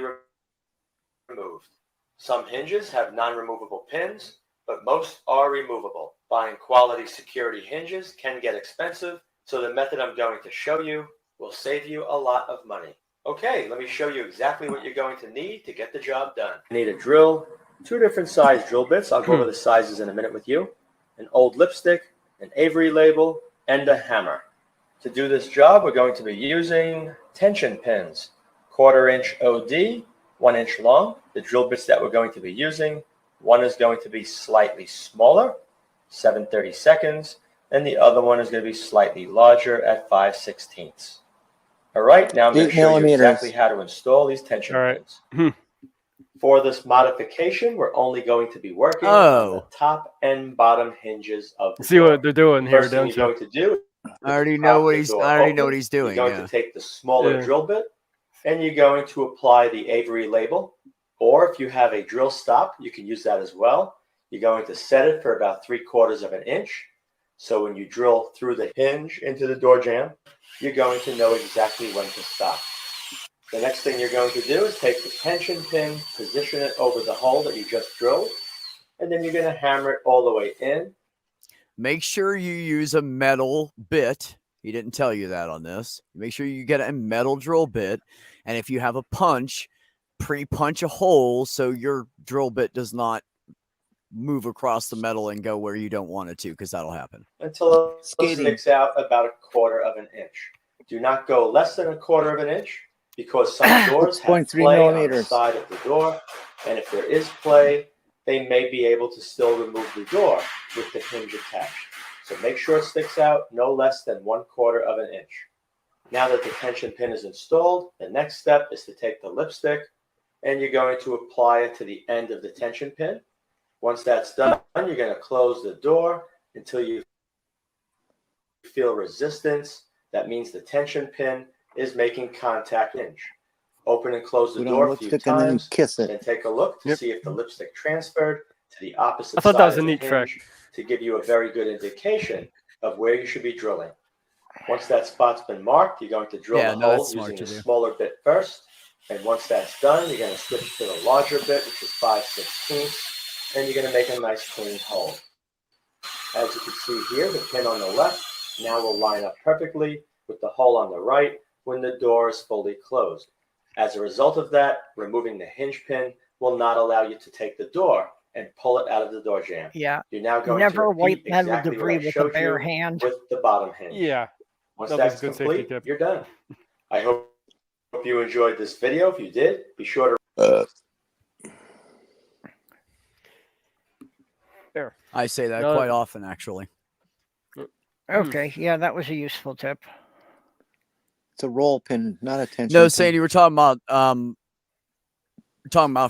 S10: removed. Some hinges have non-removable pins, but most are removable. Buying quality security hinges can get expensive, so the method I'm going to show you will save you a lot of money. Okay, let me show you exactly what you're going to need to get the job done. You need a drill, 2 different size drill bits. I'll go over the sizes in a minute with you. An old lipstick, an Avery label, and a hammer. To do this job, we're going to be using tension pins, 1/4 inch OD, 1 inch long. The drill bits that we're going to be using, one is going to be slightly smaller, 7/32, and the other one is going to be slightly larger at 5/16. All right, now I'm going to show you exactly how to install these tension pins. For this modification, we're only going to be working on the top and bottom hinges of the door.
S4: What they're doing here,
S10: First thing
S4: don't
S10: you're
S4: you?
S10: going to do,
S1: I already know what he's doing.
S10: You're going to take the smaller drill bit, and you're going to apply the Avery label. Or if you have a drill stop, you can use that as well. You're going to set it for about 3/4 of an inch. So when you drill through the hinge into the door jamb, you're going to know exactly when to stop. The next thing you're going to do is take the tension pin, position it over the hole that you just drilled, and then you're going to hammer it all the way in.
S1: Make sure you use a metal bit. He didn't tell you that on this. Make sure you get a metal drill bit. And if you have a punch, pre-punch a hole so your drill bit does not move across the metal and go where you don't want it to, because that'll happen.
S10: Until it sticks out about 1/4 of an inch. Do not go less than 1/4 of an inch, because some doors have play on the side of the door, and if there is play, they may be able to still remove the door with the hinge attached. So make sure it sticks out no less than 1/4 of an inch. Now that the tension pin is installed, the next step is to take the lipstick, and you're going to apply it to the end of the tension pin. Once that's done, you're going to close the door until you feel resistance. That means the tension pin is making contact hinge. Open and close the door a few times, and then take a look to see if the lipstick transferred to the opposite side of the hinge to give you a very good indication of where you should be drilling. Once that spot's been marked, you're going to drill the hole using the smaller bit first. And once that's done, you're going to switch to the larger bit, which is 5/16, and you're going to make a nice clean hole. As you can see here, the pin on the left now will line up perfectly with the hole on the right when the door is fully closed. As a result of that, removing the hinge pin will not allow you to take the door and pull it out of the door jamb.
S3: Yeah.
S10: You're now going
S3: Never
S10: to
S3: wipe
S10: repeat
S3: metal
S10: exactly
S3: debris
S10: what I
S3: with a
S10: showed
S3: bare
S10: you
S3: hand.
S10: with the bottom hinge.
S4: Yeah.
S10: Once that's complete, you're done. I hope you enjoyed this video. If you did, be sure to...
S4: There.
S1: I say that quite often, actually.
S3: Okay, yeah, that was a useful tip.
S2: It's a roll pin, not a tension
S1: No,
S2: pin.
S1: Sandy, we're talking about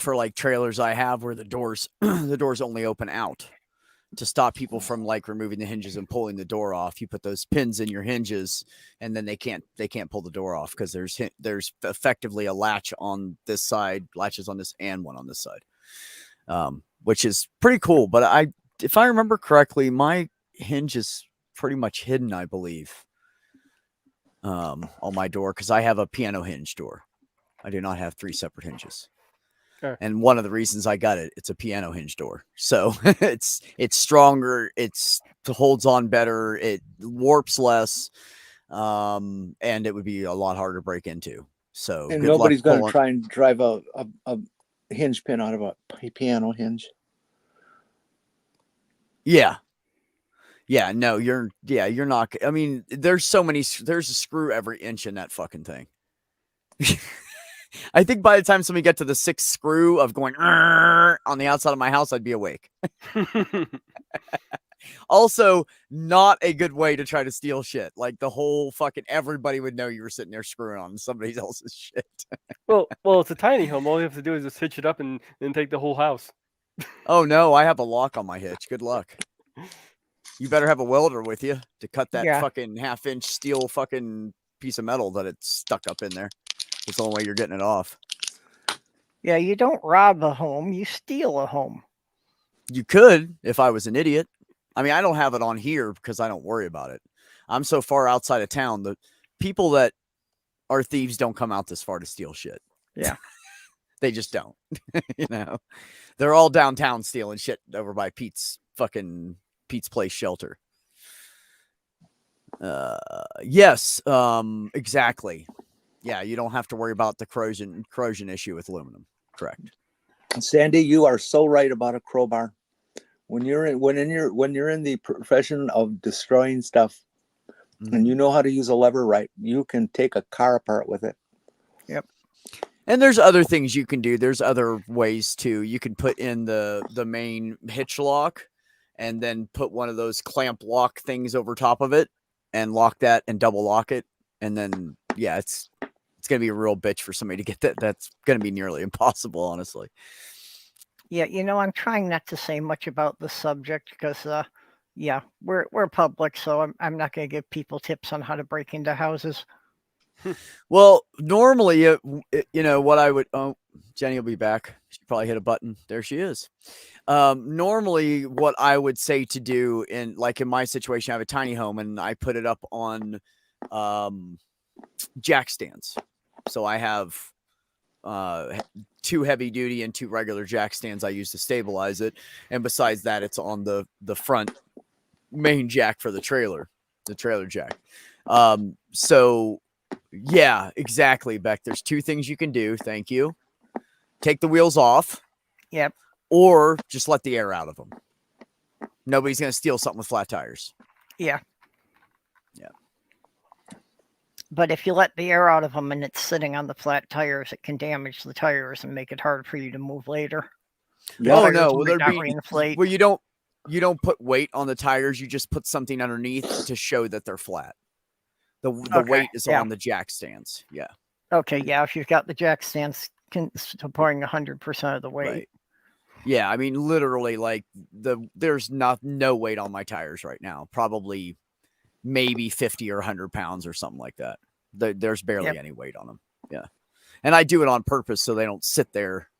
S1: for like trailers I have where the doors the doors only open out to stop people from like removing the hinges and pulling the door off. You put those pins in your hinges, and then they can't pull the door off because there's effectively a latch on this side, latches on this, and one on this side, which is pretty cool. But if I remember correctly, my hinge is pretty much hidden, I believe, on my door, because I have a piano hinge door. I do not have 3 separate hinges.
S4: Okay.
S1: And one of the reasons I got it's a piano hinge door. So it's stronger, it holds on better, it warps less, and it would be a lot harder to break into. So
S2: and nobody's going to try and drive a hinge pin out of a piano hinge.
S1: Yeah. Yeah, no, you're not. I mean, there's a screw every inch in that fucking thing. I think by the time somebody get to the 6th screw of going on the outside of my house, I'd be awake. Also, not a good way to try to steal shit. Like the whole fucking everybody would know you were sitting there screwing on somebody else's shit.
S4: well, it's a tiny home. All you have to do is just hitch it up and take the whole house.
S1: Oh no, I have a lock on my hitch. Good luck. You better have a welder with you to cut that fucking 1/2-inch steel fucking piece of metal that it's stuck up in there. It's the only way you're getting it off.
S3: Yeah, you don't rob a home, you steal a home.
S1: You could if I was an idiot. I mean, I don't have it on here because I don't worry about it. I'm so far outside of town. The people that are thieves don't come out this far to steal shit.
S3: Yeah.
S1: They just don't. You know, they're all downtown stealing shit over by Pete's Place shelter. Yes, exactly. Yeah, you don't have to worry about the corrosion issue with aluminum. Correct.
S2: Sandy, you are so right about a crowbar. When you're in the profession of destroying stuff, and you know how to use a lever right, you can take a car apart with it.
S3: Yep.
S1: And there's other things you can do. There's other ways too. You can put in the main hitch lock and then put one of those clamp lock things over top of it and lock that and double lock it. And then, yeah, it's going to be a real bitch for somebody to get that. That's going to be nearly impossible, honestly.
S3: Yeah, I'm trying not to say much about the subject because, we're public, so I'm not going to give people tips on how to break into houses.
S1: Well, normally, what I would. Oh, Jenny will be back. She probably hit a button. There she is. Normally, what I would say to do in my situation, I have a tiny home and I put it up on jack stands. So I have 2 heavy duty and 2 regular jack stands I use to stabilize it. And besides that, it's on the front main jack for the trailer jack. So yeah, exactly, Beck. There's 2 things you can do. Thank you. Take the wheels off.
S3: Yep.
S1: Or just let the air out of them. Nobody's going to steal something with flat tires.
S3: Yeah.
S1: Yeah.
S3: But if you let the air out of them and it's sitting on the flat tires, it can damage the tires and make it hard for you to move later.
S1: Oh no, well you don't put weight on the tires. You just put something underneath to show that they're flat. The weight is on the jack stands. Yeah.
S3: Okay. Yeah. If you've got the jack stands supporting 100% of the weight.
S1: Right. Yeah. I mean, literally, there's no weight on my tires right now. Probably maybe 50 or 100 pounds or something like that. There's barely any weight on them. Yeah. And I do it on purpose so they don't sit there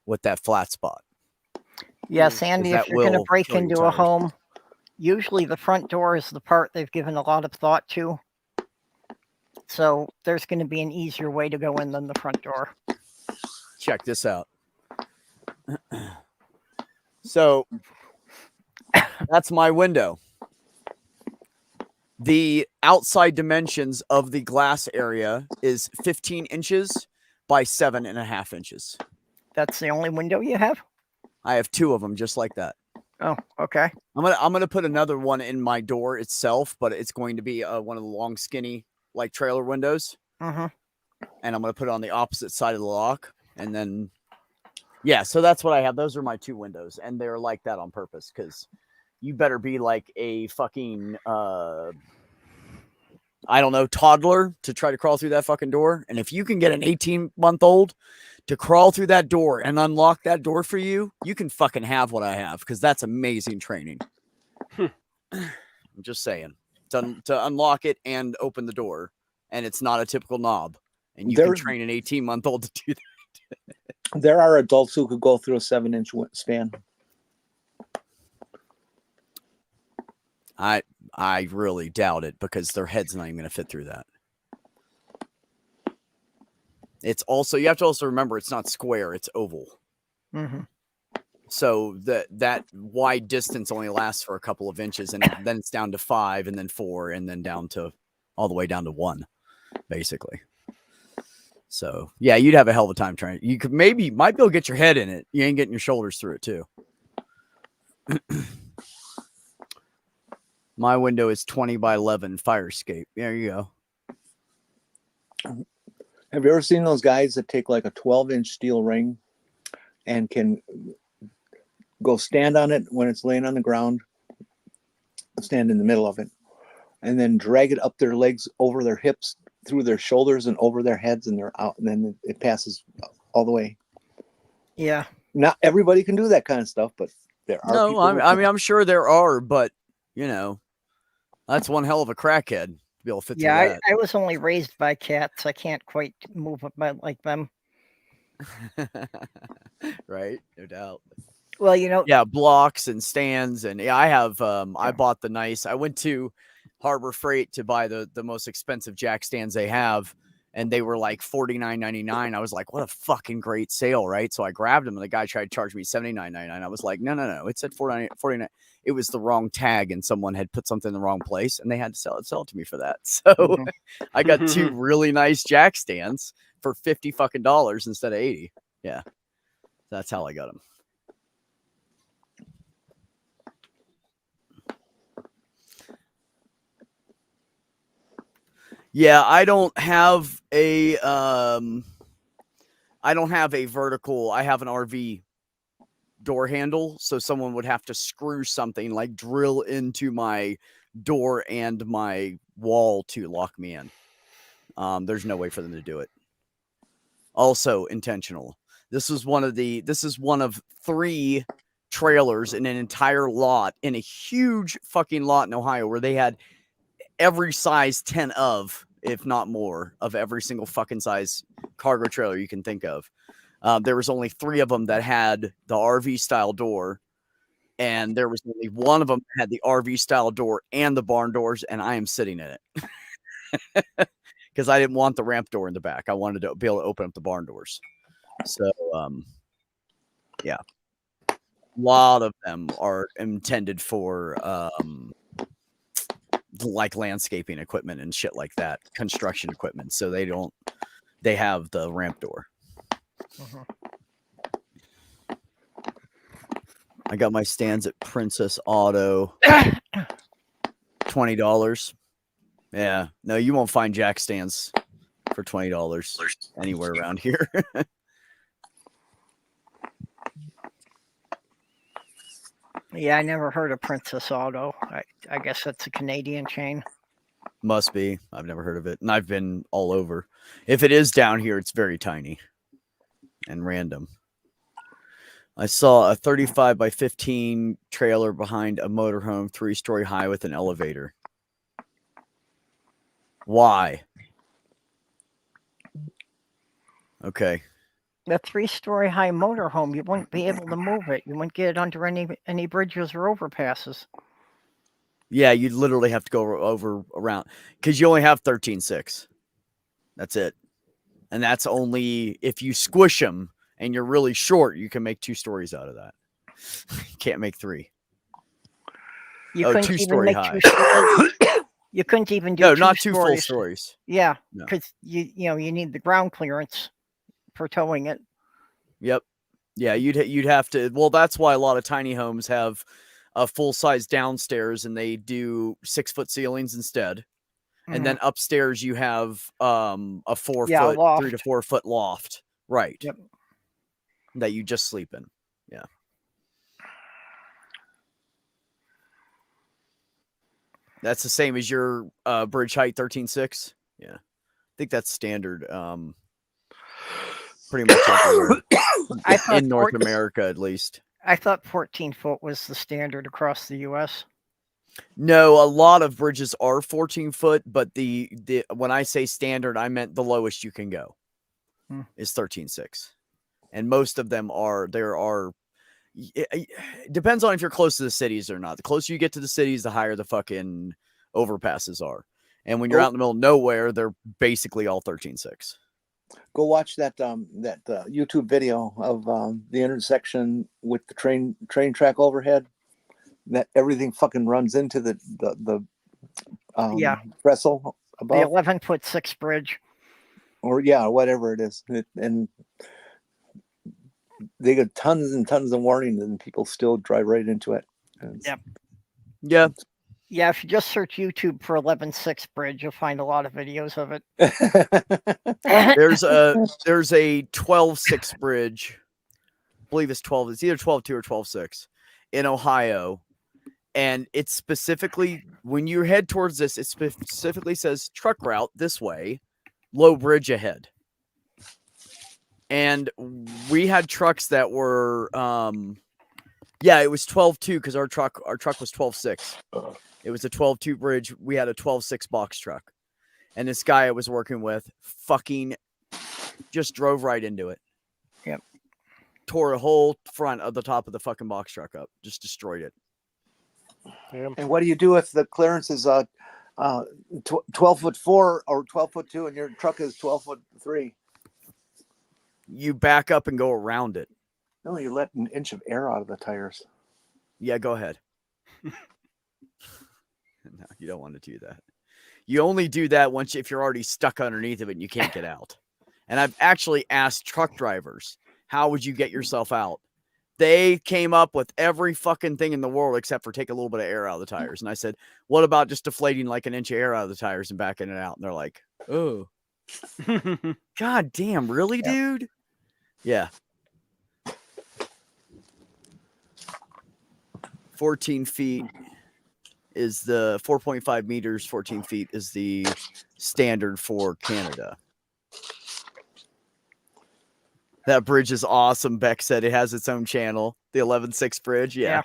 S1: with that flat spot.
S3: Yeah, Sandy, if you're going to break into a home, usually the front door is the part they've given a lot of thought to. So there's going to be an easier way to go in than the front door.
S1: Check this out. So that's my window. The outside dimensions of the glass area is 15 inches by 7.5 inches.
S3: That's the only window you have?
S1: I have 2 of them just like that.
S3: Oh, okay.
S1: I'm gonna put another one in my door itself, but it's going to be one of the long, skinny trailer windows.
S3: Mm-hmm.
S1: And I'm gonna put it on the opposite side of the lock, and then so that's what I have. Those are my 2 windows, and they're like that on purpose because you better be like a fucking I don't know, toddler to try to crawl through that fucking door. And if you can get an 18-month-old to crawl through that door and unlock that door for you, you can fucking have what I have because that's amazing training. I'm just saying. To unlock it and open the door, and it's not a typical knob. And you can train an 18-month-old to do that.
S2: There are adults who could go through a 7-inch span.
S1: I really doubt it because their head's not even going to fit through that. It's also, you have to also remember it's not square, it's oval.
S3: Mm-hmm.
S1: So that wide distance only lasts for a couple of inches, and then it's down to 5 and then 4 and then down to all the way down to 1, basically. So yeah, you'd have a hell of a time trying. You might be able to get your head in it. You ain't getting your shoulders through it too. My window is 20 by 11 fire escape. There you go.
S2: Have you ever seen those guys that take like a 12-inch steel ring and can go stand on it when it's laying on the ground, stand in the middle of it, and then drag it up their legs, over their hips, through their shoulders, and over their heads, and they're out, and then it passes all the way?
S3: Yeah.
S2: Not everybody can do that kind of stuff, but there are.
S1: No, I'm sure there are, but you know, that's one hell of a crackhead to be able to fit through that.
S3: I was only raised by cats. I can't quite move like them.
S1: Right, no doubt.
S3: Well, you know,
S1: yeah, blocks and stands, and I have. I bought the nice. I went to Harbor Freight to buy the most expensive jack stands they have, and they were like $49.99. I was like, what a fucking great sale, right? So I grabbed them, and the guy tried to charge me $79.99. I was like, no, it said $49. It was the wrong tag, and someone had put something in the wrong place, and they had to sell it to me for that. So I got two really nice jack stands for $50 fucking instead of $80. Yeah, that's how I got them. Yeah, I don't have a vertical. I have an RV door handle, so someone would have to screw something, like drill into my door and my wall to lock me in. There's no way for them to do it. Also intentional. This is one of 3 trailers in an entire lot, in a huge fucking lot in Ohio, where they had every size 10 of, if not more, of every single fucking size cargo trailer you can think of. There was only 3 of them that had the RV style door, and there was only one of them that had the RV style door and the barn doors, and I am sitting in it because I didn't want the ramp door in the back. I wanted to be able to open up the barn doors. So, yeah, a lot of them are intended for like landscaping equipment and shit like that, construction equipment. So they have the ramp door. I got my stands at Princess Auto. $20. Yeah. No, you won't find jack stands for $20 anywhere around here.
S3: Yeah, I never heard of Princess Auto. I guess that's a Canadian chain.
S1: Must be. I've never heard of it. And I've been all over. If it is down here, it's very tiny and random. I saw a 35 by 15 trailer behind a motorhome, 3-story high with an elevator. Why? Okay.
S3: The 3-story high motorhome, you wouldn't be able to move it. You wouldn't get it under any bridges or overpasses.
S1: Yeah, you'd literally have to go over around, because you only have 13.6. That's it. And that's only if you squish them and you're really short, you can make 2 stories out of that. You can't make 3.
S3: You couldn't
S1: 2-story
S3: even make
S1: high.
S3: 2 stories. You couldn't even do
S1: No,
S3: 2
S1: not 2
S3: stories.
S1: full stories.
S3: Yeah,
S1: No.
S3: because you need the ground clearance for towing it.
S1: Yep. Yeah, you'd have to. Well, that's why a lot of tiny homes have a full size downstairs, and they do 6-foot ceilings instead. And then upstairs you have a 4-foot,
S3: loft.
S1: 3 to 4 foot loft, right?
S3: Yep.
S1: That you just sleep in. Yeah. That's the same as your bridge height, 13.6. Yeah, I think that's standard. Pretty much everywhere. In North America, at least.
S3: I thought 14 foot was the standard across the U.S.
S1: No, a lot of bridges are 14 foot, but the when I say standard, I meant the lowest you can go is 13.6, and most of them are. It depends on if you're close to the cities or not. The closer you get to the cities, the higher the fucking overpasses are. And when you're out in the middle of nowhere, they're basically all 13.6.
S2: Go watch that YouTube video of the intersection with the train track overhead. That everything fucking runs into the trestle above.
S3: The 11-foot-6 bridge.
S2: Or whatever it is. And they get tons and tons of warnings, and people still drive right into it.
S1: Yeah.
S3: Yeah, if you just search YouTube for 11.6 bridge, you'll find a lot of videos of it.
S1: There's a 12.6 bridge. I believe it's 12. It's either 12.2 or 12.6 in Ohio. And it's specifically, when you head towards this, it specifically says truck route this way, low bridge ahead. And we had trucks that were, it was 12.2 because our truck was 12.6. It was a 12.2 bridge. We had a 12.6 box truck. And this guy I was working with fucking just drove right into it.
S3: Yep.
S1: Tore a whole front of the top of the fucking box truck up. Just destroyed it.
S2: And what do you do if the clearance is 12'4" or 12'2" and your truck is 12'3"?
S1: You back up and go around it.
S2: No, you let an inch of air out of the tires.
S1: Yeah, go ahead. No, you don't want to do that. You only do that if you're already stuck underneath of it and you can't get out. And I've actually asked truck drivers, how would you get yourself out? They came up with every fucking thing in the world except for take a little bit of air out of the tires. And I said, what about just deflating like an inch of air out of the tires and backing it out? And they're like, oh. God damn, really, dude? Yeah. 14 feet is the 4.5 meters, 14 feet is the standard for Canada. That bridge is awesome. Beck said it has its own channel. The 11.6 bridge. Yeah.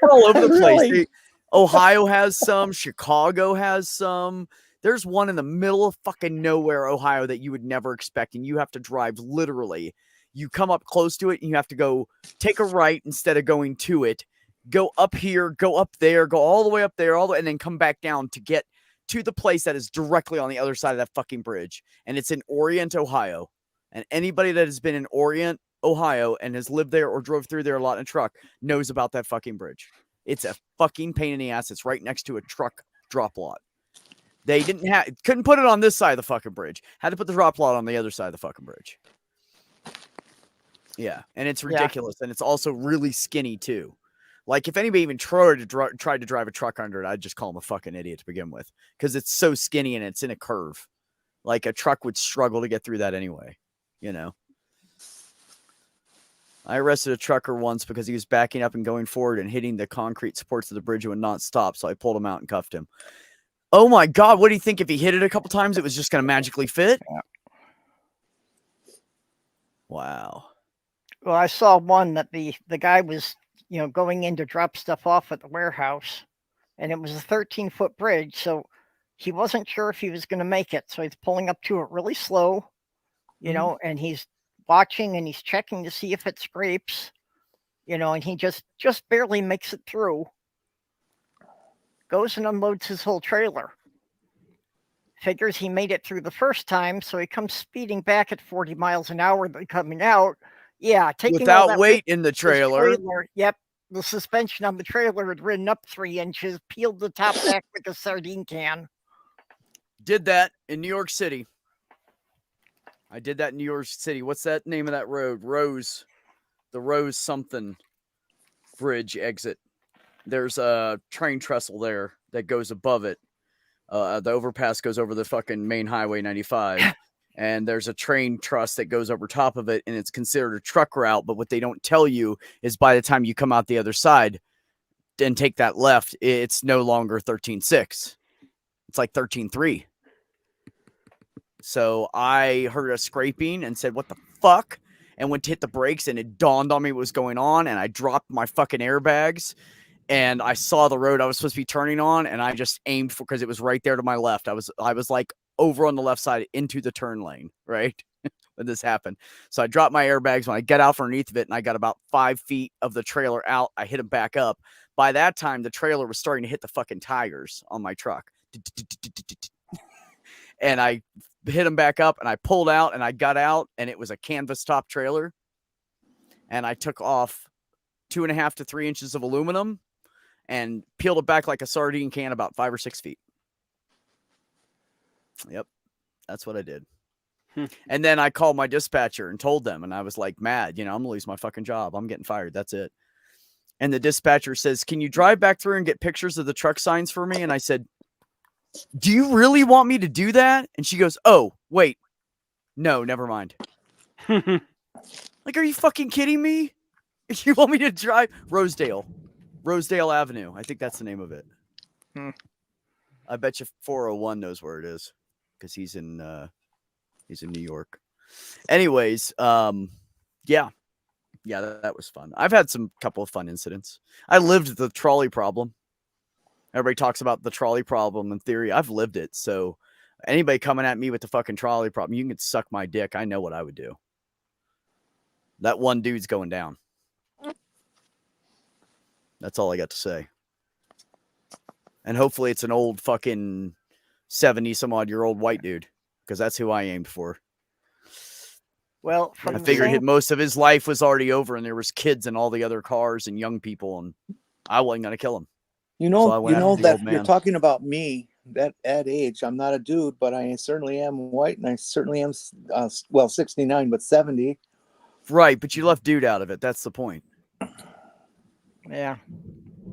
S1: All over the place.
S2: Really?
S1: Ohio has some. Chicago has some. There's one in the middle of fucking nowhere, Ohio, that you would never expect. And you have to drive literally. You come up close to it and you have to go take a right instead of going to it. Go up here, go up there, go all the way up there, and then come back down to get to the place that is directly on the other side of that fucking bridge. And it's in Orient, Ohio. And anybody that has been in Orient, Ohio, and has lived there or drove through there a lot in a truck knows about that fucking bridge. It's a fucking pain in the ass. It's right next to a truck drop lot. They couldn't put it on this side of the fucking bridge. Had to put the drop lot on the other side of the fucking bridge. Yeah, and it's ridiculous. Yeah. And it's also really skinny, too. Like, if anybody even tried to drive a truck under it, I'd just call them a fucking idiot to begin with. Because it's so skinny and it's in a curve. Like, a truck would struggle to get through that anyway. You know? I arrested a trucker once because he was backing up and going forward and hitting the concrete supports of the bridge and would not stop. So I pulled him out and cuffed him. Oh, my God. What do you think? If he hit it a couple times, it was just going to magically fit?
S3: Yeah.
S1: Wow.
S3: Well, I saw one that the guy was, going in to drop stuff off at the warehouse, and it was a 13-foot bridge, so he wasn't sure if he was going to make it. So he's pulling up to it really slow, and he's watching and he's checking to see if it scrapes, and he just barely makes it through. Goes and unloads his whole trailer. Figures he made it through the first time, so he comes speeding back at 40 miles an hour coming out. Yeah, taking
S1: without weight in the trailer.
S3: Yep, the suspension on the trailer had ridden up 3 inches, peeled the top back like a sardine can.
S1: Did that in New York City. I did that in New York City. What's that name of that road? The Rose something bridge exit. There's a train trestle there that goes above it. The overpass goes over the fucking main highway 95. And there's a train truss that goes over top of it, and it's considered a truck route. But what they don't tell you is by the time you come out the other side and take that left, it's no longer 13.6. It's like 13.3. So I heard a scraping and said, what the fuck? And went to hit the brakes, and it dawned on me what was going on, and I dropped my fucking airbags. And I saw the road I was supposed to be turning on, and I just aimed for, because it was right there to my left. I was like over on the left side into the turn lane, right? When this happened. So I dropped my airbags. When I get out from underneath of it, and I got about 5 feet of the trailer out, I hit them back up. By that time, the trailer was starting to hit the fucking tires on my truck. And I hit them back up, and I pulled out, and I got out, and it was a canvas top trailer. And I took off 2.5 to 3 inches of aluminum and peeled it back like a sardine can about 5 or 6 feet. Yep. That's what I did. And then I called my dispatcher and told them, and I was like mad, I'm going to lose my fucking job. I'm getting fired. That's it. And the dispatcher says, "Can you drive back through and get pictures of the truck signs for me?" And I said, "Do you really want me to do that?" And she goes, "Oh, wait. No, never mind." Like, are you fucking kidding me? You want me to drive Rosedale Avenue? I think that's the name of it. I bet you 401 knows where it is because he's in New York. Anyways, yeah, that was fun. I've had some couple of fun incidents. I lived the trolley problem. Everybody talks about the trolley problem in theory. I've lived it. So anybody coming at me with the fucking trolley problem, you can suck my dick. I know what I would do. That one dude's going down. That's all I got to say. And hopefully it's an old fucking 70 some odd year old white dude, because that's who I aimed for.
S3: Well,
S1: I figured most of his life was already over, and there was kids and all the other cars and young people, and I wasn't gonna kill him.
S2: You know,
S1: So
S2: that you're talking about me at age. I'm not a dude, but I certainly am white, and I certainly am 69, but 70.
S1: Right, but you left dude out of it. That's the point.
S3: Yeah.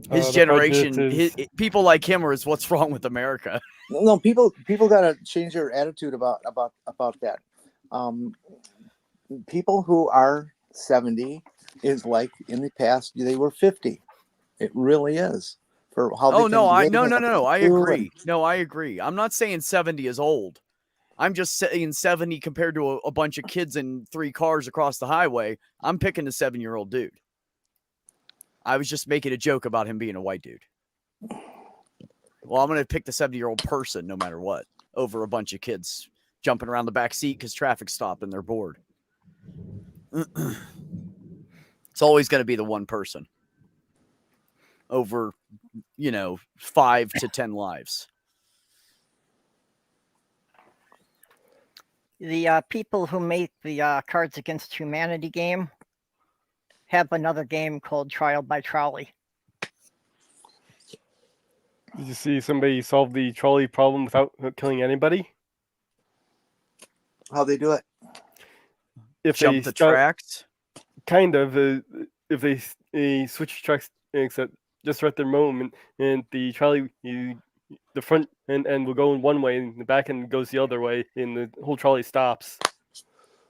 S1: His generation, people like him is what's wrong with America.
S2: No, people got to change their attitude about that. People who are 70 is like in the past they were 50. It really is. For how
S1: no, I agree. No, I agree. I'm not saying 70 is old. I'm just saying 70 compared to a bunch of kids in 3 cars across the highway. I'm picking the 7-year-old dude. I was just making a joke about him being a white dude. Well, I'm going to pick the 70-year-old person no matter what over a bunch of kids jumping around the back seat because traffic stopped and they're bored. It's always going to be the one person over, 5 to 10 lives.
S3: The people who make the Cards Against Humanity game have another game called Trial by Trolley.
S4: Did you see somebody solve the trolley problem without killing anybody?
S2: How they do it?
S4: If
S1: jump the tracks?
S4: Kind of. If they switch tracks, except just right the moment, and the trolley, the front end will go in one way, and the back end goes the other way, and the whole trolley stops.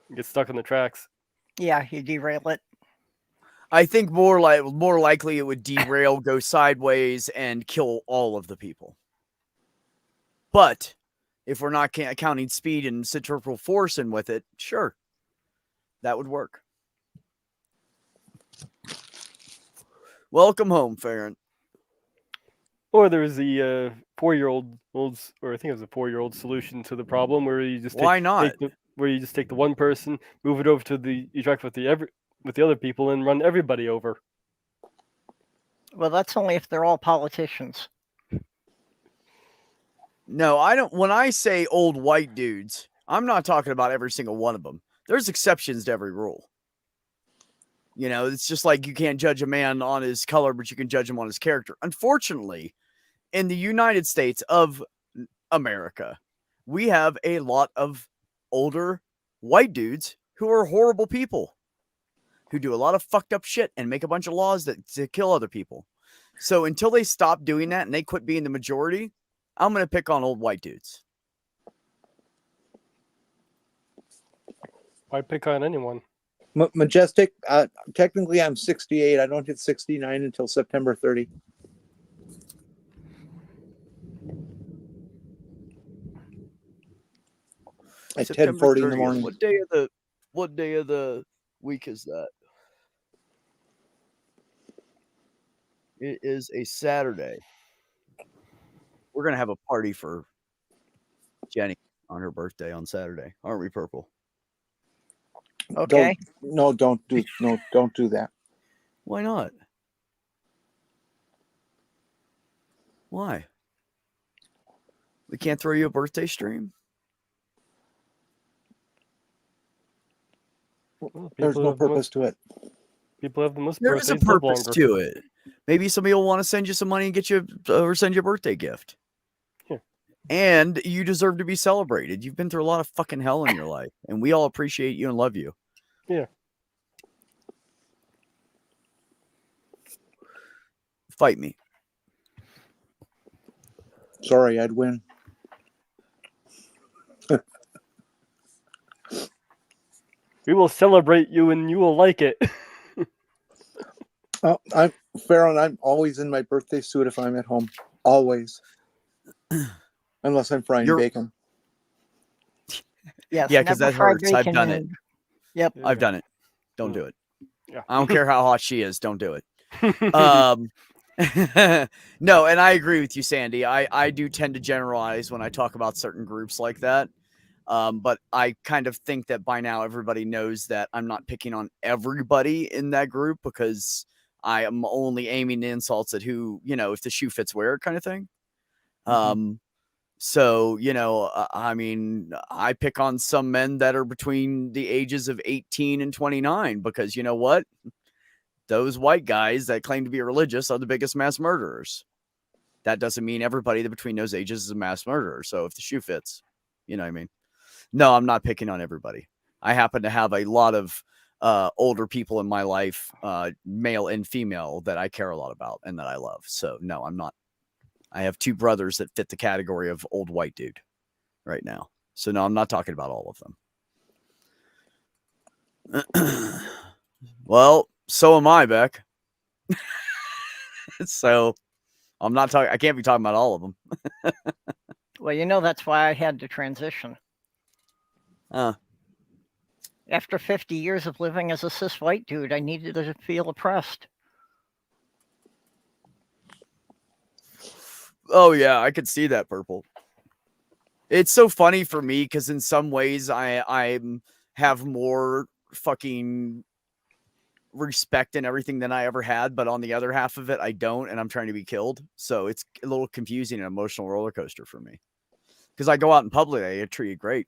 S4: It gets stuck on the tracks.
S3: Yeah, you derail it.
S1: I think more likely it would derail, go sideways, and kill all of the people. But if we're not counting speed and centrifugal force in with it, sure, that would work. Welcome home, Farron.
S4: Or there's the 4-year-old, or I think it was a 4-year-old solution to the problem, where you just where you just take the one person, move it over to the track with the other people, and run everybody over.
S3: Well, that's only if they're all politicians.
S1: No, I don't. When I say old white dudes, I'm not talking about every single one of them. There's exceptions to every rule. It's just like you can't judge a man on his color, but you can judge him on his character. Unfortunately, in the United States of America, we have a lot of older white dudes who are horrible people, who do a lot of fucked up shit and make a bunch of laws to kill other people. So until they stop doing that and they quit being the majority, I'm going to pick on old white dudes.
S4: Why pick on anyone?
S2: Majestic, technically I'm 68. I don't hit 69 until September 30. At 10:40 in the morning.
S1: What day of the week is that? It is a Saturday. We're going to have a party for Jenny on her birthday on Saturday. Aren't we, Purple?
S3: Okay.
S2: Don't do that.
S1: Why not? Why? We can't throw you a birthday stream?
S4: Well,
S2: there's no purpose to it.
S4: People have the most.
S1: There is a purpose to it. Maybe somebody will want to send you some money and get you or send you a birthday gift.
S4: Yeah.
S1: And you deserve to be celebrated. You've been through a lot of fucking hell in your life, and we all appreciate you and love you.
S4: Yeah.
S1: Fight me.
S2: Sorry, I'd win.
S4: We will celebrate you and you will like it.
S2: I'm Farron. I'm always in my birthday suit if I'm at home. Always. Unless I'm frying bacon.
S3: Yes,
S1: Yeah, because
S3: never
S1: that
S3: fried
S1: hurts. I've
S3: bacon
S1: done it.
S3: and- Yep.
S1: I've done it. Don't do it.
S4: Yeah.
S1: I don't care how hot she is. Don't do it. No, and I agree with you, Sandy. I do tend to generalize when I talk about certain groups like that. But I kind of think that by now everybody knows that I'm not picking on everybody in that group because I am only aiming insults at who, if the shoe fits, wear it kind of thing. So, I mean, I pick on some men that are between the ages of 18 and 29 because you know what? Those white guys that claim to be religious are the biggest mass murderers. That doesn't mean everybody that between those ages is a mass murderer. So if the shoe fits, you know what I mean? No, I'm not picking on everybody. I happen to have a lot of older people in my life, male and female, that I care a lot about and that I love. So no, I'm not. I have two brothers that fit the category of old white dude right now. So no, I'm not talking about all of them. Well, so am I, Beck. So I'm not talking. I can't be talking about all of them.
S3: Well, that's why I had to transition. After 50 years of living as a cis white dude, I needed to feel oppressed.
S1: Oh yeah, I could see that, Purple. It's so funny for me because in some ways I have more fucking respect and everything than I ever had, but on the other half of it, I don't, and I'm trying to be killed. So it's a little confusing and emotional roller coaster for me. Because I go out in public, I get treated great,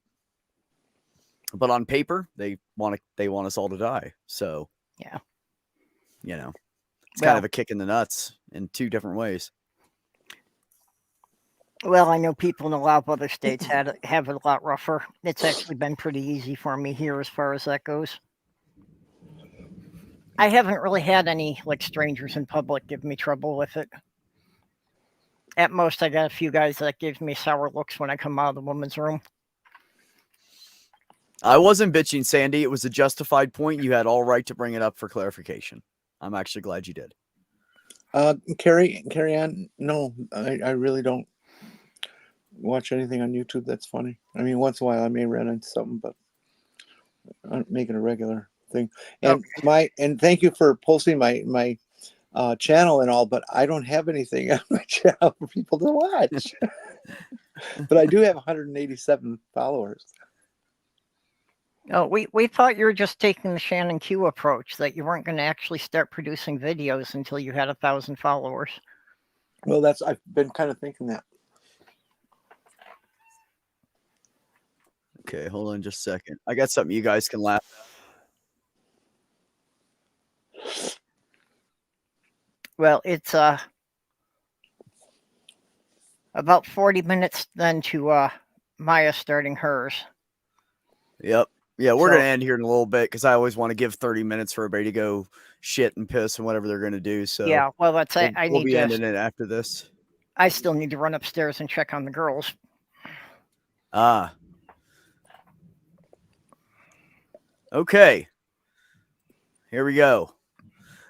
S1: but on paper, they want us all to die. So
S3: yeah,
S1: it's kind of a kick in the nuts in two different ways.
S3: Well, I know people in a lot of other states have it a lot rougher. It's actually been pretty easy for me here as far as that goes. I haven't really had any strangers in public give me trouble with it. At most, I got a few guys that give me sour looks when I come out of the women's room.
S1: I wasn't bitching, Sandy. It was a justified point. You had all right to bring it up for clarification. I'm actually glad you did.
S2: Carrie Ann, no, I really don't watch anything on YouTube that's funny. I mean, once in a while I may run into something, but I'm making a regular thing. And and thank you for posting my channel and all, but I don't have anything on my channel for people to watch. But I do have 187 followers.
S3: Oh, we thought you were just taking the Shannon Q approach, that you weren't going to actually start producing videos until you had 1,000 followers.
S2: Well, I've been kind of thinking that.
S1: Okay, hold on just a second. I got something you guys can laugh at.
S3: Well, it's about 40 minutes then to Maya starting hers.
S1: Yep. Yeah, we're going to end here in a little bit because I always want to give 30 minutes for everybody to go shit and piss and whatever they're going to do. So
S3: yeah, well,
S1: we'll be ending it after this.
S3: I still need to run upstairs and check on the girls.
S1: Okay. Here we go.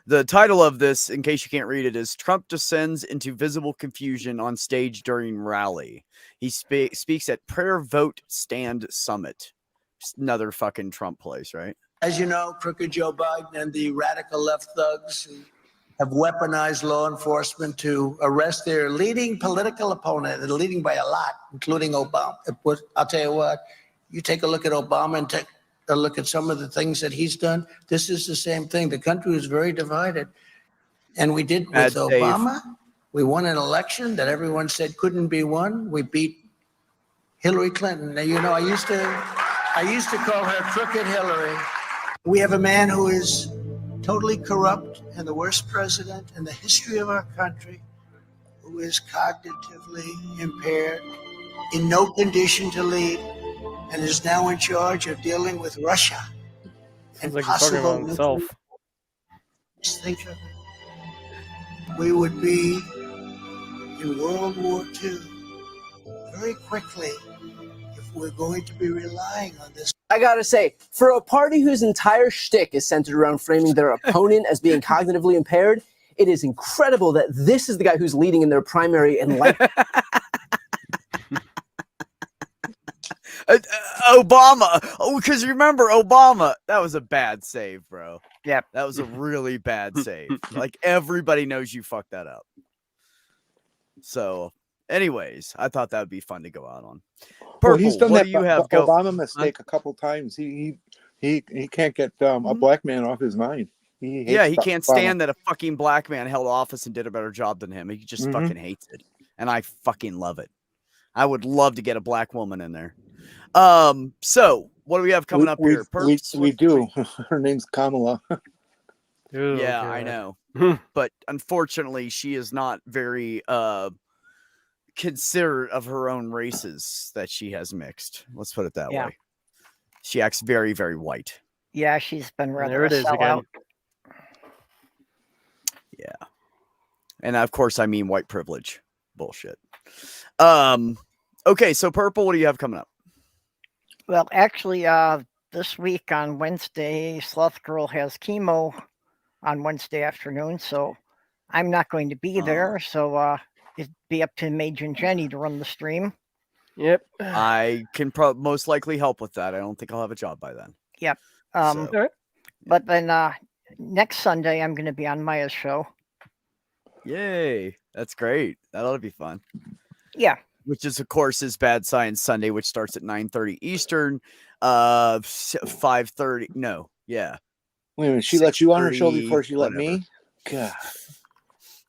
S1: The title of this, in case you can't read it, is Trump Descends into Visible Confusion on Stage During Rally. He speaks at Prayer Vote Stand Summit. Just another fucking Trump place, right?
S11: As you know, crooked Joe Biden and the radical left thugs who have weaponized law enforcement to arrest their leading political opponent, and leading by a lot, including Obama. I'll tell you what, you take a look at Obama and take a look at some of the things that he's done. This is the same thing. The country is very divided. And we did with Obama. We won an election that everyone said couldn't be won. We beat Hillary Clinton. Now, you know, I used to call her Crooked Hillary. We have a man who is totally corrupt and the worst president in the history of our country, who is cognitively impaired, in no condition to lead, and is now in charge of dealing with Russia.
S4: Sounds like he's talking about himself.
S11: Just think of it. we would be in World War II very quickly if we're going to be relying on this.
S12: I gotta say, for a party whose entire shtick is centered around framing their opponent as being cognitively impaired, it is incredible that this is the guy who's leading in their primary and like.
S1: Obama. Oh, because remember Obama. That was a bad save, bro.
S3: Yep.
S1: That was a really bad save. Like everybody knows you fucked that up. So, anyways, I thought that would be fun to go out on. Purple,
S2: Well, he's done
S1: what
S2: that
S1: do you have go?
S2: Obama mistake a couple times. He can't get a black man off his mind. He
S1: can't stand that a fucking black man held office and did a better job than him. He just fucking hates it, and I fucking love it. I would love to get a black woman in there. So what do we have coming up here?
S2: We do. Her name's Kamala.
S1: Yeah, I know. But unfortunately, she is not very considerate of her own races that she has mixed. Let's put it that way. She acts very, very white.
S3: Yeah, she's been rather
S4: There it is again.
S1: Yeah. And of course, I mean white privilege. Bullshit. Okay, so Purple, what do you have coming up?
S3: Well, actually, this week on Wednesday, Sloth Girl has chemo on Wednesday afternoon, so I'm not going to be there. So it'd be up to Mage and Jenny to run the stream.
S4: Yep.
S1: I can most likely help with that. I don't think I'll have a job by then.
S3: Yep. But then next Sunday, I'm going to be on Maya's show.
S1: Yay. That's great. That ought to be fun.
S3: Yeah.
S1: Which is, of course, is Bad Science Sunday, which starts at 9:30 Eastern, 5:30. No, yeah.
S2: Wait a minute. She let you on her show before she let
S1: whatever.
S2: me? God.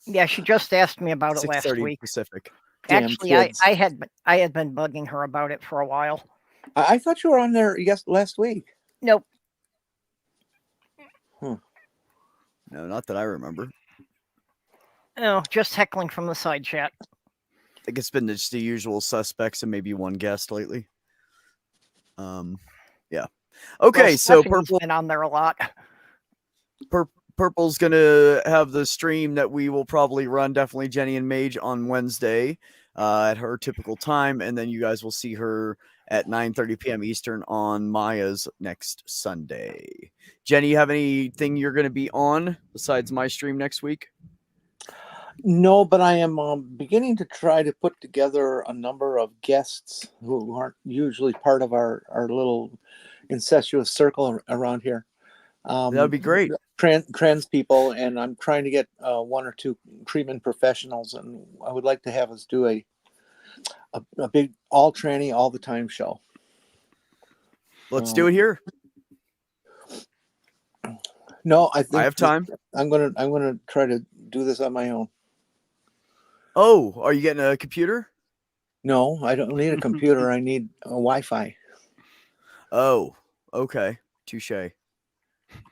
S3: Yeah, she just asked me about it last
S1: 6:30
S3: week.
S1: Pacific.
S3: Actually, I had been bugging her about it for a while.
S2: I thought you were on there last week.
S3: Nope.
S1: No, not that I remember.
S3: No, just heckling from the side chat.
S1: I think it's been just the usual suspects and maybe one guest lately. Yeah. Okay,
S3: Well,
S1: so
S3: Stephanie's
S1: Purple
S3: been on there a lot.
S1: Purple's gonna have the stream that we will probably run, definitely Jenny and Mage on Wednesday at her typical time, and then you guys will see her at 9:30 p.m. Eastern on Maya's next Sunday. Jenny, you have anything you're going to be on besides my stream next week?
S2: No, but I am beginning to try to put together a number of guests who aren't usually part of our little incestuous circle around here.
S1: That would be great.
S2: Trans people, and I'm trying to get one or two treatment professionals, and I would like to have us do a big all tranny all the time show.
S1: Let's do it here.
S2: No, I think
S1: I have time.
S2: I'm gonna try to do this on my own.
S1: Oh, are you getting a computer?
S2: No, I don't need a computer. I need a Wi-Fi.
S1: Oh, okay. Touche.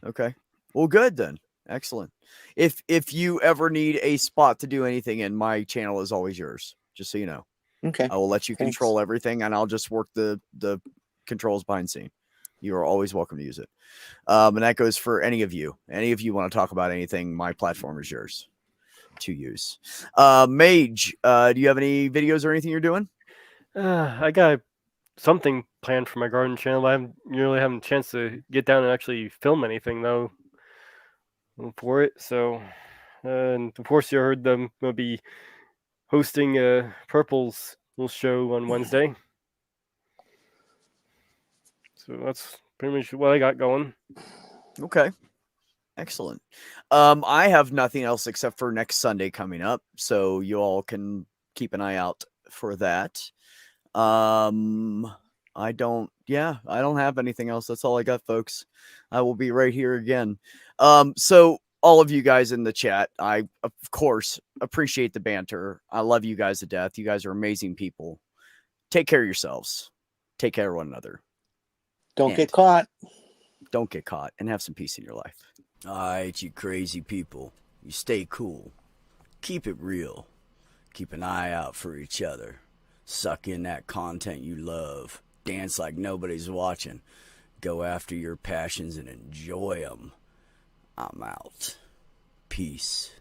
S1: Okay. Well, good then. Excellent. If you ever need a spot to do anything in, my channel is always yours. Just so you know.
S2: Okay.
S1: I will let you control everything, and I'll just work the controls behind scene. You are always welcome to use it. And that goes for any of you. Any of you want to talk about anything, my platform is yours to use. Mage, do you have any videos or anything you're doing?
S4: I got something planned for my garden channel. I haven't really having a chance to get down and actually film anything though for it. So, and of course you heard them will be hosting Purple's little show on Wednesday. So that's pretty much what I got going.
S1: Okay. Excellent. I have nothing else except for next Sunday coming up, so you all can keep an eye out for that. I don't have anything else. That's all I got, folks. I will be right here again. So all of you guys in the chat, I of course appreciate the banter. I love you guys to death. You guys are amazing people. Take care of yourselves. Take care of one another.
S2: Don't get caught.
S1: Don't get caught, and have some peace in your life. All right, you crazy people. You stay cool. Keep it real. Keep an eye out for each other. Suck in that content you love. Dance like nobody's watching. Go after your passions and enjoy them. I'm out. Peace.